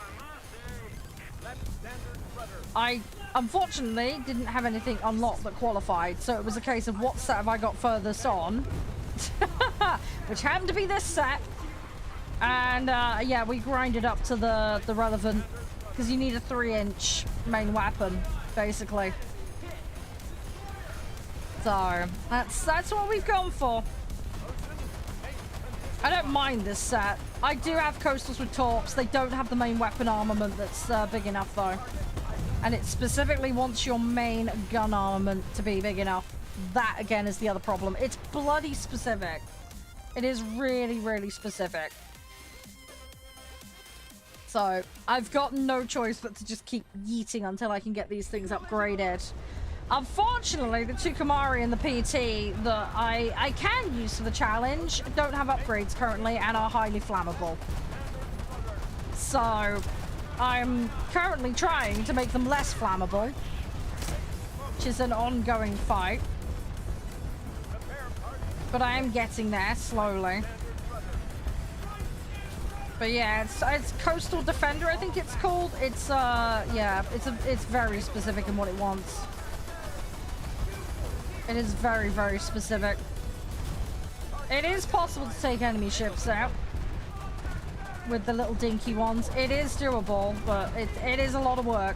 I unfortunately didn't have anything unlocked that qualified. So it was a case of what set have I got furthest on, which happened to be this set. And yeah, we grinded up to the relevant, because you need a 3-inch main weapon, basically. So that's what we've gone for. I don't mind this set. I do have coastals with torps. They don't have the main weapon armament that's big enough though. And it specifically wants your main gun armament to be big enough. That again is the other problem. It's bloody specific. It is really, really specific. So I've got no choice but to just keep yeeting until I can get these things upgraded. Unfortunately, the 2 Kamari and the PT that I can use for the challenge don't have upgrades currently and are highly flammable. So I'm currently trying to make them less flammable, which is an ongoing fight. But I am getting there slowly. But yeah, it's Coastal Defender, I think it's called. It's yeah, it's very specific in what it wants. It is very, very specific. It is possible to take enemy ships out with the little dinky ones. It is doable, but it is a lot of work.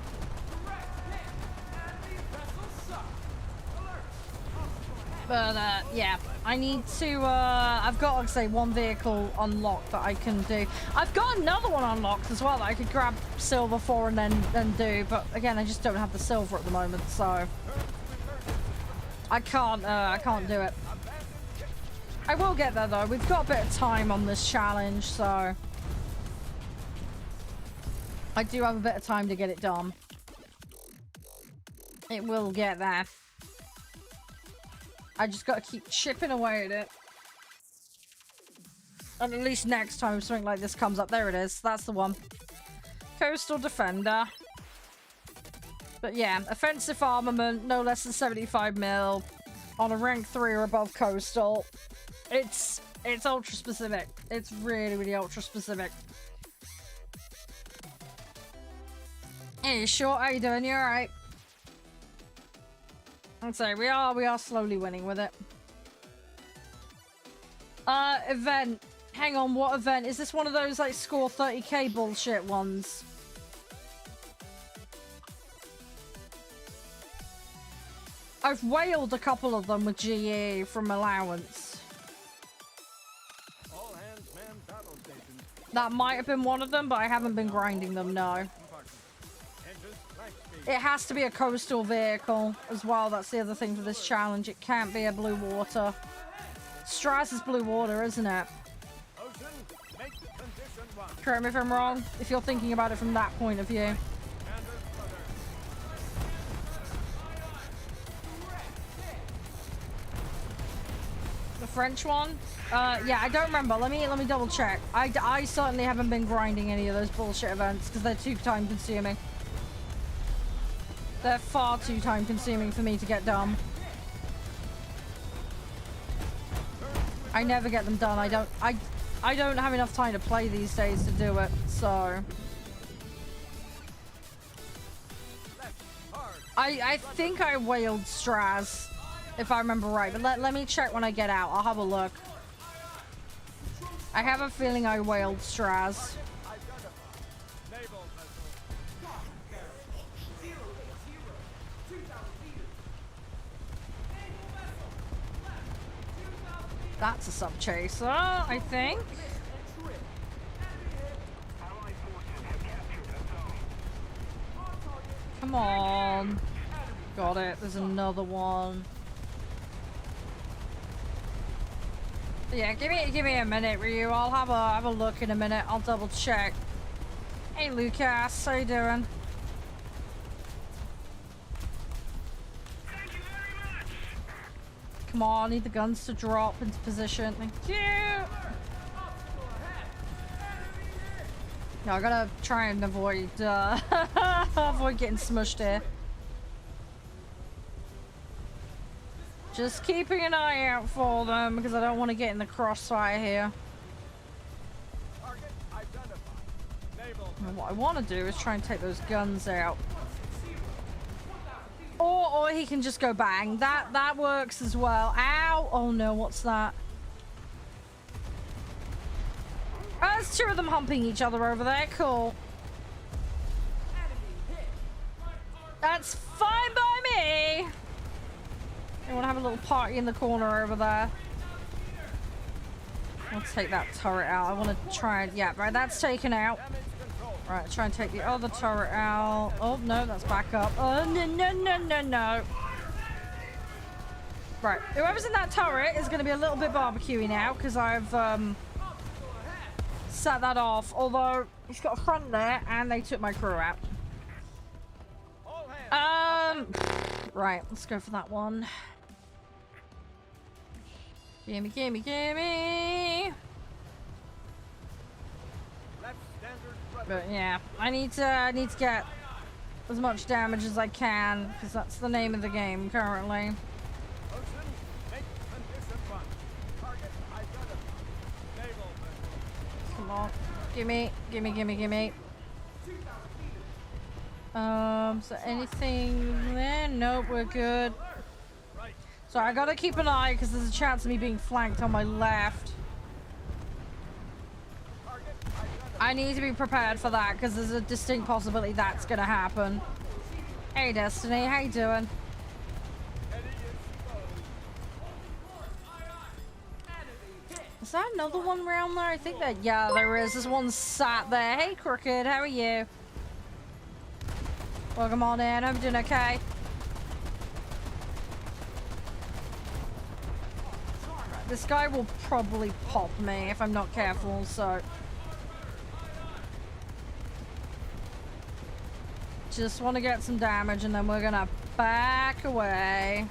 But yeah, I need to I've got, like I say, 1 vehicle unlocked that I can do. I've got another one unlocked as well that I could grab silver for and then do, but again, I just don't have the silver at the moment, so I can't do it. I will get there though. We've got a bit of time on this challenge, so I do have a bit of time to get it done. It will get there. I just got to keep chipping away at it. And at least next time something like this comes up. There it is. That's the one. Coastal Defender. But yeah, offensive armament, no less than 75 mil. On a rank 3 or above coastal. It's ultra specific. It's really, really ultra specific. Hey, short, how you doing? You alright? I'd say we are slowly winning with it. Event. Hang on, what event? Is this one of those like score 30k bullshit ones? I've whaled a couple of them with GE from allowance. All hands man battle station. That might have been one of them, but I haven't been grinding them, no. It has to be a coastal vehicle as well. That's the other thing for this challenge. It can't be a blue water. Strass is blue water, isn't it? Correct me if I'm wrong, if you're thinking about it from that point of view. The French one? Yeah, I don't remember. Let me double check. I certainly haven't been grinding any of those bullshit events because they're too time consuming. They're far too time consuming for me to get done. I never get them done. I don't have enough time to play these days to do it, so. I think I whaled Straz, if I remember right, but let me check when I get out. I'll have a look. I have a feeling I whaled Straz. That's a sub chaser, I think. Come on. Got it. There's another one. Yeah, give me a minute, Ryu. I'll have a look in a minute. I'll double check. Hey, Lucas, how you doing? Come on, I need the guns to drop into position. Thank you. No, I gotta try and avoid avoid getting smushed here. Just keeping an eye out for them because I don't want to get in the crossfire here. And what I want to do is try and take those guns out. Or he can just go bang. That works as well. Ow! Oh no, what's that? Oh, there's two of them humping each other over there. Cool. That's fine by me. I want to have a little party in the corner over there. I'll take that turret out. I want to try and... Yeah, right, that's taken out. Right, try and take the other turret out. Oh, no, that's back up. Oh, no. Right, whoever's in that turret is going to be a little bit barbecuey now because I've set that off. Although, he's got a front there and they took my crew out. Right, let's go for that one. Gimme. But yeah, I need to get as much damage as I can because that's the name of the game currently. Come on, gimme. So anything there? Nope, we're good. So I gotta keep an eye because there's a chance of me being flanked on my left. I need to be prepared for that because there's a distinct possibility that's gonna happen. Hey Destiny, how you doing? Is that another one around there? I think that, yeah, there is. This one's sat there. Hey Crooked, how are you? Welcome on in, hope you're doing okay. This guy will probably pop me if I'm not careful, so... Just want to get some damage and then we're gonna back away.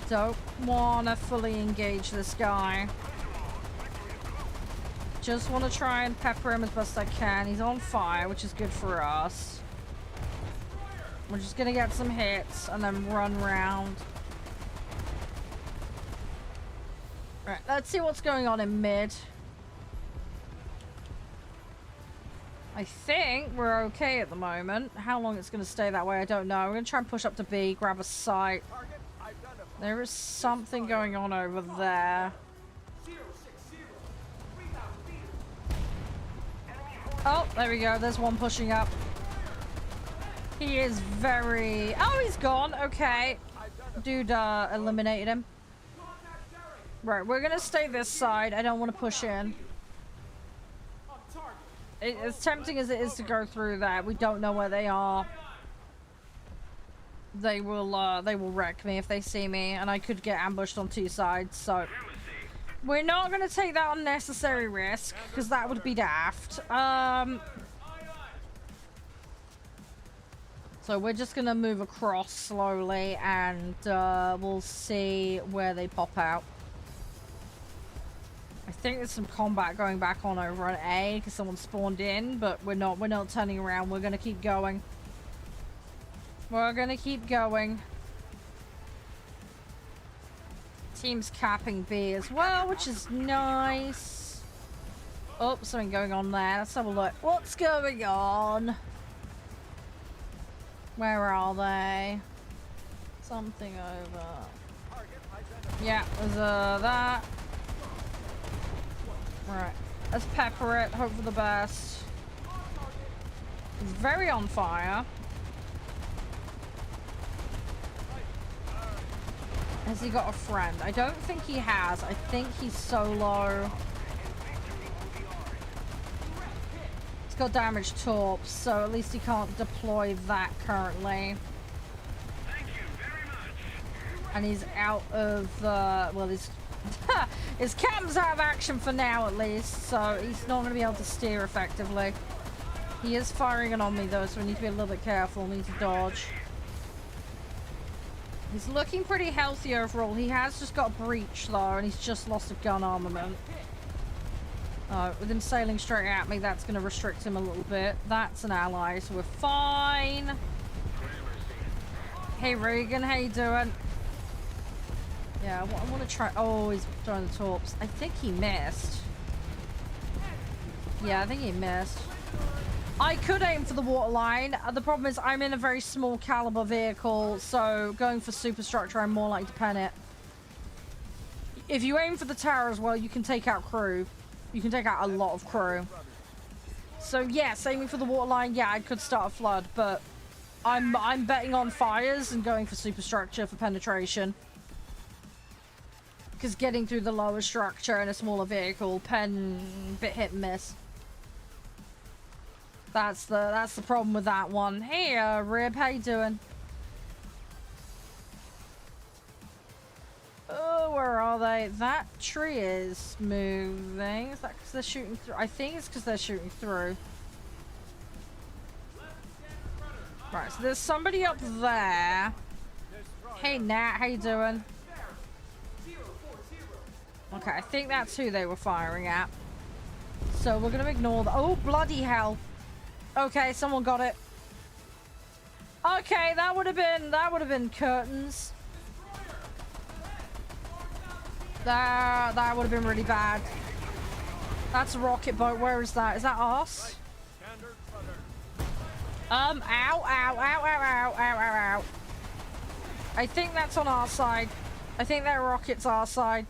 Don't want to fully engage this guy. Just want to try and pepper him as best I can. He's on fire, which is good for us. We're just gonna get some hits and then run round. Right, let's see what's going on in mid. I think we're okay at the moment. How long it's going to stay that way, I don't know. We're going to try and push up to B, grab a site. There is something going on over there. Oh, there we go. There's one pushing up. He is very... Oh, he's gone. Okay. Dude eliminated him. Right, we're going to stay this side. I don't want to push in. As tempting as it is to go through that, we don't know where they are. They will wreck me if they see me, and I could get ambushed on two sides, so... We're not going to take that unnecessary risk, because that would be daft. So we're just going to move across slowly, and we'll see where they pop out. I think there's some combat going back on over on A because someone spawned in, but we're not turning around. We're gonna keep going. We're gonna keep going. Team's capping B as well, which is nice. Oh, something going on there. Let's have a look. What's going on? Where are they? Something over. Yeah, there's that. Right. Let's pepper it. Hope for the best. It's very on fire. Has he got a friend? I don't think he has. I think he's solo. He's got damaged torps, so at least he can't deploy that currently. And he's out of the... well, his cam's out of action for now, at least, so he's not going to be able to steer effectively. He is firing it on me, though, so we need to be a little bit careful. We need to dodge. He's looking pretty healthy overall. He has just got a breach, though, and he's just lost a gun armament. With him sailing straight at me, that's going to restrict him a little bit. That's an ally, so we're fine. Hey, Regan, how you doing? Yeah, I want to try... oh, he's throwing the torps. I think he missed. Yeah, I think he missed. I could aim for the waterline. The problem is I'm in a very small caliber vehicle, so going for superstructure, I'm more likely to pen it. If you aim for the tower as well, you can take out crew. You can take out a lot of crew. So yes, aiming for the waterline, yeah, I could start a flood, but I'm betting on fires and going for superstructure for penetration. Because getting through the lower structure in a smaller vehicle, bit hit and miss. That's the problem with that one. Hey, Rib, how you doing? Oh, where are they? That tree is moving. Is that because they're shooting through? I think it's because they're shooting through. Right, so there's somebody up there. Hey, Nat, how you doing? Okay, I think that's who they were firing at. So we're gonna ignore the... oh, bloody hell. Okay, someone got it. Okay, that would have been curtains. That would have been really bad. That's a rocket boat. Where is that? Is that us? Ow, ow, ow, ow, ow, ow, ow, ow. I think that's on our side. I think that rocket's our side.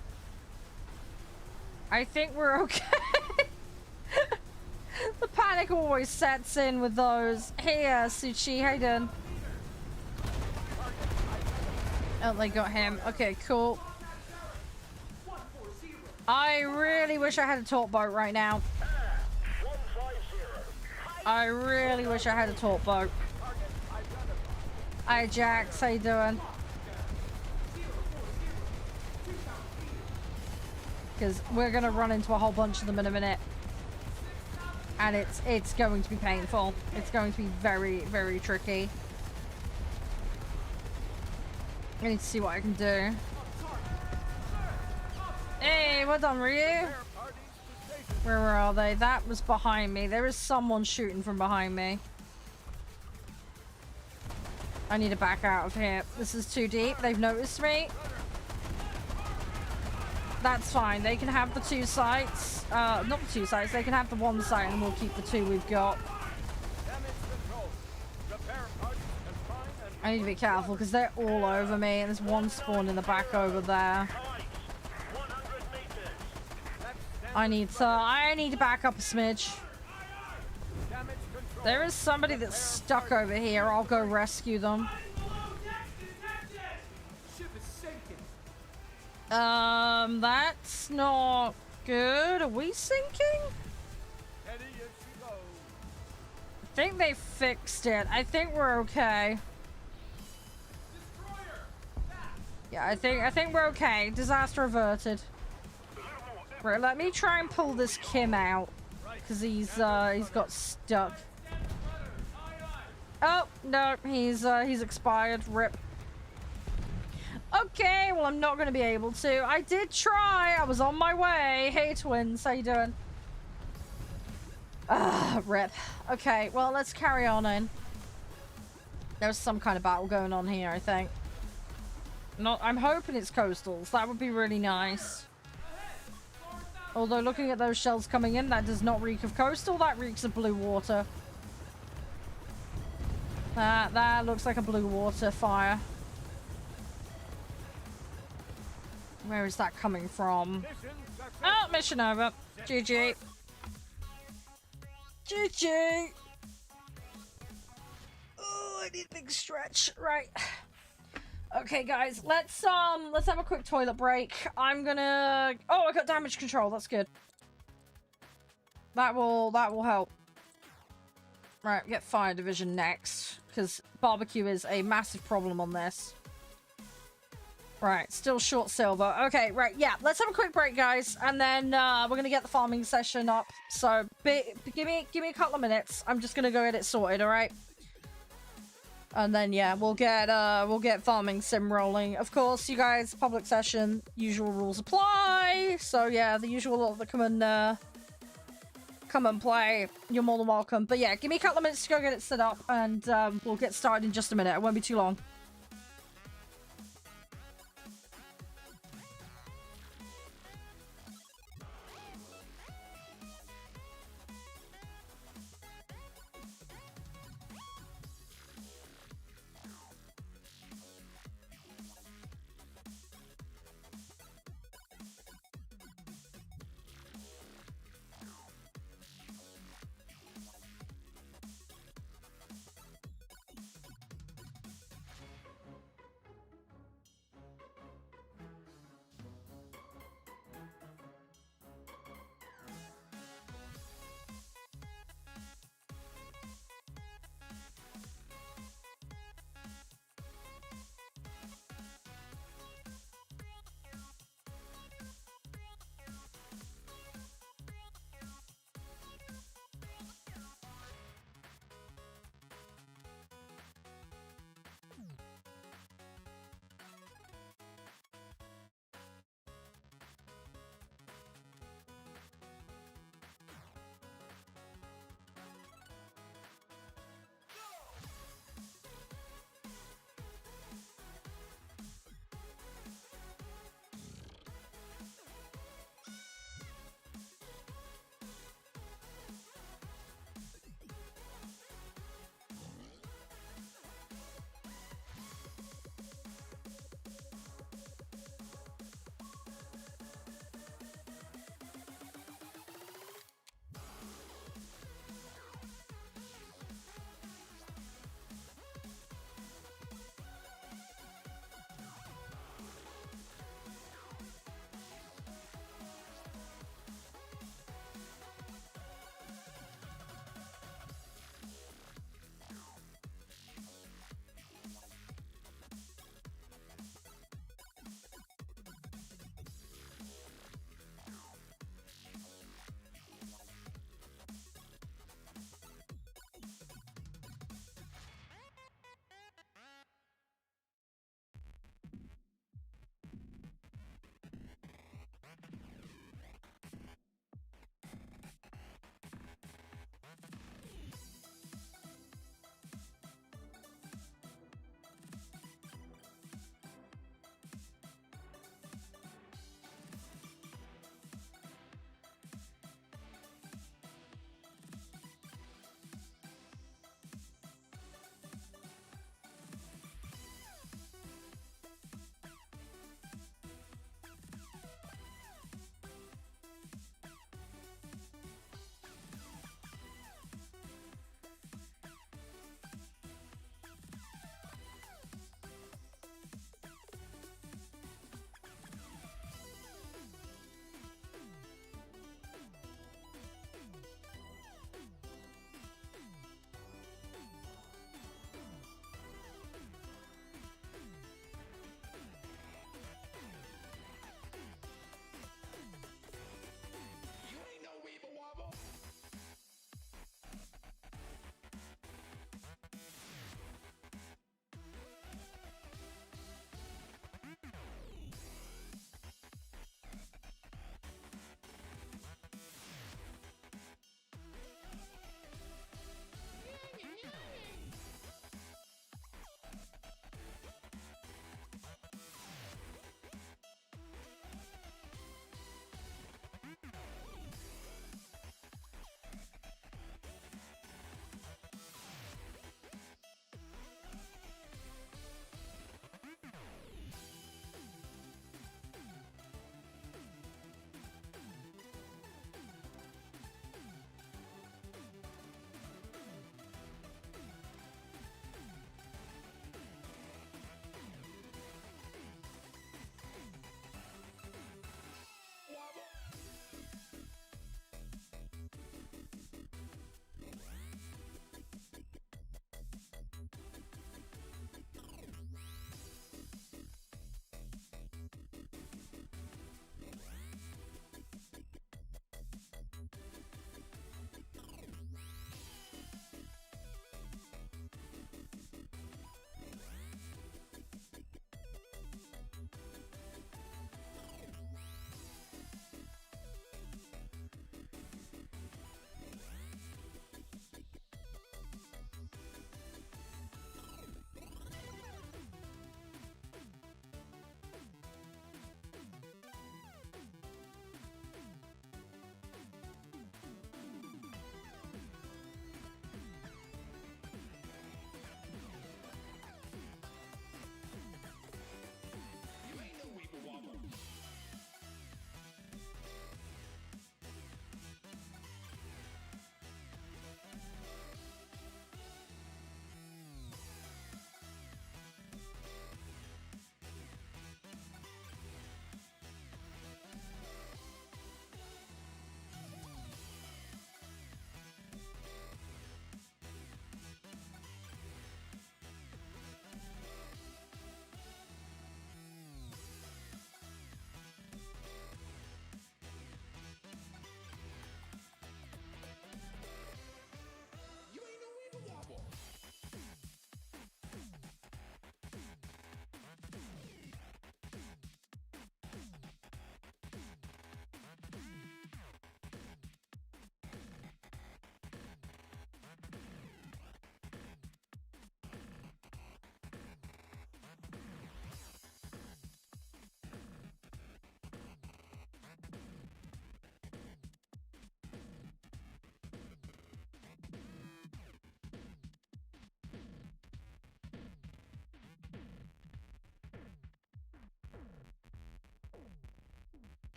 I think we're okay. The panic always sets in with those. Hey, Suchi, how you doing? Oh, they got him. Okay, cool. I really wish I had a torp boat right now. I really wish I had a torp boat. Hi, Jax, how you doing? Because we're gonna run into a whole bunch of them in a minute. And it's going to be painful. It's going to be very, very tricky. I need to see what I can do. Hey, well done, Ryu. Where are they? That was behind me. There is someone shooting from behind me. I need to back out of here. This is too deep. They've noticed me. That's fine. They can have the two sites. Not the two sites. They can have the one site and we'll keep the two we've got. I need to be careful because they're all over me and there's one spawn in the back over there. I need to back up a smidge. There is somebody that's stuck over here. I'll go rescue them. That's not good. Are we sinking? I think they fixed it. I think we're okay. Yeah, I think we're okay. Disaster averted. Right, let me try and pull this Kim out because he's got stuck. Oh no, he's expired. Rip. Okay, well I'm not gonna be able to. I did try. I was on my way. Hey twins, how you doing? Rip. Okay, well let's carry on in. There's some kind of battle going on here, I think. Not. I'm hoping it's coastals. That would be really nice. Although looking at those shells coming in, that does not reek of coastal. That reeks of blue water. That looks like a blue water fire. Where is that coming from? Oh, mission over. GG. GG. Oh, I need a big stretch. Right. Okay, guys, let's have a quick toilet break. I'm gonna. Oh, I got damage control. That's good. That will help. Right, get fire division next because barbecue is a massive problem on this. Right, still short silver. Okay, right, yeah, let's have a quick break, guys, and then we're gonna get the farming session up. So, give me a couple of minutes. I'm just gonna go get it sorted. All right. And then yeah, we'll get farming sim rolling. Of course, you guys, public session, usual rules apply. So yeah, the usual that come and play. You're more than welcome. But yeah, give me a couple of minutes to go get it set up, and we'll get started in just a minute. It won't be too long.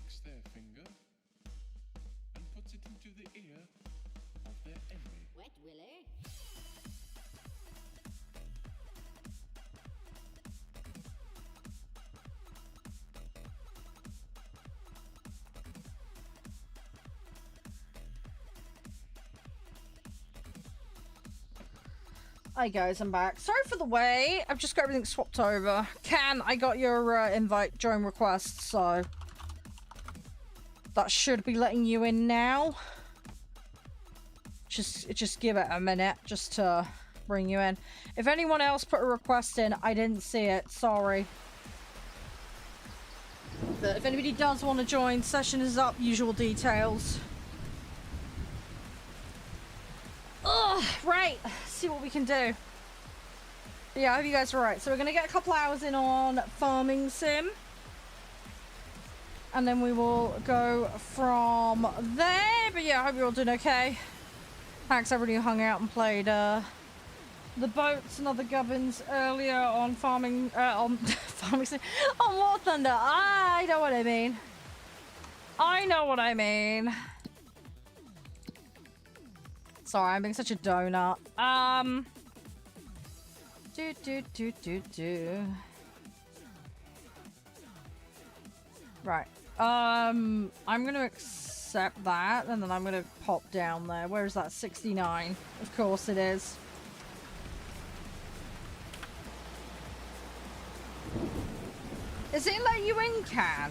takes their finger and puts it into the ear of their enemy. Wet Willy. Hi guys, I'm back. Sorry for the wait. I've just got everything swapped over. Can, I got your invite join request, so that should be letting you in now. Just give it a minute just to bring you in. If anyone else put a request in, I didn't see it. Sorry. But if anybody does want to join, session is up. Usual details. Ugh, right. See what we can do. But yeah, I hope you guys are right. So we're gonna get a couple hours in on farming sim, and then we will go from there. But yeah, I hope you're all doing okay. Thanks everybody who hung out and played the boats and other gubbins earlier on farming on farming sim on War Thunder. I know what I mean. I know what I mean. Sorry, I'm being such a donut. Right. I'm gonna accept that, and then I'm gonna pop down there. Where is that? 69. Of course it is. Is it let you in, Can?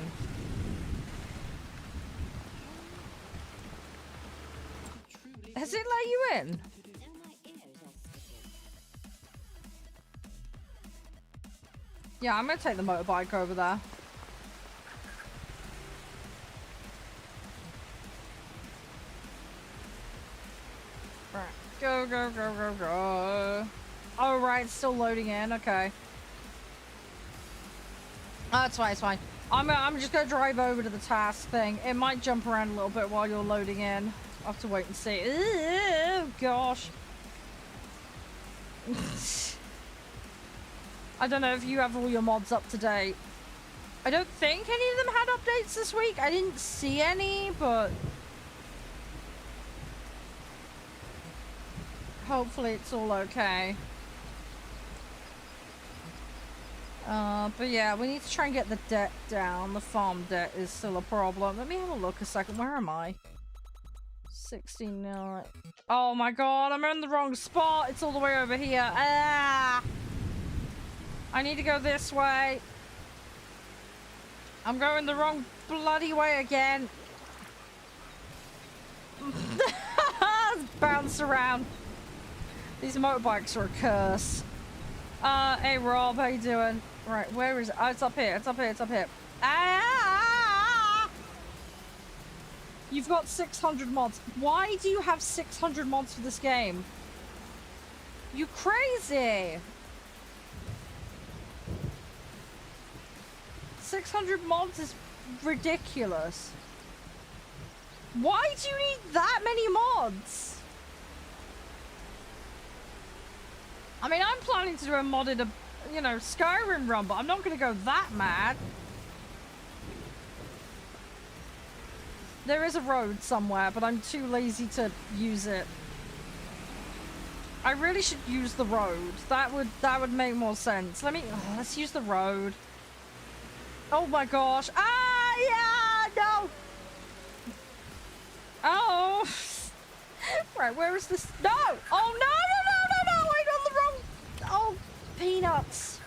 Has it let you in? Yeah, I'm gonna take the motorbike over there. Right. Go, go, go, go, go. Oh, right, it's still loading in. Okay. Oh, it's fine, it's fine. I'm just gonna drive over to the task thing. It might jump around a little bit while you're loading in. I'll have to wait and see. Oh, gosh. I don't know if you have all your mods up to date. I don't think any of them had updates this week. I didn't see any, but hopefully it's all okay. But yeah, we need to try and get the debt down. The farm debt is still a problem. Let me have a look a second. Where am I? 69. Oh my god, I'm in the wrong spot. It's all the way over here. Ah! I need to go this way. I'm going the wrong bloody way again. Bounce around. These motorbikes are a curse. Hey Rob, how you doing? Right, where is it? Oh, it's up here. It's up here. It's up here. Ah! You've got 600 mods. Why do you have 600 mods for this game? You crazy! 600 mods is ridiculous. Why do you need that many mods? I mean, I'm planning to do a modded, you know, Skyrim run, but I'm not going to go that mad. There is a road somewhere, but I'm too lazy to use it. I really should use the road. That would make more sense. Let's use the road. Oh my gosh. Ah, yeah, no. Oh. Right, where is this? No. Oh, no. I'm on the wrong. Oh, peanuts.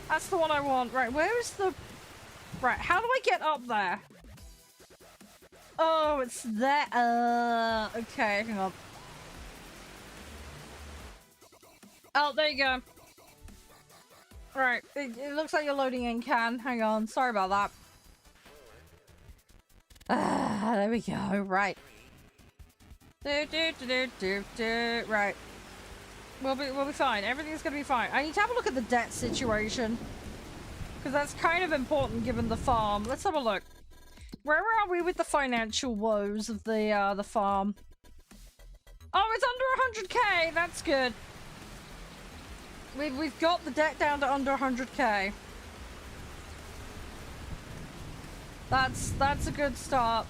That's the one I want. Right, where is the... Right, how do I get up there? Oh, it's there. Okay, hang on. Oh, there you go. Right, it looks like you're loading in, Can. Hang on, sorry about that. There we go. Right. Right. We'll be fine. Everything's gonna be fine. I need to have a look at the debt situation, because that's kind of important given the farm. Let's have a look. Where are we with the financial woes of the farm? Oh, it's under 100k. That's good. We've got the debt down to under 100k. That's a good start.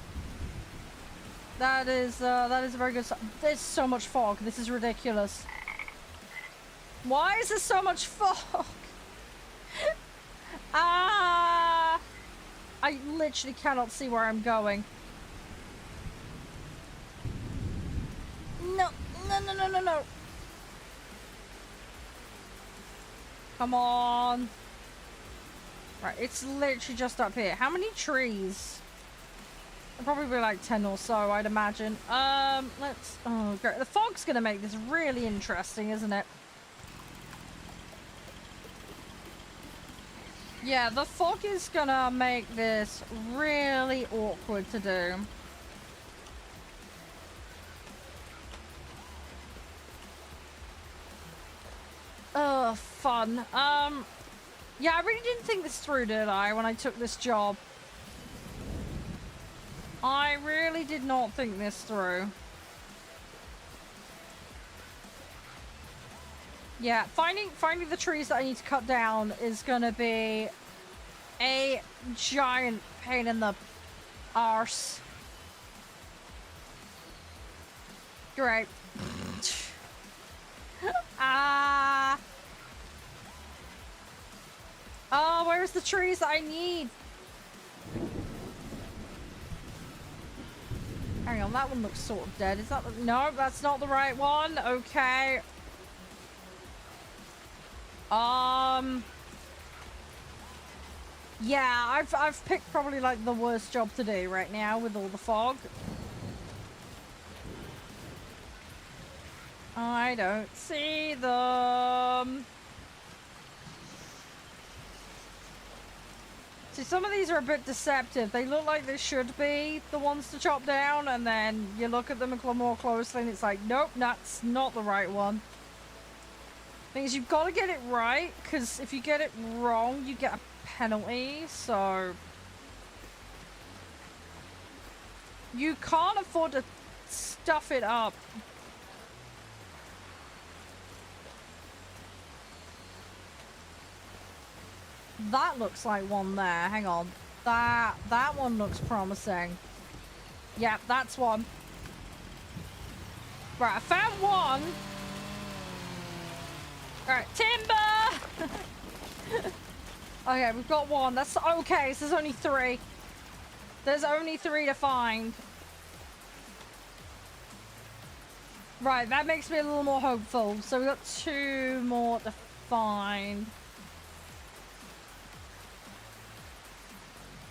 That is a very good start. There's so much fog. This is ridiculous. Why is there so much fog? Ah! I literally cannot see where I'm going. No, no, no, no, no, no. Come on. Right, it's literally just up here. How many trees? Probably be like 10 or so, I'd imagine. Let's... Oh, great. The fog's gonna make this really interesting, isn't it? Yeah, the fog is gonna make this really awkward to do. Oh, fun. Yeah, I really didn't think this through, did I, when I took this job? I really did not think this through. Yeah, finding the trees that I need to cut down is gonna be a giant pain in the arse. Great. Ah. Oh, where's the trees that I need? Hang on, that one looks sort of dead. Is that the... No, that's not the right one. Okay. Yeah, I've picked probably like the worst job to do right now with all the fog. I don't see them. See, some of these are a bit deceptive. They look like they should be the ones to chop down, and then you look at them more closely and it's like, nope, that's not the right one. Thing is, you've got to get it right, because if you get it wrong, you get a penalty, so... You can't afford to stuff it up. That looks like one there. Hang on. That one looks promising. Yep, that's one. Right, I found one. Alright, timber! Okay, we've got one. That's okay, so there's only 3. There's only 3 to find. Right, that makes me a little more hopeful. So we've got 2 more to find.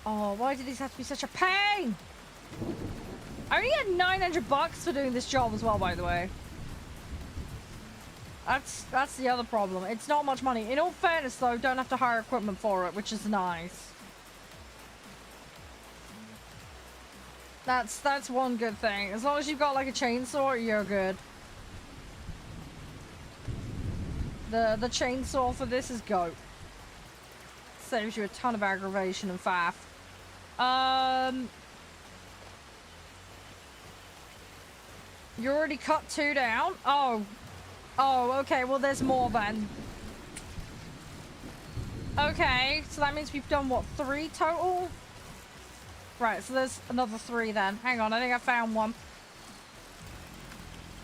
Oh, why did these have to be such a pain? I only had 900 bucks for doing this job as well, by the way. That's the other problem. It's not much money. In all fairness, though, don't have to hire equipment for it, which is nice. That's one good thing. As long as you've got like a chainsaw, you're good. The chainsaw for this is GOAT. Saves you a ton of aggravation and faff. You already cut 2 down? Oh, okay, well there's more then. Okay, so that means we've done what, 3 total? Right, so there's another 3 then. Hang on, I think I found one.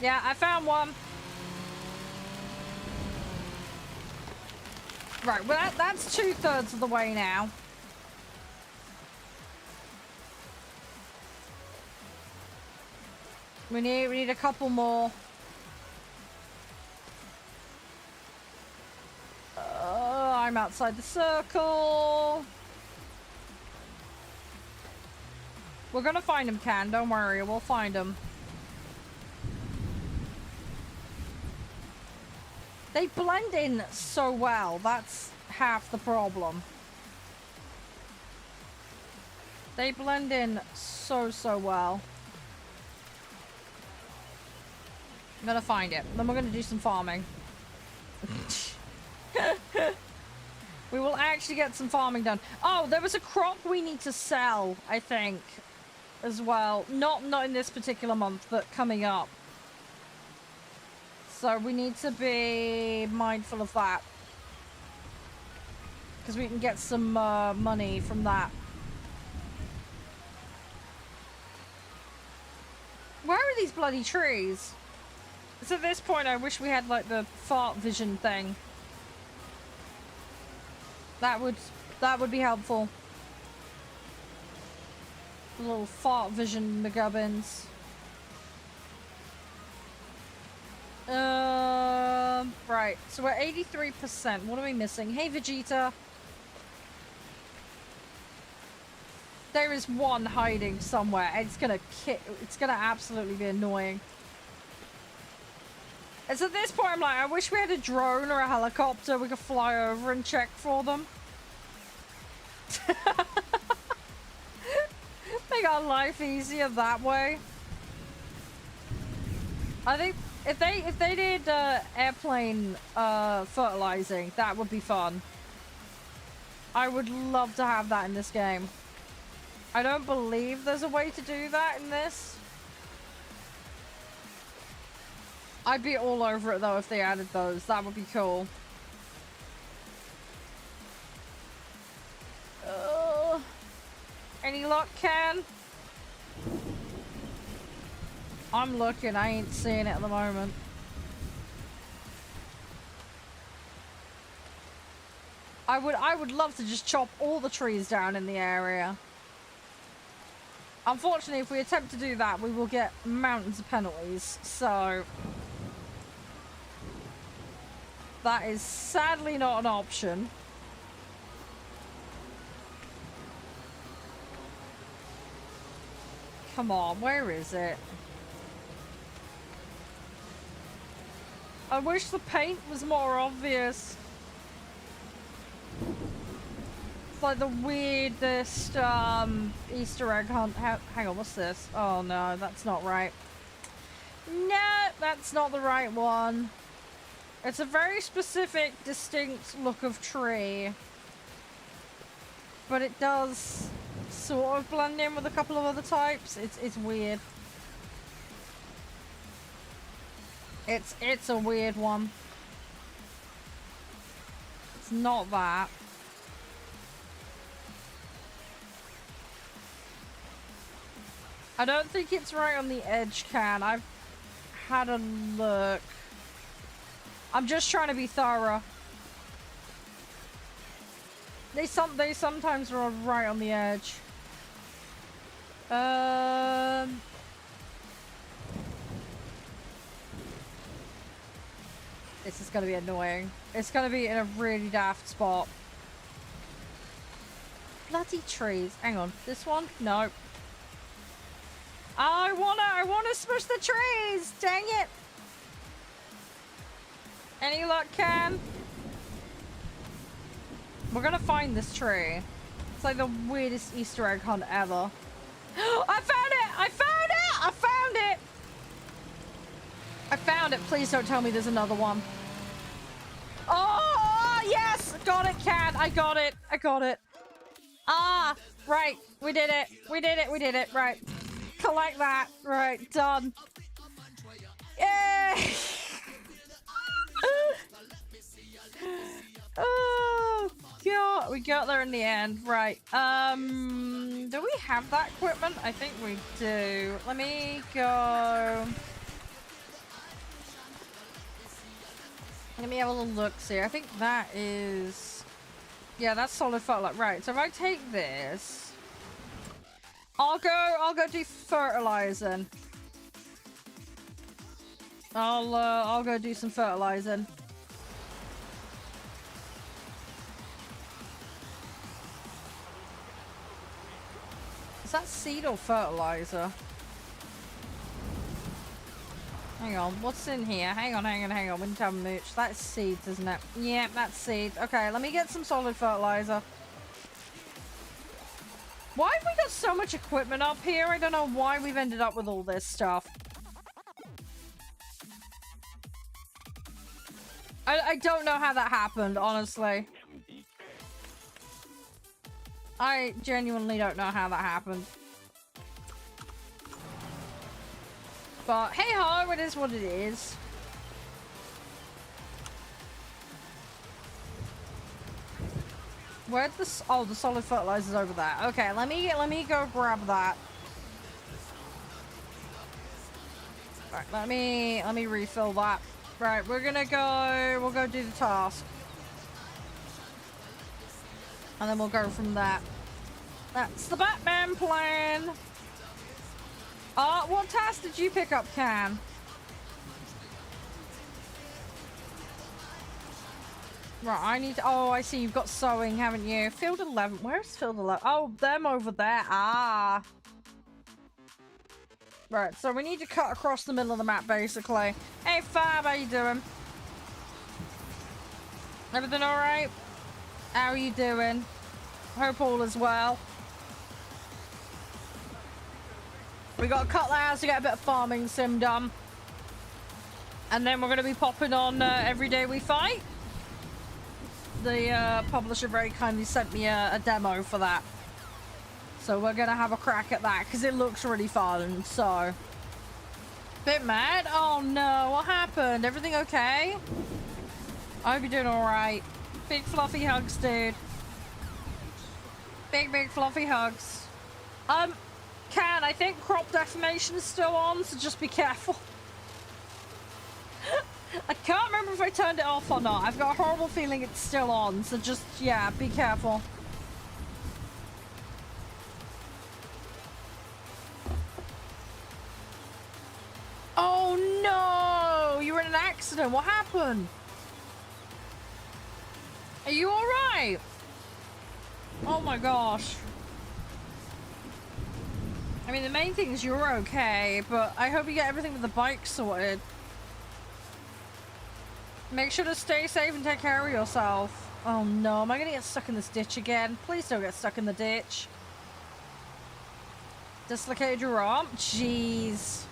Yeah, I found one. Right, well that's 2/3 of the way now. We need a couple more. I'm outside the circle. We're gonna find him, Can. Don't worry, we'll find him. They blend in so well. That's half the problem. They blend in so well. I'm gonna find it. Then we're gonna do some farming. We will actually get some farming done. Oh, there was a crop we need to sell, I think, as well. Not in this particular month, but coming up. So we need to be mindful of that. Because we can get some money from that. bloody trees. So at this point, I wish we had like the fart vision thing. That would be helpful. The little fart vision McGubbins. Right. So we're 83%. What are we missing? Hey, Vegeta. There is one hiding somewhere. It's gonna absolutely be annoying. And so at this point, I'm like, I wish we had a drone or a helicopter we could fly over and check for them. Make our life easier that way. I think if they did airplane fertilizing, that would be fun. I would love to have that in this game. I don't believe there's a way to do that in this. I'd be all over it though if they added those. That would be cool. Any luck, Ken? I'm looking. I ain't seeing it at the moment. I would love to just chop all the trees down in the area. Unfortunately, if we attempt to do that, we will get mountains of penalties. So that is sadly not an option. Come on, where is it? I wish the paint was more obvious. It's like the weirdest Easter egg hunt. Hang on, what's this? Oh no, that's not right. No, that's not the right one. It's a very specific, distinct look of tree. But it does sort of blend in with a couple of other types. It's weird. It's a weird one. It's not that. I don't think it's right on the edge, Can. I've had a look. I'm just trying to be thorough. They sometimes are right on the edge. This is gonna be annoying. It's gonna be in a really daft spot. Bloody trees. Hang on. This one? No. I wanna smush the trees! Dang it! Any luck, Cam? We're gonna find this tree. It's like the weirdest Easter egg hunt ever. I found it! I found it! I found it! I found it. Please don't tell me there's another one. Oh, yes! Got it, Cat. I got it. I got it. Ah, right. We did it. We did it. We did it. Right. Collect that. Right. Done. Yay! Oh, God. We got there in the end. Right. Do we have that equipment? I think we do. Let me go. Let me have a little look see. I think that is... Yeah, that's solid fertilizer. Right, so if I take this... I'll go do fertilizing. I'll go do some fertilizing. Is that seed or fertilizer? Hang on, what's in here? Hang on. We need to have a mooch. That's seeds, isn't it? Yeah, that's seeds. Okay, let me get some solid fertilizer. Why have we got so much equipment up here? I don't know why we've ended up with all this stuff. I don't know how that happened, honestly. I genuinely don't know how that happened. But hey ho, it is what it is. Where'd the the solid fertilizer's over there. Okay, let me go grab that. Right, let me refill that. Right, we'll go do the task. And then we'll go from there. That's the Batman plan. What task did you pick up, Can? Right, I need to, oh, I see you've got sewing, haven't you? Field 11. Where's Field 11? Oh, them over there. Ah. Right, so we need to cut across the middle of the map, basically. Hey, Fab, how you doing? Everything alright? How are you doing? Hope all is well. We got to cut the house to get a bit of farming sim done. And then we're going to be popping on Every Day We Fight. The publisher very kindly sent me a demo for that. So we're going to have a crack at that because it looks really fun, so. Bit mad? Oh no, what happened? Everything okay? I hope you're doing alright. Big fluffy hugs, dude. Big fluffy hugs. Can, I think crop defamation is still on, so just be careful. I can't remember if I turned it off or not. I've got a horrible feeling it's still on, so just, yeah, be careful. Oh no! You were in an accident. What happened? Are you alright? Oh my gosh. I mean, the main thing is you're okay, but I hope you get everything with the bike sorted. Make sure to stay safe and take care of yourself. Oh no, am I gonna get stuck in this ditch again? Please don't get stuck in the ditch. Dislocated your arm? Jeez.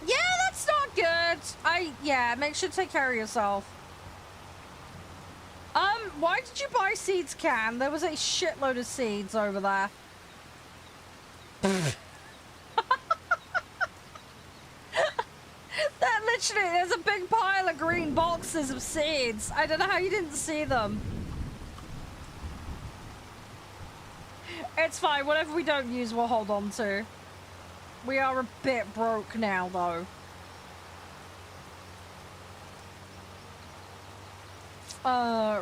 Yeah, that's not good. Yeah, make sure to take care of yourself. Why did you buy seeds, Can? There was a shitload of seeds over there. That literally, there's a big pile of green boxes of seeds. I don't know how you didn't see them. It's fine, whatever we don't use, we'll hold on to. We are a bit broke now, though.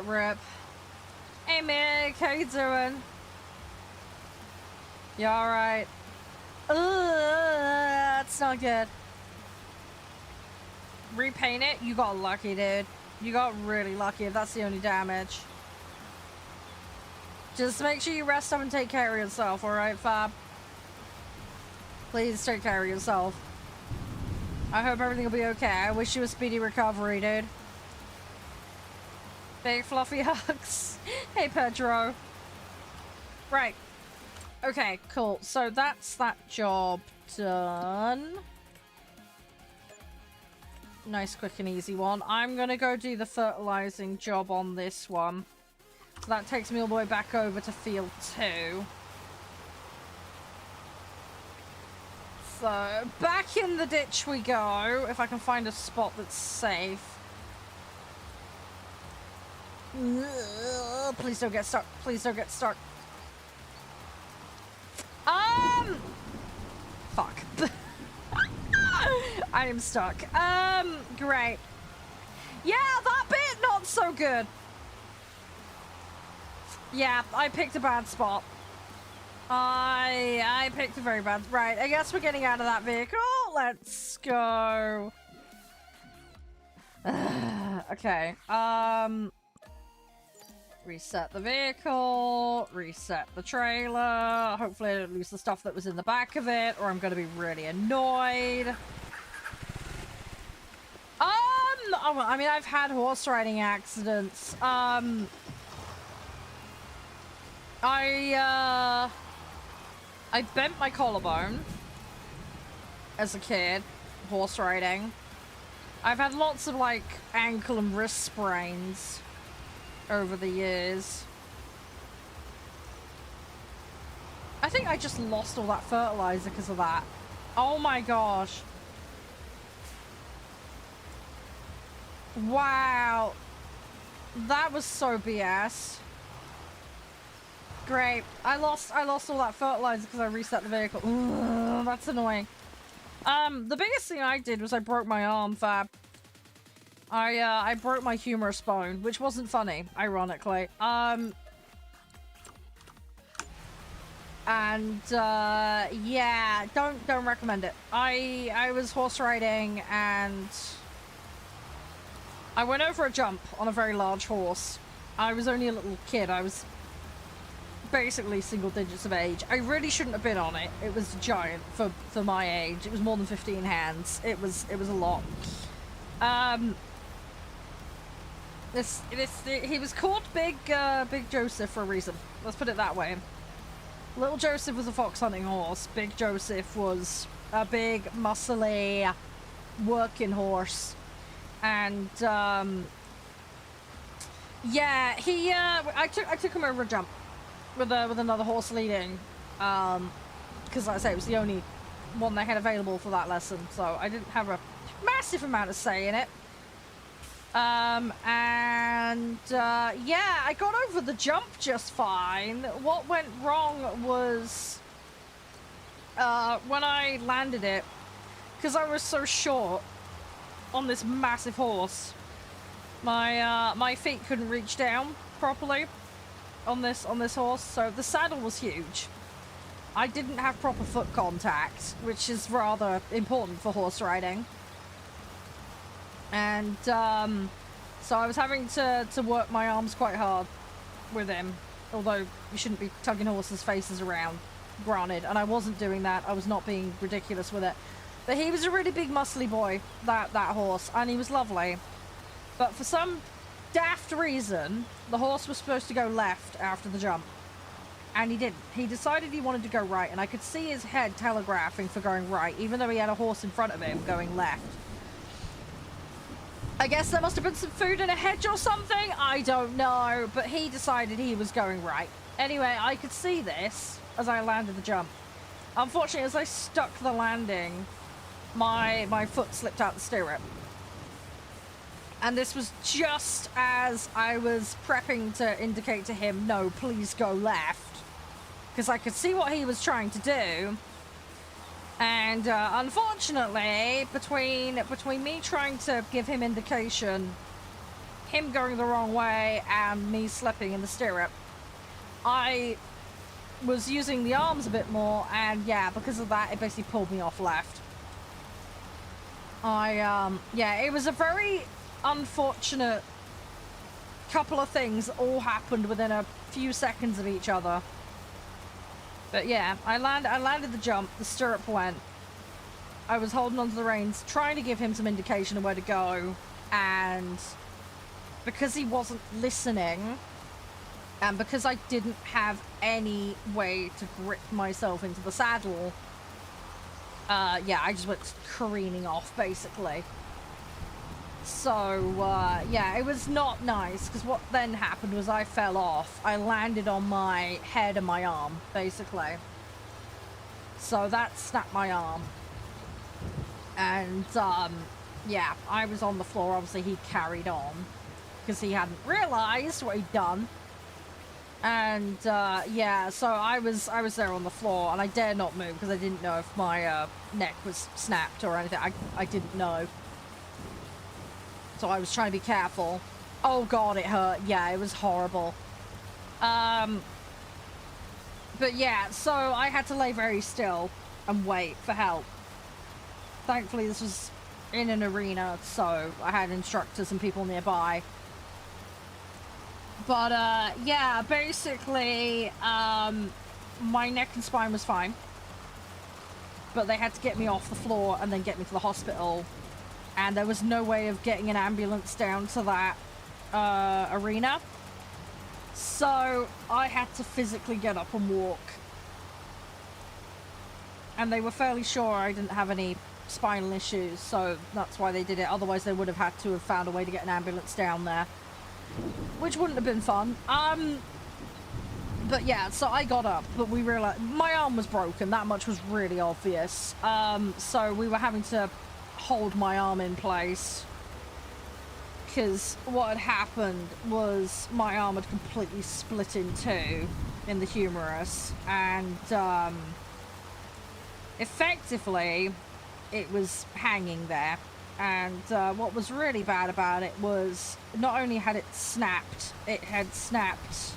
Rip. Hey, Mick, how you doing? You alright? That's not good. Repaint it? You got lucky, dude. You got really lucky if that's the only damage. Just make sure you rest up and take care of yourself, alright, Fab? Please take care of yourself. I hope everything will be okay. I wish you a speedy recovery, dude. Big fluffy hugs. Hey, Pedro. Right. Okay, cool. So that's that job done. Nice, quick and easy one. I'm gonna go do the fertilizing job on this one. So that takes me all the way back over to field 2. So, back in the ditch we go, if I can find a spot that's safe. Ugh, please don't get stuck. Please don't get stuck. Fuck. I am stuck. Great. Yeah, that bit, not so good. Yeah, I picked a bad spot. I picked a very bad... Right, I guess we're getting out of that vehicle. Let's go. Okay, reset the vehicle, reset the trailer. Hopefully I don't lose the stuff that was in the back of it, or I'm gonna be really annoyed. Oh, I mean, I've had horse riding accidents. I bent my collarbone as a kid, horse riding. I've had lots of, like, ankle and wrist sprains over the years. I think I just lost all that fertilizer because of that. Oh my gosh. Wow. That was so BS. Great. I lost all that fertilizer because I reset the vehicle. Ugh, that's annoying. The biggest thing I did was I broke my arm, Fab. I broke my humerus bone, which wasn't funny, ironically. Yeah, don't recommend it. I was horse riding and I went over a jump on a very large horse. I was only a little kid. I was basically single digits of age. I really shouldn't have been on it. It was giant for my age. It was more than 15 hands. It was a lot. He was called Big Joseph for a reason. Let's put it that way. Little Joseph was a fox hunting horse. Big Joseph was a big, muscly, working horse. And yeah, I took him over a jump with another horse leading, because like I say, it was the only one they had available for that lesson, so I didn't have a massive amount of say in it. Yeah, I got over the jump just fine. What went wrong was when I landed it, because I was so short on this massive horse, my feet couldn't reach down properly on this horse, so the saddle was huge. I didn't have proper foot contact, which is rather important for horse riding. And so I was having to work my arms quite hard with him, although you shouldn't be tugging horses' faces around, granted, and I wasn't doing that. I was not being ridiculous with it. But he was a really big muscly boy, that horse, and he was lovely. But for some daft reason, the horse was supposed to go left after the jump, and he didn't. He decided he wanted to go right, and I could see his head telegraphing for going right, even though he had a horse in front of him going left. I guess there must have been some food in a hedge or something, I don't know, but he decided he was going right. Anyway, I could see this as I landed the jump. Unfortunately, as I stuck the landing, my foot slipped out the stirrup. And this was just as I was prepping to indicate to him, no, please go left. Because I could see what he was trying to do. And unfortunately, between me trying to give him indication, him going the wrong way, and me slipping in the stirrup, I was using the arms a bit more, and yeah, because of that, it basically pulled me off left. Yeah, it was a very unfortunate couple of things that all happened within a few seconds of each other. But yeah, I landed the jump, the stirrup went. I was holding onto the reins, trying to give him some indication of where to go, and because he wasn't listening, and because I didn't have any way to grip myself into the saddle, yeah, I just went careening off, basically. So, yeah, it was not nice, because what then happened was I fell off. I landed on my head and my arm, basically. So that snapped my arm. And, yeah, I was on the floor. Obviously, he carried on, because he hadn't realized what he'd done. And, yeah, so I was there on the floor, and I dared not move, because I didn't know if my, neck was snapped or anything. I didn't know. So I was trying to be careful. Oh god, it hurt. Yeah, it was horrible. But yeah, so I had to lay very still and wait for help. Thankfully, this was in an arena, so I had instructors and people nearby. But, yeah, basically, my neck and spine was fine. But they had to get me off the floor and then get me to the hospital. And there was no way of getting an ambulance down to that arena. So I had to physically get up and walk. And they were fairly sure I didn't have any spinal issues, so that's why they did it. Otherwise they would have had to have found a way to get an ambulance down there, which wouldn't have been fun. But yeah, so I got up, but we realized my arm was broken. That much was really obvious. So we were having to hold my arm in place, because what had happened was my arm had completely split in two in the humerus, and effectively it was hanging there. And what was really bad about it was not only had it had snapped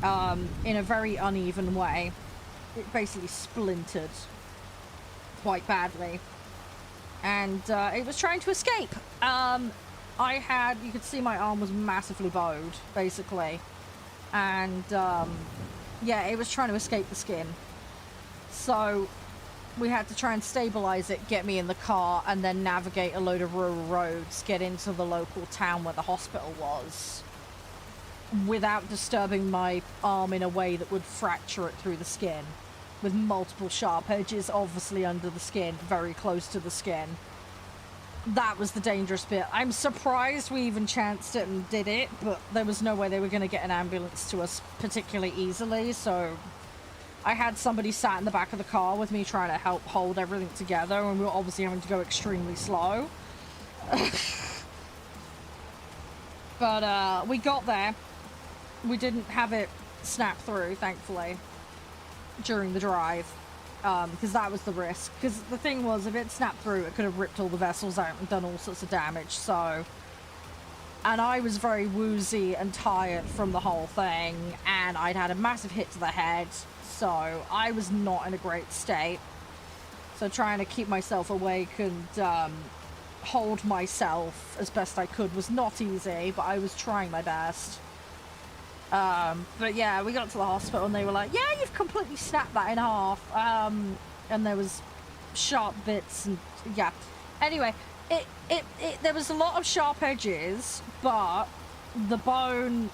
in a very uneven way. It basically splintered quite badly. And it was trying to escape. You could see my arm was massively bowed, basically. And yeah, it was trying to escape the skin. So we had to try and stabilize it, get me in the car, and then navigate a load of rural roads, get into the local town where the hospital was, without disturbing my arm in a way that would fracture it through the skin, with multiple sharp edges obviously under the skin, very close to the skin. That was the dangerous bit. I'm surprised we even chanced it and did it, but there was no way they were going to get an ambulance to us particularly easily, so I had somebody sat in the back of the car with me trying to help hold everything together, and we were obviously having to go extremely slow. But we got there. We didn't have it snap through, thankfully, during the drive, because that was the risk. Because the thing was, if it snapped through, it could have ripped all the vessels out and done all sorts of damage, so... And I was very woozy and tired from the whole thing, and I'd had a massive hit to the head, so I was not in a great state. So trying to keep myself awake and hold myself as best I could was not easy, but I was trying my best. But yeah, we got to the hospital and they were like, yeah, you've completely snapped that in half. And there was sharp bits and yeah. Anyway, there was a lot of sharp edges, but the bone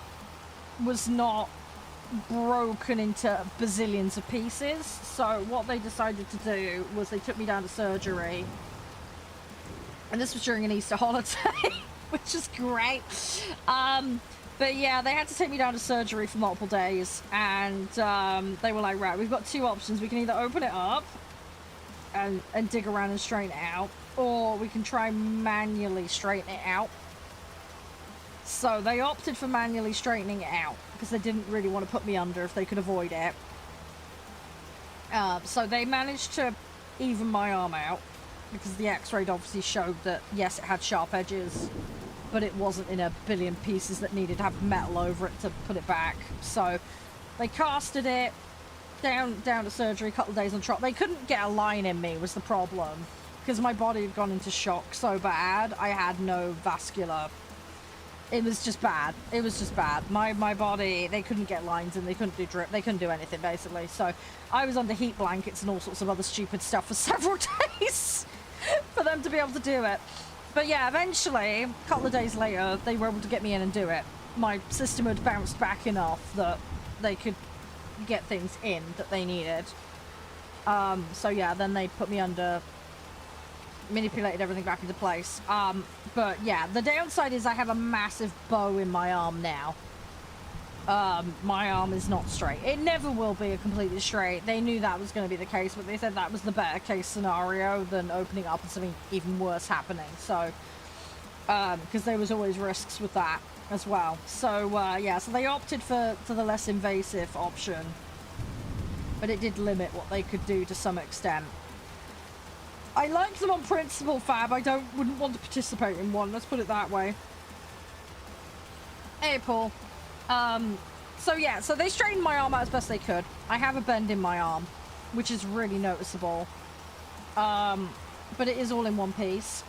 was not broken into bazillions of pieces. So what they decided to do was they took me down to surgery, and this was during an Easter holiday, which is great. But yeah, they had to take me down to surgery for multiple days, and they were like, right, we've got two options. We can either open it up and dig around and straighten it out, or we can try manually straighten it out. So they opted for manually straightening it out because they didn't really want to put me under if they could avoid it. So they managed to even my arm out because the x-ray obviously showed that, yes, it had sharp edges, but it wasn't in a billion pieces that needed to have metal over it to put it back. So they casted it down to surgery, a couple of days on trot. They couldn't get a line in me was the problem, because my body had gone into shock so bad. I had no vascular. It was just bad. It was just bad. My body, they couldn't get lines in, they couldn't do drip, they couldn't do anything basically. So I was under heat blankets and all sorts of other stupid stuff for several days for them to be able to do it. But yeah, eventually, a couple of days later, they were able to get me in and do it. My system had bounced back enough that they could get things in that they needed. So yeah, then they put me under, manipulated everything back into place. But yeah, the downside is I have a massive bow in my arm now. My arm is not straight. It never will be a completely straight. They knew that was going to be the case, but they said that was the better case scenario than opening up and something even worse happening. So, because there was always risks with that as well. So, yeah, so they opted for the less invasive option, but it did limit what they could do to some extent. I liked them on principle, Fab. I wouldn't want to participate in one. Let's put it that way. Hey, Paul. So yeah, so they straightened my arm out as best they could. I have a bend in my arm, which is really noticeable. But it is all in one piece.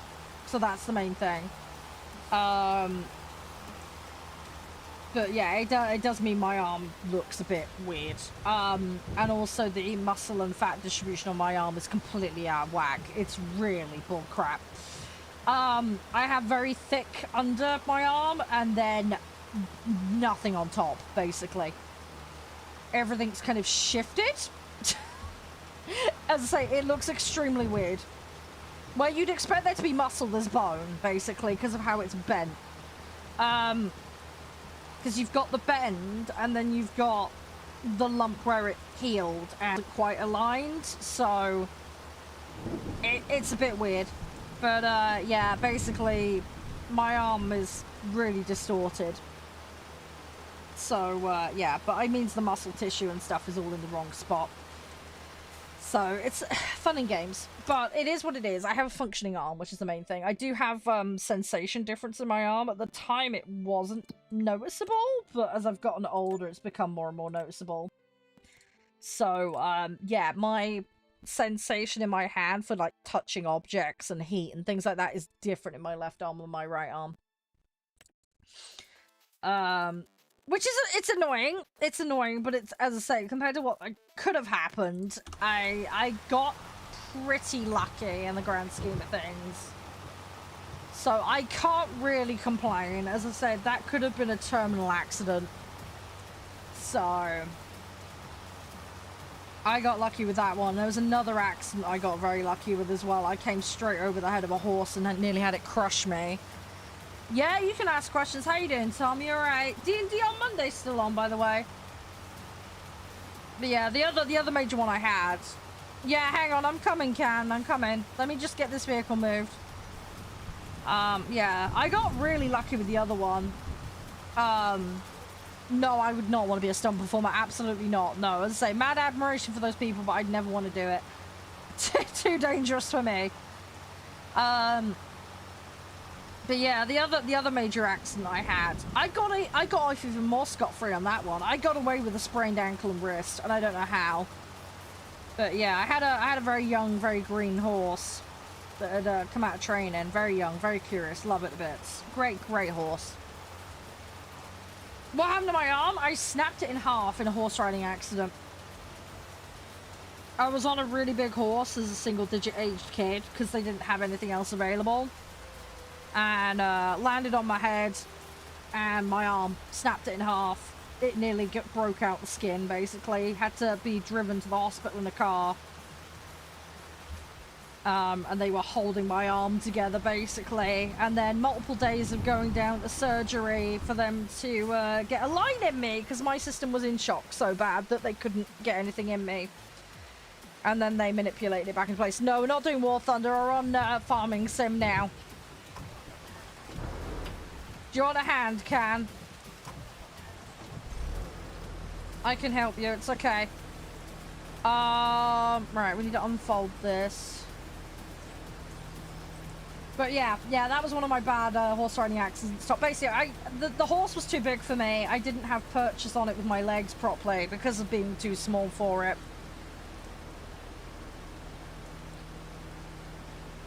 So that's the main thing. But yeah, it does mean my arm looks a bit weird. And also the muscle and fat distribution on my arm is completely out of whack. It's really bull crap. I have very thick under my arm and then nothing on top, basically. Everything's kind of shifted. As I say, it looks extremely weird. Where you'd expect there to be muscle, there's bone, basically, because of how it's bent. Because you've got the bend, and then you've got the lump where it healed and quite aligned, so it's a bit weird. But yeah, basically, my arm is really distorted. So yeah, but it means the muscle tissue and stuff is all in the wrong spot. So it's fun and games, but it is what it is. I have a functioning arm, which is the main thing. I do have sensation difference in my arm. At the time, it wasn't noticeable, but as I've gotten older, it's become more and more noticeable. So yeah, my sensation in my hand for like touching objects and heat and things like that is different in my left arm than my right arm. Which is, it's annoying, but it's, as I say, compared to what could have happened, I got pretty lucky in the grand scheme of things. So I can't really complain. As I said, that could have been a terminal accident. So I got lucky with that one. There was another accident I got very lucky with as well. I came straight over the head of a horse and nearly had it crush me. Yeah, you can ask questions. How you doing, Tom? You alright? D&D on Monday's still on, by the way. But yeah, the other major one I had. Yeah, hang on, I'm coming, Can. I'm coming. Let me just get this vehicle moved. Yeah, I got really lucky with the other one. No, I would not want to be a stunt performer. Absolutely not. No, as I say, mad admiration for those people, but I'd never want to do it. Too dangerous for me. But yeah, the other major accident I had, I got off even more scot-free on that one. I got away with a sprained ankle and wrist, and I don't know how. But yeah, I had a very young, very green horse that had come out of training. Very young, very curious, love it a bit. Great horse. What happened to my arm? I snapped it in half in a horse riding accident. I was on a really big horse as a single-digit aged kid because they didn't have anything else available. And landed on my head, and my arm snapped it in half. It nearly broke out the skin, basically. Had to be driven to the hospital in a car. And they were holding my arm together, basically. And then multiple days of going down to surgery for them to get a line in me, because my system was in shock so bad that they couldn't get anything in me. And then they manipulated it back in place. No, we're not doing War Thunder. We're on Farming Sim now. Do you want a hand, Can? I can help you, it's okay. Right, we need to unfold this. But yeah, that was one of my bad horse riding accidents. So basically, the horse was too big for me. I didn't have purchase on it with my legs properly because of being too small for it.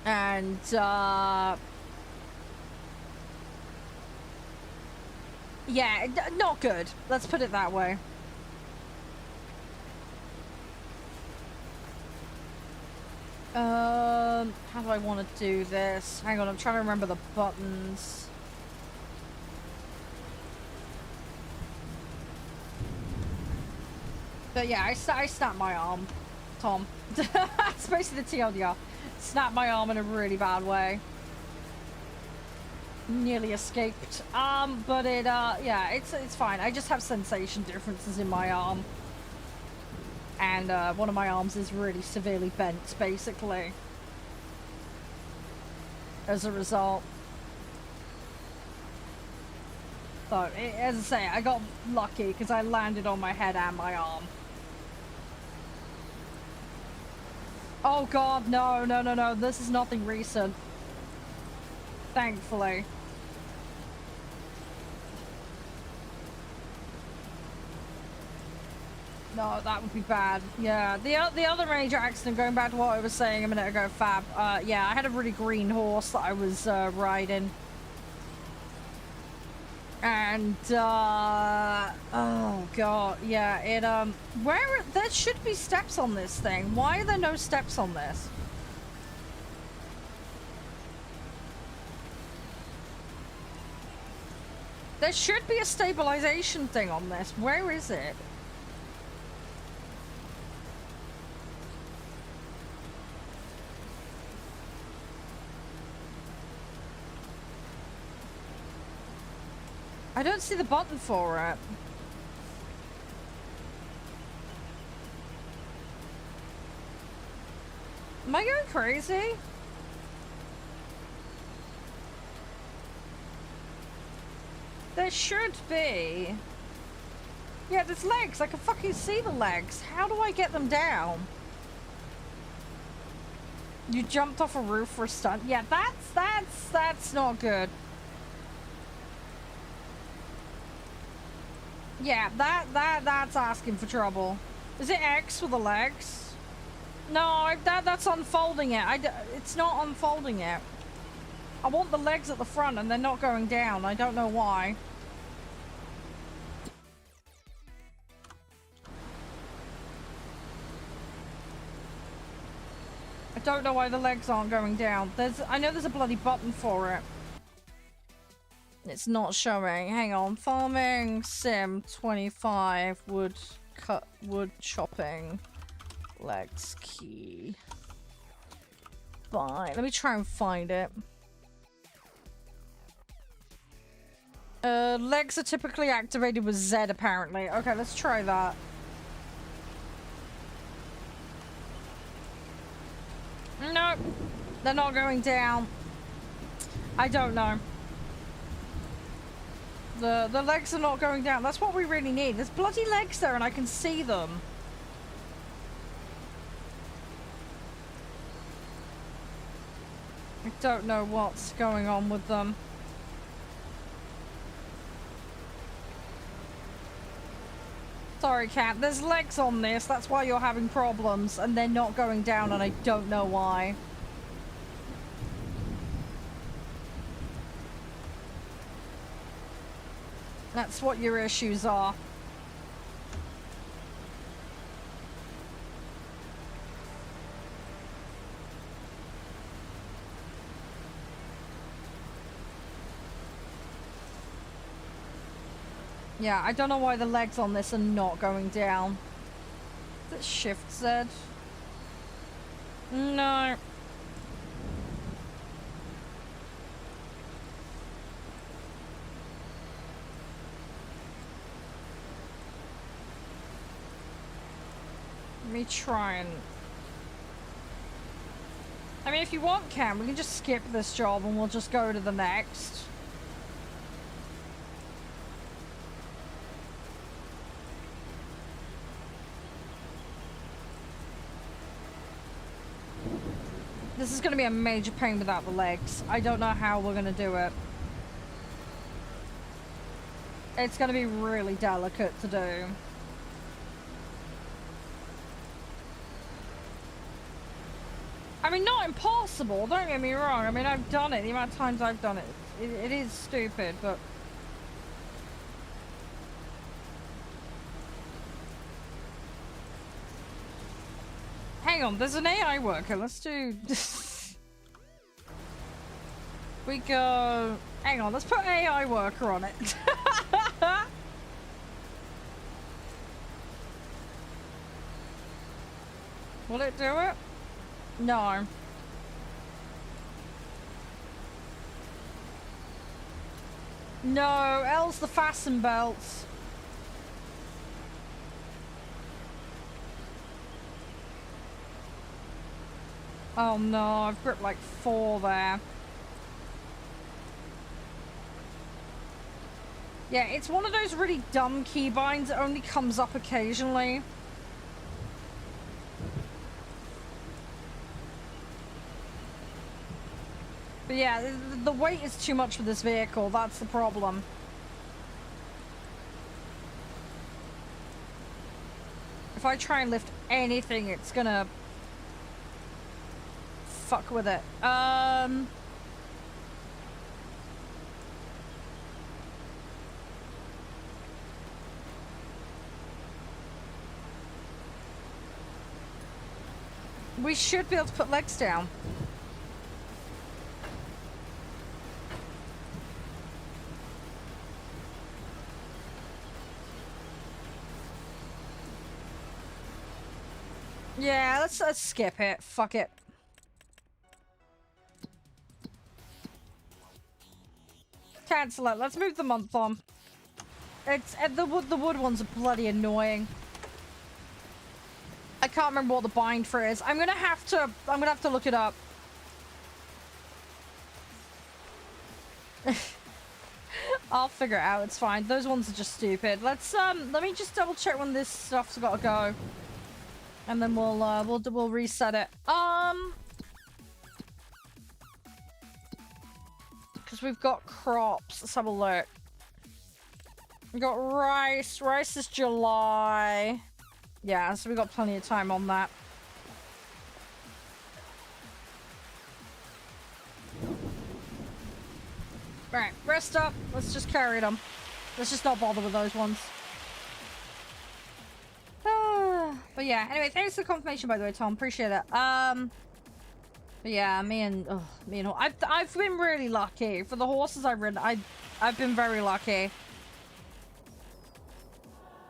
And, yeah, not good. Let's put it that way. How do I want to do this? Hang on, I'm trying to remember the buttons. But yeah, I snapped my arm, Tom. It's basically the TLDR. Snapped my arm in a really bad way. Nearly escaped. But it, yeah, it's fine. I just have sensation differences in my arm. And, one of my arms is really severely bent, basically. As a result. So, as I say, I got lucky because I landed on my head and my arm. Oh god, no. This is nothing recent. Thankfully. No, that would be bad. Yeah, the other major accident, going back to what I was saying a minute ago, Fab, yeah, I had a really green horse that I was riding. And, oh god, yeah, it, there should be steps on this thing. Why are there no steps on this? There should be a stabilization thing on this. Where is it? I don't see the button for it. Am I going crazy? There should be. Yeah, there's legs. I can fucking see the legs. How do I get them down? You jumped off a roof for a stunt. Yeah, that's not good. Yeah, that's asking for trouble. Is it X with the legs? No, that's unfolding it. It's not unfolding it. I want the legs at the front and they're not going down. I don't know why. I don't know why the legs aren't going down. I know there's a bloody button for it. It's not showing. Hang on. Farming sim 25 wood chopping legs key. Fine. Let me try and find it. Legs are typically activated with Z apparently. Okay, let's try that. Nope. They're not going down. I don't know. The legs are not going down. That's what we really need. There's bloody legs there and I can see them. I don't know what's going on with them. Sorry, Cat. There's legs on this. That's why you're having problems. And they're not going down and I don't know why. That's what your issues are. Yeah, I don't know why the legs on this are not going down. Is it Shift Z? No. Let me try and... I mean, if you want, Cam, we can just skip this job and we'll just go to the next. This is going to be a major pain without the legs. I don't know how we're going to do it. It's going to be really delicate to do. I mean, not impossible, don't get me wrong. I mean, I've done it. The amount of times I've done it. It is stupid, but... Hang on, there's an AI worker. Let's do... We go... Hang on, let's put AI worker on it. Will it do it? No. No, L's the fasten belts. Oh no, I've gripped like 4 there. Yeah, it's one of those really dumb keybinds that only comes up occasionally. But yeah, the weight is too much for this vehicle, that's the problem. If I try and lift anything, it's gonna... fuck with it. We should be able to put legs down. Yeah, let's skip it. Fuck it. Cancel it. Let's move the month on. It's the wood ones are bloody annoying. I can't remember what the bind for is. I'm gonna have to look it up. I'll figure it out. It's fine. Those ones are just stupid. Let me just double check when this stuff's got to go. And then we'll reset it. Because we've got crops. Let's have a look. We've got rice. Rice is July. Yeah, so we've got plenty of time on that. Right, rest up. Let's just carry them. Let's just not bother with those ones. But yeah, anyway, thanks for the confirmation, by the way, Tom. Appreciate it. But yeah, me and I've been really lucky for the horses I've ridden. I've been very lucky.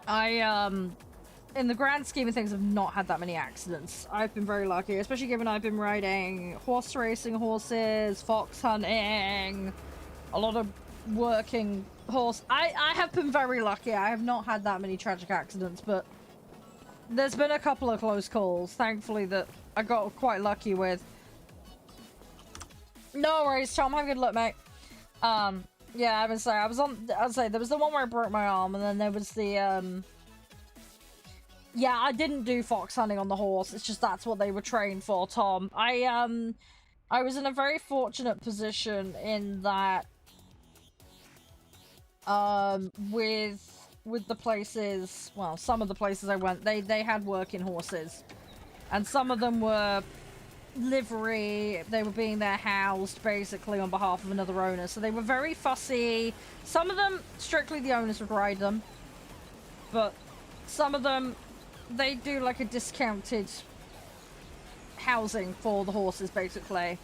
In the grand scheme of things, I've not had that many accidents. I've been very lucky, especially given I've been riding horse racing horses, fox hunting, a lot of working horse. I have been very lucky. I have not had that many tragic accidents, but there's been a couple of close calls, thankfully, that I got quite lucky with. No worries, Tom. Have a good look, mate. Yeah, I would say there was the one where I broke my arm, and then there was the yeah, I didn't do fox hunting on the horse. It's just that's what they were trained for, Tom. I was in a very fortunate position in that with the places, well, some of the places I went, they had working horses, and some of them were livery. They were being there housed basically on behalf of another owner, so they were very fussy. Some of them strictly the owners would ride them, but some of them they do like a discounted housing for the horses basically,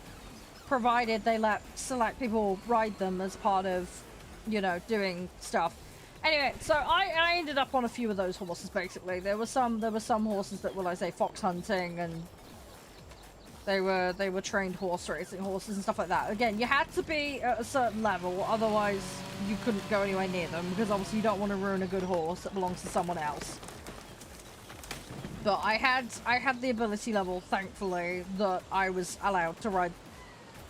provided they let select people ride them as part of, you know, doing stuff. Anyway, so I ended up on a few of those horses basically. There were some horses that were, like, say, fox hunting, and they were trained horse racing horses and stuff like that. Again, you had to be at a certain level, otherwise you couldn't go anywhere near them, because obviously you don't want to ruin a good horse that belongs to someone else. But I had the ability level, thankfully, that I was allowed to ride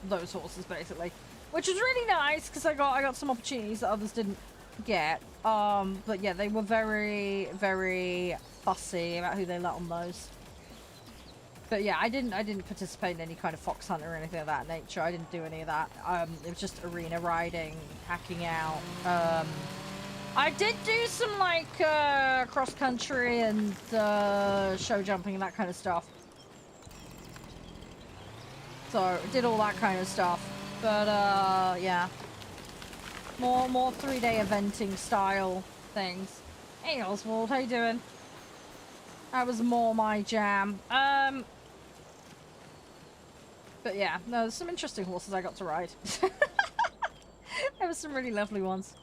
those horses basically, which was really nice because I got some opportunities that others didn't get. But yeah, they were very, very fussy about who they let on those. But yeah, I didn't participate in any kind of fox hunt or anything of that nature. I didn't do any of that. It was just arena riding, hacking out. I did do some, like, cross-country and show jumping and that kind of stuff. So, did all that kind of stuff. But, yeah. More 3-day eventing style things. Hey, Oswald, how you doing? That was more my jam. But yeah, no, there's some interesting horses I got to ride. There were some really lovely ones.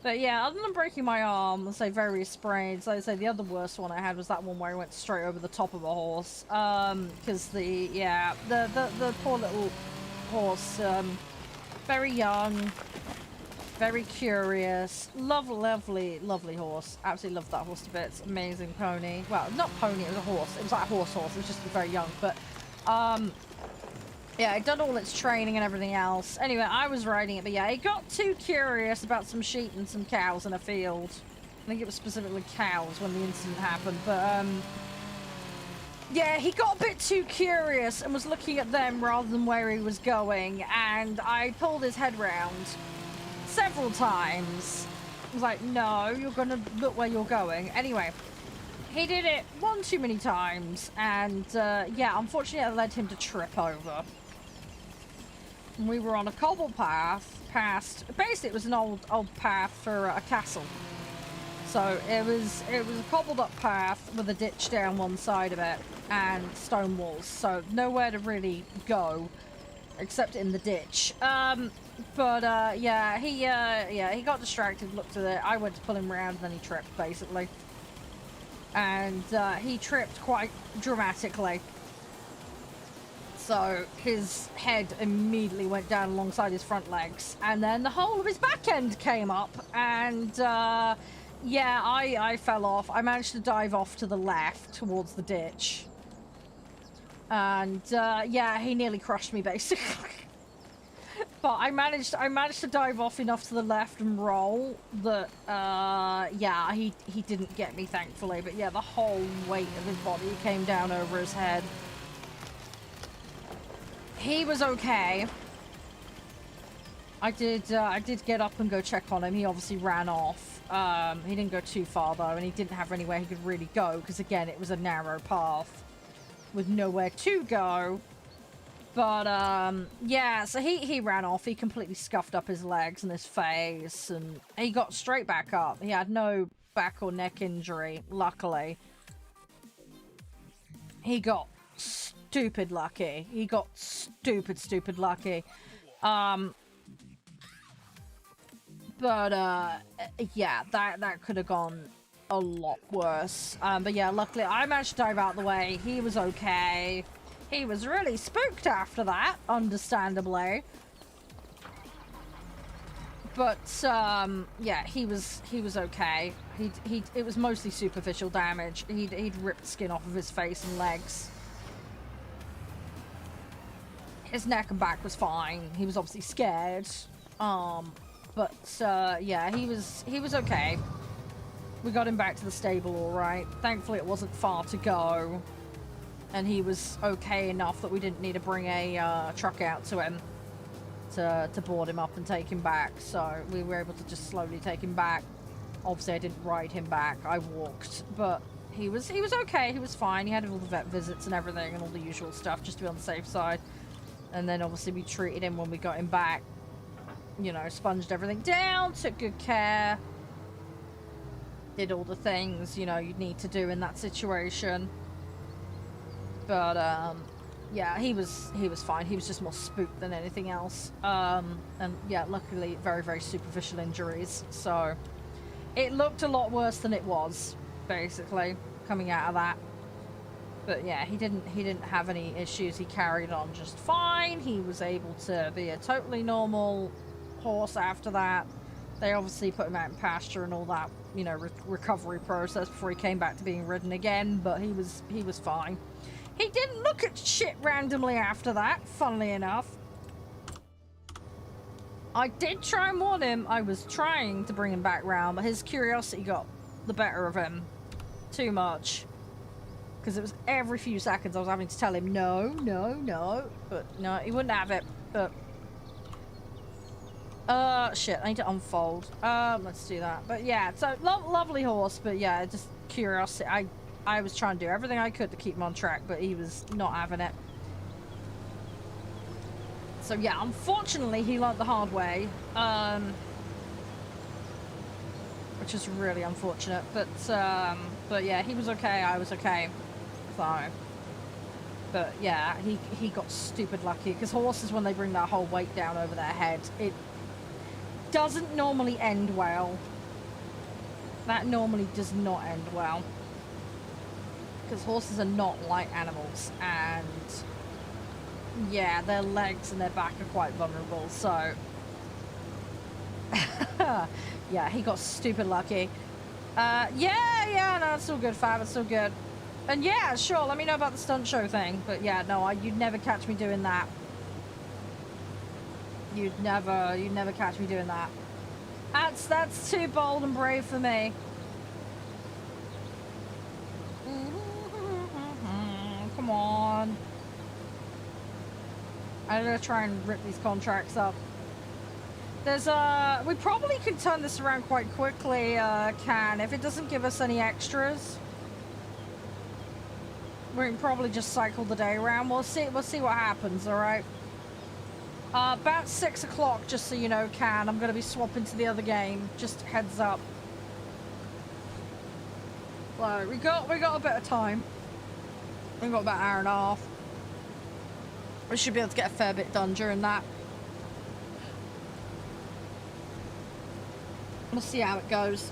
But yeah, other than breaking my arm, let's say various sprains, like I say, the other worst one I had was that one where I went straight over the top of a horse. Because the poor little horse, very young, very curious, lovely horse. Absolutely loved that horse to bits. Amazing pony. Well, not pony, it was a horse. It was like a horse. It was just very young, but, yeah, it done all its training and everything else. Anyway, I was riding it, but yeah, it got too curious about some sheep and some cows in a field. I think it was specifically cows when the incident happened, but, yeah, he got a bit too curious and was looking at them rather than where he was going, and I pulled his head round several times. I was like, no, you're gonna look where you're going. Anyway, he did it one too many times, and, yeah, unfortunately it led him to trip over. We were on a cobble path past, basically it was an old path for a castle. So it was a cobbled up path with a ditch down one side of it and stone walls, so nowhere to really go except in the ditch. Yeah, he got distracted, looked at it. I went to pull him around, and then he tripped basically, and he tripped quite dramatically. So his head immediately went down alongside his front legs, and then the whole of his back end came up, and yeah, I fell off. I managed to dive off to the left towards the ditch, and yeah, he nearly crushed me basically. But I managed to dive off enough to the left and roll that yeah, he didn't get me, thankfully. But yeah, the whole weight of his body came down over his head. He was okay. I did get up and go check on him. He obviously ran off. He didn't go too far though, and he didn't have anywhere he could really go because again, it was a narrow path with nowhere to go. But yeah, so he ran off. He completely scuffed up his legs and his face, and he got straight back up. He had no back or neck injury, luckily. He got stupid lucky. He got stupid lucky. But yeah, that could have gone a lot worse. But yeah, luckily I managed to dive out of the way. He was okay. He was really spooked after that, understandably. But yeah, he was okay. It was mostly superficial damage. He'd ripped skin off of his face and legs. His neck and back was fine. He was obviously scared. But yeah, he was okay. We got him back to the stable all right. Thankfully, it wasn't far to go, and he was okay enough that we didn't need to bring a truck out to him to board him up and take him back. So we were able to just slowly take him back. Obviously, I didn't ride him back. I walked, but he was okay. He was fine. He had all the vet visits and everything and all the usual stuff just to be on the safe side. And then obviously we treated him when we got him back. You know, sponged everything down, took good care, did all the things, you know, you'd need to do in that situation. But, yeah, he was fine. He was just more spooked than anything else. And, yeah, luckily, very, very superficial injuries. So, it looked a lot worse than it was, basically, coming out of that. But, yeah, he didn't have any issues. He carried on just fine. He was able to be a totally normal horse after that. They obviously put him out in pasture and all that, you know, recovery process before he came back to being ridden again, but he was fine. He didn't look at shit randomly after that, funnily enough. I did try and warn him. I was trying to bring him back round, but his curiosity got the better of him too much. Because it was every few seconds I was having to tell him no, but no, he wouldn't have it. But shit, I need to unfold. Let's do that. But yeah, so lovely horse, but yeah, just curiosity. I was trying to do everything I could to keep him on track, but he was not having it. So yeah, unfortunately, he learned the hard way, which is really unfortunate. But yeah, he was okay. I was okay. So, but yeah, he got stupid lucky because horses, when they bring their whole weight down over their head, it doesn't normally end well. That normally does not end well. Because horses are not light animals, and yeah, their legs and their back are quite vulnerable, so yeah, he got stupid lucky. Yeah, no, it's all good, Fab, it's all good. And yeah, sure, let me know about the stunt show thing, but yeah, no, you'd never catch me doing that. You'd never catch me doing that. That's too bold and brave for me. Come on. I'm gonna try and rip these contracts up. There's we probably can turn this around quite quickly, if it doesn't give us any extras. We can probably just cycle the day around. We'll see what happens, alright? About 6 o'clock, just so you know, I'm gonna be swapping to the other game. Just heads up. Well, we got a bit of time. We've got about an hour and a half. We should be able to get a fair bit done during that. We'll see how it goes.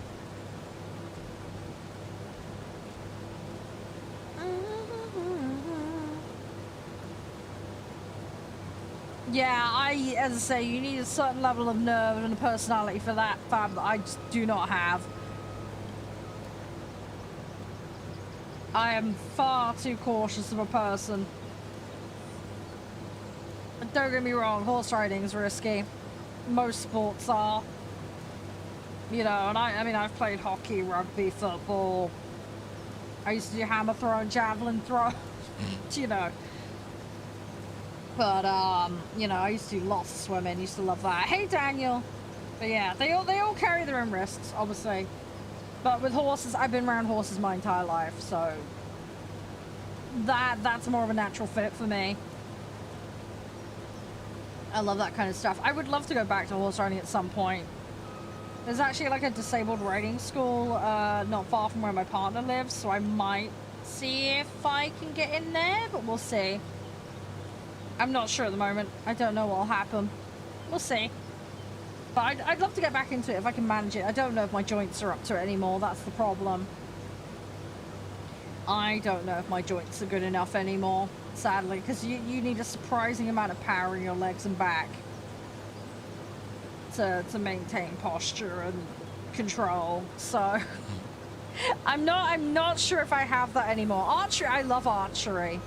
Yeah, as I say, you need a certain level of nerve and a personality for that, Fab, that I just do not have. I am far too cautious of a person. Don't get me wrong, horse riding is risky. Most sports are. You know, and I mean, I've played hockey, rugby, football. I used to do hammer throw and javelin throw. You know. But you know, I used to do lots of swimming. Used to love that. Hey, Daniel. But yeah, they all carry their own risks, obviously. But with horses, I've been around horses my entire life, so that's more of a natural fit for me. I love that kind of stuff. I would love to go back to horse riding at some point. There's actually like a disabled riding school not far from where my partner lives, so I might see if I can get in there, but we'll see. I'm not sure at the moment. I don't know what'll happen. We'll see. But I'd love to get back into it if I can manage it. I don't know if my joints are up to it anymore. That's the problem. I don't know if my joints are good enough anymore, sadly, because you need a surprising amount of power in your legs and back to maintain posture and control. So I'm not sure if I have that anymore. Archery, I love archery.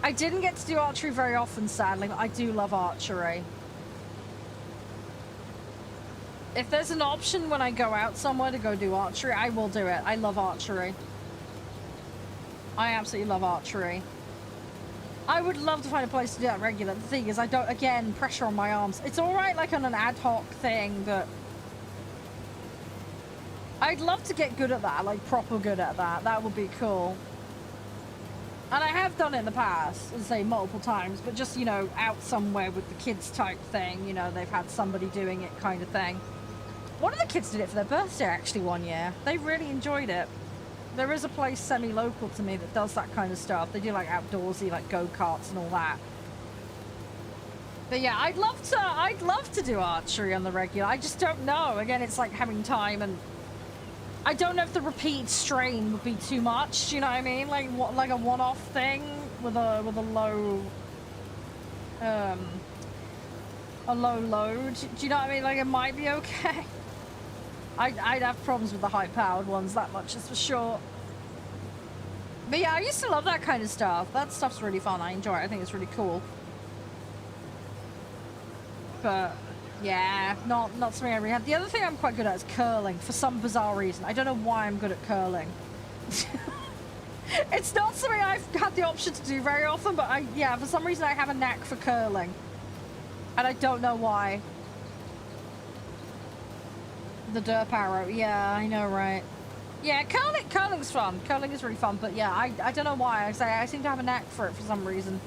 I didn't get to do archery very often, sadly, but I do love archery. If there's an option when I go out somewhere to go do archery, I will do it. I love archery. I absolutely love archery. I would love to find a place to do that regular. The thing is, I don't, again, pressure on my arms. It's alright like on an ad hoc thing, but I'd love to get good at that, like proper good at that. That would be cool. And I have done it in the past, as I say, multiple times, but just, you know, out somewhere with the kids type thing, you know, they've had somebody doing it kind of thing. One of the kids did it for their birthday actually one year. They really enjoyed it. There is a place semi-local to me that does that kind of stuff. They do like outdoorsy, like go-karts and all that. But yeah, I'd love to do archery on the regular. I just don't know. Again, it's like having time, and I don't know if the repeat strain would be too much. Do you know what I mean? Like what, like a one-off thing with a low load. Do you know what I mean? Like it might be okay. I'd have problems with the high-powered ones, that much is for sure. But yeah, I used to love that kind of stuff. That stuff's really fun. I enjoy it. I think it's really cool. But yeah, not something I really had. The other thing I'm quite good at is curling, for some bizarre reason. I don't know why I'm good at curling. It's not something I've had the option to do very often, but yeah, for some reason I have a knack for curling. And I don't know why. The derp arrow, yeah, I know, right? Yeah, curling's fun. Curling is really fun, but yeah, I don't know why. I seem to have a knack for it for some reason.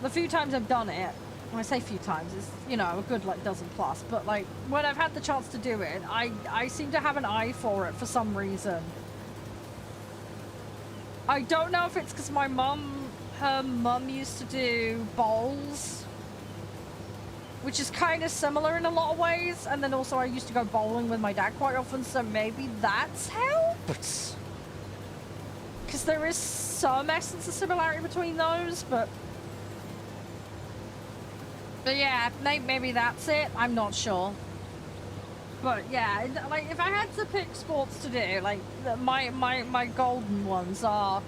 The few times I've done it, when I say few times, it's, you know, a good like dozen plus, but like when I've had the chance to do it, I seem to have an eye for it for some reason. I don't know if it's because her mum used to do bowls, which is kind of similar in a lot of ways, and then also I used to go bowling with my dad quite often, so maybe that's helped. Because there is some essence of similarity between those, but yeah, maybe that's it. I'm not sure. But yeah, like if I had to pick sports to do, like my golden ones are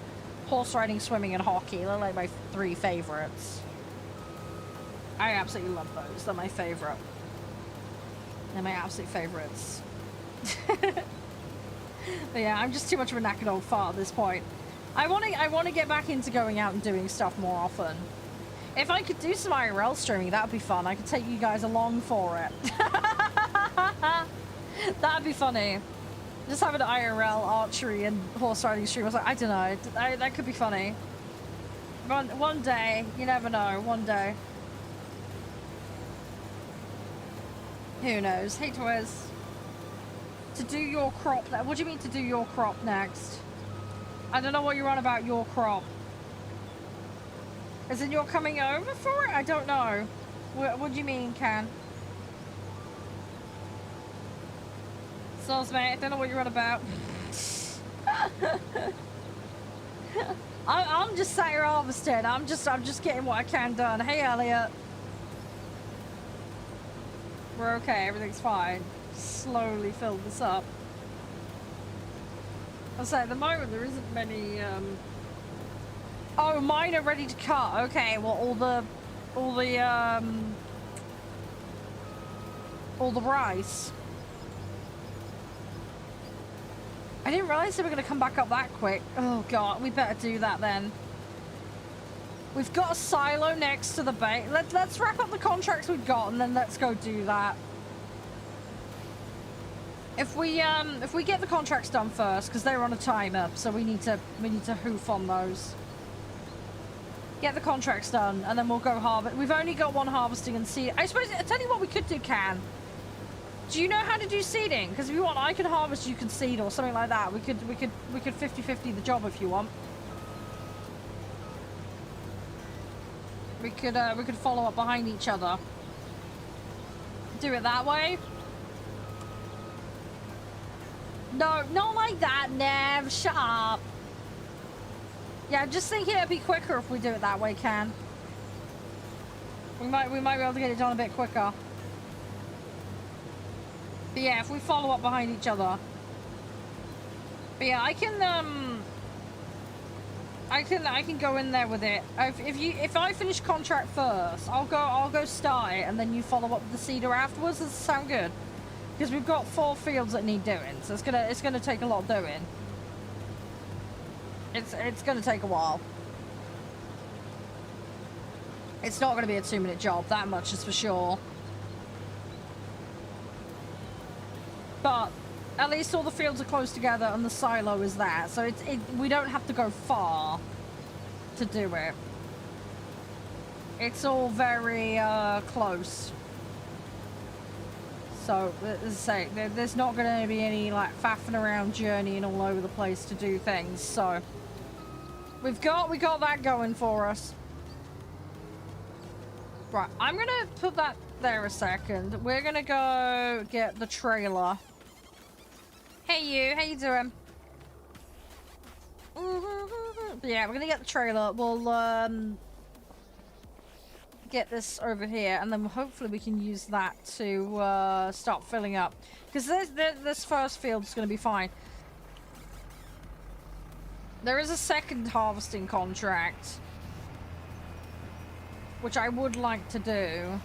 horse riding, swimming, and hockey. They're like my 3 favorites. I absolutely love those. They're my favorite. They're my absolute favorites. But yeah, I'm just too much of a knackered old fart at this point. I want to get back into going out and doing stuff more often. If I could do some IRL streaming, that would be fun. I could take you guys along for it. That'd be funny. Just have an IRL archery and horse riding stream. I was like, I don't know. That could be funny. One day. You never know. One day. Who knows? Hey, Twiz. To do your crop. What do you mean to do your crop next? I don't know what you're on about, your crop. As in you're coming over for it? I don't know. What do you mean, Can? Soz, mate, I don't know what you're on about. I'm just sat here harvesting. I'm just getting what I can done. Hey, Elliot. We're okay, everything's fine. Slowly fill this up. I'll say at the moment there isn't many oh, mine are ready to cut. Okay, well all the rice. I didn't realize they were gonna come back up that quick. Oh god, we better do that then. We've got a silo next to the base. Let's wrap up the contracts we've got and then let's go do that. If we get the contracts done first, because they're on a timer, so we need to hoof on those. Get the contracts done, and then we'll go harvest. We've only got one harvesting and seed. I suppose I tell you what we could do, Can. Do you know how to do seeding? Because if you want, I can harvest, you can seed, or something like that. We could 50-50 the job if you want. We could follow up behind each other. Do it that way. No, not like that, Nev. Shut up. Yeah, I'm just thinking it'd be quicker if we do it that way, Can. We might be able to get it done a bit quicker. But yeah, if we follow up behind each other. But yeah, I can go in there with it. If I finish contract first, I'll go start it, and then you follow up with the seeder afterwards. Does that sound good? Because we've got 4 fields that need doing, so it's gonna take a lot doing. It's gonna take a while. It's not gonna be a 2-minute job, that much is for sure. But at least all the fields are close together and the silo is there, so we don't have to go far to do it. It's all very close. So, as I say, there's not going to be any, like, faffing around journeying all over the place to do things, so... we got that going for us. Right, I'm going to put that there a second. We're going to go get the trailer. Hey, you. How you doing? Yeah, we're going to get the trailer. We'll, get this over here, and then hopefully we can use that to start filling up, because this first field is going to be fine. There is a second harvesting contract which I would like to do,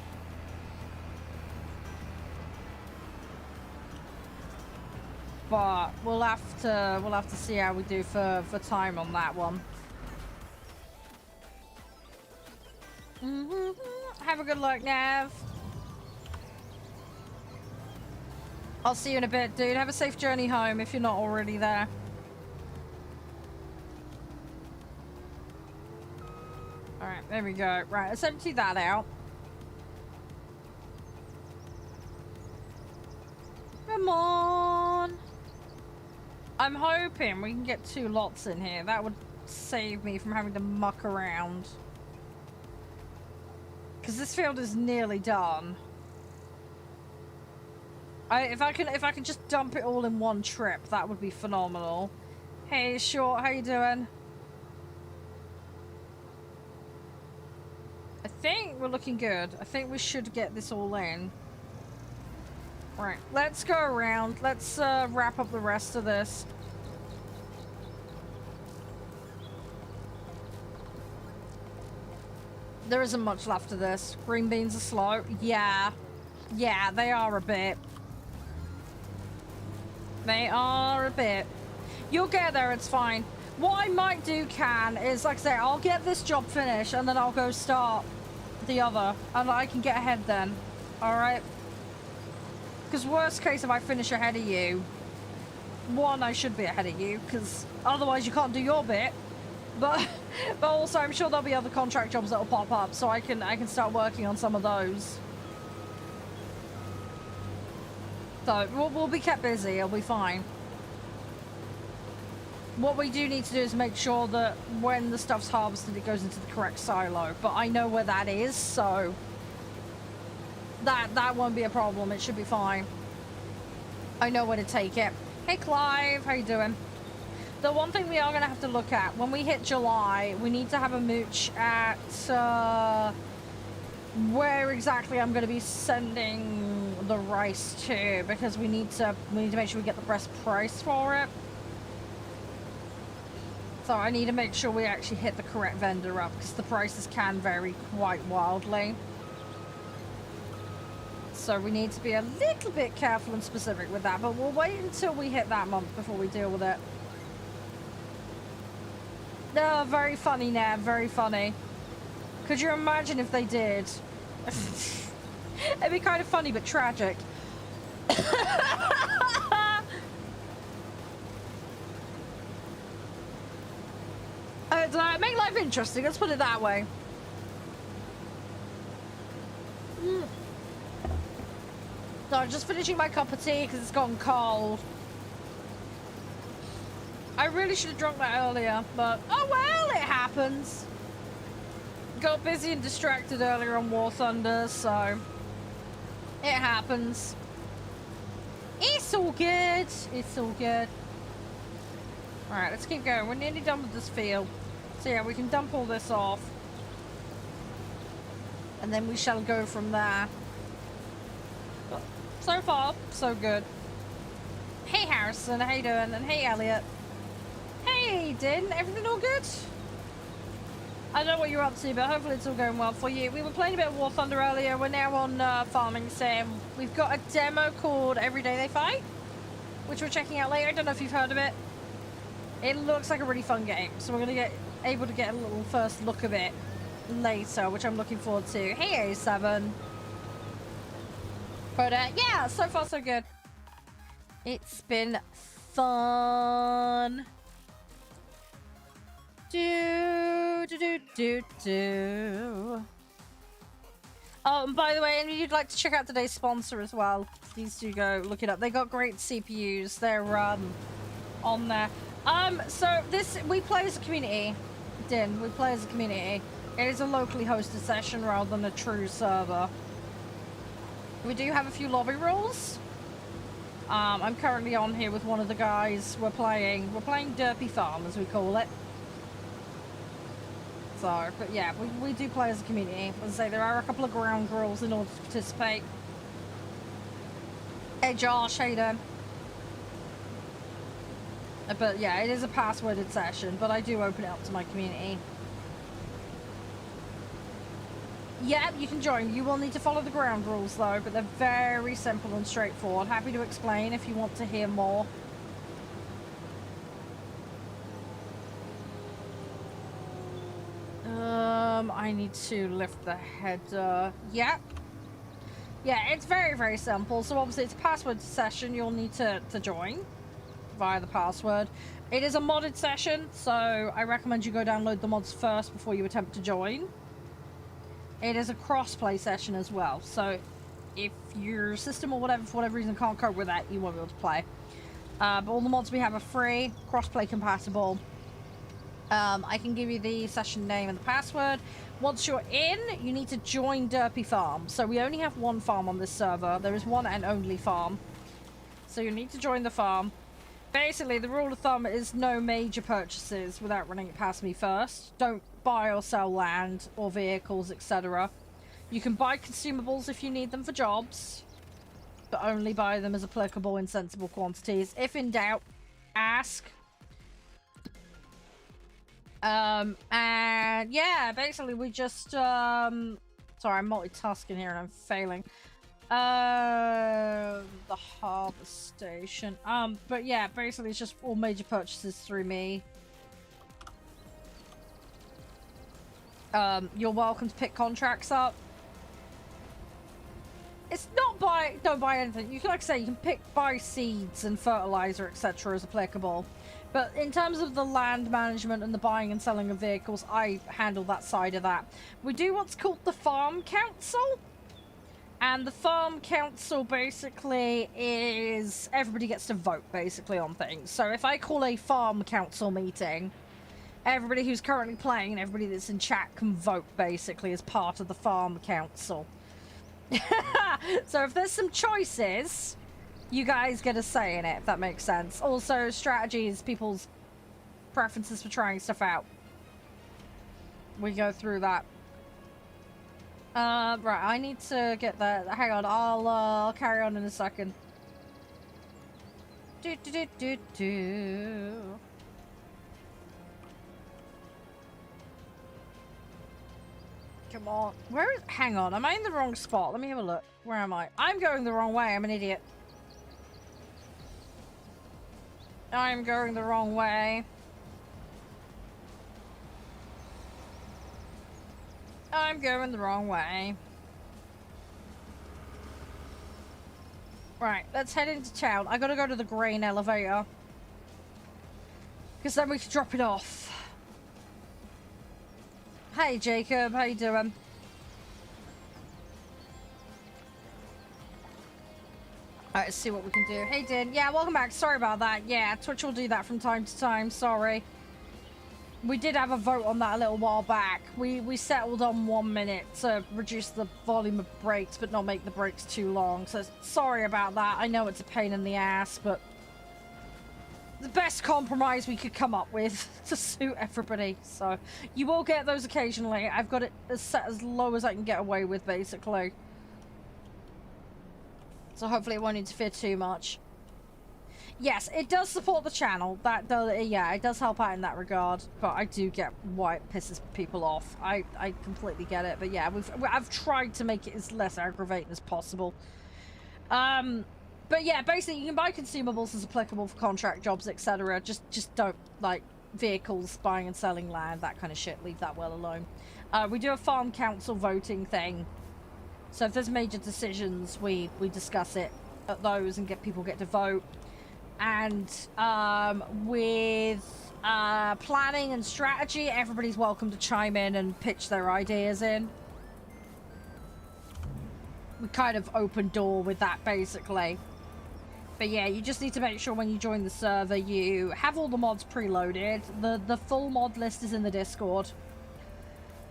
but we'll have to see how we do for time on that one. Have a good luck, Nav. I'll see you in a bit, dude. Have a safe journey home if you're not already there. Alright, there we go. Right, let's empty that out. Come on. I'm hoping we can get 2 lots in here. That would save me from having to muck around. Because this field is nearly done. If I can just dump it all in one trip, that would be phenomenal. Hey, Short, how you doing? I think we're looking good. I think we should get this all in. Right, let's go around. Let's wrap up the rest of this. There isn't much left of this. Green beans are slow. Yeah. Yeah, they are a bit. They are a bit. You'll get there, it's fine. What I might do, Can, is, like I say, I'll get this job finished and then I'll go start the other. And I can get ahead then. Alright? Because worst case, if I finish ahead of you, one, I should be ahead of you, because otherwise you can't do your bit. But also, I'm sure there'll be other contract jobs that'll pop up, so I can start working on some of those. So we'll be kept busy. It'll be fine. What we do need to do is make sure that when the stuff's harvested, it goes into the correct silo. But I know where that is, so that won't be a problem. It should be fine. I know where to take it. Hey, Clive, how you doing? The one thing we are going to have to look at, when we hit July, we need to have a mooch at where exactly I'm going to be sending the rice to, because we need to make sure we get the best price for it. So I need to make sure we actually hit the correct vendor up, because the prices can vary quite wildly. So we need to be a little bit careful and specific with that, but we'll wait until we hit that month before we deal with it. No, very funny, Nav, very funny. Could you imagine if they did? It'd be kind of funny, but tragic. Make life interesting, let's put it that way. So I'm just finishing my cup of tea because it's gone cold. I really should have drunk that earlier, but oh well, it happens. Got busy and distracted earlier on War Thunder, so it happens. It's all good. It's all good. Alright, let's keep going. We're nearly done with this field. So yeah, we can dump all this off. And then we shall go from there. But so far, so good. Hey Harrison, how you doing? And hey Elliot. Hey Din, everything all good? I don't know what you're up to, but hopefully it's all going well for you. We were playing a bit of War Thunder earlier. We're now on Farming Sim. We've got a demo called Every Day They Fight, which we're checking out later. I don't know if you've heard of it. It looks like a really fun game, so we're going to get able to get a little first look of it later, which I'm looking forward to. Hey A7. But yeah, so far so good. It's been fun. Do. Oh, and by the way, and you'd like to check out today's sponsor as well, please do go look it up. They got great CPUs. They're on there. So we play as a community. We play as a community. It is a locally hosted session rather than a true server. We do have a few lobby rules. I'm currently on here with one of the guys. We're playing Derpy Farm, as we call it. So, but yeah, we do play as a community. As I say, there are a couple of ground rules in order to participate. Hey Josh, how you doing? But yeah, it is a passworded session, but I do open it up to my community. Yeah, you can join. You will need to follow the ground rules though, but they're very simple and straightforward. Happy to explain if you want to hear more. I need to lift the header. Yeah. Yeah, it's very, very simple. So obviously it's a password session. You'll need to join via the password. It is a modded session, so I recommend you go download the mods first before you attempt to join. It is a cross-play session as well, so if your system or whatever, for whatever reason, can't cope with that, you won't be able to play. But all the mods we have are free, cross-play compatible. I can give you the session name and the password. Once you're in, you need to join Derpy Farm. So we only have one farm on this server. There is one and only farm. So you need to join the farm. Basically, the rule of thumb is no major purchases without running it past me first. Don't buy or sell land or vehicles, etc. You can buy consumables if you need them for jobs, but only buy them as applicable in sensible quantities. If in doubt, ask. And yeah, basically we just sorry, I'm multitasking here and I'm failing. The harvest station. But yeah, basically it's just all major purchases through me. You're welcome to pick contracts up. It's not don't buy anything. You can, like I say, you can buy seeds and fertilizer, etc. as applicable. But in terms of the land management and the buying and selling of vehicles, I handle that side of that. We do what's called the Farm Council. And the Farm Council basically is everybody gets to vote basically on things. So if I call a Farm Council meeting, everybody who's currently playing and everybody that's in chat can vote basically as part of the Farm Council. So if there's some choices, you guys get a say in it, if that makes sense. Also, strategies, people's preferences for trying stuff out. We go through that. Right, I need to get that. Hang on, I'll carry on in a second. Come on. Where is... Hang on, am I in the wrong spot? Let me have a look. Where am I? I'm going the wrong way. I'm an idiot. I'm going the wrong way. I'm going the wrong way. Right, let's head into town. I gotta go to the grain elevator. Because then we can drop it off. Hey Jacob, how you doing? Alright, let's see what we can do. Hey Din, yeah, welcome back. Sorry about that. Yeah, Twitch will do that from time to time. Sorry. We did have a vote on that a little while back. We settled on 1 minute to reduce the volume of breaks, but not make the breaks too long. So sorry about that. I know it's a pain in the ass, but the best compromise we could come up with to suit everybody. So you will get those occasionally. I've got it set as low as I can get away with, basically. So hopefully it won't interfere too much. Yes, it does support the channel. That does, yeah, it does help out in that regard. But I do get why it pisses people off. I completely get it. But yeah, I've tried to make it as less aggravating as possible. But yeah, basically you can buy consumables as applicable for contract jobs, etc. Just don't like vehicles, buying and selling land, that kind of shit. Leave that well alone. We do a farm council voting thing. So if there's major decisions, we discuss it at those and people get to vote. And with planning and strategy, everybody's welcome to chime in and pitch their ideas in. We kind of open door with that, basically. But yeah, you just need to make sure when you join the server, you have all the mods preloaded. The full mod list is in the Discord.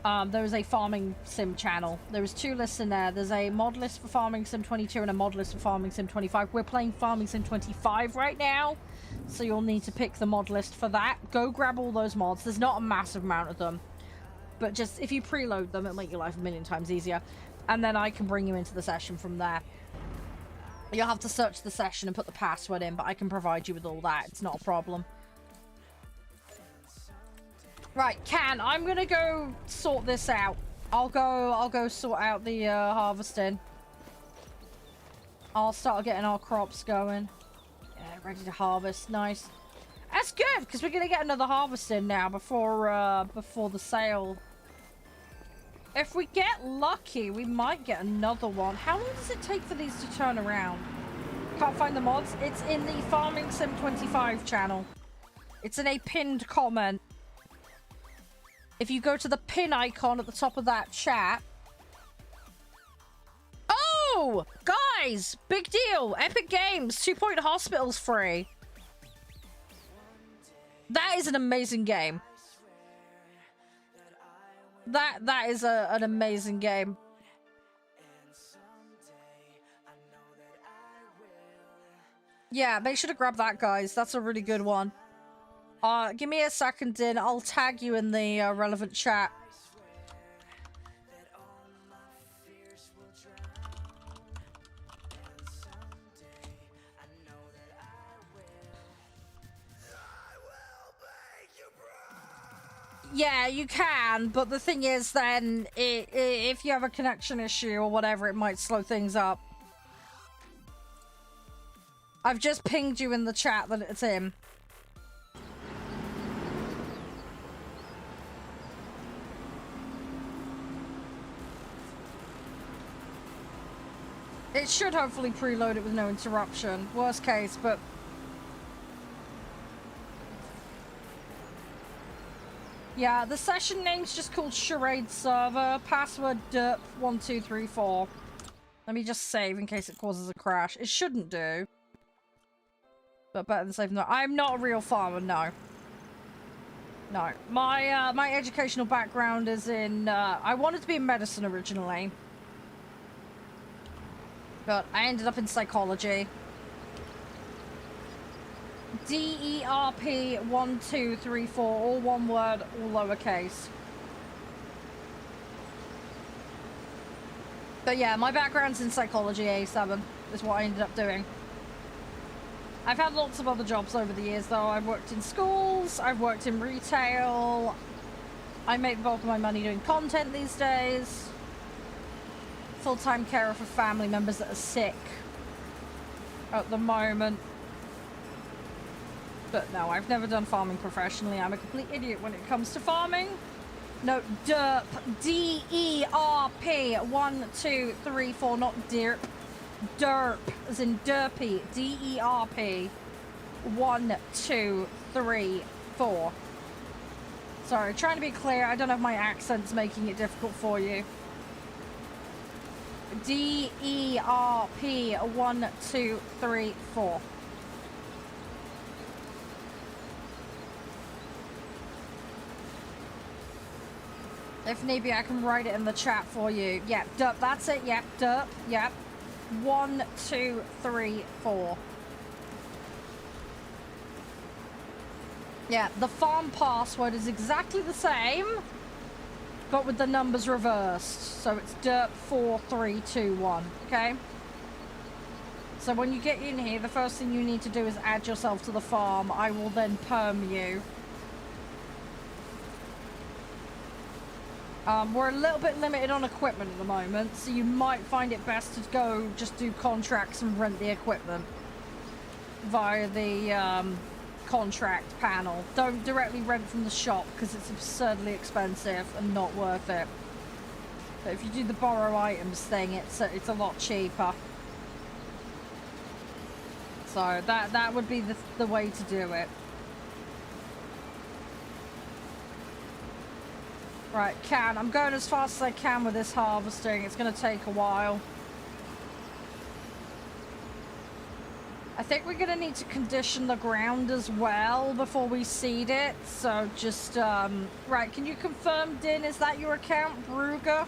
There is a farming sim channel. There is 2 lists in there. There's a mod list for farming sim 22 and a mod list for farming sim 25. We're playing farming sim 25 right now, so you'll need to pick the mod list for that. Go grab all those mods. There's not a massive amount of them, but just if you preload them, it'll make your life a million times easier, and then I can bring you into the session from there. You'll have to search the session and put the password in, but I can provide you with all that. It's not a problem. Right, I'm gonna go sort this out. I'll go sort out the harvesting. I'll start getting our crops going. Yeah, ready to harvest. Nice. That's good, because we're gonna get another harvest in now before the sale. If we get lucky, we might get another one. How long does it take for these to turn around? Can't find the mods. It's in the Farming Sim 25 channel. It's in a pinned comment. If you go to the pin icon at the top of that chat. Oh! Guys! Big deal! Epic Games! 2 Point Hospital's free. That is an amazing game. That is an amazing game. Yeah, make sure to grab that, guys. That's a really good one. Give me a second in. I'll tag you in the relevant chat. Yeah, you can, but the thing is then, if you have a connection issue or whatever, it might slow things up. I've just pinged you in the chat that it's in. It should hopefully preload it with no interruption. Worst case, but... yeah, the session name's just called Charade Server. Password Derp1234. Let me just save in case it causes a crash. It shouldn't do. But better than safe than not. I'm not a real farmer, no. No. My educational background is in... I wanted to be in medicine originally. But I ended up in psychology. DERP1234, all one word, all lowercase. But yeah, my background's in psychology, A7, is what I ended up doing. I've had lots of other jobs over the years, though. I've worked in schools, I've worked in retail. I make the bulk of my money doing content these days. Full-time carer for family members that are sick at the moment. But no, I've never done farming professionally. I'm a complete idiot when it comes to farming. No, Derp. D-E-R-P. 1, 2, 3, 4. Not Derp. Derp. As in Derpy. D-E-R-P. 1, 2, 3, 4. Sorry, trying to be clear. I don't know if my accent's making it difficult for you. D-E-R-P. 1, 2, 3, 4. If need be, I can write it in the chat for you. Yep, Derp, that's it. Yep, Derp, yep. 1, 2, 3, 4. Yeah, the farm password is exactly the same, but with the numbers reversed. So it's Derp4321, okay? So when you get in here, the first thing you need to do is add yourself to the farm. I will then perm you. We're a little bit limited on equipment at the moment, so you might find it best to go just do contracts and rent the equipment via the contract panel. Don't directly rent from the shop because it's absurdly expensive and not worth it. But if you do the borrow items thing, it's a lot cheaper. So that would be the way to do it. Right, I'm going as fast as I can with this harvesting. It's going to take a while. I think we're going to need to condition the ground as well before we seed it. So just, right, can you confirm, Din, is that your account, Brugger?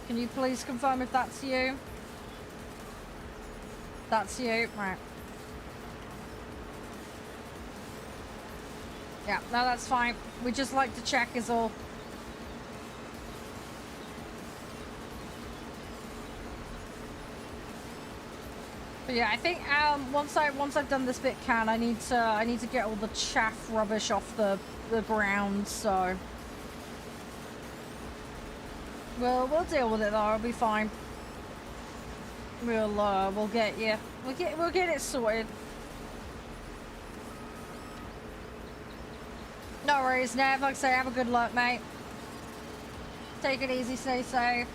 Can you please confirm if that's you? That's you, right. Yeah, no, that's fine. We just like to check is all. But yeah, I think once I've done this bit, I need to get all the chaff rubbish off the ground. So we'll deal with it though. It'll be fine. We'll get you. We'll get it sorted. No worries, Nev. Like I say, have a good luck, mate. Take it easy, stay safe.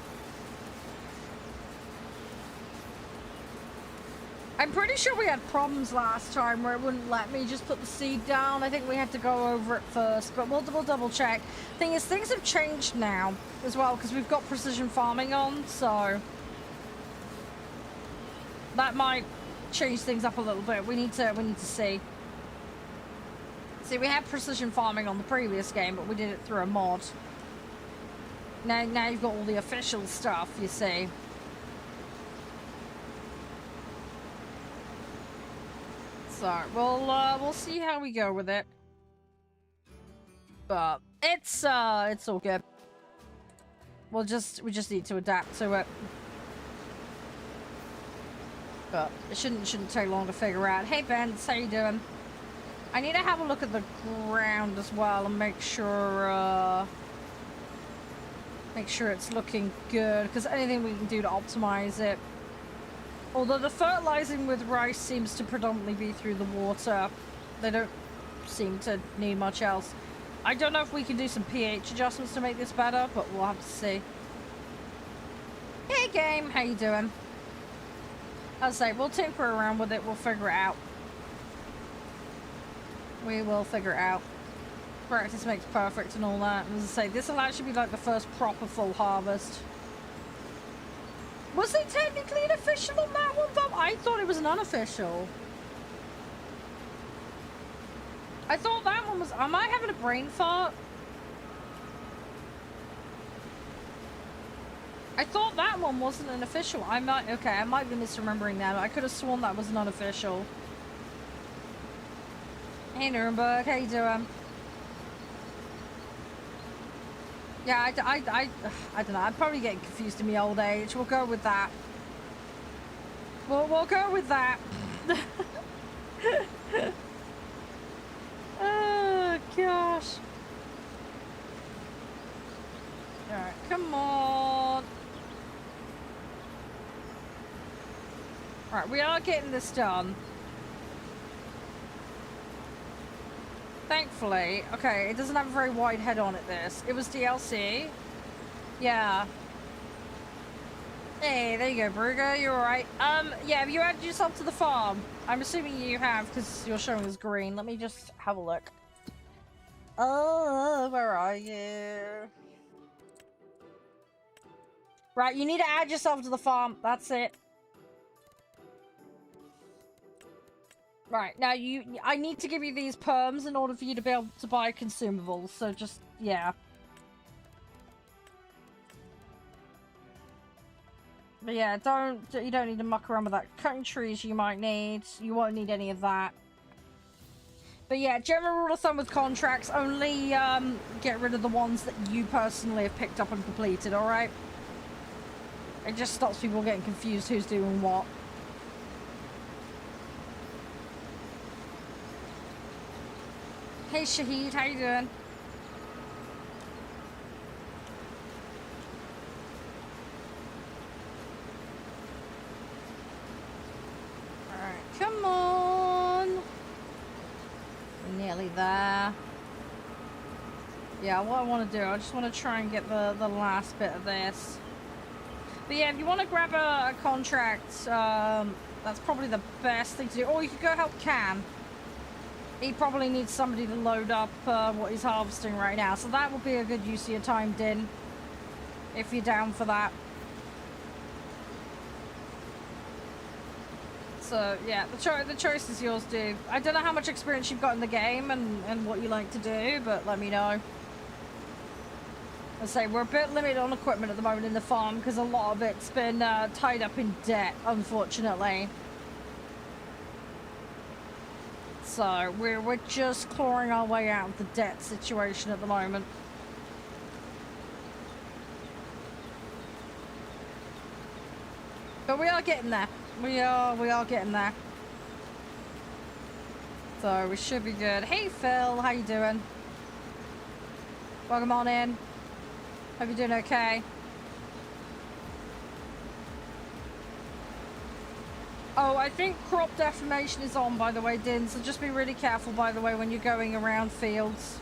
I'm pretty sure we had problems last time where it wouldn't let me just put the seed down. I think we had to go over it first, but we'll double check. Thing is, things have changed now as well because we've got precision farming on, so that might change things up a little bit. We need to see. See, we had precision farming on the previous game, but we did it through a mod. Now you've got all the official stuff, you see. So, we'll see how we go with it. But it's all good. We just need to adapt to it. But it shouldn't take long to figure out. Hey, Ben, how you doing? I need to have a look at the ground as well and make sure it's looking good, because anything we can do to optimize it. Although the fertilizing with rice seems to predominantly be through the water. They don't seem to need much else. I don't know if we can do some pH adjustments to make this better, but we'll have to see. Hey game, how you doing? As I say, we'll tinker around with it, we'll figure it out. We will figure it out. Practice makes perfect and all that. As I say, this will actually be like the first proper full harvest. Was it technically an official on that one, Bob? I thought it was an unofficial. I thought that one was... Am I having a brain fart? I thought that one wasn't an official. I might be misremembering that. I could have sworn that was an unofficial. Hey Nuremberg, how you doing? Yeah, I don't know. I'm probably getting confused in my old age. We'll go with that. We'll go with that. Oh gosh. Alright, come on. Alright, we are getting this done. Thankfully, okay, it doesn't have a very wide head on it, this. It was DLC. Yeah. Hey, there you go, Bruger, you're alright. Yeah, have you added yourself to the farm? I'm assuming you have, because you're showing as green. Let me just have a look. Oh, where are you? Right, you need to add yourself to the farm. That's it. Right, now I need to give you these perms in order for you to be able to buy consumables, so just, yeah. But yeah, you don't need to muck around with that. Cutting trees you might need. You won't need any of that. But yeah, general rule of thumb with contracts, only get rid of the ones that you personally have picked up and completed, alright? It just stops people getting confused who's doing what. Hey Shahid, how you doing? Alright, come on. We're nearly there. Yeah, what I want to do, I just want to try and get the last bit of this. But yeah, if you want to grab a contract, that's probably the best thing to do. Or you could go help Cam. He probably needs somebody to load up what he's harvesting right now. So that would be a good use of your time, Din. If you're down for that. So, yeah, the choice is yours, dude. I don't know how much experience you've got in the game and what you like to do, but let me know. I say, we're a bit limited on equipment at the moment in the farm because a lot of it's been tied up in debt, unfortunately. So, we're just clawing our way out of the debt situation at the moment. But we are getting there. We are getting there. So, we should be good. Hey, Phil, how you doing? Welcome on in. Hope you're doing okay. Oh, I think crop defamation is on, by the way, Din, so just be really careful, by the way, when you're going around fields.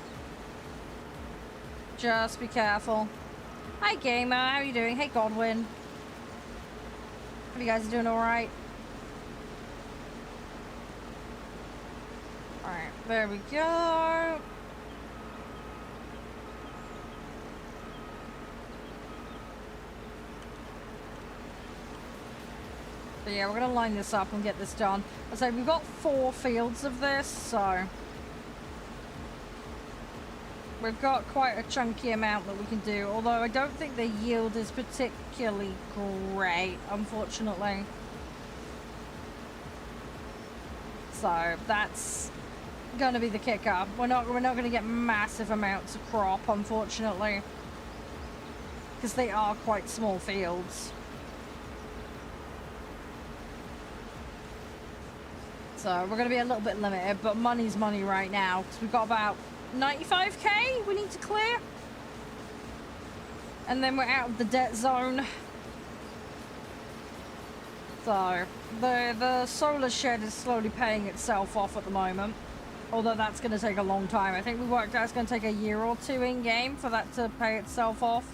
Just be careful. Hi, Gamer. How are you doing? Hey, Godwin. Hope you guys are doing alright. Alright, there we go. But yeah, we're going to line this up and get this done. I say we've got 4 fields of this, so we've got quite a chunky amount that we can do. Although I don't think the yield is particularly great, unfortunately. So that's going to be the kicker. We're not going to get massive amounts of crop, unfortunately, because they are quite small fields. So we're going to be a little bit limited, but money's money right now because we've got about 95k we need to clear. And then we're out of the debt zone. So the solar shed is slowly paying itself off at the moment. Although that's going to take a long time. I think we worked out it's going to take a year or 2 in game for that to pay itself off.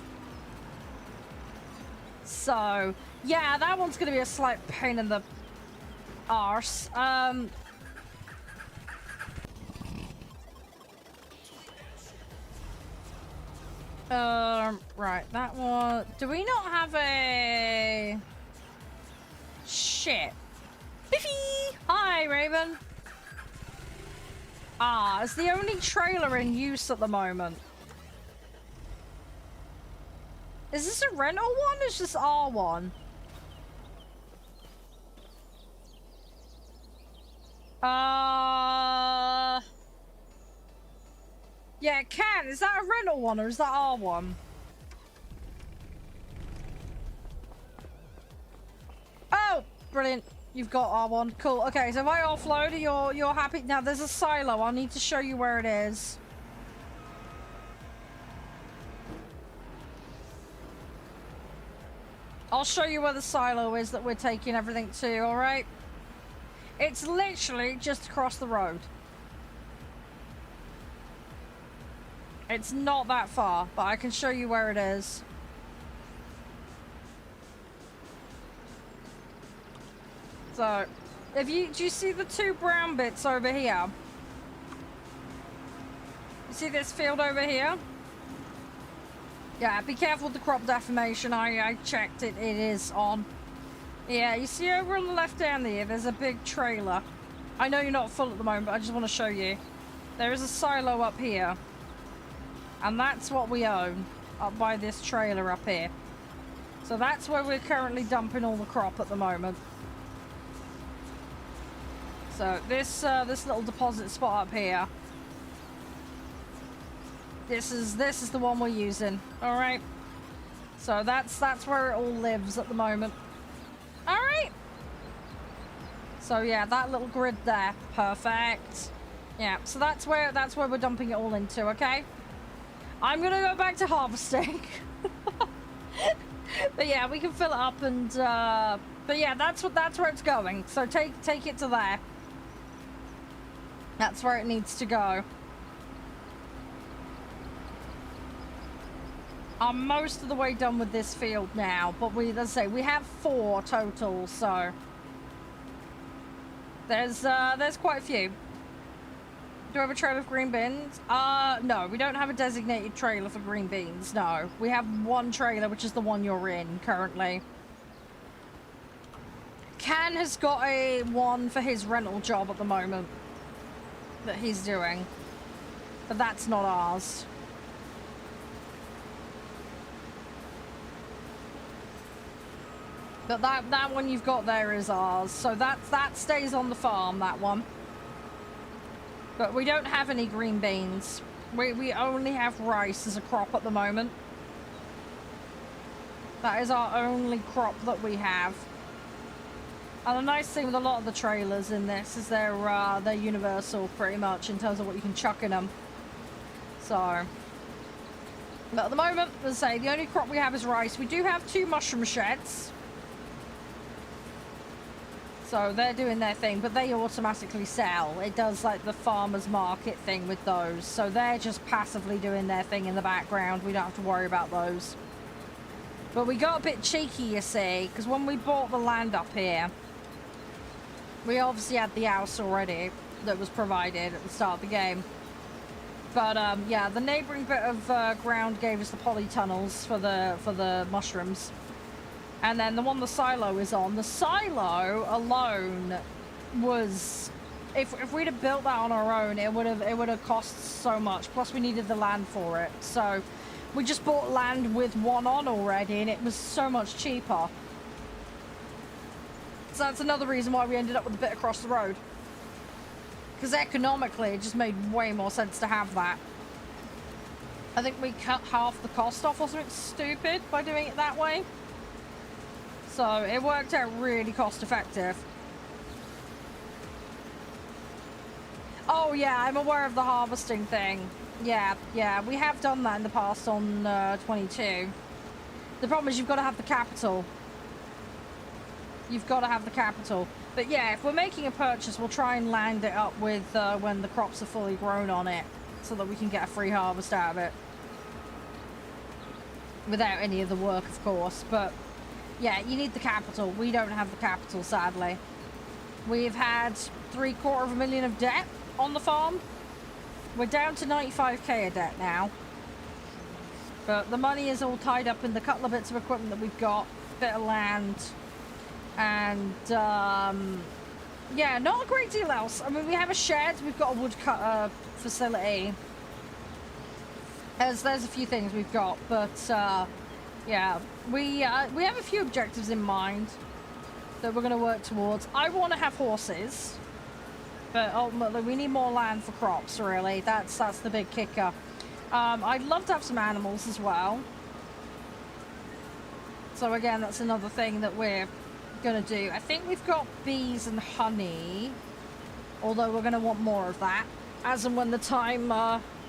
So yeah, that one's going to be a slight pain in the arse. Right, that one. Do we not have a... Shit. Biffy! Hi, Raven. Ah, it's the only trailer in use at the moment. Is this a rental one? It's just R1. Yeah, it can. Is that a rental one or is that R1? Oh, brilliant. You've got R1. Cool. Okay, so if I offload, you're happy. Now, there's a silo. I'll need to show you where it is. I'll show you where the silo is that we're taking everything to, alright? It's literally just across the road. It's not that far, but I can show you where it is. So, do you see the two brown bits over here? You see this field over here? Yeah, be careful with the crop deformation. I checked it. It is on. Yeah, you see over on the left down there, there's a big trailer. I know you're not full at the moment, but I just want to show you. There is a silo up here. And that's what we own, up by this trailer up here. So that's where we're currently dumping all the crop at the moment. So this little deposit spot up here. This is the one we're using. All right. So that's where it all lives at the moment. All right. So yeah, that little grid there, perfect. Yeah. So that's where we're dumping it all into. Okay. I'm gonna go back to harvesting. But yeah, we can fill it up and. But yeah, that's where it's going. So take it to there. That's where it needs to go. I'm most of the way done with this field now, but let's say we have 4 total, so there's quite a few. Do we have a trailer of green beans? No, we don't have a designated trailer for green beans. No, we have one trailer, which is the one you're in currently. Can has got one for his rental job at the moment that he's doing, but that's not ours. But that one you've got there is ours, so that stays on the farm, that one. But we don't have any green beans. We only have rice as a crop at the moment. That is our only crop that we have. And the nice thing with a lot of the trailers in this is they're universal pretty much in terms of what you can chuck in them. So, but at the moment, as I say, the only crop we have is rice. We do have 2 mushroom sheds. So they're doing their thing, but they automatically sell. It does like the farmer's market thing with those. So they're just passively doing their thing in the background. We don't have to worry about those. But we got a bit cheeky, you see, because when we bought the land up here, we obviously had the house already that was provided at the start of the game. But yeah, the neighbouring bit of ground gave us the polytunnels for the mushrooms. And then the one the silo is on, the silo alone was, if we'd have built that on our own, it would have cost so much. Plus we needed the land for it. So we just bought land with one on already, and it was so much cheaper. So that's another reason why we ended up with a bit across the road. Because economically, it just made way more sense to have that. I think we cut half the cost off or something stupid by doing it that way. So it worked out really cost effective. Oh yeah, I'm aware of the harvesting thing. Yeah, we have done that in the past on 22. The problem is you've got to have the capital. You've got to have the capital. But yeah, if we're making a purchase, we'll try and land it up with when the crops are fully grown on it, so that we can get a free harvest out of it. Without any of the work, of course, but yeah, you need the capital. We don't have the capital, sadly. We've had $750,000 of debt on the farm. We're down to 95k of debt now. But the money is all tied up in the couple of bits of equipment that we've got, bit of land, and yeah, not a great deal else. I mean, we have a shed, we've got a woodcutter facility. There's a few things we've got, but yeah, we have a few objectives in mind that we're going to work towards. I want to have horses, but ultimately we need more land for crops, really. That's the big kicker. I'd love to have some animals as well. So again, that's another thing that we're going to do. I think we've got bees and honey, although we're going to want more of that as and when the time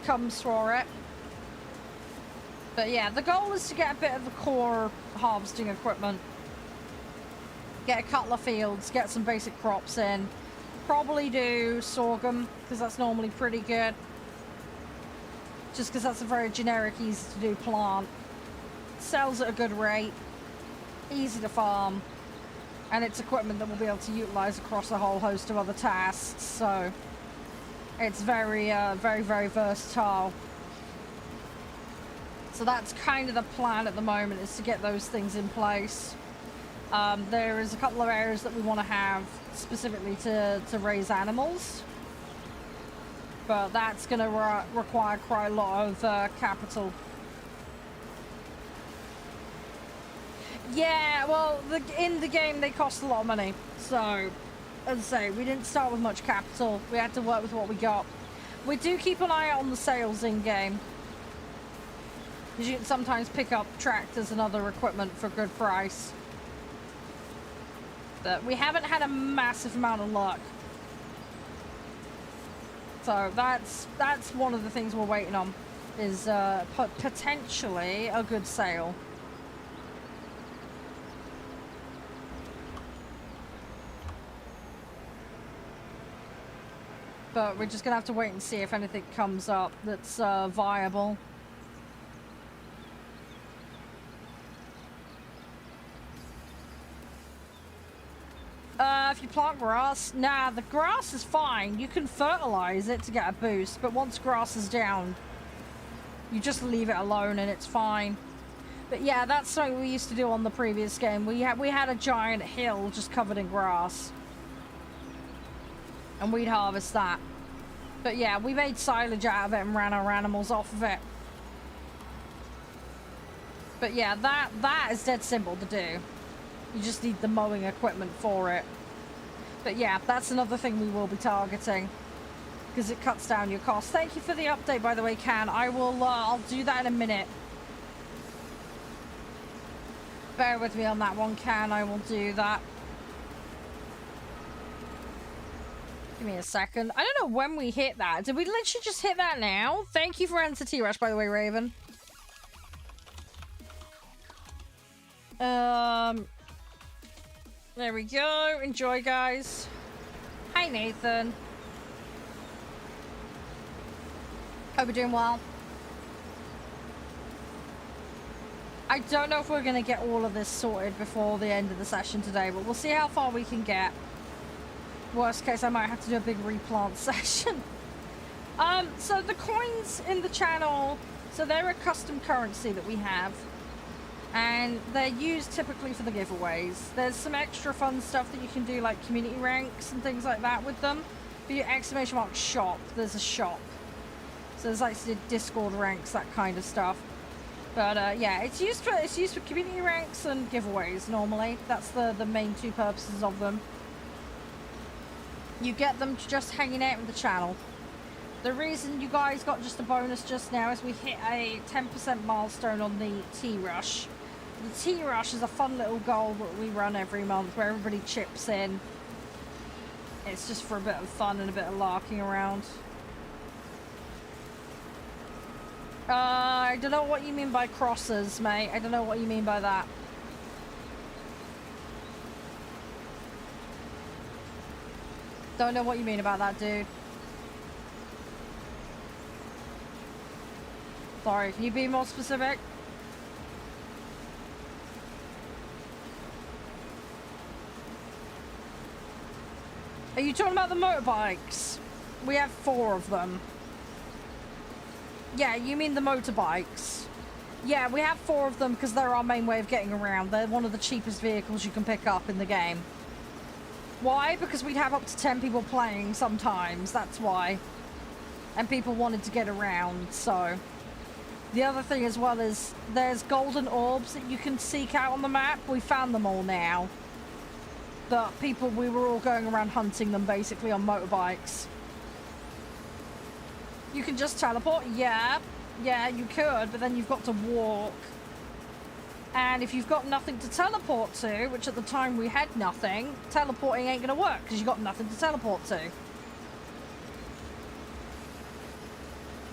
comes for it. But yeah, the goal is to get a bit of the core harvesting equipment. Get a couple of fields, get some basic crops in. Probably do sorghum, because that's normally pretty good. just because that's a very generic, easy to do plant. Sells at a good rate, easy to farm, and it's equipment that we'll be able to utilize across a whole host of other tasks, so it's very, very versatile. So that's kind of the plan at the moment, is to get those things in place. There is a couple of areas that we want to have specifically to raise animals, but that's going to require quite a lot of capital. Yeah, well, in the game they cost a lot of money, so as I say, we didn't start with much capital. We had to work with what we got. We do keep an eye out on the sales in game, because you can sometimes pick up tractors and other equipment for a good price. But we haven't had a massive amount of luck. So that's one of the things we're waiting on, is potentially a good sale. But we're just gonna have to wait and see if anything comes up that's viable. If you plant grass, nah, the grass is fine. You can fertilize it to get a boost, but once grass is down, you just leave it alone and it's fine. But yeah, that's something we used to do on the previous game. We had a giant hill just covered in grass, and we'd harvest that. But yeah, we made silage out of it and ran our animals off of it. But yeah, that is dead simple to do. You just need the mowing equipment for it. But yeah, that's another thing we will be targeting, because it cuts down your costs. Thank you for the update, by the way, Can. I will, I'll do that in a minute. Bear with me on that one, Can. I will do that. Give me a second. I don't know when we hit that. Did we literally just hit that now? Thank you for Enter T-Rush, by the way, Raven. There we go. Enjoy, guys. Hi, Nathan. Hope you're doing well. I don't know if we're going to get all of this sorted before the end of the session today, but we'll see how far we can get. Worst case, I might have to do a big replant session. So the coins in the channel, so they're a custom currency that we have, and they're used typically for the giveaways. There's some extra fun stuff that you can do, like community ranks and things like that with them. For your exclamation mark shop, there's a shop. So there's like Discord ranks, that kind of stuff. But yeah, it's used for community ranks and giveaways normally. That's the main two purposes of them. You get them just hanging out in the channel. The reason you guys got just a bonus just now is we hit a 10% milestone on the T-Rush. The T-Rush is a fun little goal that we run every month where everybody chips in. It's just for a bit of fun and a bit of larking around. I don't know what you mean by crosses, mate. I don't know what you mean by that. Don't know what you mean about that, dude. Sorry, can you be more specific? Are you talking about the motorbikes? We have 4 of them. Yeah, you mean the motorbikes. Yeah, we have 4 of them because they're our main way of getting around. They're one of the cheapest vehicles you can pick up in the game. Why? Because we'd have up to 10 people playing sometimes, that's why. And people wanted to get around, so. The other thing as well is there's golden orbs that you can seek out on the map. We found them all now. But we were all going around hunting them basically on motorbikes. You can just teleport? Yeah, you could, but then you've got to walk. And if you've got nothing to teleport to, which at the time we had nothing, teleporting ain't gonna work because you've got nothing to teleport to.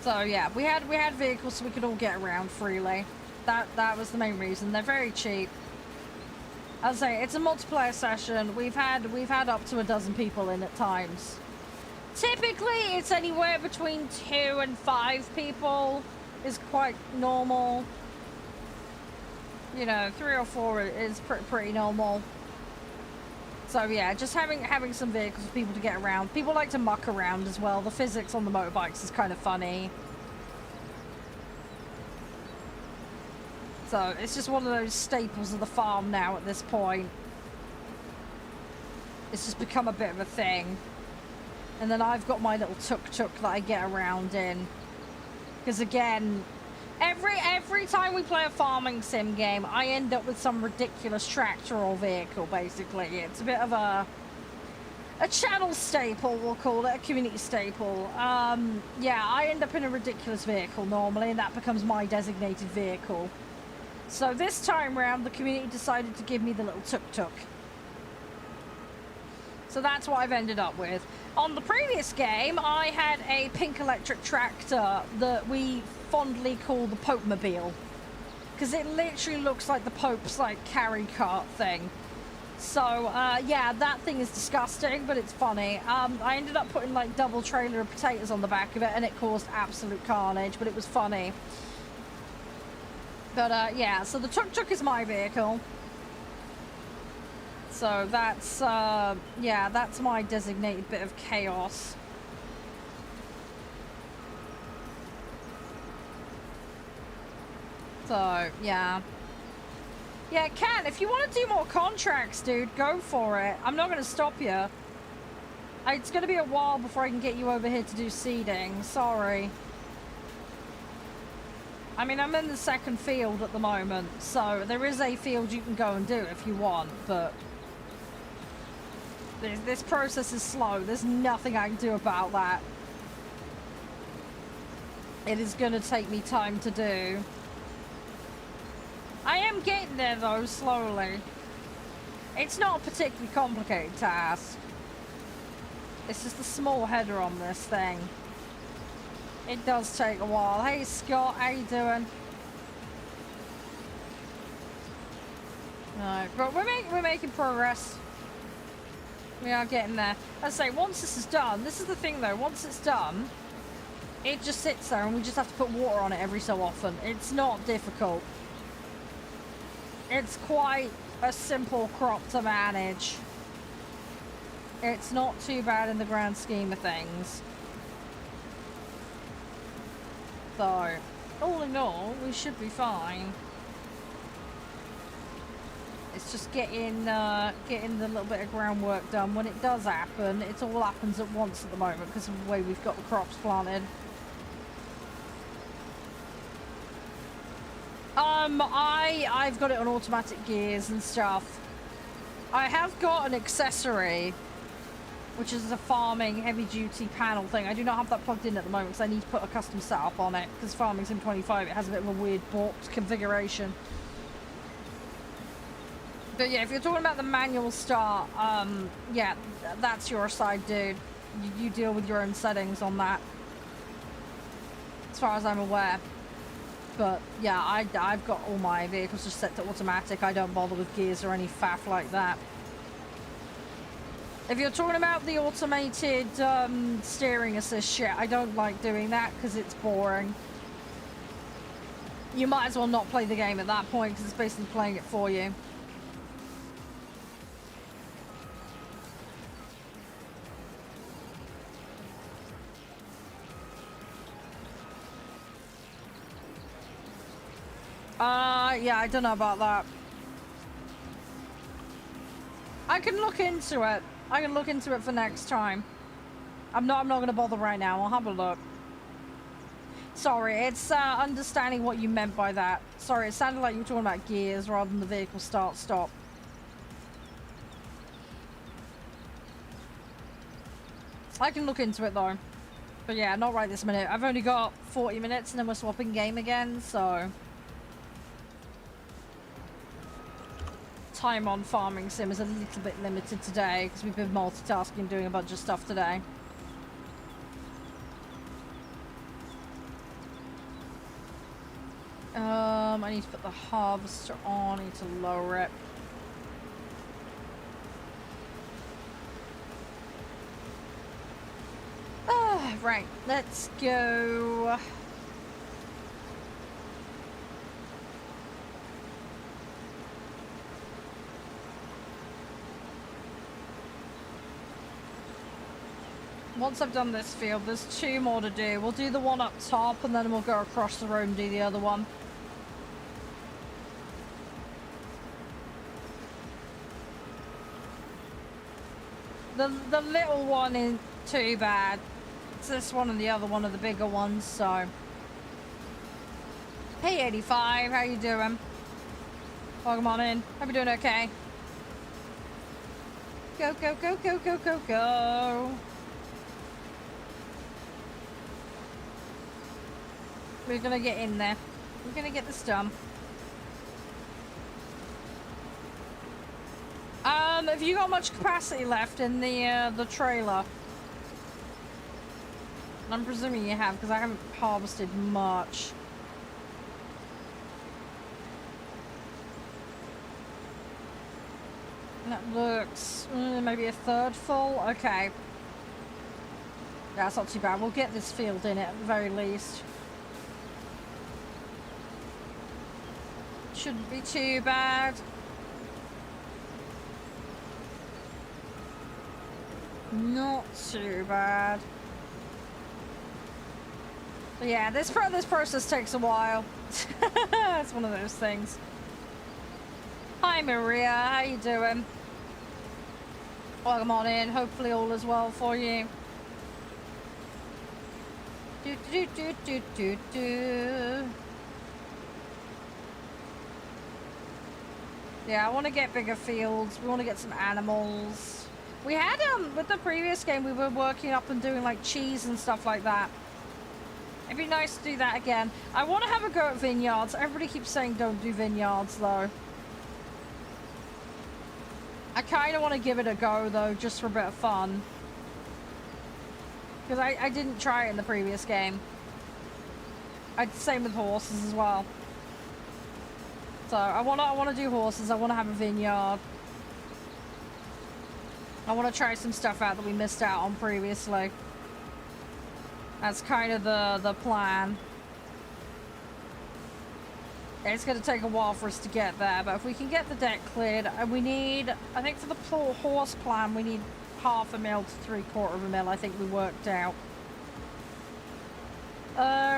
So yeah, we had vehicles so we could all get around freely. That was the main reason. They're very cheap. As I say, it's a multiplayer session. We've had up to a dozen people in at times. Typically, it's anywhere between 2 and 5 people is quite normal. You know, 3 or 4 is pretty normal. So yeah, just having some vehicles for people to get around. People like to muck around as well. The physics on the motorbikes is kind of funny. So it's just one of those staples of the farm now at this point. It's just become a bit of a thing. And then I've got my little tuk-tuk that I get around in. Because again, every time we play a farming sim game, I end up with some ridiculous tractor or vehicle, basically. It's a bit of a channel staple, we'll call it, a community staple. Yeah, I end up in a ridiculous vehicle normally, and that becomes my designated vehicle. So this time round, the community decided to give me the little tuk-tuk. So that's what I've ended up with. On the previous game, I had a pink electric tractor that we fondly call the Pope-mobile. Because it literally looks like the Pope's, like, carry cart thing. So, yeah, that thing is disgusting, but it's funny. I ended up putting, like, double trailer of potatoes on the back of it, and it caused absolute carnage, but it was funny. But, yeah, so the tuk-tuk is my vehicle. So that's, yeah, that's my designated bit of chaos. So, yeah. Yeah, Cat, if you want to do more contracts, dude, go for it. I'm not going to stop you. It's going to be a while before I can get you over here to do seeding. Sorry. I mean, I'm in the second field at the moment, so there is a field you can go and do if you want, but this process is slow. There's nothing I can do about that. It is going to take me time to do. I am getting there, though, slowly. It's not a particularly complicated task. It's just a small header on this thing. It does take a while. Hey, Scott, how you doing? No, but we're making progress. We are getting there. As I say, once this is done, this is the thing though, once it's done, it just sits there and we just have to put water on it every so often. It's not difficult. It's quite a simple crop to manage. It's not too bad in the grand scheme of things. So, all in all, we should be fine. It's just getting the little bit of groundwork done. When it does happen, it all happens at once at the moment because of the way we've got the crops planted. I've got it on automatic gears and stuff. I have got an accessory, which is a farming heavy-duty panel thing. I do not have that plugged in at the moment because I need to put a custom setup on it because Farming Sim 25, it has a bit of a weird balked configuration. But yeah, if you're talking about the manual start, yeah, that's your side, dude. You deal with your own settings on that, as far as I'm aware. But yeah, I've got all my vehicles just set to automatic. I don't bother with gears or any faff like that. If you're talking about the automated steering assist shit, I don't like doing that because it's boring. You might as well not play the game at that point because it's basically playing it for you. Yeah, I don't know about that. I can look into it. I can look into it for next time. I'm not gonna bother right now. I'll have a look. Sorry, it's understanding what you meant by that. Sorry, it sounded like you were talking about gears rather than the vehicle start-stop. I can look into it though. But yeah, not right this minute. I've only got 40 minutes and then we're swapping game again, so time on Farming Sim is a little bit limited today because we've been multitasking, doing a bunch of stuff today. I need to put the harvester on. I need to lower it. Right, let's go. Once I've done this field, there's 2 more to do. We'll do the one up top and then we'll go across the road and do the other one. The little one isn't too bad. It's this one and the other one are the bigger ones, so. Hey 85, how you doing? Welcome on in. Hope you're doing okay. Go, go, go, go, go, go, go. We're gonna get in there. We're gonna get this done. Have you got much capacity left in the trailer? I'm presuming you have, because I haven't harvested much. That looks maybe a third full. Okay. That's not too bad. We'll get this field in at the very least. Shouldn't be too bad. Not too bad. But yeah, this process takes a while. It's one of those things. Hi Maria, how you doing? Welcome on in. Hopefully all is well for you. Do do do do do do. Yeah, I want to get bigger fields. We want to get some animals. We had, with the previous game, we were working up and doing, like, cheese and stuff like that. It'd be nice to do that again. I want to have a go at vineyards. Everybody keeps saying don't do vineyards, though. I kind of want to give it a go, though, just for a bit of fun. Because I didn't try it in the previous game. Same with horses as well. So I want to do horses. I want to have a vineyard. I want to try some stuff out that we missed out on previously. That's kind of the plan. It's going to take a while for us to get there, but if we can get the deck cleared, and we need, I think for the horse plan, we need 1/2 mil to 3/4 mil. I think we worked out.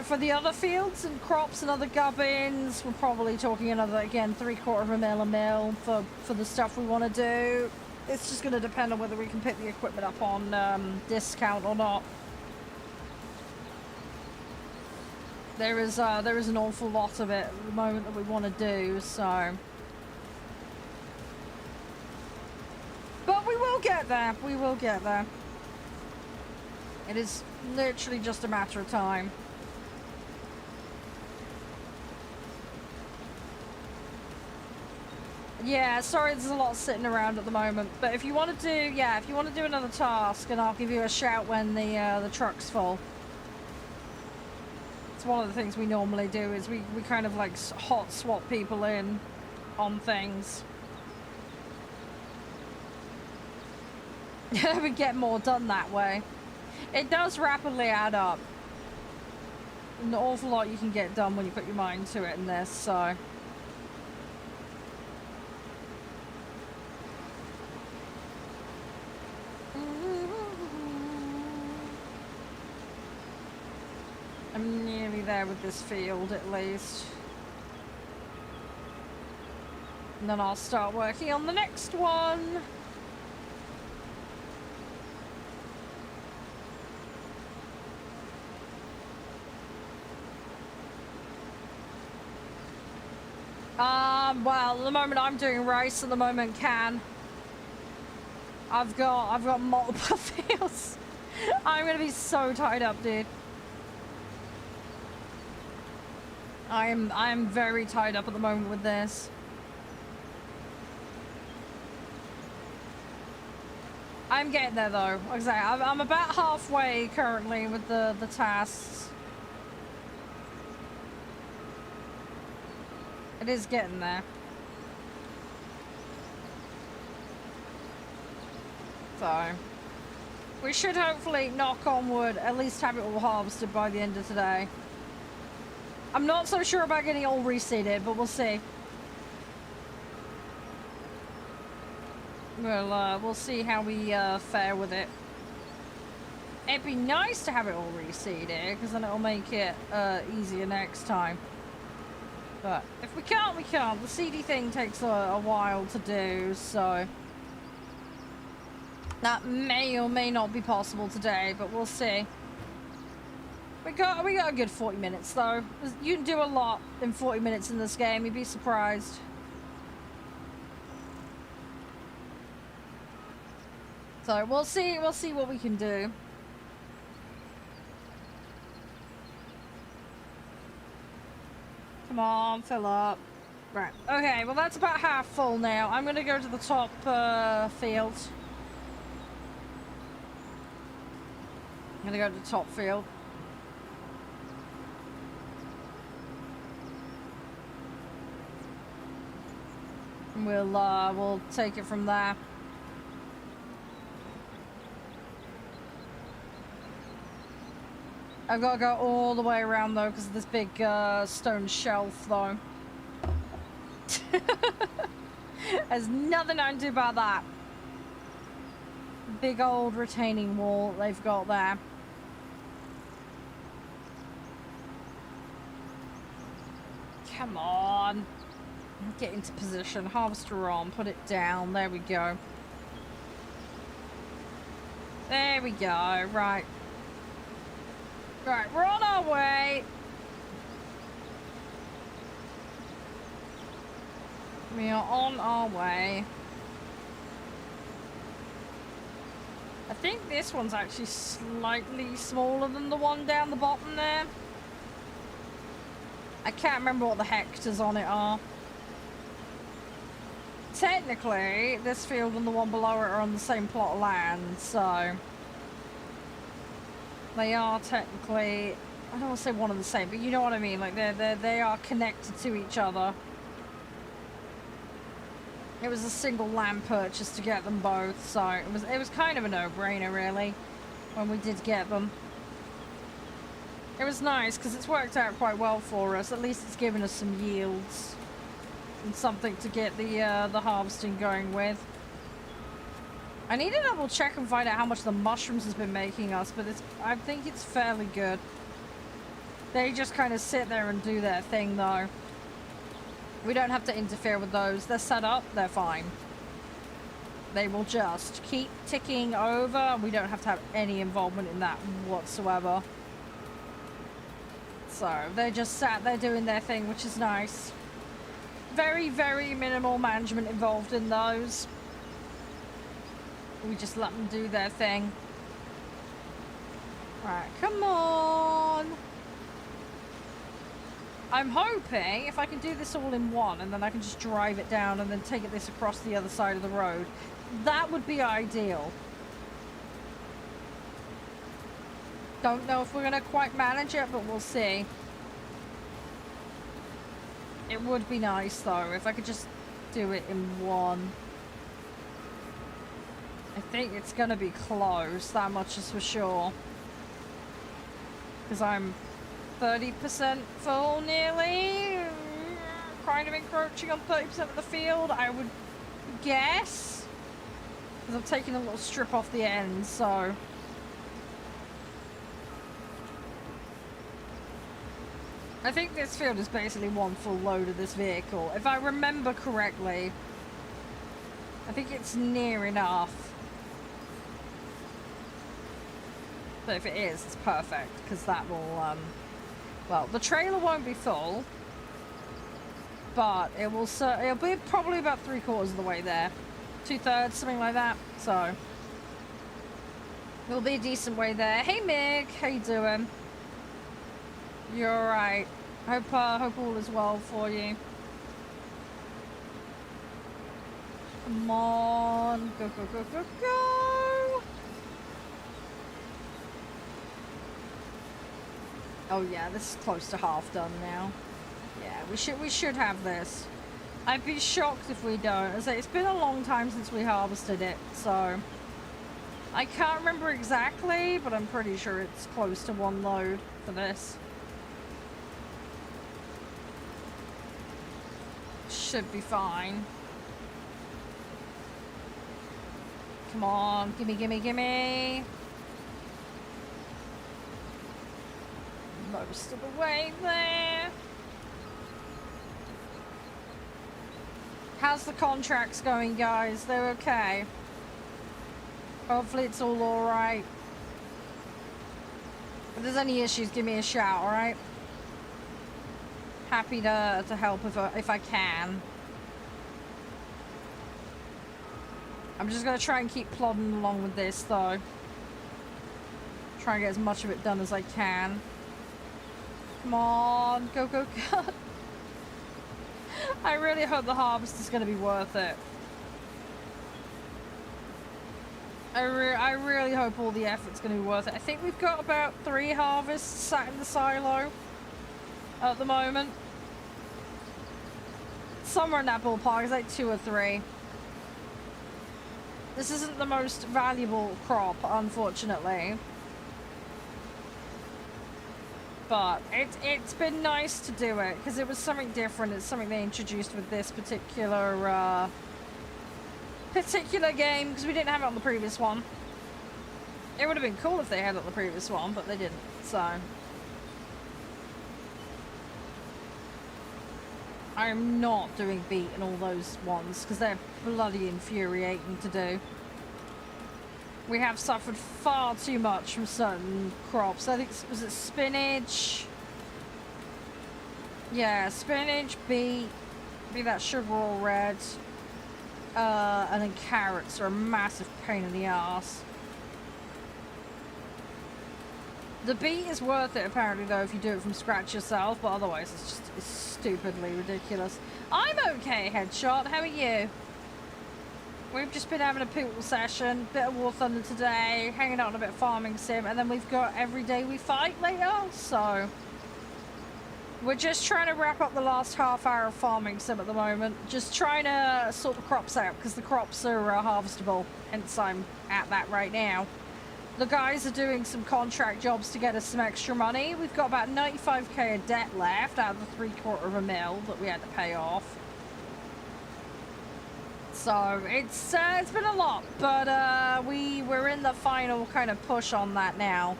For the other fields and crops and other gubbins, we're probably talking another, again, 3/4 mil a mil for the stuff we want to do. It's just going to depend on whether we can pick the equipment up on discount or not. There is an awful lot of it at the moment that we want to do, so. But we will get there. We will get there. It is literally just a matter of time. Yeah, sorry, there's a lot sitting around at the moment. But if you want to do, yeah, if you want to do another task, and I'll give you a shout when the truck's full. It's one of the things we normally do is we kind of like hot swap people in on things. We get more done that way. It does rapidly add up. An awful lot you can get done when you put your mind to it in this, so. I'm nearly there with this field, at least. And then I'll start working on the next one. Well, at the moment I'm doing rice, at the moment can. I've got multiple fields. I'm gonna be so tied up, dude. I'm very tied up at the moment with this. I'm getting there though. Like I say, I'm about halfway currently with the tasks. It is getting there. So We should hopefully, knock on wood, at least have it all harvested by the end of today. I'm not so sure about getting it all reseeded, but we'll see. We'll see how we fare with it. It'd be nice to have it all reseeded, because then it'll make it easier next time. But if we can't, we can't. The seedy thing takes a while to do, so that may or may not be possible today, but we'll see. We got a good 40 minutes though. You can do a lot in 40 minutes in this game. You'd be surprised. So we'll see what we can do. Come on, fill up. Right. Okay, well that's about half full now. I'm gonna go to the top field. I'm gonna go to the top field. We'll take it from there. I've got to go all the way around though because of this big stone shelf though. There's nothing I can do about that. Big old retaining wall they've got there. Come on. Get into position. Harvester on. Put it down. There we go. There we go. Right. Right. We're on our way. We are on our way. I think this one's actually slightly smaller than the one down the bottom there. I can't remember what the hectares on it are. Technically, this field and the one below it are on the same plot of land, so they are technically, I don't want to say one and the same, but you know what I mean, like they are connected to each other. It was a single land purchase to get them both, so it was kind of a no-brainer really when we did get them. It was nice because it's worked out quite well for us. At least it's given us some yields and something to get the harvesting going with. I need to double check and find out how much the mushrooms has been making us, but I think it's fairly good. They just kind of sit there and do their thing though. We don't have to interfere with those. They're set up, they're fine. They will just keep ticking over. We don't have to have any involvement in that whatsoever. So they're just sat there doing their thing, which is nice. Very, very minimal management involved in those. We just let them do their thing. Right, come on. I'm hoping if I can do this all in one and then I can just drive it down and then take this across the other side of the road, that would be ideal. Don't know if we're going to quite manage it, but we'll see. It would be nice though if I could just do it in one. I think it's going to be close, that much is for sure. Because I'm 30% full nearly. Kind of encroaching on 30% of the field, I would guess. Because I'm taking a little strip off the end, so. I think this field is basically one full load of this vehicle. If I remember correctly, I think it's near enough. But if it is, it's perfect, because that will, well, the trailer won't be full, but it'll be probably about 3/4 of the way there. 2/3, something like that, so. It'll be a decent way there. Hey Mig, how you doing? You're alright. Hope all is well for you. Come on. Go, go, go, go, go. Oh yeah, this is close to half done now. Yeah, we should have this. I'd be shocked if we don't. As I say, it's been a long time since we harvested it, so I can't remember exactly, but I'm pretty sure it's close to 1 load for this. Should be fine. Come on, gimme, gimme, gimme. Most of the way there. How's the contracts going, guys? They're okay. Hopefully it's all alright. If there's any issues, give me a shout, alright? Happy to help if I can. I'm just going to try and keep plodding along with this, though. Try and get as much of it done as I can. Come on, go, go, go. I really hope the harvest is going to be worth it. I really hope all the effort's going to be worth it. I think we've got about 3 harvests sat in the silo at the moment. Somewhere in that ballpark, it's like 2 or 3. This isn't the most valuable crop, unfortunately. But it's been nice to do it, because it was something different. It's something they introduced with this particular game, because we didn't have it on the previous one. It would have been cool if they had it on the previous one, but they didn't, so. I'm not doing beat in all those ones, because they're bloody infuriating to do. We have suffered far too much from certain crops. I think, was it spinach? Yeah, spinach, beet, be that sugar or red. And then carrots are a massive pain in the ass. The beet is worth it apparently though if you do it from scratch yourself, but otherwise it's stupidly ridiculous. I'm okay, Headshot. How are you? We've just been having a poodle session, bit of War Thunder today, hanging out on a bit of farming sim, and then we've got Every Day We Fight later, so we're just trying to wrap up the last half hour of farming sim at the moment. Just trying to sort the crops out, because the crops are harvestable, hence I'm at that right now. The guys are doing some contract jobs to get us some extra money. We've got about 95k of debt left out of the $750,000 that we had to pay off. So it's been a lot, but we're in the final kind of push on that now.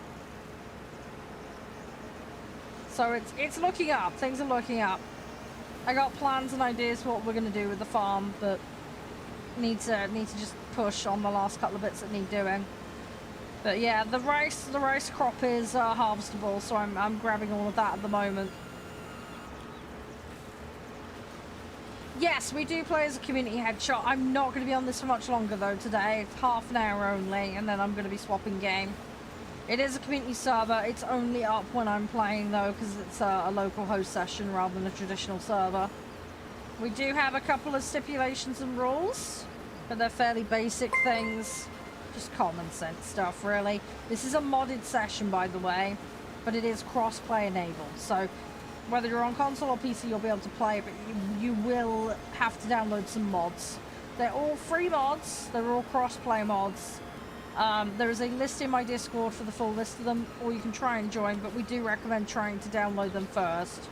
So it's looking up. Things are looking up. I got plans and ideas for what we're gonna do with the farm, but need to just push on the last couple of bits that need doing. But yeah, the rice crop is harvestable, so I'm grabbing all of that at the moment. Yes, we do play as a community, Headshot. I'm not going to be on this for much longer though today. It's half an hour only, and then I'm going to be swapping game. It is a community server. It's only up when I'm playing though, because it's a local host session rather than a traditional server. We do have a couple of stipulations and rules, but they're fairly basic things. Just common sense stuff, really. This is a modded session, by the way, but it is cross-play enabled, so whether you're on console or PC, you'll be able to play, but you will have to download some mods. They're all free mods. They're all cross-play mods. There is a list in my Discord for the full list of them, or you can try and join, but we do recommend trying to download them first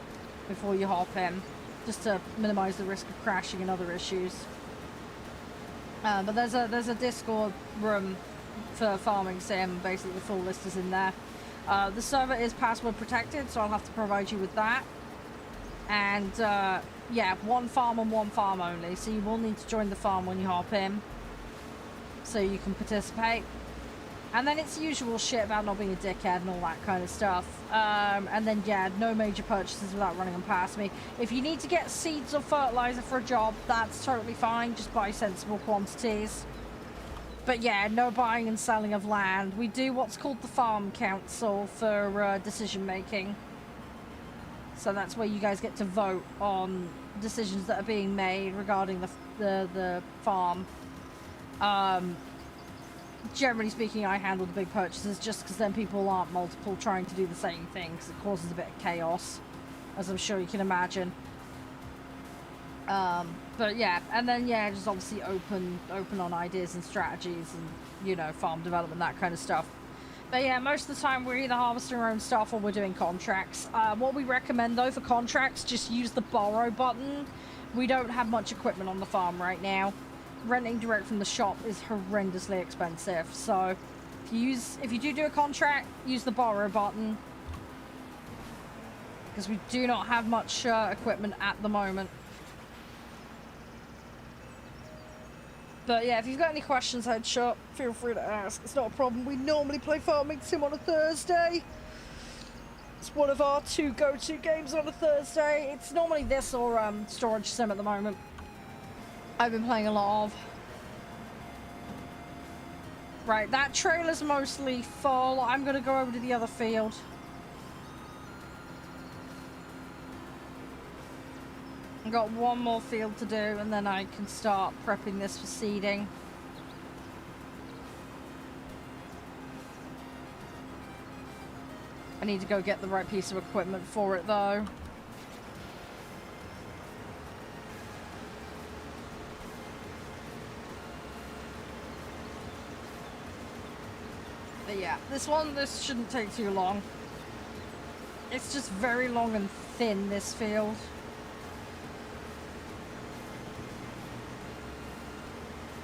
before you hop in, just to minimize the risk of crashing and other issues. But there's a Discord room for farming sim. Basically, the full list is in there. The server is password protected, so I'll have to provide you with that. And yeah, one farm and one farm only. So you will need to join the farm when you hop in, so you can participate. And then it's usual shit about not being a dickhead and all that kind of stuff. And then yeah, no major purchases without running them past me. If you need to get seeds or fertilizer for a job, that's totally fine. Just buy sensible quantities. But yeah, no buying and selling of land. We do what's called the Farm Council for decision making. So that's where you guys get to vote on decisions that are being made regarding the farm. Generally speaking, I handle the big purchases just because then people aren't multiple trying to do the same thing, because it causes a bit of chaos, as I'm sure you can imagine. But yeah, and then yeah, just obviously open on ideas and strategies and, you know, farm development, that kind of stuff. But yeah, most of the time we're either harvesting our own stuff or we're doing contracts. What we recommend though for contracts, just use the borrow button. We don't have much equipment on the farm right now. Renting direct from the shop is horrendously expensive. So if you do a contract, use the borrow button. Because we do not have much equipment at the moment. But yeah, if you've got any questions, Headshot, feel free to ask. It's not a problem. We normally play Farming Sim on a Thursday. It's one of our 2 go-to games on a Thursday. It's normally this or Storage Sim at the moment. I've been playing a lot of. Right, that trailer's mostly full. I'm going to go over to the other field. I've got one more field to do, and then I can start prepping this for seeding. I need to go get the right piece of equipment for it, though. But yeah, this shouldn't take too long. It's just very long and thin, this field.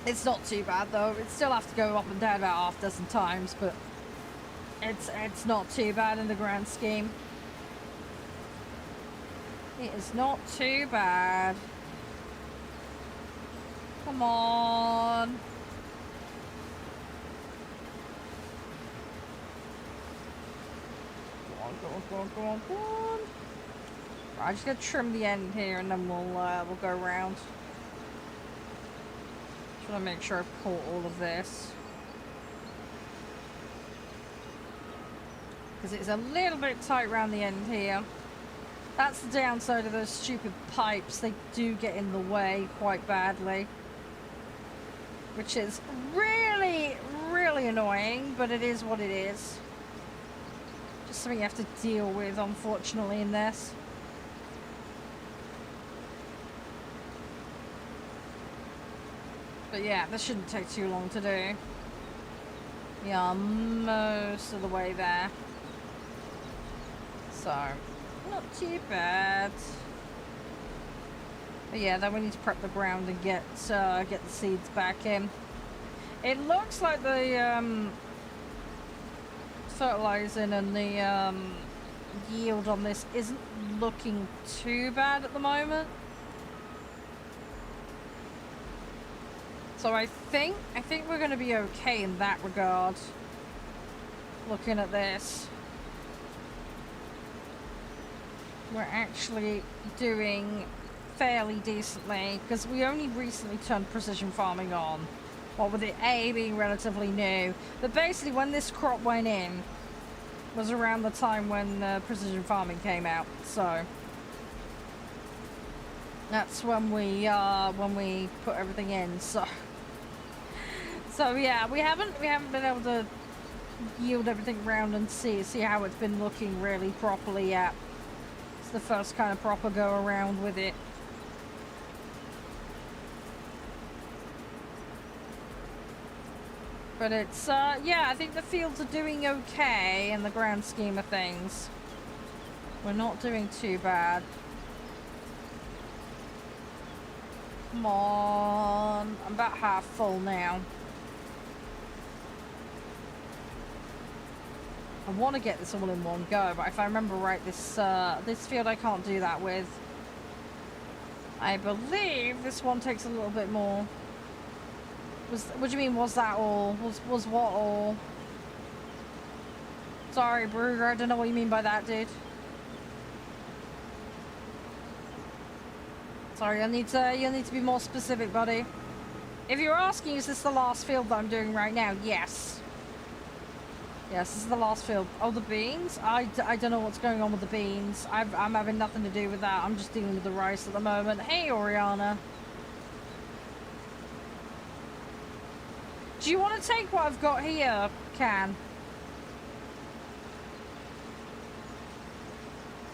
It's not too bad though. It still have to go up and down about half a dozen times, but it's not too bad in the grand scheme. It is not too bad. Come on. Go on. Right, I'm just gonna trim the end here, and then we'll go around. Just wanna make sure I've caught all of this, because it's a little bit tight around the end here. That's the downside of those stupid pipes. They do get in the way quite badly, which is really, really annoying, but it is what it is. Just something you have to deal with, unfortunately, in this. But yeah, this shouldn't take too long to do. Yeah, most of the way there. So, not too bad. But yeah, then we need to prep the ground and get the seeds back in. It looks like the fertilizing and the yield on this isn't looking too bad at the moment. So I think we're going to be okay in that regard. Looking at this, we're actually doing fairly decently, because we only recently turned precision farming on. What with the A being relatively new. But basically when this crop went in was around the time when precision farming came out. So that's when we put everything in. So yeah, we haven't been able to yield everything around and see how it's been looking really properly yet. It's the first kind of proper go around with it. But it's, yeah, I think the fields are doing okay in the grand scheme of things. We're not doing too bad. Come on. I'm about half full now. I want to get this all in one go, but if I remember right, this field I can't do that with. I believe this one takes a little bit more. What do you mean, was that all? Was what all? Sorry, Brugger, I don't know what you mean by that, dude. Sorry, you'll need to be more specific, buddy. If you're asking, is this the last field that I'm doing right now? Yes. Yes, this is the last field. Oh, the beans? I don't know what's going on with the beans. I'm having nothing to do with that. I'm just dealing with the rice at the moment. Hey, Oriana. Do you want to take what I've got here, Can?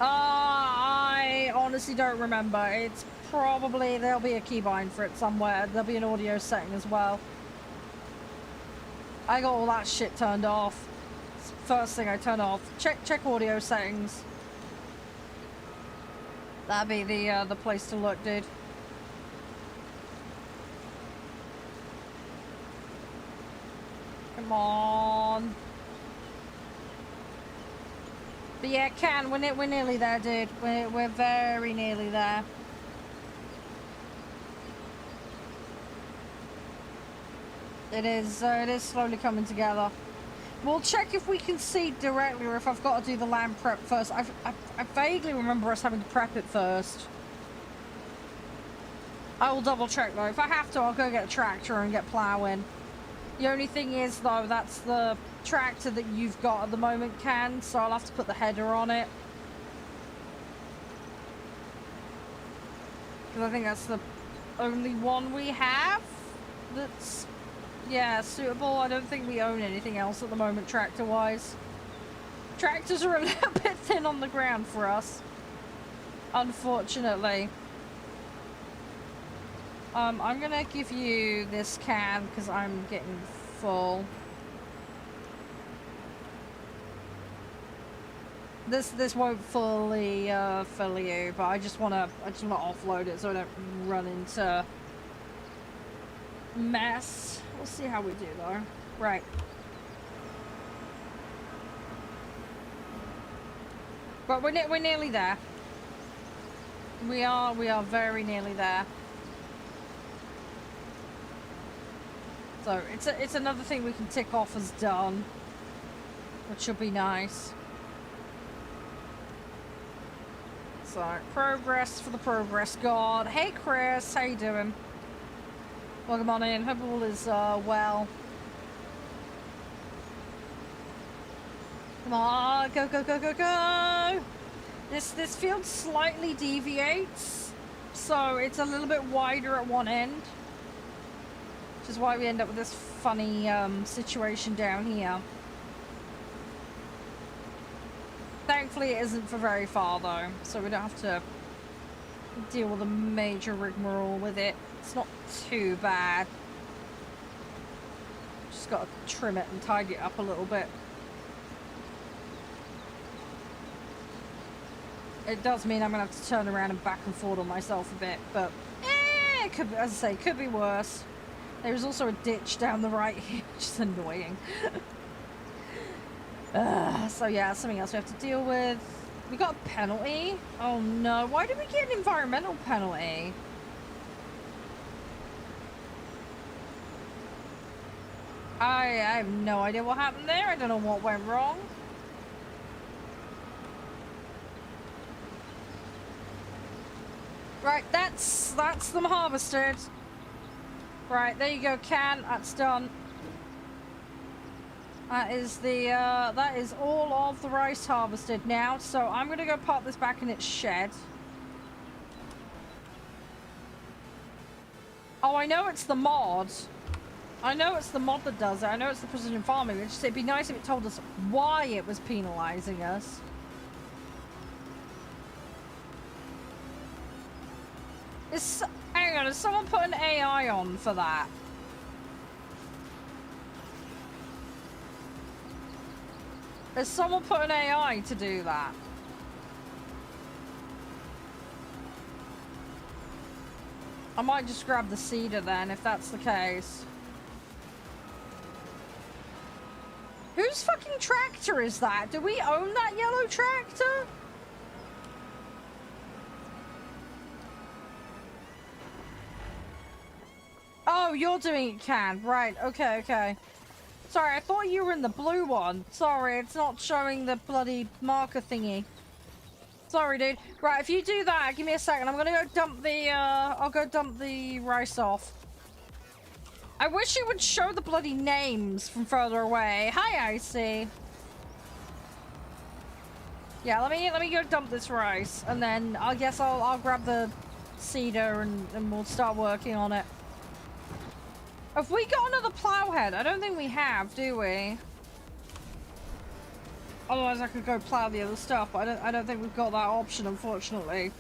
I honestly don't remember. It's probably, there'll be a keybind for it somewhere. There'll be an audio setting as well. I got all that shit turned off. It's the first thing I turn off. Check audio settings. That'd be the place to look, dude. Come on. But yeah, Can, we're nearly there, dude. We're very nearly there. It is slowly coming together. We'll check if we can see directly or if I've got to do the land prep first. I vaguely remember us having to prep it first. I will double check though. If I have to, I'll go get a tractor and get plowing. The only thing is though, that's the tractor that you've got at the moment, Can, so I'll have to put the header on it. Because I think that's the only one we have that's, yeah, suitable. I don't think we own anything else at the moment, tractor-wise. Tractors are a little bit thin on the ground for us, unfortunately. I'm gonna give you this Can because I'm getting full. This won't fully fill you, but I just wanna offload it so I don't run into mess. We'll see how we do though. Right. But we're nearly there. We are very nearly there. So it's another thing we can tick off as done, which will be nice. So progress for the progress god. Hey Chris, how you doing? Welcome on in. Hope all is well. Come on, go go go go go! This field slightly deviates, so it's a little bit wider at one end. Which is why we end up with this funny situation down here. Thankfully it isn't for very far though, so we don't have to deal with a major rigmarole with it. It's not too bad. Just gotta trim it and tidy it up a little bit. It does mean I'm gonna have to turn around and back and forth on myself a bit, but it could, as I say, could be worse. There's also a ditch down the right here, which is annoying. So yeah, something else we have to deal with. We got a penalty. Oh no, why did we get an environmental penalty? I have no idea what happened there. I don't know what went wrong. Right, that's them harvested. Right, there you go, Can. That's done. That is all of the rice harvested now. So I'm gonna go pop this back in its shed. Oh, I know it's the mod. I know it's the mod that does it. I know it's the precision farming. It'd be nice if it told us why it was penalizing us. Hang on, is someone put an AI on for that? Has someone put an AI to do that? I might just grab the cedar then, if that's the case. Whose fucking tractor is that? Do we own that yellow tractor? Oh, you're doing it, Can. Right, okay, okay. Sorry, I thought you were in the blue one. Sorry, it's not showing the bloody marker thingy. Sorry, dude. Right, if you do that, give me a second. I'm gonna go dump the, I'll go dump the rice off. I wish it would show the bloody names from further away. Hi, Icy. Yeah, let me go dump this rice, and then I guess I'll grab the cedar and we'll start working on it. Have we got another plowhead? I don't think we have, do we? Otherwise I could go plow the other stuff, but I don't think we've got that option, unfortunately.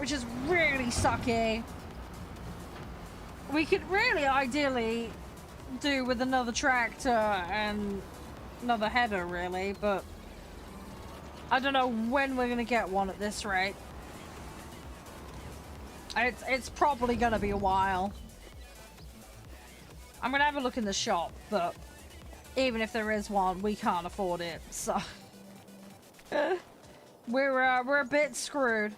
which is really sucky. We could really ideally do with another tractor and another header, really, but I don't know when we're gonna get one at this rate. It's probably gonna be a while. I'm gonna have a look in the shop, but even if there is one, we can't afford it, so we're a bit screwed.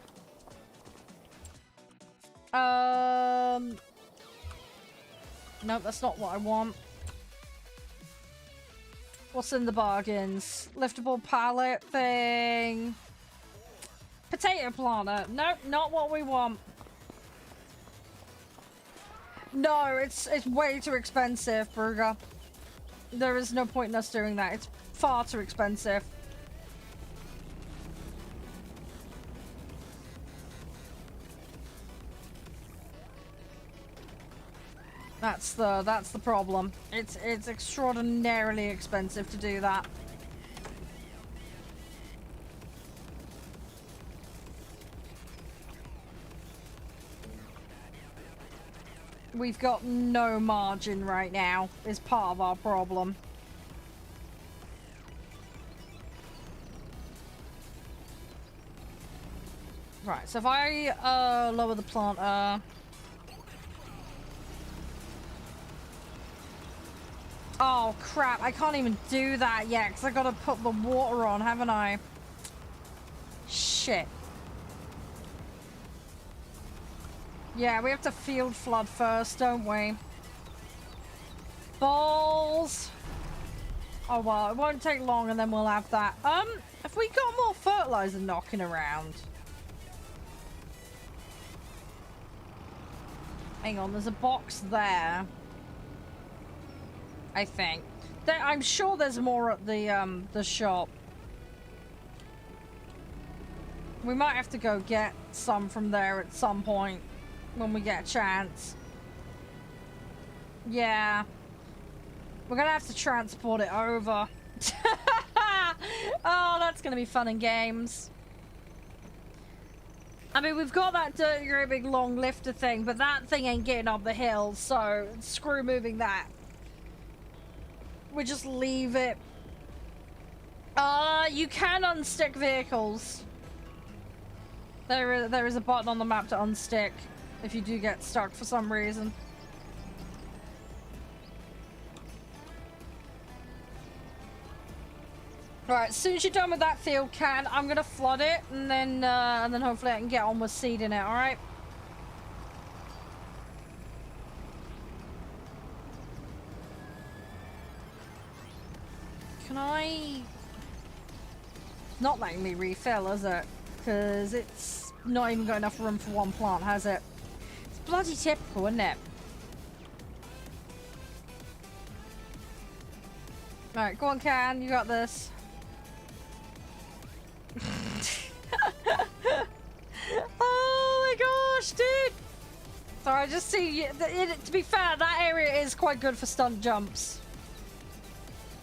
Nope, that's not what I want. What's in the bargains? Liftable pallet thing. Potato planter. Nope, not what we want. No, it's way too expensive, Burger. There is no point in us doing that. It's far too expensive. That's the problem. It's extraordinarily expensive to do that. We've got no margin right now, is part of our problem. Right, so if I lower the planter. Oh crap, I can't even do that yet because I gotta put the water on, haven't I? Shit. Yeah, we have to field flood first, don't we? Balls. Oh well, it won't take long and then we'll have that. Have we got more fertilizer knocking around? Hang on, there's a box there. I think. I'm sure there's more at the shop. We might have to go get some from there at some point when we get a chance. Yeah. We're gonna have to transport it over. Oh, that's gonna be fun and games. I mean, we've got that dirty, great big long lifter thing, but that thing ain't getting up the hill, so screw moving that. We just leave it. You can unstick vehicles. There is a button on the map to unstick if you do get stuck for some reason. Alright, as soon as you're done with that field can, I'm gonna flood it and then hopefully I can get on with seeding it, alright? Can I... Not letting me refill, is it? Because it's not even got enough room for one plant, has it? It's bloody typical, isn't it? Alright, go on, Can. You got this. Oh my gosh, dude! So I just see... to be fair, that area is quite good for stunt jumps.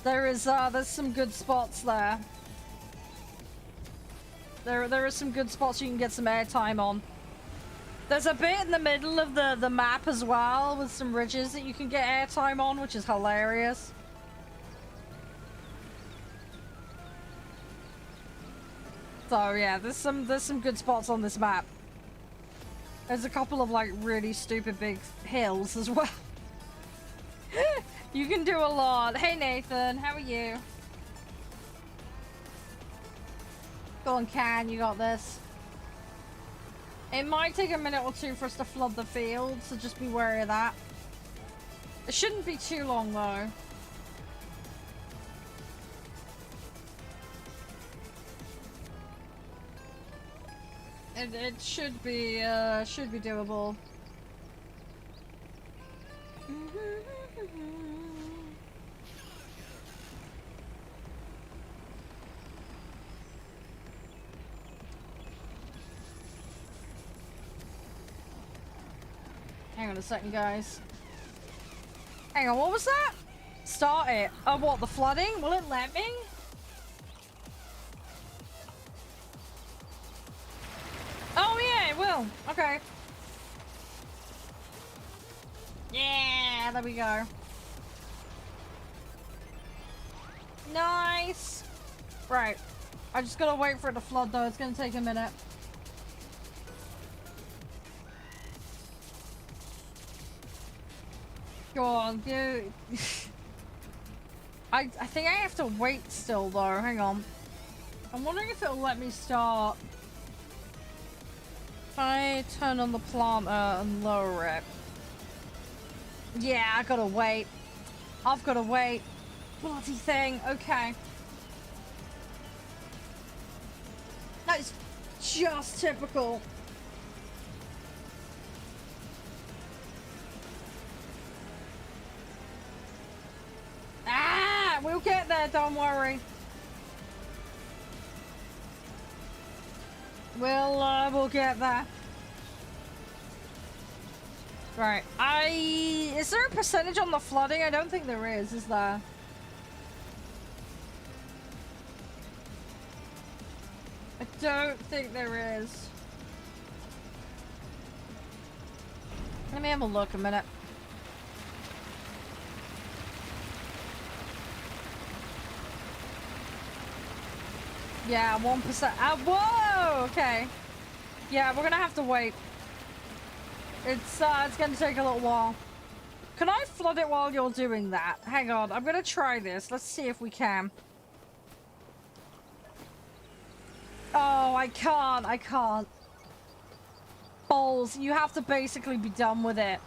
There's some good spots there. There are some good spots you can get some airtime on. There's a bit in the middle of the map as well with some ridges that you can get airtime on, which is hilarious. So yeah, there's some good spots on this map. There's a couple of like really stupid big hills as well. You can do a lot. Hey Nathan, how are you? Go on, Can, you got this. It might take a minute or two for us to flood the field, so just be wary of that. It shouldn't be too long though. It should be doable. Hang on a second, guys. Hang on, what was that? Start it. Oh, what, the flooding? Will it let me? Oh yeah, it will. Okay. Yeah, there we go. Nice. Right. I just gotta wait for it to flood though. It's gonna take a minute. Go on, dude. I think I have to wait still though. Hang on. I'm wondering if it'll let me start. If I turn on the planter and lower it. Yeah, I gotta wait. I've gotta wait. Bloody thing. Okay. That is just typical. Ah! We'll get there, don't worry. We'll get there. Right. Is there a percentage on the flooding? I don't think there is there? I don't think there is. Let me have a look a minute. Yeah, 1%. Whoa! Okay. Yeah, we're gonna have to wait. It's gonna take a little while. Can I flood it while you're doing that? Hang on, I'm gonna try this. Let's see if we can. Oh, I can't. Balls, you have to basically be done with it.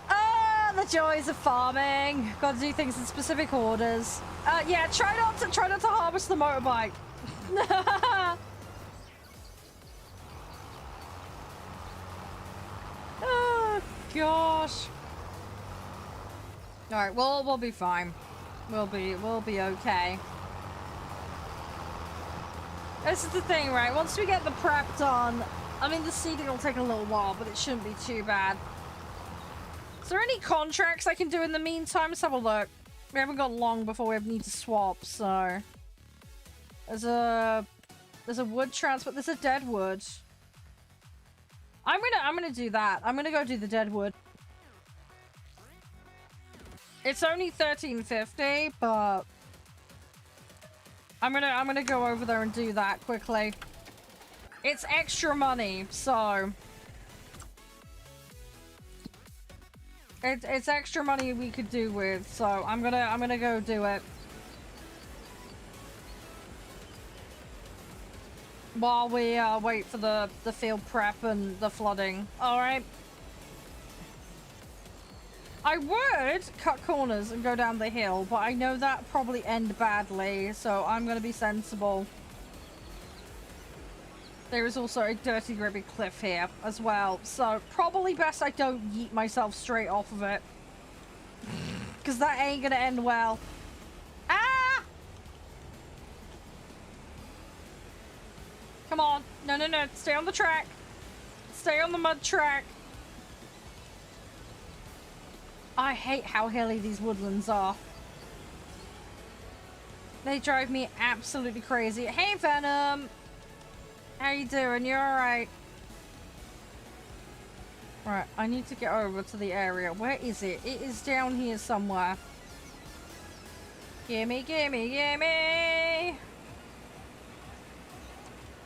Ah, the joys of farming. Gotta do things in specific orders. Yeah, try not to harvest the motorbike. Oh gosh. All right, we'll be fine. We'll be okay. This is the thing, right? Once we get the prep done, I mean, the seeding will take a little while, but it shouldn't be too bad. Is there any contracts I can do in the meantime? Let's have a look. We haven't got long before we need to swap, so... There's a wood transport. There's a dead wood. I'm gonna do that. I'm gonna go do the dead wood. It's only $13.50, but I'm gonna go over there and do that quickly. It's extra money, so it's extra money we could do with. So I'm gonna go do it while we wait for the field prep and the flooding. All right. I would cut corners and go down the hill, but I know that probably end badly, so I'm gonna be sensible. There is also a dirty, grippy cliff here as well, so probably best I don't yeet myself straight off of it. Because that ain't gonna end well. Ah! Come on. No, no, no. Stay on the track. Stay on the mud track. I hate how hilly these woodlands are. They drive me absolutely crazy. Hey, Venom! How you doing? You alright? Right, I need to get over to the area. Where is it? It is down here somewhere. Gimme, gimme, gimme!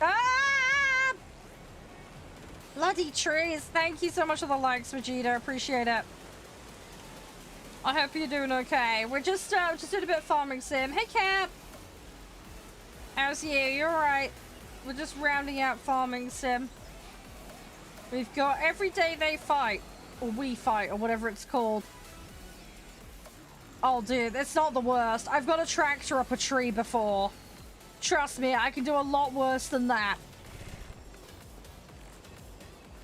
Ah! Bloody trees! Thank you so much for the likes, Vegeta. Appreciate it. I hope you're doing okay. We're just did a bit of farming sim. Hey, Cap! How's you? You're alright. We're just rounding out farming sim. We've got every day they fight, or we fight, or whatever it's called. Oh, dude, it's not the worst. I've got a tractor up a tree before. Trust me, I can do a lot worse than that.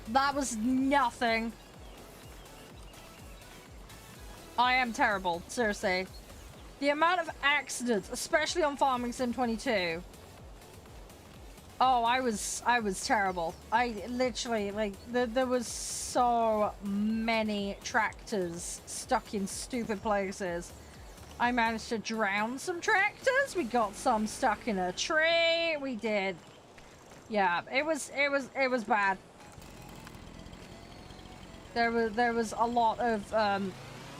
That was nothing. I am terrible, seriously. The amount of accidents, especially on Farming Sim 22. Oh, I was terrible. I literally, like, there was so many tractors stuck in stupid places. I managed to drown some tractors. We got some stuck in a tree. We did Yeah, it was bad. There was a lot of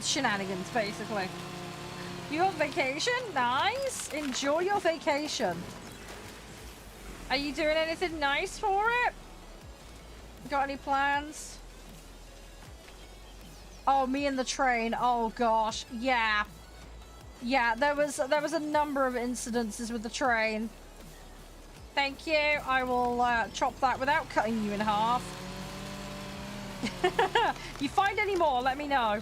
shenanigans, basically. You on vacation? Nice. Enjoy your vacation. Are you doing anything nice for it? Got any plans? Oh, me and the train. Oh gosh, yeah. Yeah, there was a number of incidences with the train. Thank you. I will chop that without cutting you in half. You find any more, let me know.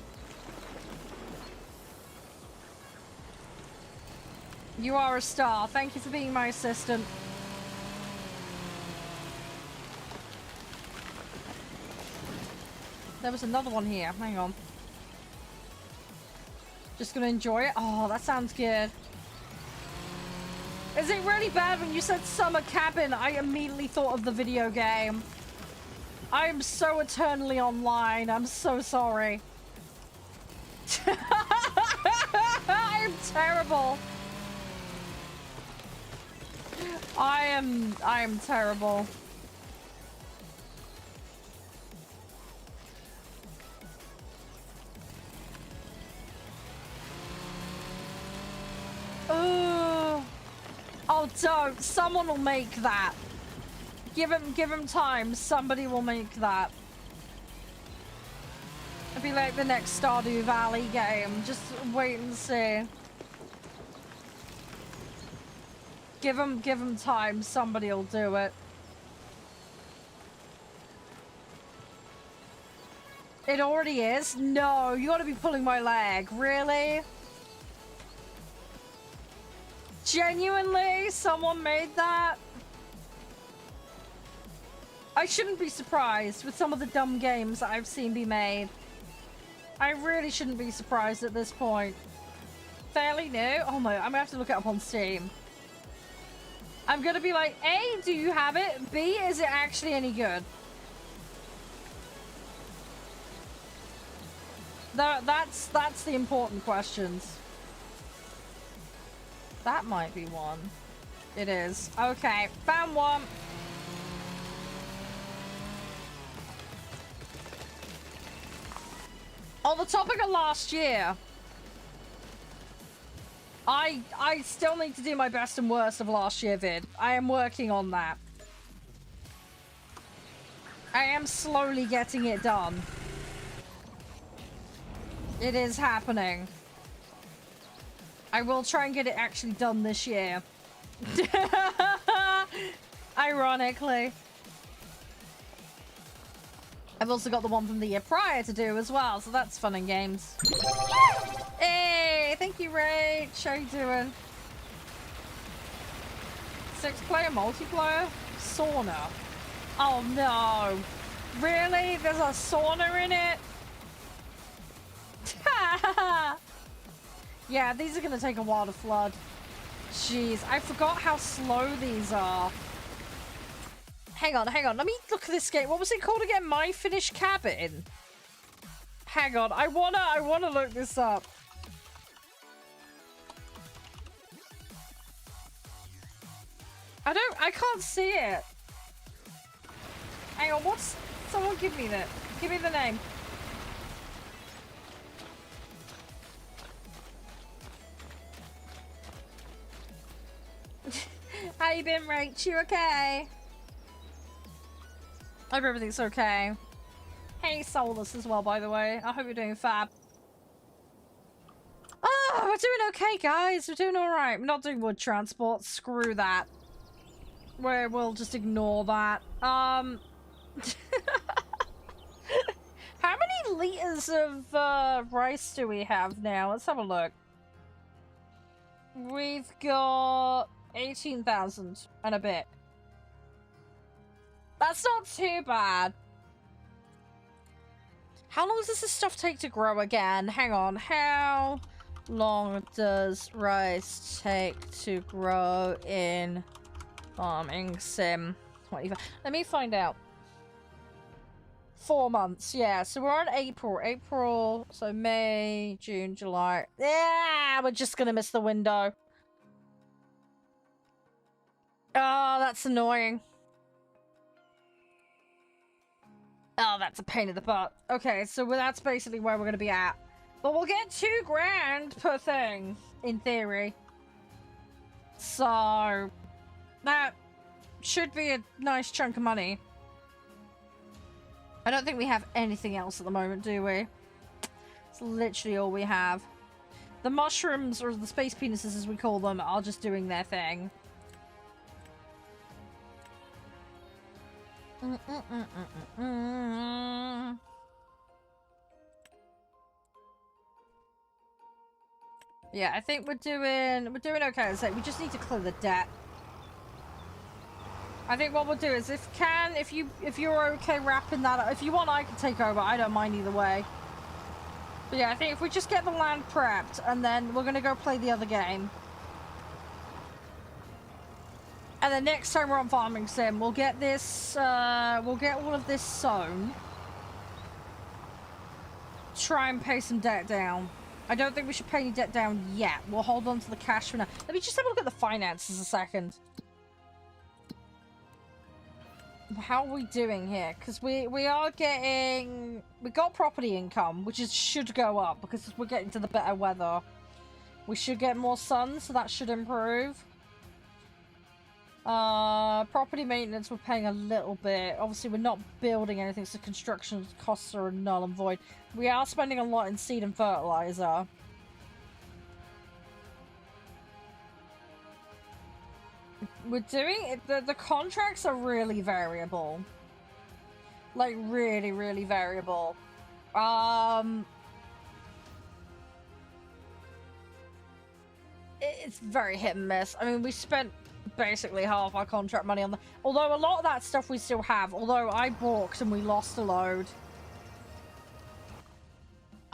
You are a star. Thank you for being my assistant. There was another one here. Hang on. Just gonna enjoy it. Oh, that sounds good. Is it really bad when you said summer cabin? I immediately thought of the video game. I am so eternally online. I'm so sorry. I'm terrible. I am terrible. Oh, don't. Someone will make that. Give him time. Somebody will make that. It'll be like the next Stardew Valley game. Just wait and see. Give him time. Somebody will do it. It already is? No, you gotta be pulling my leg. Really? Genuinely? Someone made that? I shouldn't be surprised with some of the dumb games that I've seen be made. I really shouldn't be surprised at this point. Fairly new? Oh my, I'm gonna have to look it up on Steam. I'm gonna be like, A, do you have it? B, is it actually any good? That's the important questions. That might be one. It is. Okay, found one. On the topic of last year, I still need to do my best and worst of last year vid. I am working on that. I am slowly getting it done. It is happening. I will try and get it actually done this year. Ironically. I've also got the one from the year prior to do as well, so that's fun and games. Hey, thank you, Rach. How you doing? 6-player multiplayer? Sauna. Oh no. Really? There's a sauna in it? Yeah, these are gonna take a while to flood. Jeez, I forgot how slow these are. Hang on. Let me look at this game. What was it called again? My Finished Cabin? Hang on. I wanna look this up. I can't see it. Hang on, someone give me that. Give me the name. How you been, Rach? You okay? I hope everything's okay. Hey, Solus as well, by the way. I hope you're doing fab. Oh, we're doing okay, guys. We're doing alright. We're not doing wood transport. Screw that. We'll just ignore that. How many liters of rice do we have now? Let's have a look. We've got 18,000 and a bit. That's not too bad. How long does this stuff take to grow again? Hang on. How long does rice take to grow in Farming Sim 25? Let me find out. 4 months, yeah. So we're on April, so May, June, July. Yeah, we're just gonna miss the window. Oh, that's annoying. Oh, that's a pain in the butt. Okay, so that's basically where we're gonna be at. But we'll get 2 grand per thing, in theory. So, that should be a nice chunk of money. I don't think we have anything else at the moment, do we? It's literally all we have. The mushrooms, or the space penises as we call them, are just doing their thing. Yeah, I think we're doing okay. It's like we just need to clear the debt. I think what we'll do is if you're okay wrapping that up, if you want I can take over, I don't mind either way. But yeah, I think if we just get the land prepped and then we're gonna go play the other game. And then next time we're on Farming Sim, we'll get this, we'll get all of this sown. Try and pay some debt down. I don't think we should pay any debt down yet. We'll hold on to the cash for now. Let me just have a look at the finances a second. How are we doing here? Because we are getting... We got property income, which should go up because we're getting to the better weather. We should get more sun, so that should improve. Property maintenance, we're paying a little bit. Obviously, we're not building anything, so construction costs are null and void. We are spending a lot in seed and fertilizer. We're doing it. The contracts are really variable. Like, really, really variable. It's very hit and miss. I mean, we spent basically half our contract money on the... Although a lot of that stuff we still have. Although I balked and we lost a load.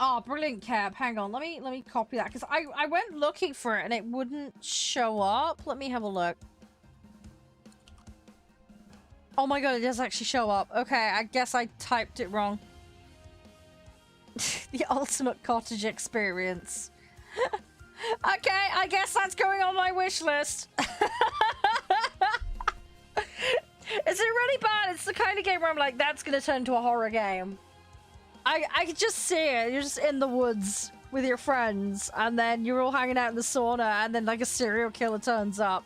Oh, brilliant, Cap. Hang on. Let me copy that. Because I went looking for it and it wouldn't show up. Let me have a look. Oh my god, it does actually show up. Okay, I guess I typed it wrong. The ultimate cottage experience. Okay, I guess that's going on my wish list. Is it really bad? It's the kind of game where I'm like, that's gonna turn into a horror game. I could just see it. You're just in the woods with your friends, and then you're all hanging out in the sauna, and then like a serial killer turns up.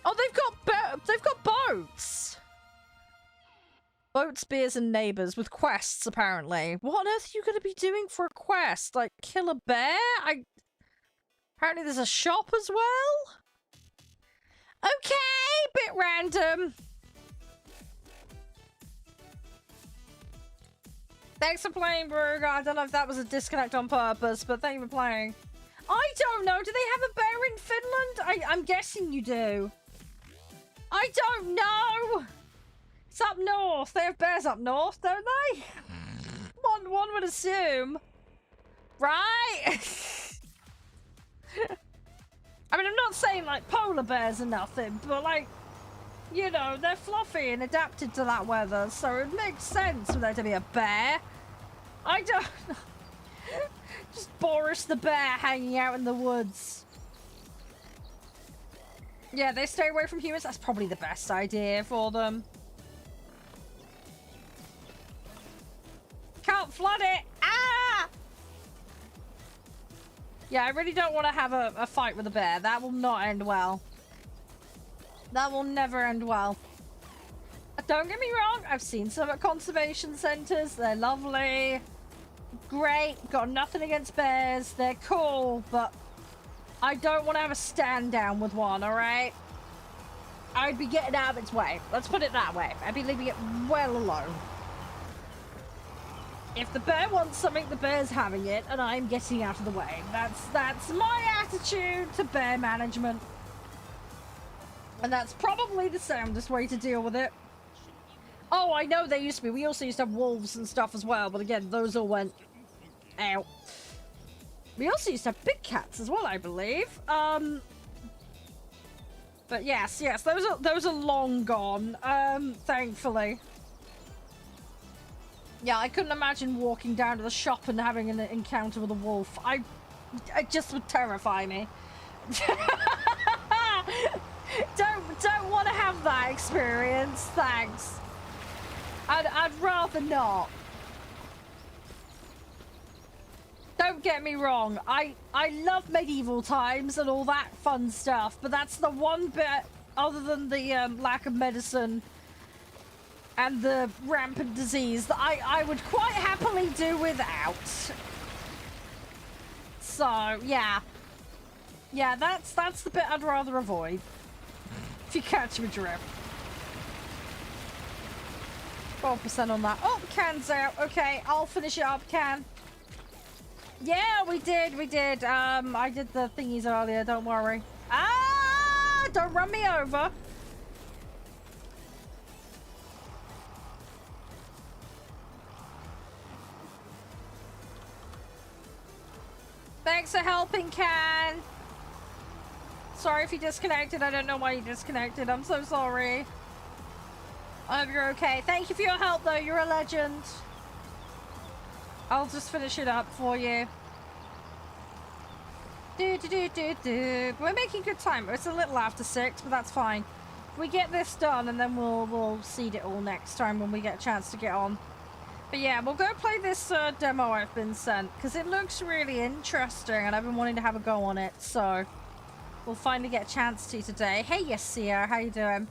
Oh, they've got boats. Boats, beers, and neighbors with quests, apparently. What on earth are you going to be doing for a quest? Like, kill a bear? Apparently there's a shop as well? Okay, bit random. Thanks for playing, Brug. I don't know if that was a disconnect on purpose, but thank you for playing. I don't know. Do they have a bear in Finland? I'm guessing you do. I don't know. It's up north. They have bears up north, don't they? One would assume. Right? I mean, I'm not saying, like, polar bears or nothing, but, like, you know, they're fluffy and adapted to that weather, so it makes sense for there to be a bear. I don't know. Just Boris the bear hanging out in the woods. Yeah, they stay away from humans. That's probably the best idea for them. Can't flood it! Ah! Yeah, I really don't want to have a fight with a bear. That will not end well. That will never end well. Don't get me wrong, I've seen some at conservation centers. They're lovely. Great. Got nothing against bears. They're cool, but I don't want to have a stand down with one, alright? I'd be getting out of its way. Let's put it that way. I'd be leaving it well alone. If the bear wants something, the bear's having it, and I'm getting out of the way. That's my attitude to bear management. And that's probably the soundest way to deal with it. Oh, I know they used to be. We also used to have wolves and stuff as well, but again, those all went out. We also used to have big cats as well, I believe. But yes, those are long gone, thankfully. Yeah, I couldn't imagine walking down to the shop and having an encounter with a wolf. It just would terrify me. Don't want to have that experience, thanks. I'd rather not. Don't get me wrong, I love medieval times and all that fun stuff, but that's the one bit, other than the lack of medicine and the rampant disease, that I would quite happily do without. So, yeah. Yeah, that's the bit I'd rather avoid. If you catch my drift. 12% on that. Oh, Can's out. Okay, I'll finish it up, Can. Yeah, we did. I did the thingies earlier, don't worry. Ah! Don't run me over. Thanks for helping, Can. Sorry if you disconnected. I don't know why you disconnected. I'm so sorry. I hope you're okay. Thank you for your help, though. You're a legend. I'll just finish it up for you. We're making good time. It's a little after 6, but that's fine. We get this done, and then we'll seed it all next time when we get a chance to get on. But yeah, we'll go play this demo I've been sent, because it looks really interesting, and I've been wanting to have a go on it, so we'll finally get a chance to today. Hey, Yasia, how you doing?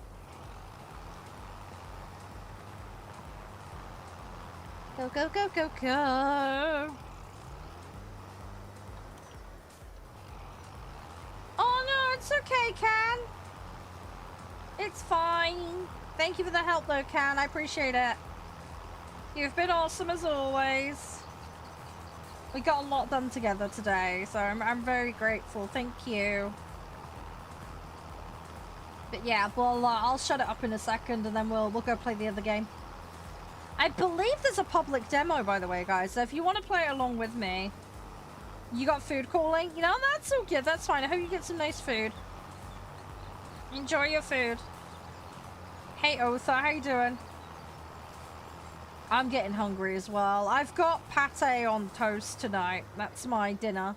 Go, go, go, go, go. Oh, no, it's okay, Can. It's fine. Thank you for the help, though, Can. I appreciate it. You've been awesome, as always. We got a lot done together today, so I'm very grateful. Thank you. But yeah, well, I'll shut it up in a second, and then we'll go play the other game. I believe there's a public demo, by the way, guys. So if you want to play along with me, you got food calling? You know, that's all good. That's fine. I hope you get some nice food. Enjoy your food. Hey, Otha, how you doing? I'm getting hungry as well. I've got pate on toast tonight. That's my dinner.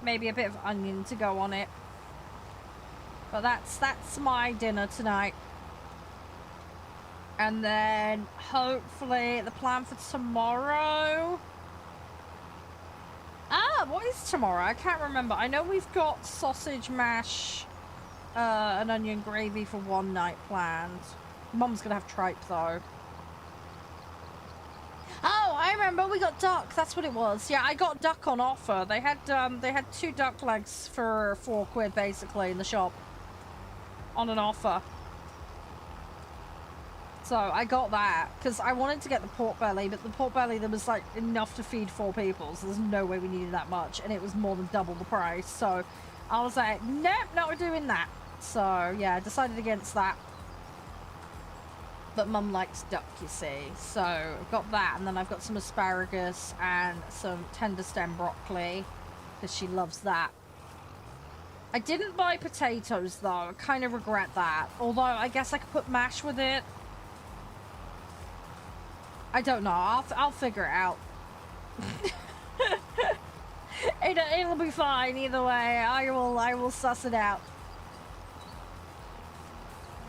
Maybe a bit of onion to go on it. But that's my dinner tonight. And then hopefully the plan for tomorrow. Ah, what is tomorrow? I can't remember. I know we've got sausage mash and onion gravy for one night planned. Mum's gonna have tripe though. Oh, I remember, we got duck. That's what it was. Yeah, I got duck on offer. They had 2 duck legs for £4 basically in the shop on an offer. So I got that because I wanted to get the pork belly, but the pork belly, there was like enough to feed 4 people, so there's no way we needed that much, and it was more than double the price. So I was like, nope, not doing that. So yeah, I decided against that. But Mum likes duck, you see. So I've got that, and then I've got some asparagus and some tender stem broccoli because she loves that. I didn't buy potatoes though. I kind of regret that. Although I guess I could put mash with it. I don't know. I'll figure it out. It'll be fine either way. I will suss it out.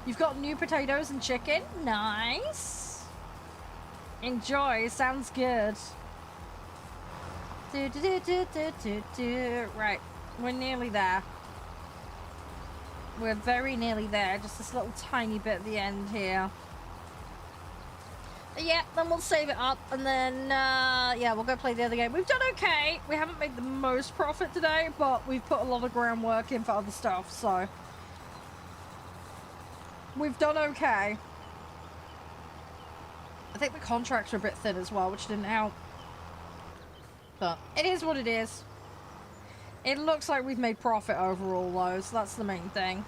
You've got new potatoes and chicken? Nice. Enjoy. Sounds good. Right. We're nearly there. We're very nearly there. Just this little tiny bit at the end here. Yeah, then we'll save it up, and then, yeah, we'll go play the other game. We've done okay. We haven't made the most profit today, but we've put a lot of groundwork in for other stuff, so we've done okay. I think the contracts are a bit thin as well, which didn't help. But it is what it is. It looks like we've made profit overall, though, so that's the main thing.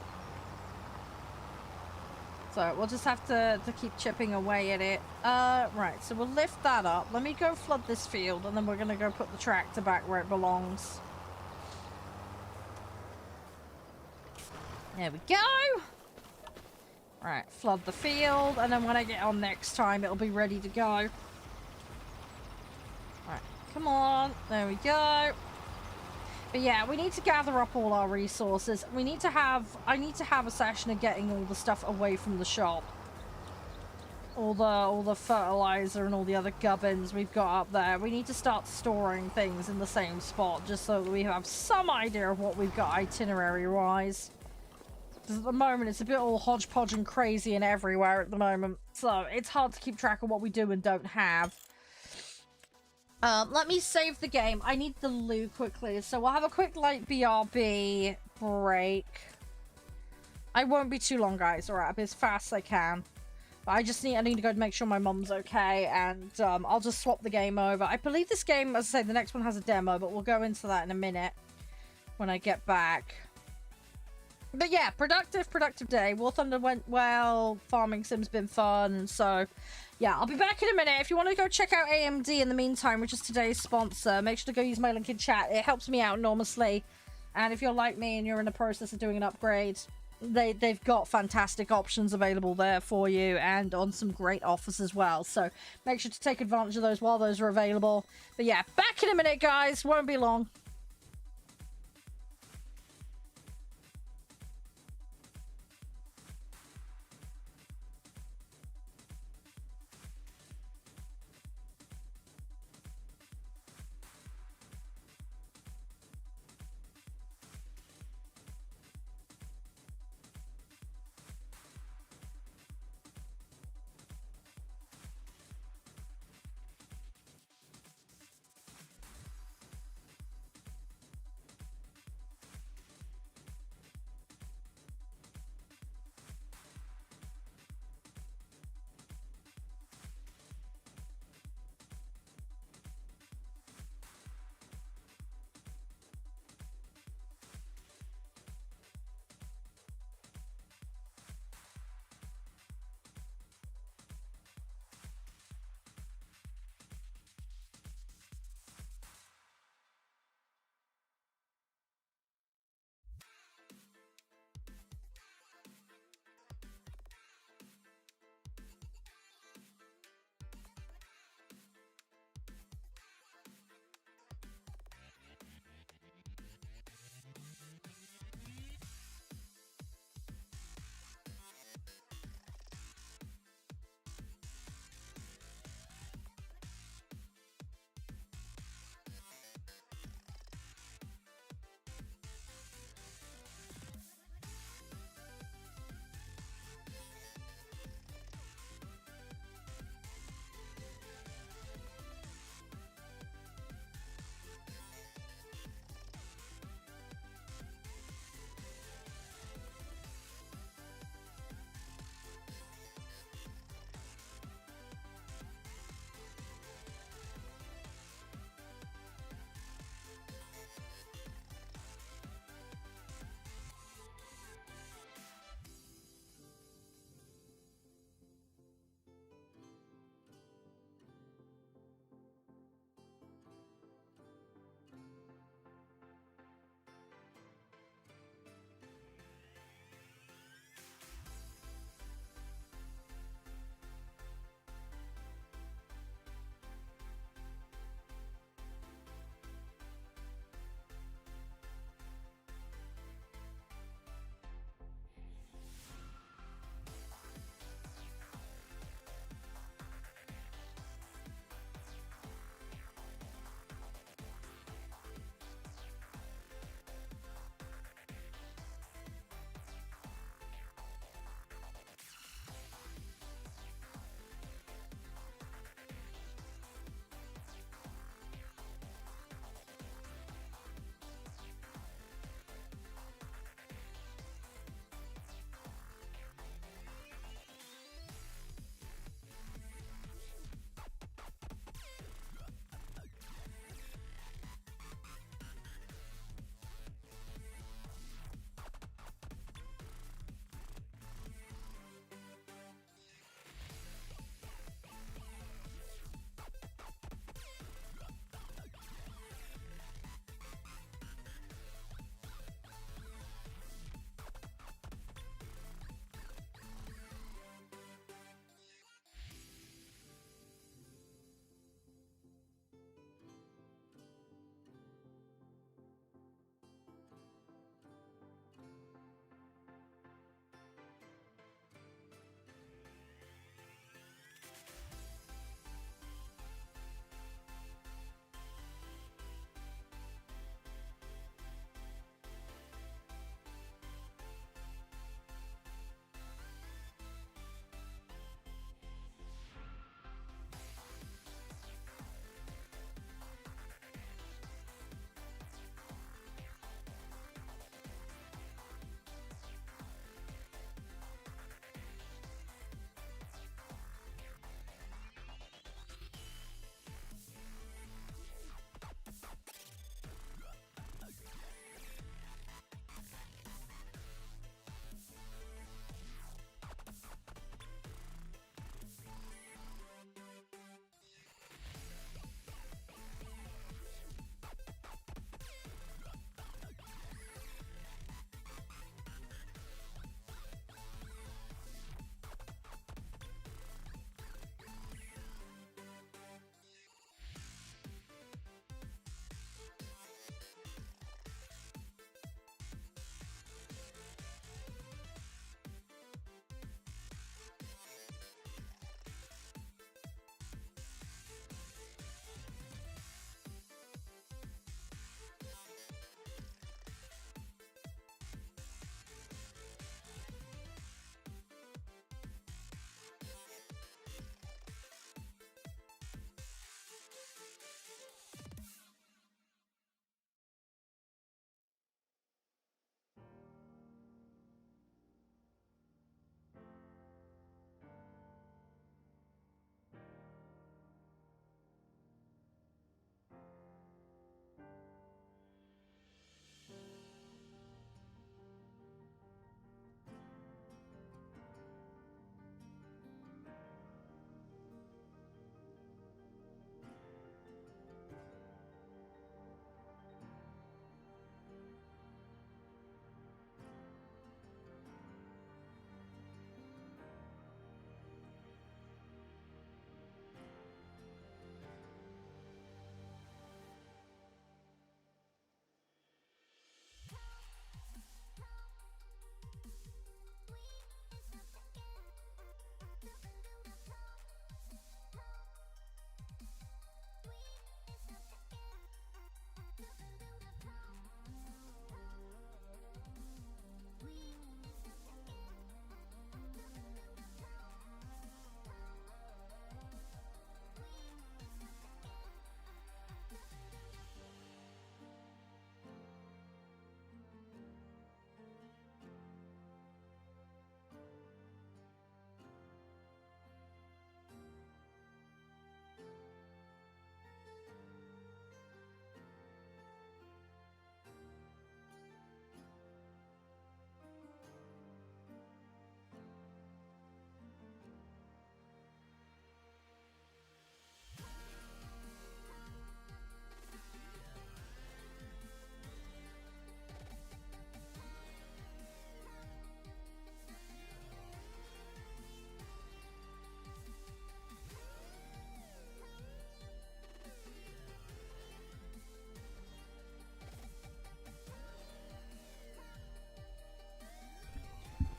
So we'll just have to keep chipping away at it. Right, so we'll lift that up. Let me go flood this field, and then we're going to go put the tractor back where it belongs. There we go. Right, flood the field, and then when I get on next time, it'll be ready to go. Right, come on. There we go. But yeah, we need to gather up all our resources. I need to have a session of getting all the stuff away from the shop. all the fertilizer and all the other gubbins we've got up there. We need to start storing things in the same spot just so that we have some idea of what we've got itinerary-wise. Because at the moment, it's a bit all hodgepodge and crazy and everywhere at the moment. So it's hard to keep track of what we do and don't have. Let me save the game. I need the loo quickly. So we'll have a quick, like, BRB break. I won't be too long, guys. Alright, I'll be as fast as I can. But I need to go to make sure my mum's okay. And I'll just swap the game over. I believe this game, as I say, the next one has a demo. But we'll go into that in a minute when I get back. But yeah, productive day. War Thunder went well. Farming Sim's been fun. So yeah, I'll be back in a minute. If you want to go check out AMD in the meantime, which is today's sponsor, make sure to go use my link in chat. It helps me out enormously. And if you're like me and you're in the process of doing an upgrade, they've got fantastic options available there for you and on some great offers as well. So make sure to take advantage of those while those are available. But yeah, back in a minute, guys. Won't be long.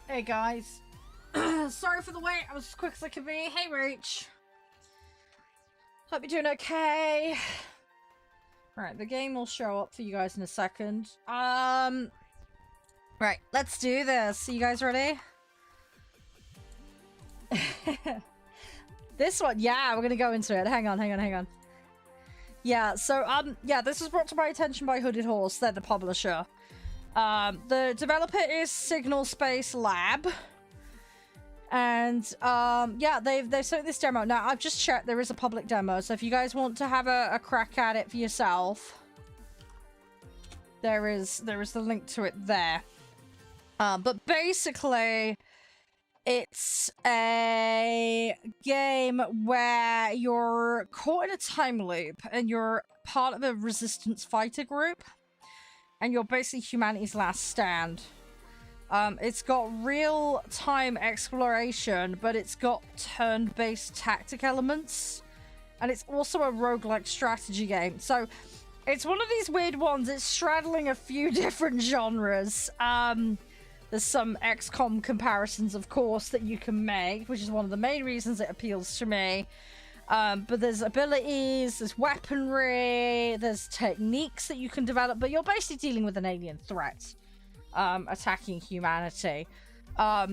Hey guys. Sorry for the wait. I was as quick as I could be. Hey Reach. Hope you're doing okay. Right, the game will show up for you guys in a second. Right, let's do this. Are you guys ready? This one, yeah, we're gonna go into it. Hang on. Yeah, so, yeah, this was brought to my attention by Hooded Horse. They're the publisher. The developer is Signal Space Lab. And, yeah, they've sent this demo. Now, I've just checked, there is a public demo, so if you guys want to have a crack at it for yourself, there is the link to it there. But basically, it's a game where you're caught in a time loop and you're part of a resistance fighter group and you're basically humanity's last stand. It's got real-time exploration, but it's got turn-based tactic elements, and it's also a roguelike strategy game. So it's one of these weird ones. It's straddling a few different genres. There's some XCOM comparisons, of course, that you can make, which is one of the main reasons it appeals to me. But there's abilities, there's weaponry, there's techniques that you can develop, but you're basically dealing with an alien threat, attacking humanity.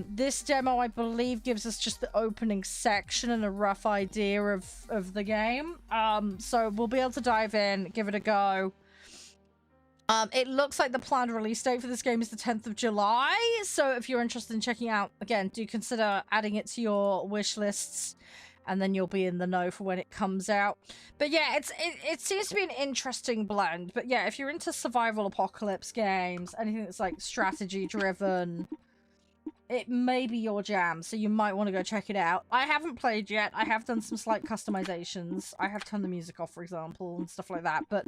This demo, I believe, gives us just the opening section and a rough idea of the game. So we'll be able to dive in, give it a go. It looks like the planned release date for this game is the 10th of July, so if you're interested in checking out, again, do consider adding it to your wish lists, and then you'll be in the know for when it comes out. But yeah, it seems to be an interesting blend. But yeah, if you're into survival apocalypse games, anything that's like strategy driven, it may be your jam, so you might want to go check it out. I haven't played yet. I have done some slight customizations. I have turned the music off, for example, and stuff like that. But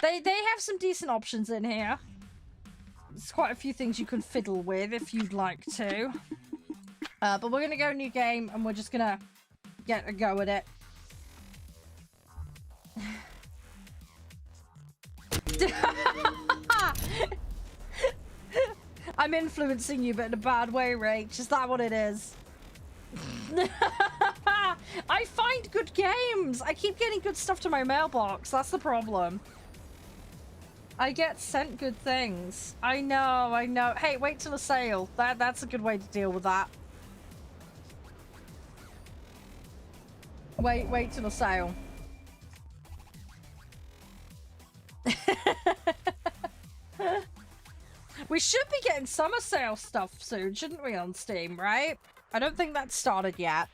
they have some decent options in here. There's quite a few things you can fiddle with if you'd like to. But we're going to go new game, and we're just going to get a go at it. I'm influencing you, but in a bad way, Rach. Is that what it is? I find good games. I keep getting good stuff to my mailbox. That's the problem. I get sent good things. I know. Hey, wait till a sale. That's a good way to deal with that. Wait till a sale. We should be getting summer sale stuff soon, shouldn't we, on Steam, right? I don't think that's started yet.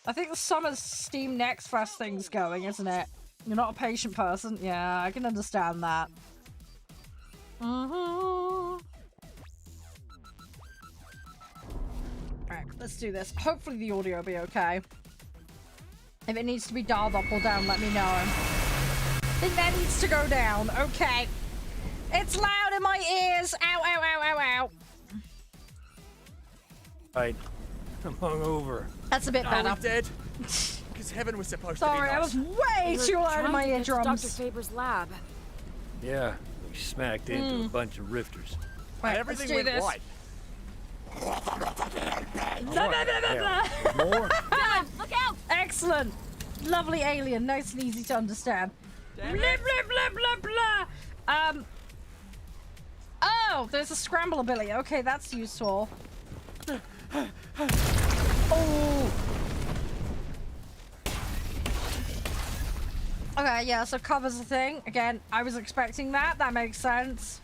I think the summer Steam Next Fest thing's going, isn't it? You're not a patient person? Yeah, I can understand that. Alright, let's do this. Hopefully the audio will be okay. If it needs to be dialed up or down, let me know. I think that needs to go down. Okay. It's loud in my ears. Ow, ow, ow, ow, ow. Right. I'm hungover. That's a bit better. Are we dead? Because heaven was supposed Sorry, to be nice. I was way too loud in my eardrums. Dr. Faber's lab. Yeah, we smacked into a bunch of rifters. Right, Everything let's do went this. white. Blah, blah, blah, blah, blah. More? Dylan, look out! Excellent. Lovely alien. Nice and easy to understand. Blah, blah, blah, blah, blah. Oh, there's a scramble ability. Okay, that's useful. Oh. Okay, yeah, so cover's a thing. Again, I was expecting that. That makes sense.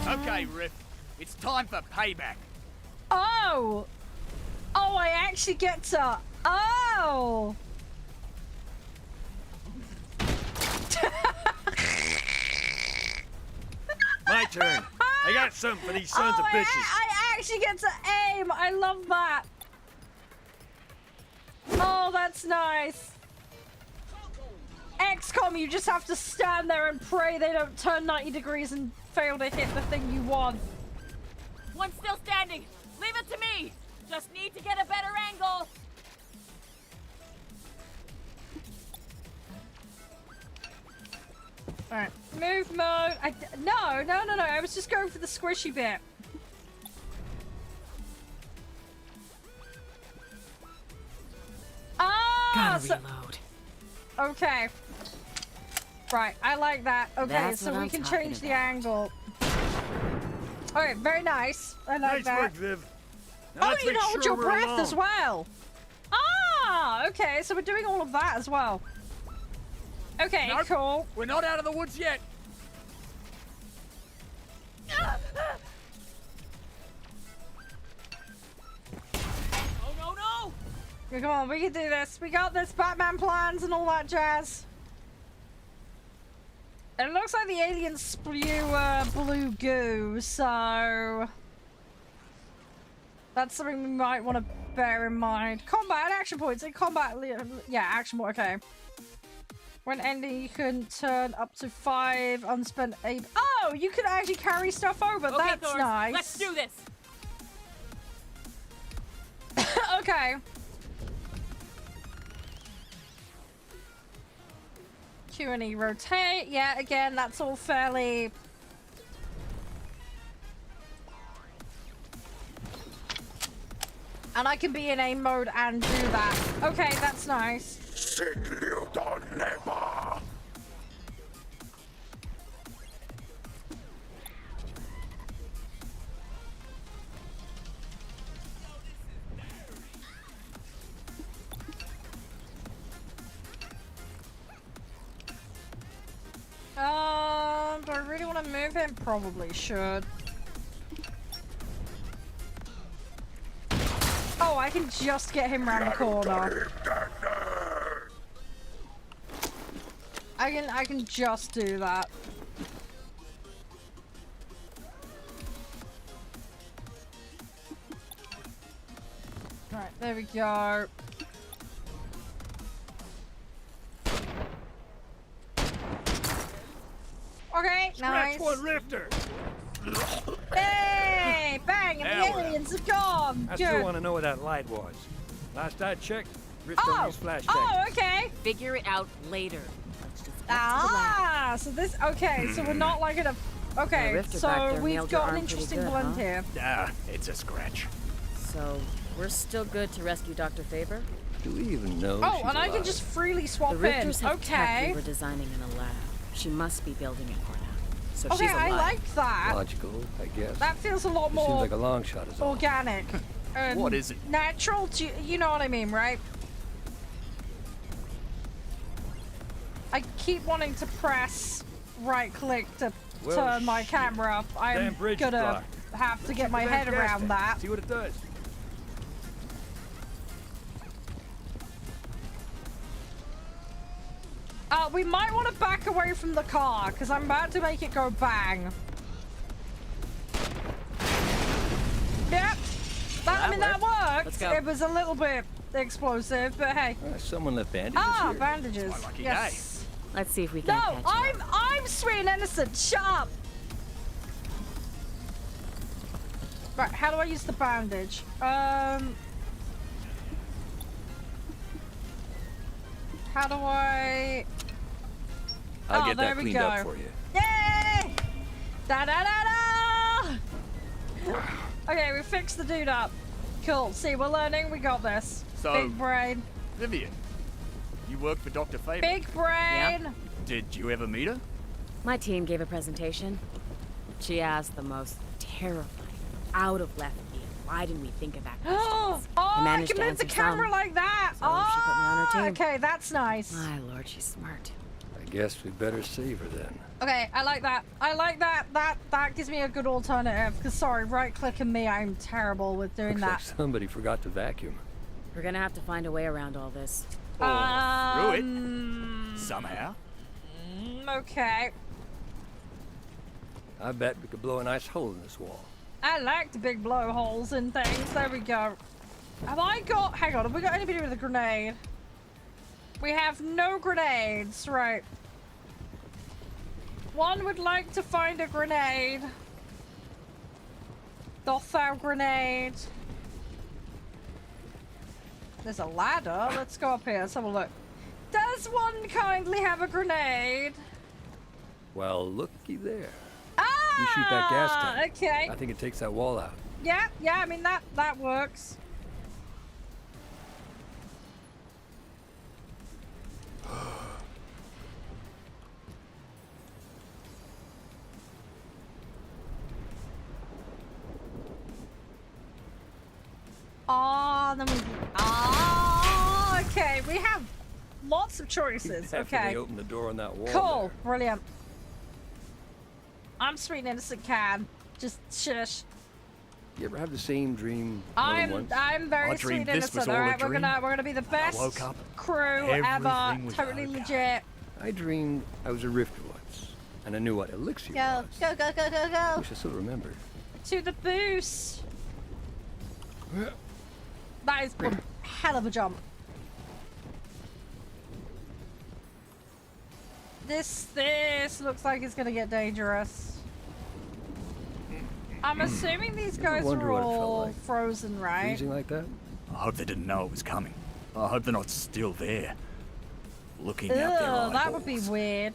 Okay, Riff. It's time for payback. Oh! Oh, I actually get to... Oh! My turn. I got something for these sons of bitches. I actually get to aim. I love that. Oh, that's nice. XCOM, you just have to stand there and pray they don't turn 90 degrees and fail to hit the thing you want. One's still standing. Leave it to me. Just need to get a better angle. Alright, move mode. No. I was just going for the squishy bit. Ah! Gotta So, reload. okay. Right, I like that. Okay, That's so what we I'm can talking change the about. angle. Okay, very nice. I like Nice that. work, Viv. Now Oh, let's you make can hold sure your we're breath alone. as well. Ah, okay, so we're doing all of that as well. Okay, Nope. cool. We're not out of the woods yet. Oh, no, no! Yeah, come on, we can do this. We got this. Batman plans and all that jazz. It looks like the aliens spew blue goo, so that's something we might want to bear in mind. Combat action points in combat. Yeah, action point. Okay. When ending, you can turn up to 5 unspent aid. Oh, you can actually carry stuff over. Okay, That's Thor, nice. let's do this. Okay. Q and E rotate. Yeah, again, that's all fairly. And I can be in aim mode and do that. Okay, that's nice. Do I really want to move him? Probably should. Oh, I can just get him round the corner. I can just do that. Right, there we go. Okay, nice. Scratch one rifter. Hey, bang, and Now the we're aliens are gone. I Good. still want to know what that light was. Last I checked, Rift Oh, don't use flash oh, tanks. okay. Figure it out later. Let's just get to the lab. Ah, so this, okay, so we're not like in a, okay, rifter back so there we've nailed your got an arm pretty interesting good, blend huh? here. Ah, it's a scratch. So, we're still good to rescue Dr. Faber? Do we even know Oh, she's and I can alive? just freely swap The in. Rifters have tech Okay. we were designing in a lab. She must be building it for now. So Okay, she's alive. I like that. Logical, I guess. That feels a lot It more seems like a long shot is all. organic. And What is it? Natural, you know what I mean, right? I keep wanting to press right click to Well, turn my shit. camera up. I'm Damn bridge is gonna blocked. have to Check get the my head gas around tank. that. See what it does. We might want to back away from the car because I'm about to make it go bang. Yep. I mean, that worked. Let's go. It was a little bit explosive, but hey. Someone left bandages Ah, here. bandages. my lucky Yes. Let's see if we No, can catch you. I'm sweet and innocent. Shut up. Right, how do I use the bandage? How do I? I'll Oh, get there that we cleaned go. up for you. Yay! Da da da da! Okay, we fixed the dude up. Cool. See, we're learning. We got this. So- Big brain. Vivian, you work for Dr. Faber. Big brain. Did you ever meet her? My team gave a presentation. She asked the most terrifying, out of left field. Why didn't we think of that Oh, questions? I managed can to move the answer camera some. like that. So she put me on her team. Okay, that's nice. My lord, she's smart. I guess we better save her then. Okay, I like that. I like that. That gives me a good alternative. Because sorry, right click and me, I'm terrible with doing Looks like that. somebody forgot to vacuum. We're gonna have to find a way around all this. Or through it? Um, Somehow. Okay. I bet we could blow a nice hole in this wall. I like the big blowholes and things. There we go. Have I got... Hang on, have we got anybody with a grenade? We have no grenades. Right. One would like to find a grenade. Doth thou grenade? There's a ladder. Let's go up here. Let's have a look. Does one kindly have a grenade? Well, looky there. Ah! You shoot that gas tank. Okay. I think it takes that wall out. Yeah, I mean, that works. Oh, then we... Oh, okay. We have lots of choices. After Okay. they open the door on that wall. Cool. there. Brilliant. I'm sweet and innocent Cam. Just shush. You ever have the same dream more than once? I'm very I sweet dreamed and this innocent. was all a Alright, we're dream. gonna be the best woke up, crew ever. everything was Totally okay. legit. I dreamed I was a rifter once, and I knew what elixir Go, was. go, go, go, go, go. Wish I still remember. To the boost. That is one hell of a jump. This looks like it's gonna get dangerous. I'm assuming these guys wonder are what it felt all like. frozen, right? Freezing like that? I hope they didn't know it was coming. I hope they're not still there. Looking out their Ugh, that would be eyeballs, weird.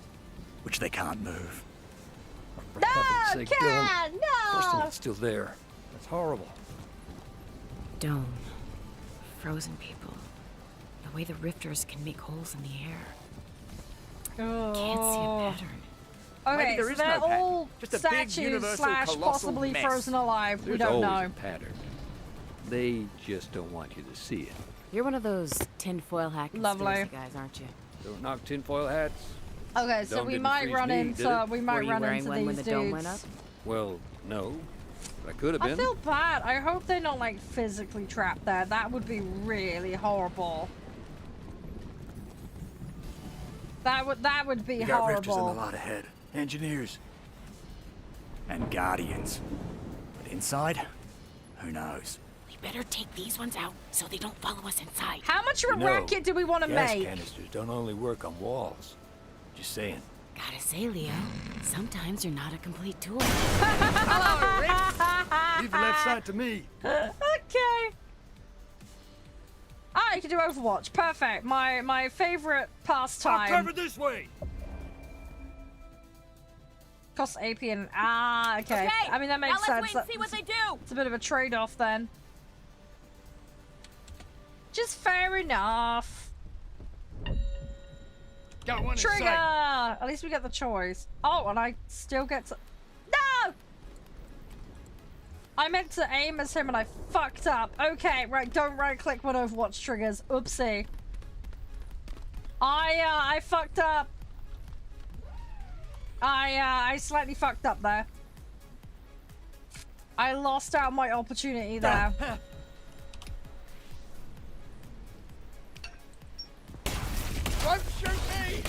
which they can't move. For No, heaven's sake, Dylan. Ken, Of course they're no! not still there. That's horrible. Dome. Frozen people. The way the rifters can make holes in the air. Can't see a Oh. pattern. Okay, Maybe there so is they're no pattern. all Just a big statues universal slash colossal possibly mess. frozen alive. There's We don't always know. a pattern. They just don't want you to see it. You're one of those tinfoil hat Lovely. conspiracy guys, aren't you? Don't knock tinfoil hats. Okay, so Dome we didn't might freeze run me, did into it? we Were might you run wearing into one when these the dome went dudes. up? Well, no. But I could have I been. feel bad. I hope they're not like physically trapped there. That would be really horrible. That would be We got rifters in the horrible. lot ahead. Engineers. And guardians. But inside, who knows? We better take these ones out so they don't follow us inside. How much of a You know, racket do we want to gas make? canisters don't only work on walls. Just saying. Gotta say, Leo, sometimes you're not a complete tool. Leave the left side to me. Okay. Ah, you can do Overwatch. Perfect. My favorite I'll pastime. cover this way. Cost AP and okay. I mean that makes sense. they do. It's a bit of a trade-off then. Just fair enough. Got one in Trigger! sight. At least we get the choice. Oh, and I still get to... No! I meant to aim as him and I fucked up. Okay, right, don't right-click when Overwatch triggers. Oopsie. I fucked up. I slightly fucked up there. I lost out my opportunity there. Don't shoot me.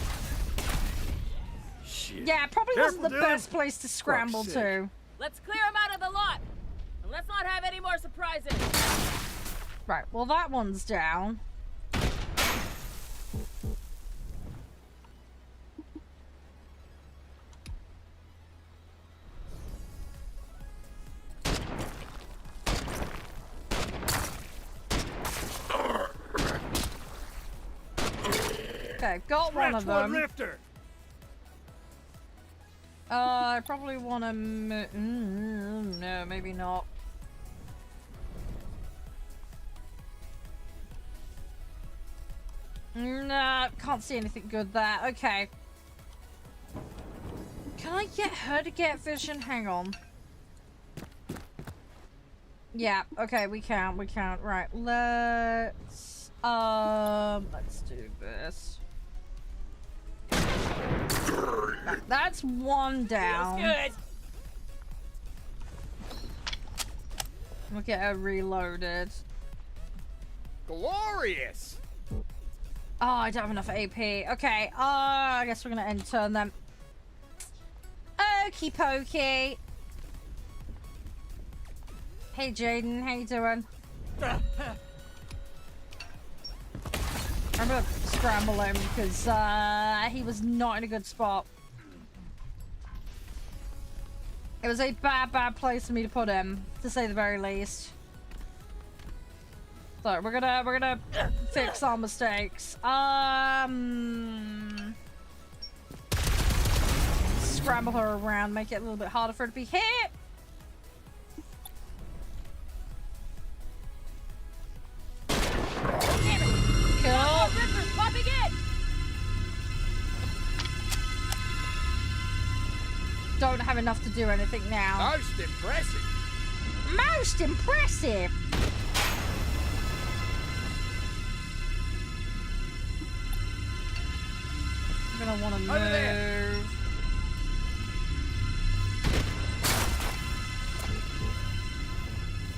Shit. Yeah, probably wasn't the Careful, dude. best place to scramble sake. to. Let's clear them out of the lot. And let's not have any more surprises. Right, well that one's down. Okay, got one of Scratch one them. lifter. I probably want to. No, maybe not. Nah, can't see anything good there. Okay. Can I get her to get vision? Hang on. Yeah, okay, we can. Right, let's do this. That's one down. Good. We'll get her reloaded. Glorious! Oh, I don't have enough AP. Okay, I guess we're gonna end turn them. Okie pokey. Hey Jaden, how you doing? I'm gonna scramble him because he was not in a good spot. It was a bad place for me to put him, to say the very least. So we're gonna fix our mistakes. scramble her around, make it a little bit harder for her to be hit. Cool. Ripper's popping in! Don't have enough to do anything now. Most impressive. Most impressive. I'm gonna want to Over there. move.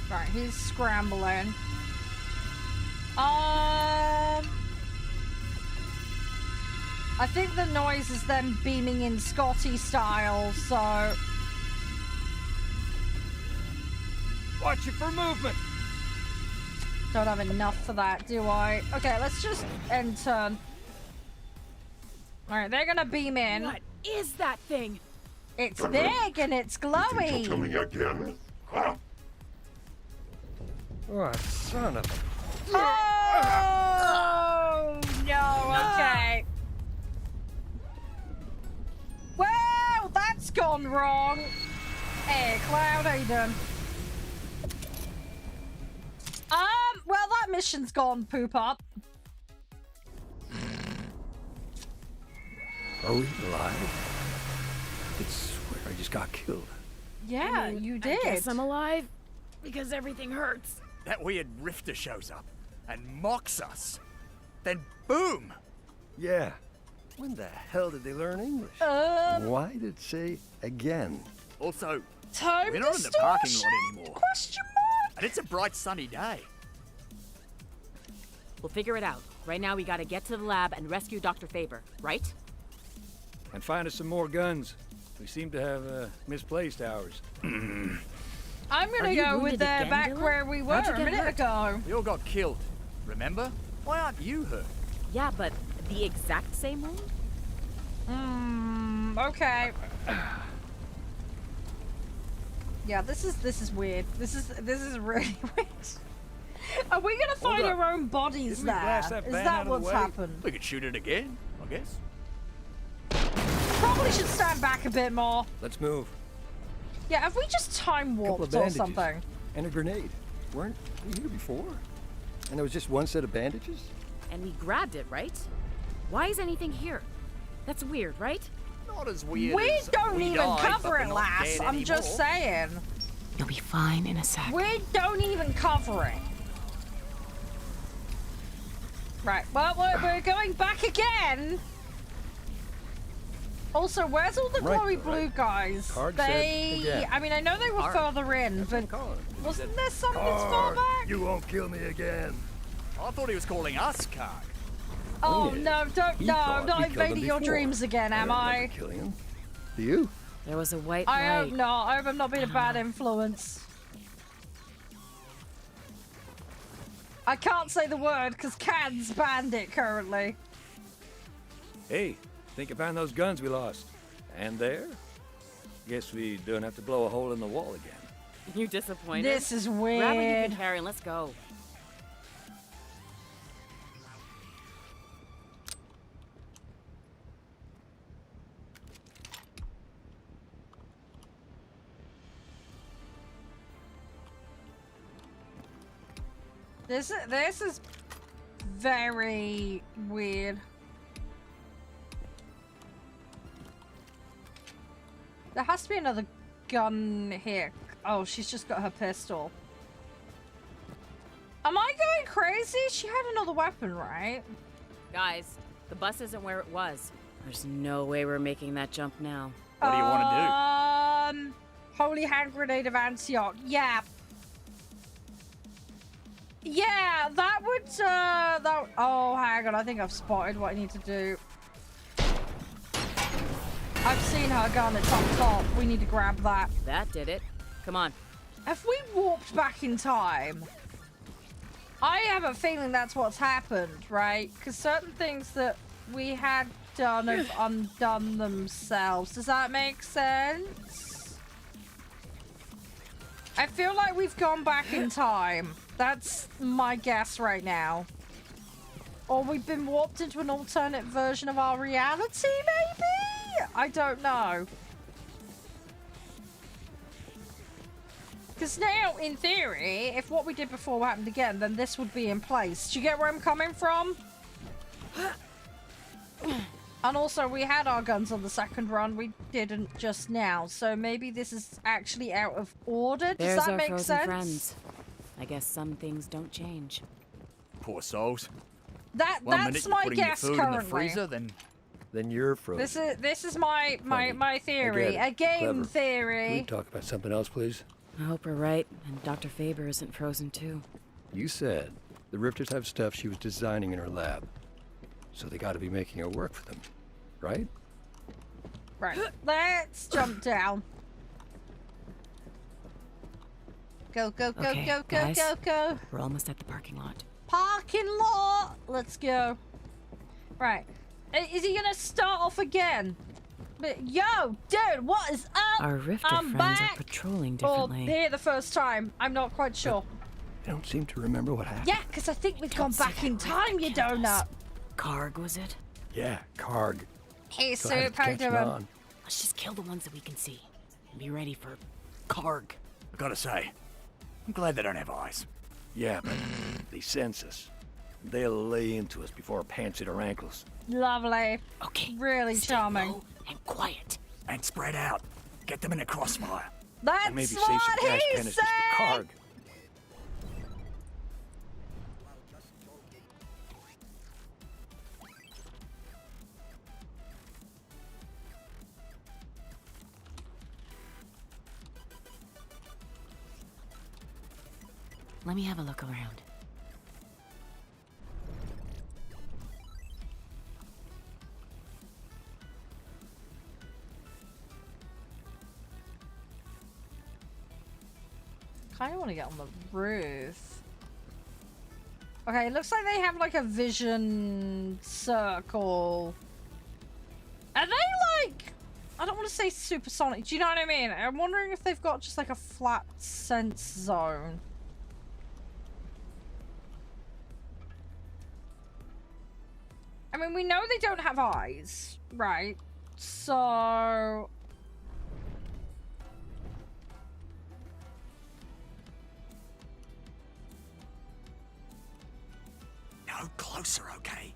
Right, he's scrambling. I think the noise is them beaming in Scotty style, so Watch it for movement. don't have enough for that, do I? Okay, let's just end turn. Alright, they're gonna beam in. What is that thing? It's big and it's glowy. again? Oh, son of a... Oh no, okay. Well, that's gone wrong. Hey, Cloud, how you doing? Well, that mission's gone poop up. Are we alive? I could swear I just got killed. Yeah, you did. I guess I'm alive because everything hurts. That weird rifter shows up and mocks us. Then boom! Yeah. When the hell did they learn English? Why did it say again? Also, Time we're not in the parking lot distortion? anymore. Question mark? And it's a bright sunny day. We'll figure it out. Right now, we gotta get to the lab and rescue Dr. Faber, right? And find us some more guns. We seem to have misplaced ours. I'm Are gonna you go with wounded the again, back Dylan? where we were How'd you a get minute hurt? ago. We all got killed. Remember? Why aren't you hurt? Yeah, but the exact same one? Okay. Yeah, this is weird. This is really weird. Are we gonna find up. our own bodies Didn't we there? blast that Is van that out of the what's way? happened? We could shoot it again, I guess. Probably should stand back a bit more. Let's move. Yeah, have we just time Couple of warped or bandages. something? And a grenade. Weren't we here before? And there was just one set of bandages? And we grabbed it, right? Why is anything here? That's weird, right? Not as weird We as don't we even died, but cover we're it, not lass. dead I'm just anymore. saying. You'll be fine in a sec. We don't even cover it. Right, well, we're going back again. Also, where's all the Right, glowy right. blue guys? Card said again. I mean, I know they were Card. further in, but wasn't there some that's far back? You won't kill me again. I thought he was calling us Karg. Oh, yeah. no, don't, He no, thought I'm not we killed him invading your before. dreams again, am don't I? remember killing him. Do you? There was a white I light. hope not. I hope I'm not being a bad influence. I can't say the word because Cad's banned it currently. Hey, think I found those guns we lost. And there? Guess we don't have to blow a hole in the wall again. You disappointed? This is Grab what you can weird. carry and let's go. This is very weird. There has to be another gun here. Oh, she's just got her pistol. Am I going crazy? She had another weapon, right? Guys, the bus isn't where it was. There's no way we're making that jump now. What do you want to Holy hand grenade of Antioch. Yeah. Yeah, that would, oh, hang on. I think I've spotted what I need to do. I've seen her gun. It's on top. We need to grab that. That did it. Come on. Have we warped back in time? I have a feeling that's what's happened, right? Because certain things that we had done have undone themselves. Does that make sense? I feel like we've gone back in time. That's my guess right now. Or we've been warped into an alternate version of our reality, maybe? I don't know. Because now, in theory, if what we did before happened again, then this would be in place. Do you get where I'm coming from? And also, we had our guns on the second run. We didn't just now. So maybe this is actually out of order. Does There's that our make frozen sense? friends. I guess some things don't change. Poor souls. That's minute you're my putting your guess food currently. in the freezer, then you're frozen. This is my theory. I A get it. game Clever. Can we theory. talk about something else, please? I hope we're right, and Dr. Faber isn't frozen too. You said the Rifters have stuff she was designing in her lab. So they gotta be making her work for them, right? Right. Let's jump down. Go, go, go, Okay, go, go, guys. go, go. We're almost at the parking lot. Parking lot. Let's go. Right. Is he gonna start off again? But yo, dude, what is up? Our Rifter I'm friends back. are patrolling Or differently. here the first time. I'm not quite sure. I don't seem to remember what happened. Yeah, because I think we've gone Don't say back that in word, time, you Candace. donut. Karg, was it? Yeah, Karg. He's So I had to super catch him good. on. Let's just kill the ones that we can see. And be ready for Karg. I gotta say, I'm glad they don't have eyes. Yeah, but they sense us. They'll lay into us before our pants hit our ankles. Lovely. Okay. Really stay charming. low and quiet. And spread out. Get them in a crossfire. That's And maybe save what some gas he canisters said. for Karg. Let me have a look around. Kind of want to get on the roof. Okay, it looks like they have like a vision circle. Are they like... I don't want to say supersonic. Do you know what I mean? I'm wondering if they've got just like a flat sense zone. I mean, we know they don't have eyes, right? So... No closer, okay?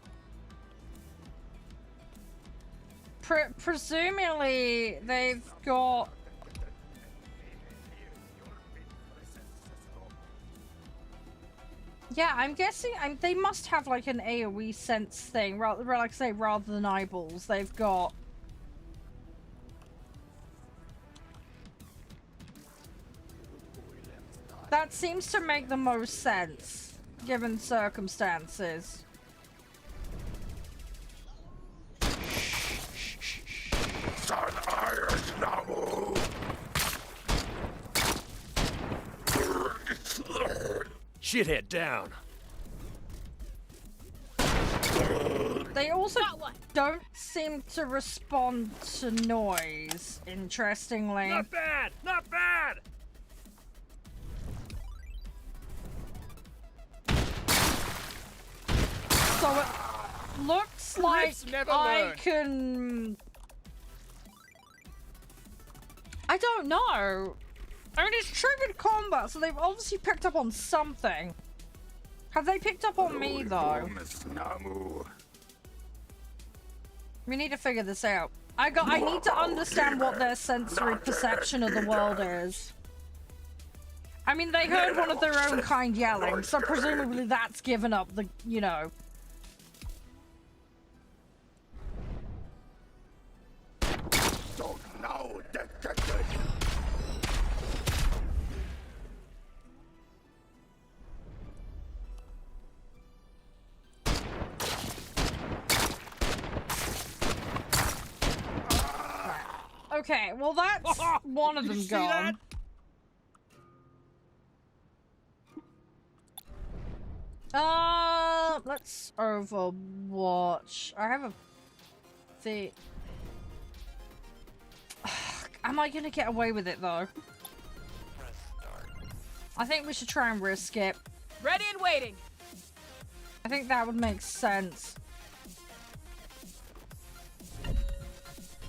Presumably, they've got... Yeah, I'm guessing they must have like an AoE sense thing, rather, like I say, rather than eyeballs. They've got... That seems to make the most sense, given circumstances. Shithead down. They also don't seem to respond to noise, interestingly. Not bad! Not bad! So it looks like never I learn. can... I don't know. I mean, it's triggered combat, so they've obviously picked up on something. Have they picked up on me, though? We need to figure this out. I need to understand what their sensory perception of the world is. I mean, they heard one of their own kind yelling, so presumably that's given up the, you know... Okay, well that's one of them gone. Let's Overwatch. I have a am I gonna get away with it though? I think we should try and risk it. Ready and waiting. I think that would make sense.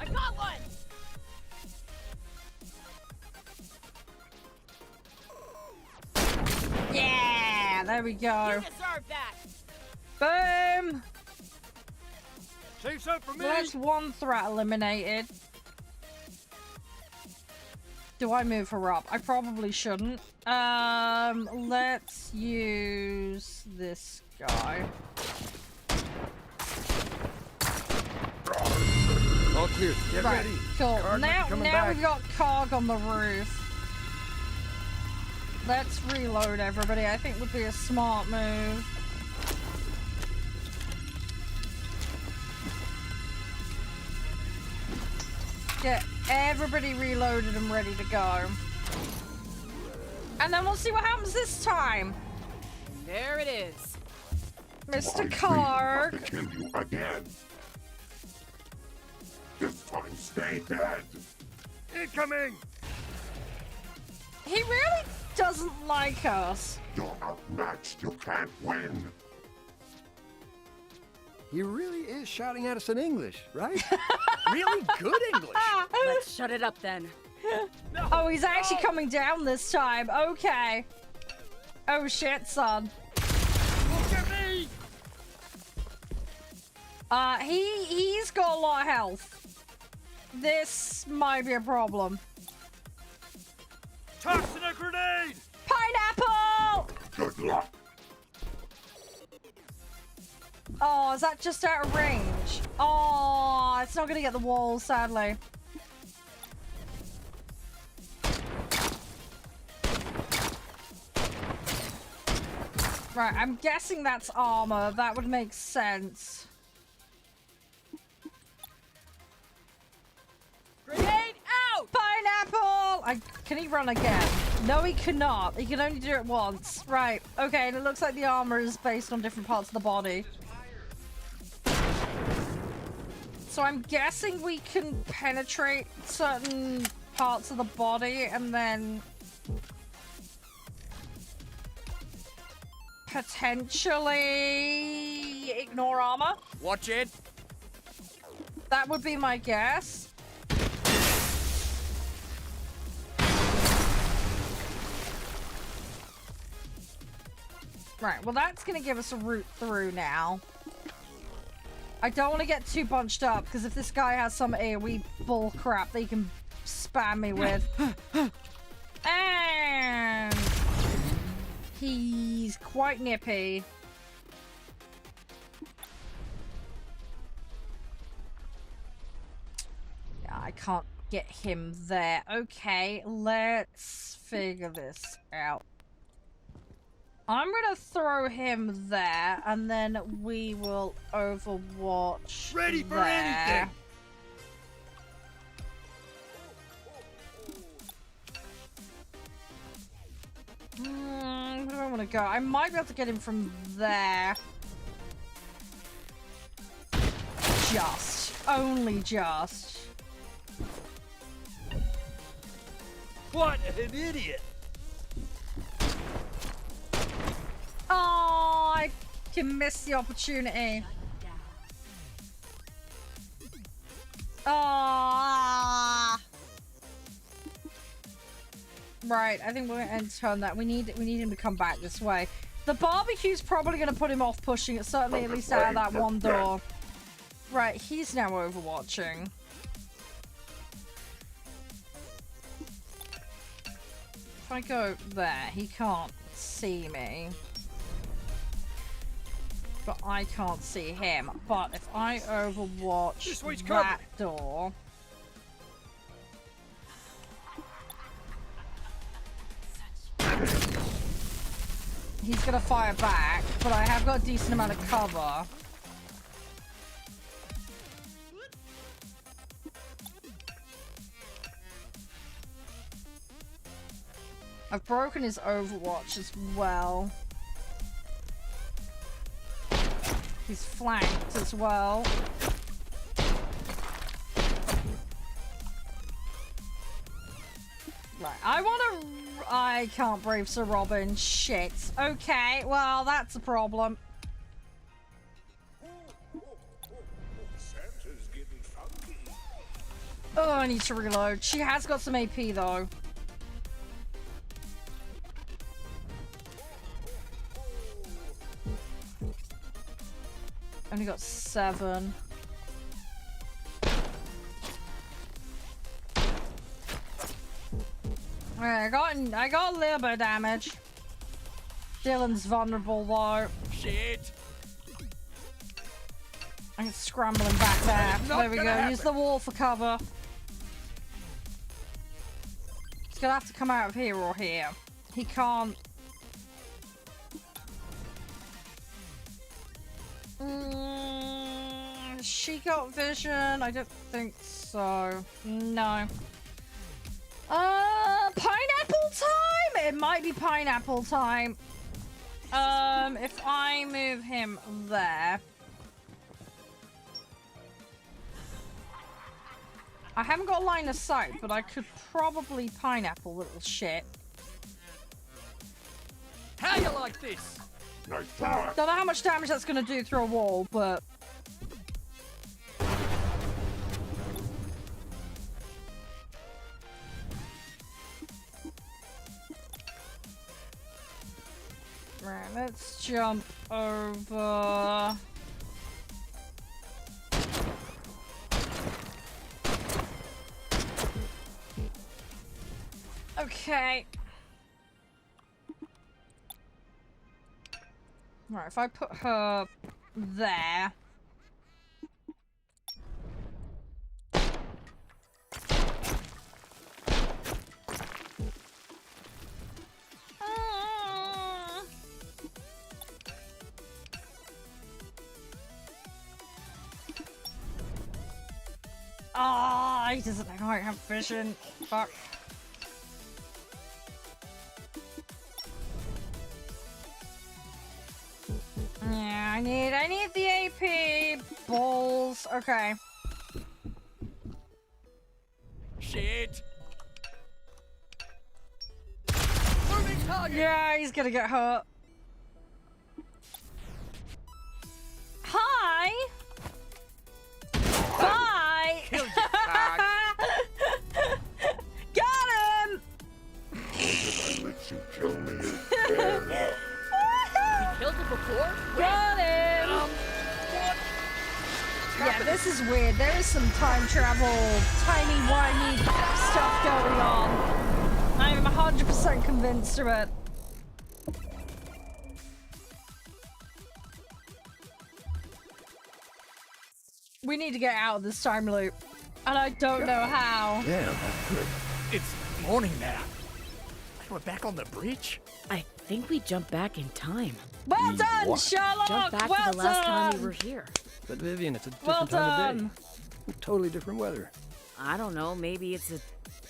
I got one. There we You go. deserve that. Boom! Save some for me. That's one threat eliminated. Do I move her up? I probably shouldn't. Let's use this guy. All clear. Get Right, ready. cool. Card might be Now coming now back. we've got Cog on the roof. Let's reload everybody. I think would be a smart move. Get everybody reloaded and ready to go. And then we'll see what happens this time. There it is. Mr. Karg. To kill you again. This time, stay dead. Incoming. He really doesn't like us. You're outmatched. You can't win. He really is shouting at us in English, right? Really good English. Let's shut it up then. Oh, he's actually coming down this time. Okay. Oh shit, son. Look at me. He's got a lot of health. This might be a problem. Toss in a grenade. Pineapple! Good luck. Oh, is that just out of range? Oh, it's not gonna get the wall, sadly. Right, I'm guessing that's armor. That would make sense. Grenade out! Pineapple! Can he run again? No, he cannot. He can only do it once. Right, okay, and it looks like the armor is based on different parts of the body. So I'm guessing we can penetrate certain parts of the body and then potentially ignore armor. Watch it. That would be my guess. Right, well that's gonna give us a route through now. I don't want to get too bunched up, because if this guy has some AoE bull crap that he can spam me with. And he's quite nippy. Yeah, I can't get him there. Okay, let's figure this out. I'm gonna throw him there, and then we will overwatch Ready for there. anything. Where do I want to go? I might be able to get him from there. Just. Only just. What an idiot. Oh, I can miss the opportunity. Oh. Right, I think we're gonna end turn that. We need him to come back this way. The barbecue's probably gonna put him off pushing it, certainly at least out of that one door. Right, he's now overwatching. If I go there, he can't see me. But I can't see him. But if I overwatch that door... He's gonna fire back, but I have got a decent amount of cover. I've broken his overwatch as well. He's flanked as well. Right, I can't brave Sir Robin. Shit. Okay, well, that's a problem. Santa's getting funky. Oh, I need to reload. She has got some AP, though. Only got 7. Alright, I got a little bit of damage. Dylan's vulnerable though. Shit! I'm scrambling back there. There we go. Use the wall for cover. He's gonna have to come out of here or here. He can't. She got vision? I don't think so. No. Pineapple time? It might be pineapple time. If I move him there. I haven't got a line of sight, but I could probably pineapple little shit. How you like this? Nice try. Don't know how much damage that's gonna do through a wall, but... Right, let's jump over... Okay. Right, if I put her there. Ah, he doesn't quite have vision. Fuck. Yeah, I need the AP balls. Okay. Shit! Moving target! Yeah, he's gonna get hurt. Hi! Bye! Kill you, cog. Got him! I let you kill me. Killed him before? Got him! What? Yeah, this is weird. There is some time travel, tiny, whiny stuff going on. I am 100% convinced of it. We need to get out of this time loop. And I don't know how. Damn, that's good. It's morning now. And we're back on the bridge? I think we jumped back in time. Well done, What? Sherlock! Jumped back well to the last time we done! were here. But Vivian, it's a different Well time of done. day. Totally different weather. I don't know, maybe it's a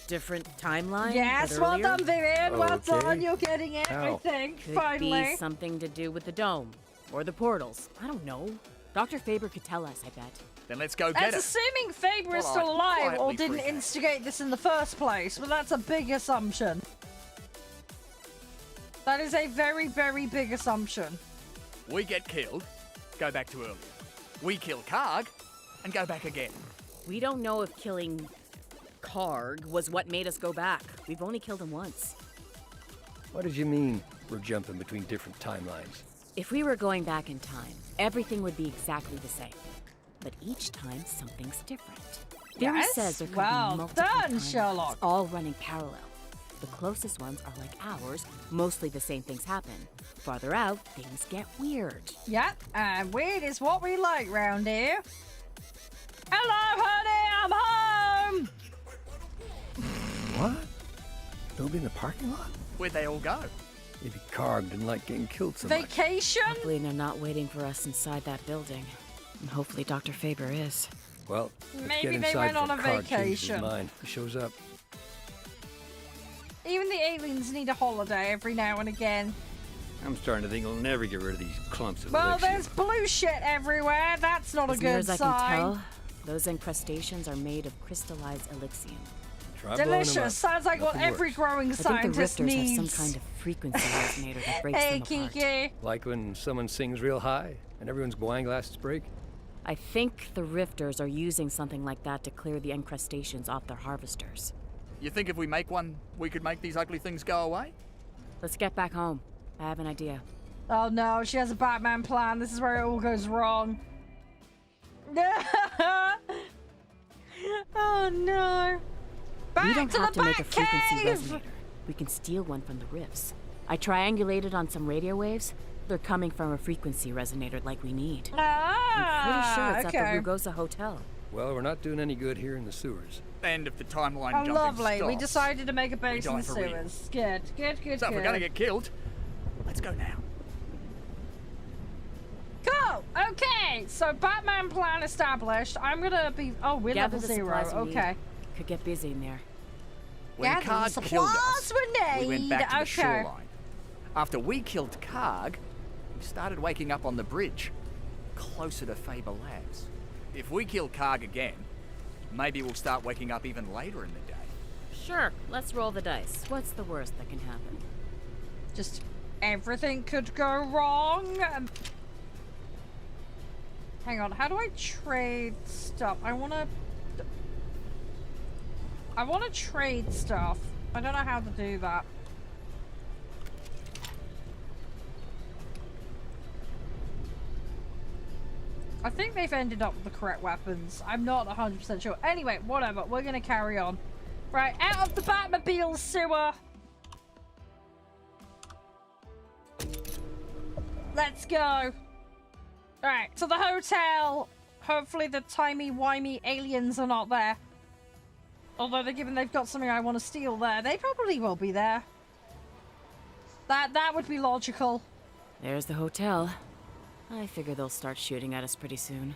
different timeline? Yes, but well earlier? done, Vivian. Well Okay. done. You're getting it, I How? think. Could Finally. be something to do with the dome. Or the portals. I don't know. Dr. Faber could tell us, I bet. Then let's go get That's it. assuming Faber is Well, still alive or quietly didn't freak out. instigate this in the first place, but that's a big assumption. That is a very, very big assumption. We get killed, go back to earlier. We kill Karg, and go back again. We don't know if killing Karg was what made us go back. We've only killed him once. What did you mean we're jumping between different timelines? If we were going back in time, everything would be exactly the same. But each time, something's different. Theory Yes? says there could Well be multiple done, timelines, Sherlock. all running parallel. The closest ones are like ours. Mostly the same things happen. Farther out, things get weird. Yeah, and weird is what we like round here. Hello, honey, I'm home! What? They'll be in the parking lot? Where'd they all go? Maybe Karg didn't like getting killed so much. Vacation? Hopefully they're not waiting for us inside that building. And hopefully Dr. Faber is. Well, let's Maybe get they inside went on a before Karg changes his vacation. mind. He shows up. Even the aliens need a holiday every now and again. I'm starting to think we'll never get rid of these clumps of Well, elixir. there's blue shit everywhere. That's not a As near good as I sign. can tell, those incrustations are made of crystallized elixium. Try blowing them up. Delicious. Sounds like what Nothing every works. growing I think the scientist rifters needs. have some kind of frequency resonator that breaks Hey, them apart. Kiki. Like when someone sings real high and everyone's wine glasses break? I think the rifters are using something like that to clear the encrustations off their harvesters. You think if we make one, we could make these ugly things go away? Let's get back home. I have an idea. Oh no, she has a Batman plan. This is where it all goes wrong. Oh no. Back We don't to have the to make a back frequency cave! resonator. We can steal one from the rifts. I triangulated on some radio waves. They're coming from a frequency resonator like we need. I'm pretty sure it's okay. at the Rugosa Hotel. Well, we're not doing any good here in the sewers. And if the timeline Oh, jumping lovely. stops, We decided to make a base in die the for real. sewers. Good, good, good, So if good. we're gonna get killed, let's go now. Cool. Okay. So Batman plan established. I'm gonna be. Oh, we're Gather level the 0. supplies we need. Okay. Could get busy in there. When Gather the Karg killed us, supplies we we went need. back to the Okay. shoreline. After we killed Karg, we started waking up on the bridge, closer to Faber Labs. If we kill Karg again, maybe we'll start waking up even later in the day. Sure, let's roll the dice. What's the worst that can happen? Just everything could go wrong. Hang on. How do I trade stuff? I wanna trade stuff. I don't know how to do that. I think they've ended up with the correct weapons. I'm not 100% sure. Anyway, whatever. We're gonna carry on. Right, out of the Batmobile sewer. Let's go. Alright, to the hotel. Hopefully the timey-wimey aliens are not there. Although they've got something I want to steal there. They probably will be there. That would be logical. There's the hotel. I figure they'll start shooting at us pretty soon.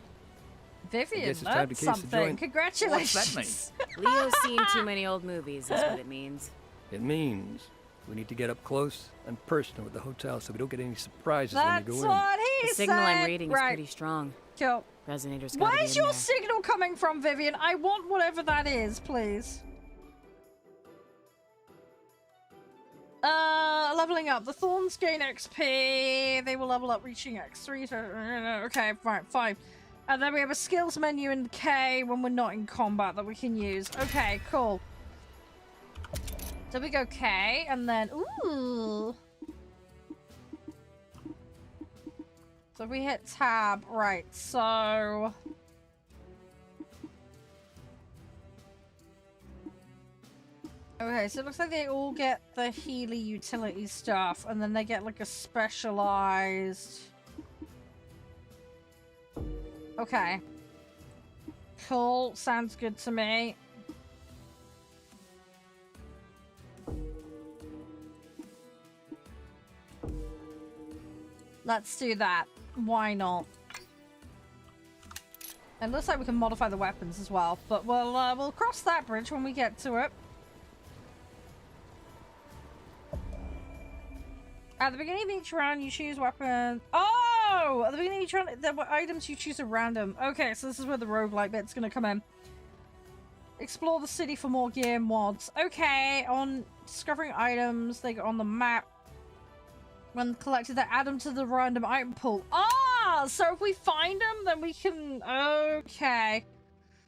Vivian, it's time to learned case the something. joint. Congratulations. Leo's seen too many old movies, is what it means. It means we need to get up close and personal with the hotel so we don't get any surprises That's when we go in. what he The said. signal I'm reading is Right. pretty strong. Cool. Resonator's gotta be Where's in your there. signal coming from, Vivian? I want whatever that is, please. Leveling up. The Thorns gain XP. They will level up, reaching X3. Okay, right, fine. And then we have a skills menu in the K when we're not in combat that we can use. Okay, cool. So we go K, and then... Ooh! So we hit tab. Right, so... Okay, so it looks like they all get the Healy utility stuff, and then they get like a specialized... Okay. Cool, sounds good to me. Let's do that. Why not? It looks like we can modify the weapons as well, but we'll cross that bridge when we get to it. At the beginning of each round, you choose weapon. Oh! At the beginning of each round, the items you choose are random. Okay, so this is where the roguelike bit's gonna come in. Explore the city for more gear mods. Okay, on discovering items, they go on the map. When collected, they add them to the random item pool. Ah! So if we find them, then we can... Okay.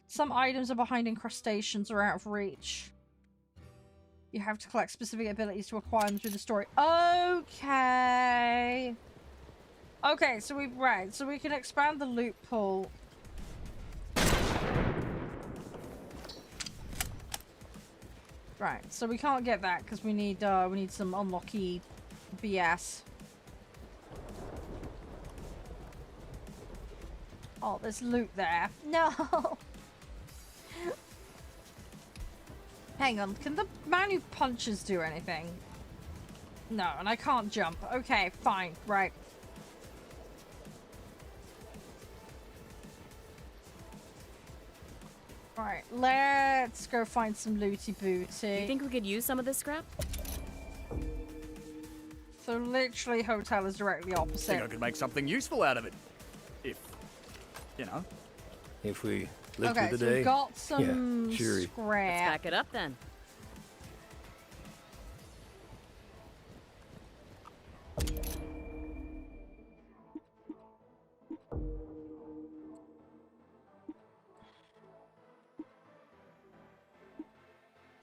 Some items are behind incrustations or out of reach. You have to collect specific abilities to acquire them through the story. Okay. Okay, so we so we can expand the loot pool. Right, so we can't get that because we need some unlocky BS. Oh, there's loot there. No. Hang on, can the man who punches do anything? No, and I can't jump. Okay, fine, right. Right, let's go find some looty booty. You think we could use some of this scrap? So literally, hotel is directly I opposite. think I could make something useful out of it. If, you know. If we live Okay, through the so day. we've got some Yeah, sure. Let's scrap. back it up then.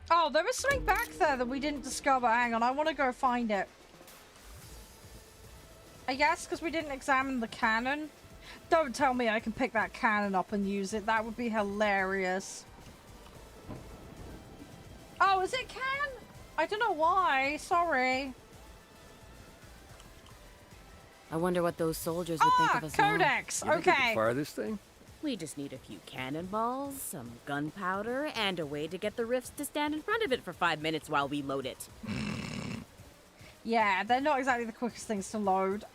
Oh, there was something back there that we didn't discover. Hang on, I want to go find it. I guess because we didn't examine the cannon. Don't tell me I can pick that cannon up and use it. That would be hilarious. Oh, is it can? I don't know why. Sorry. I wonder what those soldiers would think of us now. Codex. You think you Okay. can fire this thing? We just need a few cannonballs, some gunpowder, and a way to get the rifts to stand in front of it for 5 minutes while we load it. Yeah, they're not exactly the quickest things to load.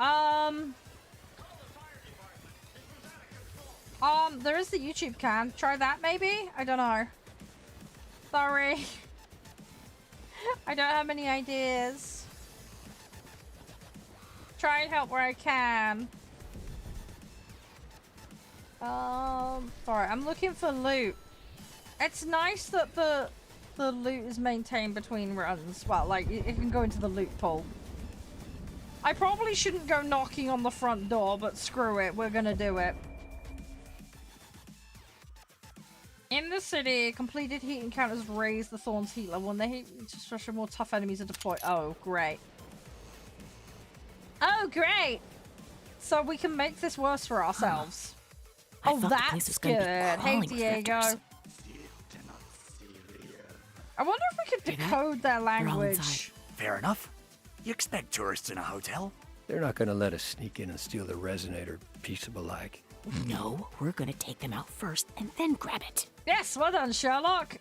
There is the YouTube can. Try that maybe? I don't know. Sorry. I don't have many ideas. Try and help where I can. Sorry, I'm looking for loot. It's nice that the loot is maintained between runs. Well, like, it can go into the loot pool. I probably shouldn't go knocking on the front door, but screw it, we're gonna do it. In the city, completed heat encounters raise the Thorn's heat level. When they heat destruction, more tough enemies are deployed. Oh, great. Oh, great! So we can make this worse for ourselves. Oh, that's good. Hey, Diego. I wonder if we could decode their language. Fair enough. You expect tourists in a hotel? They're not gonna let us sneak in and steal the resonator peaceable like. No, we're gonna take them out first and then grab it. Yes, well done, Sherlock.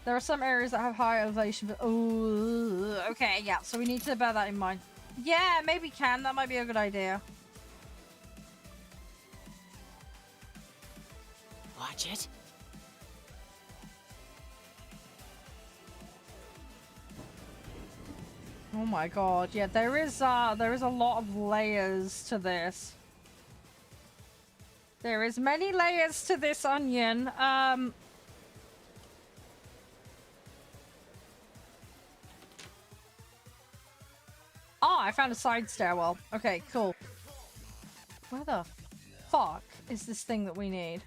There are some areas that have high elevation, but oh, okay, yeah. So we need to bear that in mind. Yeah, maybe can. That might be a good idea. Watch it. Oh my god, yeah, there is a lot of layers to this. There is many layers to this onion. Oh, I found a side stairwell. Okay, cool. Where the fuck is this thing that we need?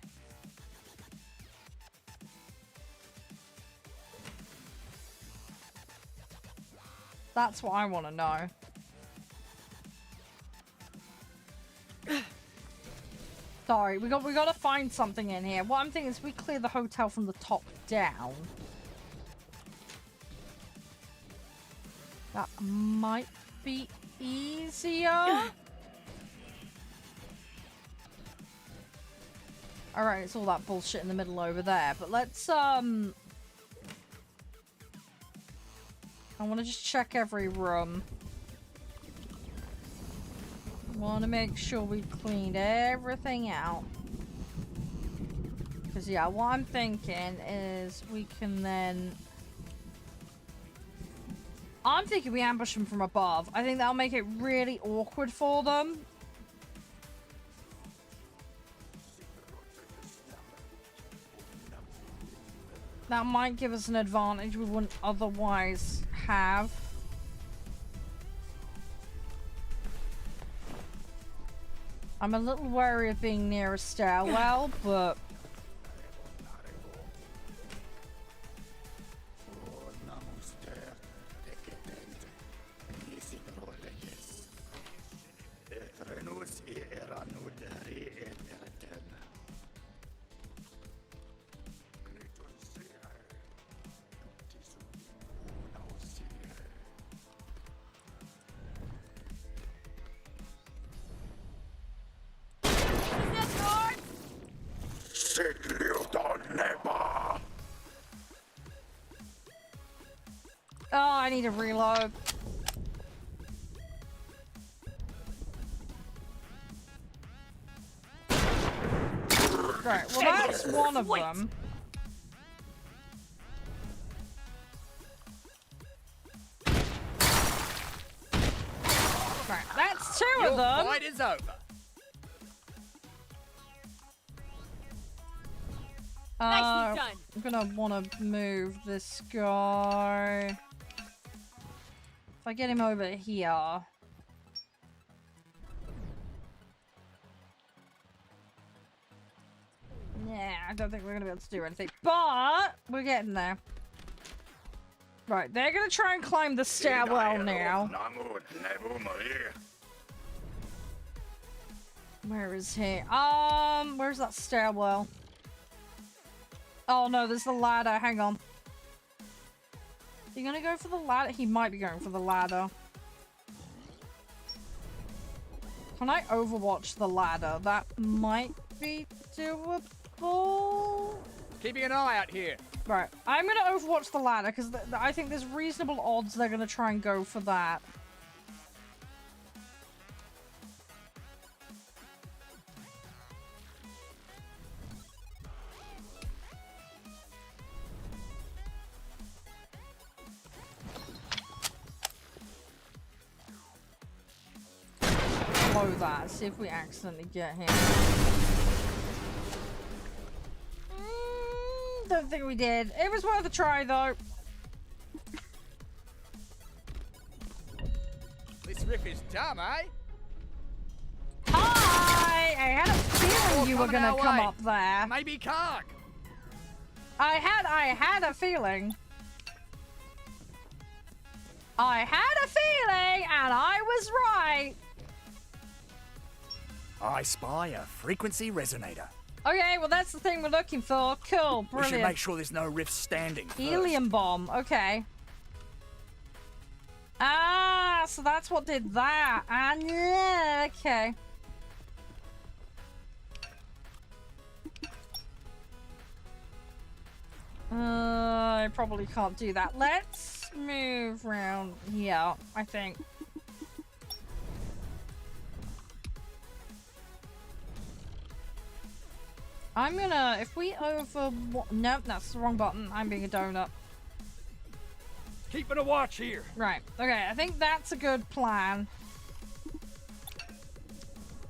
That's what I want to know. Sorry, we gotta find something in here. What I'm thinking is we clear the hotel from the top down. That might be easier. Alright, it's all that bullshit in the middle over there. But let's, I want to just check every room. Want to make sure we cleaned everything out. Because, yeah, what I'm thinking is we can then... I'm thinking we ambush them from above. I think that'll make it really awkward for them. That might give us an advantage we wouldn't otherwise have. I'm a little wary of being near a stairwell, but... Oh, I need to reload. Right, well that's one of them. Right, that's two of them. Your fight is over. Nicely done. I'm gonna want to move this guy. If I get him over here. Yeah, I don't think we're gonna be able to do anything, but we're getting there. Right, they're gonna try and climb the stairwell now. Where is he? Where's that stairwell? Oh no, there's the ladder. Hang on. Is he gonna go for the ladder? He might be going for the ladder. Can I overwatch the ladder? That might be doable. Keeping an eye out here. Right, I'm gonna overwatch the ladder because I think there's reasonable odds they're gonna try and go for that. Blow that, see if we accidentally get him. Don't think we did. It was worth a try though. This riff is dumb, eh? Hi! I had a feeling you were coming gonna our come way. up there. Maybe Karg. I had a feeling. I had a feeling, and I was right. I spy a frequency resonator. Okay, well that's the thing we're looking for. Cool, We should make brilliant. sure there's no rifts standing. first. Helium bomb, okay. Ah, so that's what did that. Ah, yeah, okay. I probably can't do that. Let's move around here, I think. I'm gonna, if we nope, that's the wrong button. I'm being a donut. Keeping a watch here. Right, okay, I think that's a good plan.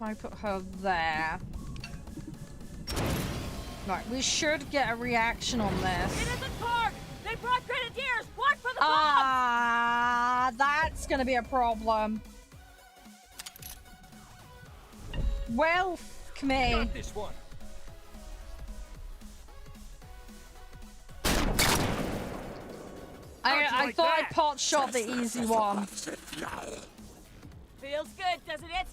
I put her there. Right, we should get a reaction on this. It isn't Karg! They brought grenadiers! Watch for the bomb! Ah, that's gonna be a problem. Well, f me. Got this one. I like thought I that? pot shot the easy one. Feels good, doesn't it?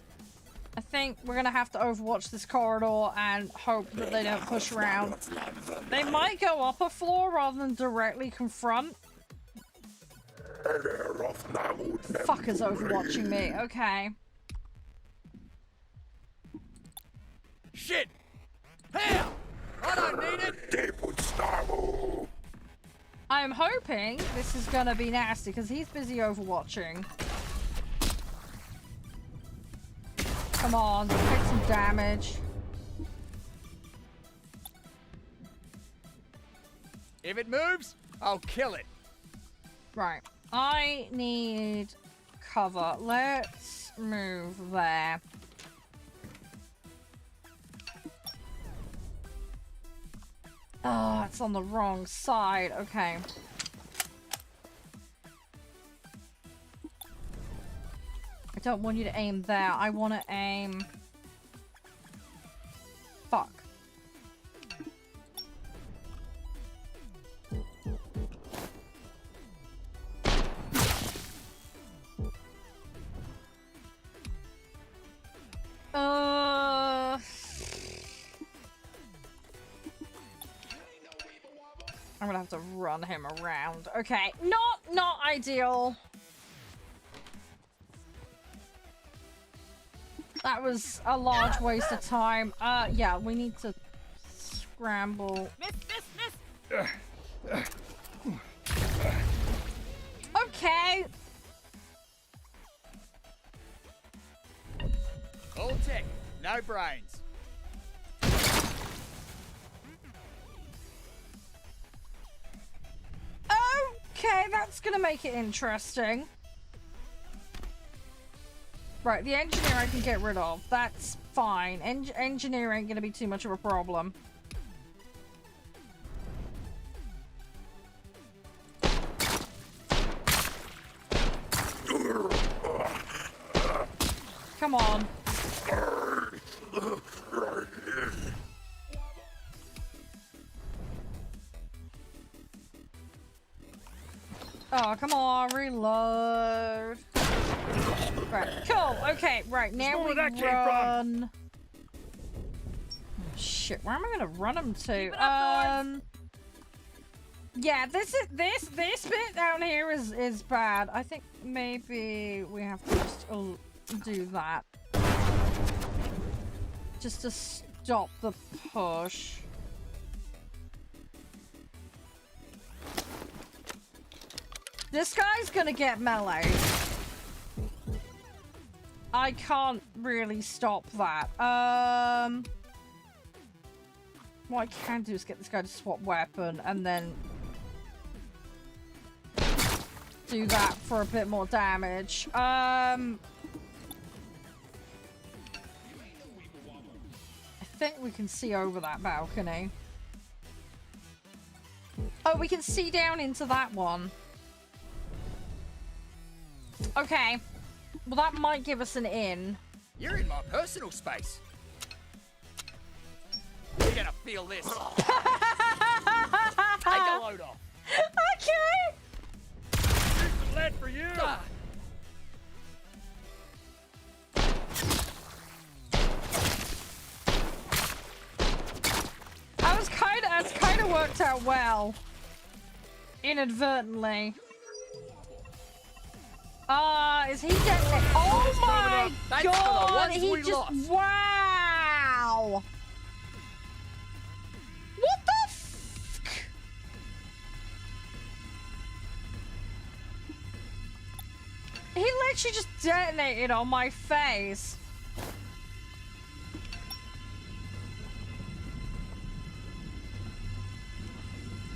I think we're gonna have to overwatch this corridor and hope that they don't push around. They might go up a floor rather than directly confront. Fuckers overwatching me. Okay. Shit! Hell! I don't need it! I'm hoping this is gonna be nasty because he's busy overwatching. Come on, take some damage. If it moves, I'll kill it. Right. I need cover. Let's move there. Oh, it's on the wrong side. Okay. I don't want you to aim there. I want to aim... Fuck. I'm gonna have to run him around. Okay, not ideal. That was a large waste of time. Yeah, we need to scramble. Miss! Okay. All tech, no brains. Okay, that's gonna make it interesting. Right, the engineer I can get rid of. That's fine. Engineer ain't gonna be too much of a problem. Come on. Oh, come on, reload. Right, cool. Okay, right, now where we that came run. shit. Where am I gonna run them to? Keep it up, Yeah, this bit down here is bad. I think maybe we have to just do that. Just to stop the push. This guy's gonna get melee. I can't really stop that. What I can do is get this guy to swap weapon and then do that for a bit more damage. I think we can see over that balcony. Oh, we can see down into that one. Okay. Well, that might give us an in. You're in my personal space. You're gonna feel this. Take a load off. Okay. Here's lead for you. That's kind of worked out well. Inadvertently. Is he dead? Oh my god! He just wow! What the fuck? He literally just detonated on my face.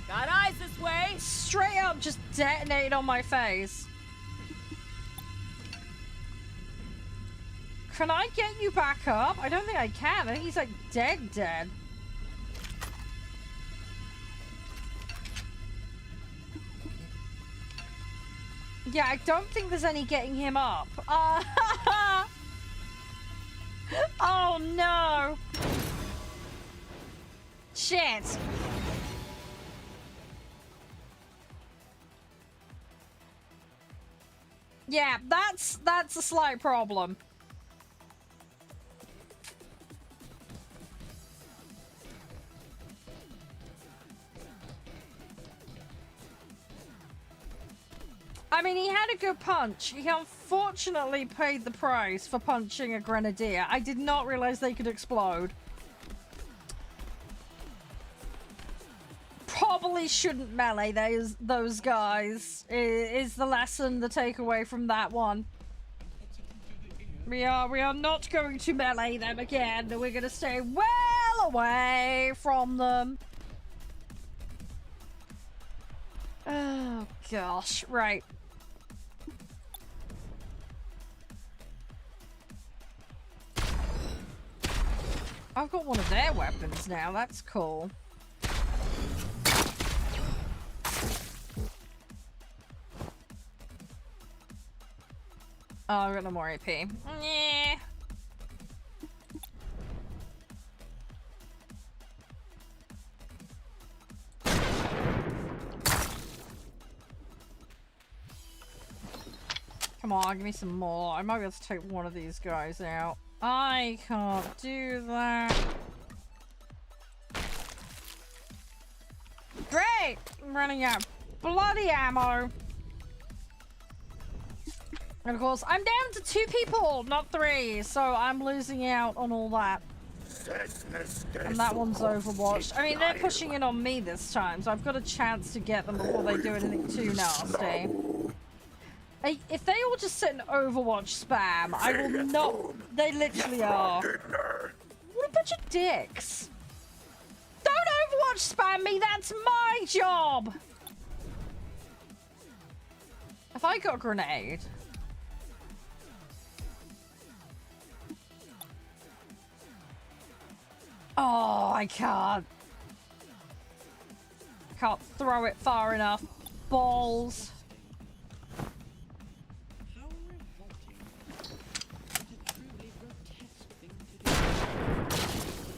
Got eyes this way. Straight up just detonated on my face. Can I get you back up? I don't think I can. I think he's like dead. Yeah, I don't think there's any getting him up. Oh no. Shit. Yeah, that's a slight problem. I mean, he had a good punch. He unfortunately paid the price for punching a grenadier. I did not realize they could explode. Probably shouldn't melee those guys, is the lesson, the takeaway from that one. We are not going to melee them again. We're going to stay well away from them. Oh, gosh. Right. I've got one of their weapons now. That's cool. Oh, I've got no more AP. Yeah. Come on, give me some more. I might be able to take one of these guys out. I can't do that. Great! I'm running out of bloody ammo. And of course, I'm down to 2 people, not 3, so I'm losing out on all that. And that one's overwatched. I mean, they're pushing in on me this time, so I've got a chance to get them before they do anything too nasty. If they all just sit in Overwatch spam, I will not... They literally are. What a bunch of dicks. Don't Overwatch spam me, that's my job! Have I got a grenade? Oh, I can't. Can't throw it far enough. Balls.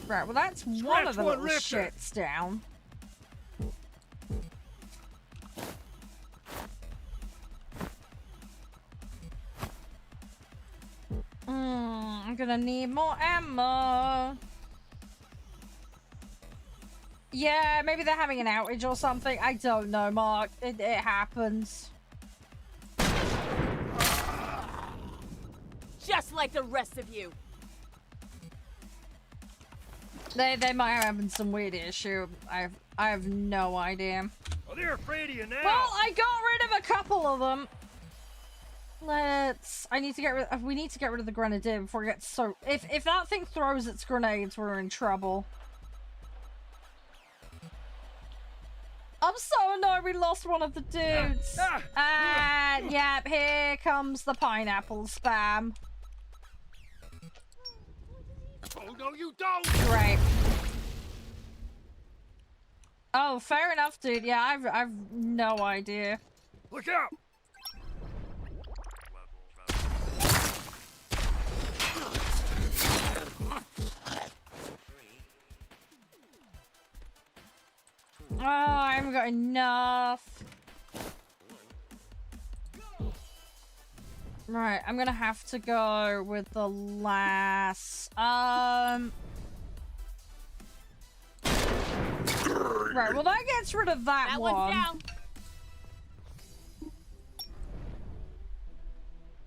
Right, well that's one of the little shits down. I'm gonna need more ammo. Yeah, maybe they're having an outage or something. I don't know, Mark. It happens. Just like the rest of you. They might have having some weird issue. I have no idea. Oh, they're afraid of you now. Well, I got rid of a couple of them. We need to get rid of the grenadier before it gets so. If that thing throws its grenades, we're in trouble. I'm so annoyed we lost one of the dudes. And yep, here comes the pineapple spam. Oh, no, you don't! Great. Oh, fair enough, dude. Yeah, I've no idea. Look out! Oh, I haven't got enough. Right, I'm gonna have to go with the last. Right, well that gets rid of that one. One's down.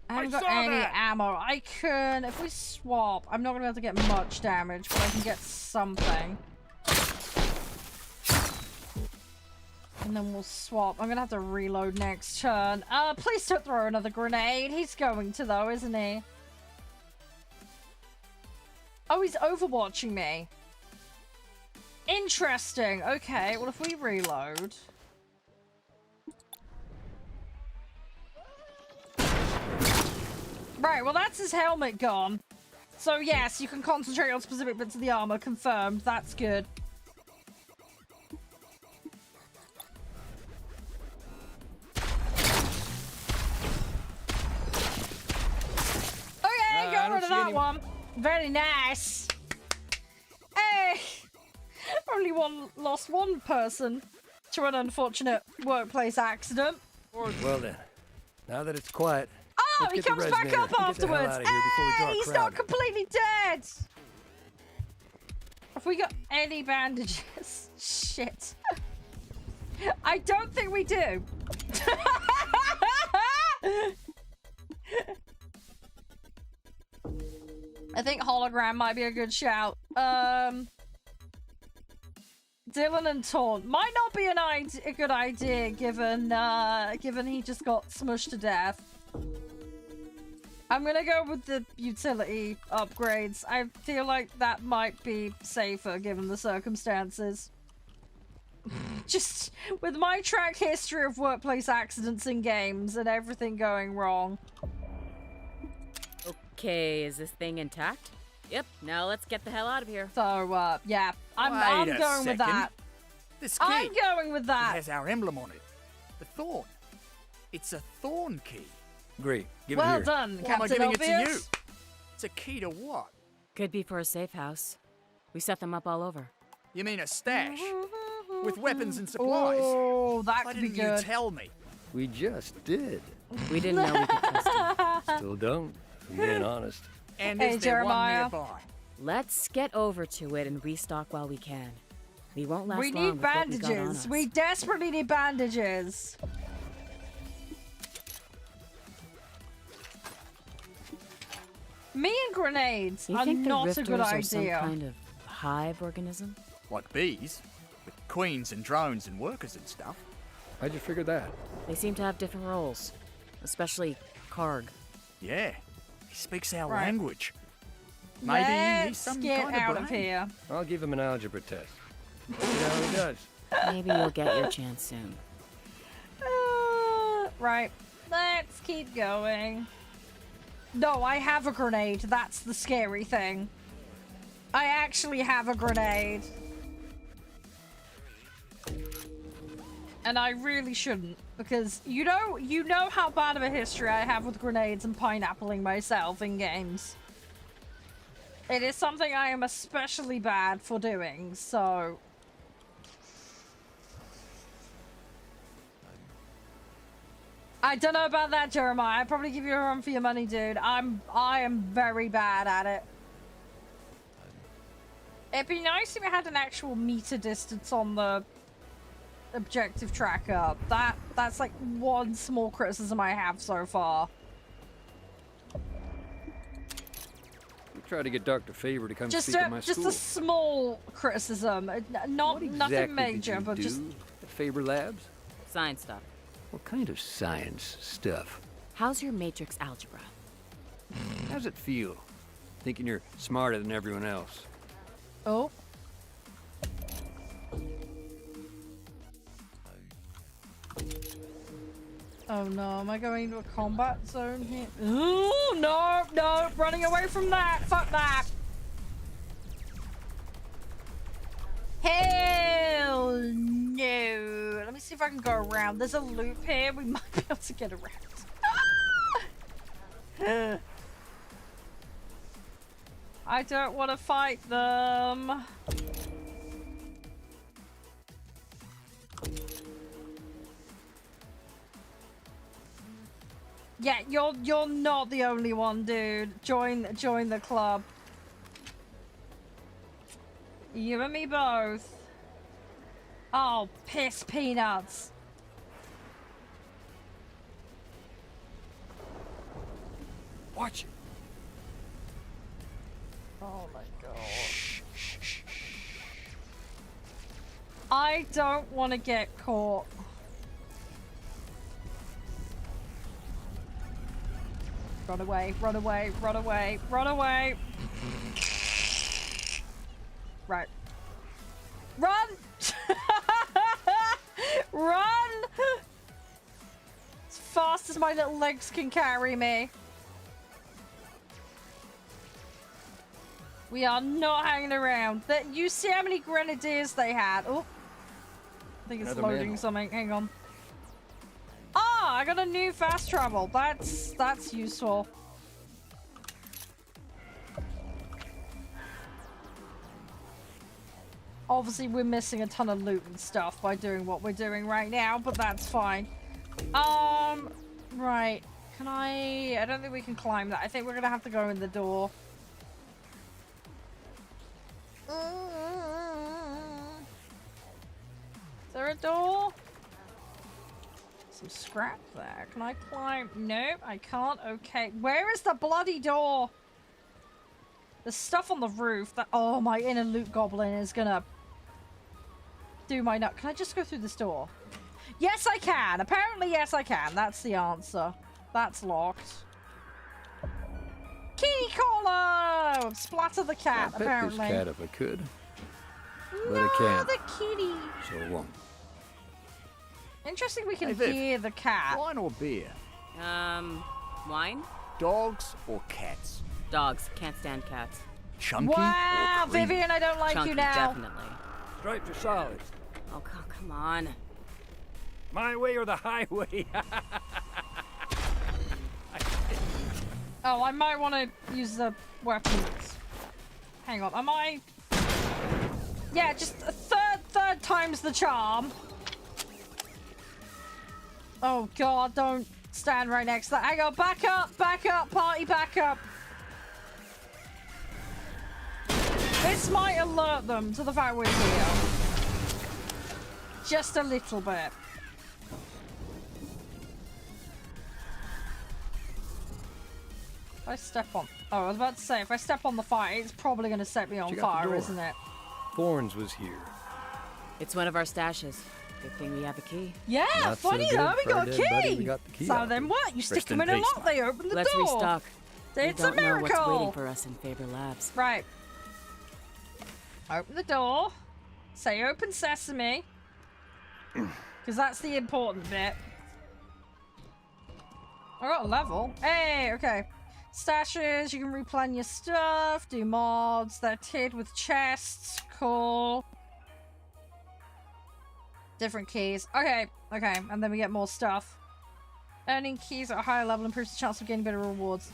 I haven't got any ammo. I can, if we swap, I'm not gonna be able to get much damage, but I can get something. And then we'll swap. I'm gonna have to reload next turn. Please don't throw another grenade. He's going to though, isn't he? Oh, he's overwatching me. Interesting. Okay, well if we reload. Right, well that's his helmet gone. So yes, you can concentrate on specific bits of the armor. Confirmed. That's good. Okay, got rid of that one. Very nice. Hey! Only lost one person to an unfortunate workplace accident. Well then, now that it's quiet. Oh, let's he get the comes back resonator up and get the hell afterwards. out of here before we draw a Hey, he's crowd not in. completely dead. Have we got any bandages? Shit. I don't think we do. I think hologram might be a good shout. Dylan and Taunt might not be a good idea given he just got smushed to death. I'm gonna go with the utility upgrades. I feel like that might be safer given the circumstances. Just with my track history of workplace accidents in games and everything going wrong. Okay, is this thing intact? Yep, now let's get the hell out of here. So, yeah, I'm Wait a going with second. that. This key. I'm going with It that. has our emblem on it. The thorn. It's a thorn key. Great, give it Well here. done, Why am I Captain giving it to you? Obvious. It's a key to what? Could be for a safe house. We set them up all over. You mean a stash? With weapons and supplies? Oh, that Why could be didn't you good. tell me? We just did. We didn't know we could trust him. Still don't, if I'm being honest. And Hey, is there Jeremiah. one nearby? Let's get over to it and restock while we can. We won't last We long need with what we got on bandages. us. We desperately need bandages. Me and grenades You are think the not a rifters good are some idea. kind of hive organism? Like bees? With queens and drones and workers and stuff. How'd you figure that? They seem to have different roles, especially Karg. Yeah. He speaks our Right. language. Maybe he's Let's some get kind out of of brain. here. I'll give him an algebra test. See how he does. Maybe you'll get your chance soon. Right. Let's keep going. No, I have a grenade. That's the scary thing. I actually have a grenade. And I really shouldn't, because you know how bad of a history I have with grenades and pineappling myself in games. It is something I am especially bad for doing, so... I don't know about that, Jeremiah. I'd probably give you a run for your money, dude. I am very bad at it. It'd be nice if we had an actual meter distance on the objective tracker. That's like one small criticism I have so far. We tried to get Dr. Favor to come Just speak at my just school. a small criticism, not What exactly nothing major, did you but do just at Faber Labs? Science stuff. What kind of science stuff? How's your matrix algebra? How's it feel? Thinking you're smarter than everyone else. oh. Oh no, am I going into a combat zone here? Ooh, no, no, running away from that. Fuck that. Hell no. Let me see if I can go around. There's a loop here. We might be able to get around. I don't want to fight them. Yeah, you're not the only one, dude. Join the club. You and me both. Oh, piss peanuts. Watch it. Oh my god. I don't want to get caught. Run away, run away, run away, run away. Right. Run! Run! As fast as my little legs can carry me. We are not hanging around. You see how many grenadiers they had? Oh, I think it's Another loading manhole. something. Hang on. Ah, I got a new fast travel. That's useful. Obviously, we're missing a ton of loot and stuff by doing what we're doing right now, but that's fine. Right. Can I don't think we can climb that. I think we're gonna have to go in the door. Is there a door? Some scrap there. Can I climb? Nope, I can't. Okay. Where is the bloody door? There's stuff on the roof that... Oh, my inner loot goblin is gonna do my nut. Can I just go through this door? Yes, I can. Apparently, yes, I can. That's the answer. That's locked. Kitty collar! Splatter the cat, I'd pet apparently. this cat if I could. But No, I can't. the kitty. So I won't. Interesting we can Hey, Viv. hear the cat. Wine or beer? Wine? Dogs or cats? Dogs. Can't stand cats. Chunky Wow, or creamy? Vivian, I don't like Chunky, you now. definitely. Stripes are solid. Oh, come on. My way or the highway. Oh, I might want to use the weapons. Hang on, am I? Yeah, just a third time's the charm. Oh god, don't stand right next to that. Hang on, back up, party back up. This might alert them to the fact we're here. Just a little bit. If I step on... Oh, I was about to say, if I step on the fire, it's probably going to set me on Check out the fire, door. isn't it? Thorns was here. It's one of our stashes. Good thing we have a key. Yeah, Not so funny good though, we for our got a dead buddy, key. we got the key So out. then what? You stick Rest them in in a peace. lock, they open the Let's door. restock. It's we don't a know what's waiting miracle. for us in Faber Labs. Right. Open the door. Say open sesame. Because that's the important bit. I got a level. Hey, okay. Stashes, you can replan your stuff, do mods, they're tiered with chests, cool. Different keys. Okay, and then we get more stuff. Earning keys at a higher level improves the chance of getting better rewards.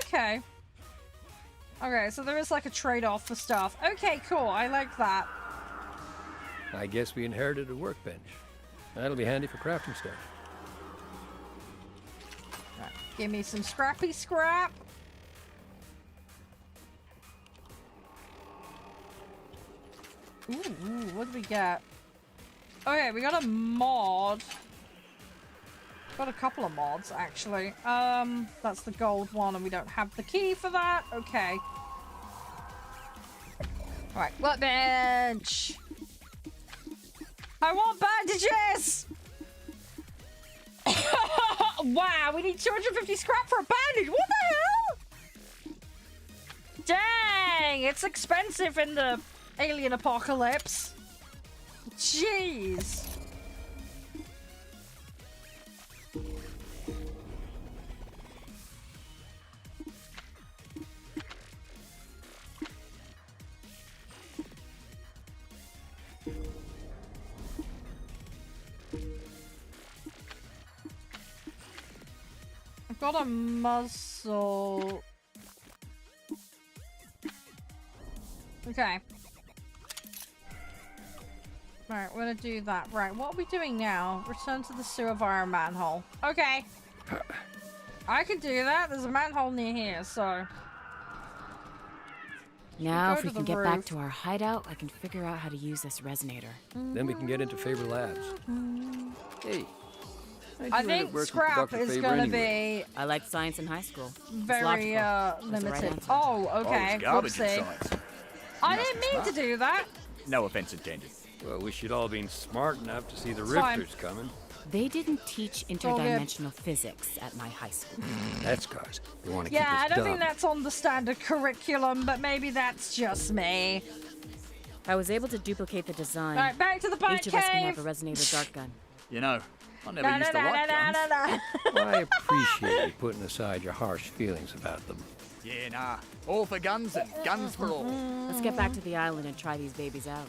Okay. Okay, so there is like a trade-off for stuff. Okay, cool, I like that. I guess we inherited a workbench. That'll be handy for crafting stuff. Right, give me some scrappy scrap. Ooh, what did we get? Okay, we got a mod. Got a couple of mods, actually. That's the gold one, and we don't have the key for that. Okay. Alright, workbench! I want bandages! Wow, we need 250 scrap for a bandage! What the hell? Dang, it's expensive in the alien apocalypse. Jeez. I've got a muzzle. Okay. Right, we're gonna do that. Right, what are we doing now? Return to the sewer via a manhole. Okay. I can do that. There's a manhole near here, so. Now, Go if we to can the get back roof. to our hideout, I can figure out how to use this resonator. Then we can get into Faber Labs. Hey. I think scrap is gonna be I liked science in high school. It's very logical. That's the right limited. answer. Oh, Oh, okay. it's garbage in Whoopsie. science. I You must didn't be mean smart. to do that. No offense intended. Well, we should all been smart enough to see the Fine. rifters coming. They didn't teach all good. interdimensional physics at my high school. That's cause they want to Yeah, keep us I don't dumb. think that's on the standard curriculum, but maybe that's just me. I was able to duplicate the design. All right, back to the bat Each of us can cave. have a resonator dart gun. You know, I never No, used no, to no, like no, guns. no, no, Well, I appreciate you putting aside your harsh feelings about them. Yeah, nah. All for guns and guns for all. Let's get back to the island and try these babies out.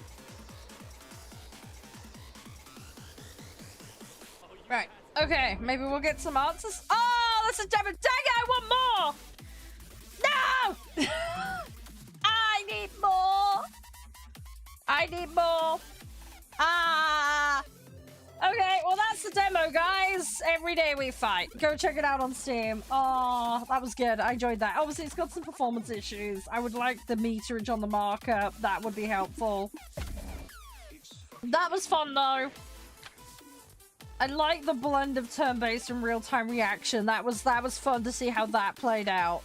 Right. Okay, maybe we'll get some answers. Oh, that's a demo. Dang it, I want more! No! I need more! I need more! Ah! Okay, well that's the demo, guys. Every day we fight. Go check it out on Steam. Oh, that was good. I enjoyed that. Obviously, it's got some performance issues. I would like the meterage on the markup. That would be helpful. That was fun, though. I like the blend of turn-based and real-time reaction. That was fun to see how that played out.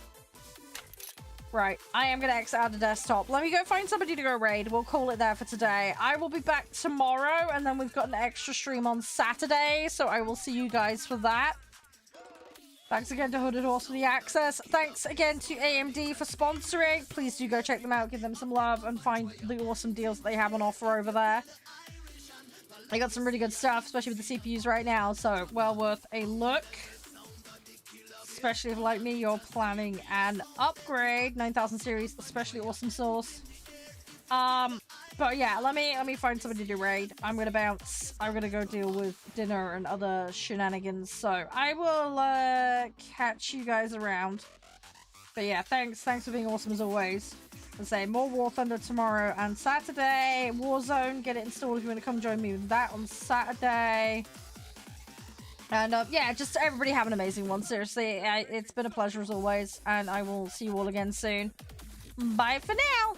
Right, I am gonna exit out of the desktop. Let me go find somebody to go raid. We'll call it there for today. I will be back tomorrow, and then we've got an extra stream on Saturday, so I will see you guys for that. Thanks again to Hooded Horse for the access. Thanks again to AMD for sponsoring. Please do go check them out, give them some love, and find the awesome deals that they have on offer over there. They got some really good stuff, especially with the CPUs right now, so well worth a look. Especially if, like me, you're planning an upgrade. 9000 series, especially awesome source. But yeah, let me find somebody to raid. I'm gonna bounce. I'm gonna go deal with dinner and other shenanigans. So I will catch you guys around. But yeah, thanks for being awesome as always. And say more War Thunder tomorrow and Saturday. Warzone, get it installed if you want to come join me with that on Saturday. And yeah, just everybody have an amazing one. Seriously, it's been a pleasure as always, and I will see you all again soon. Bye for now.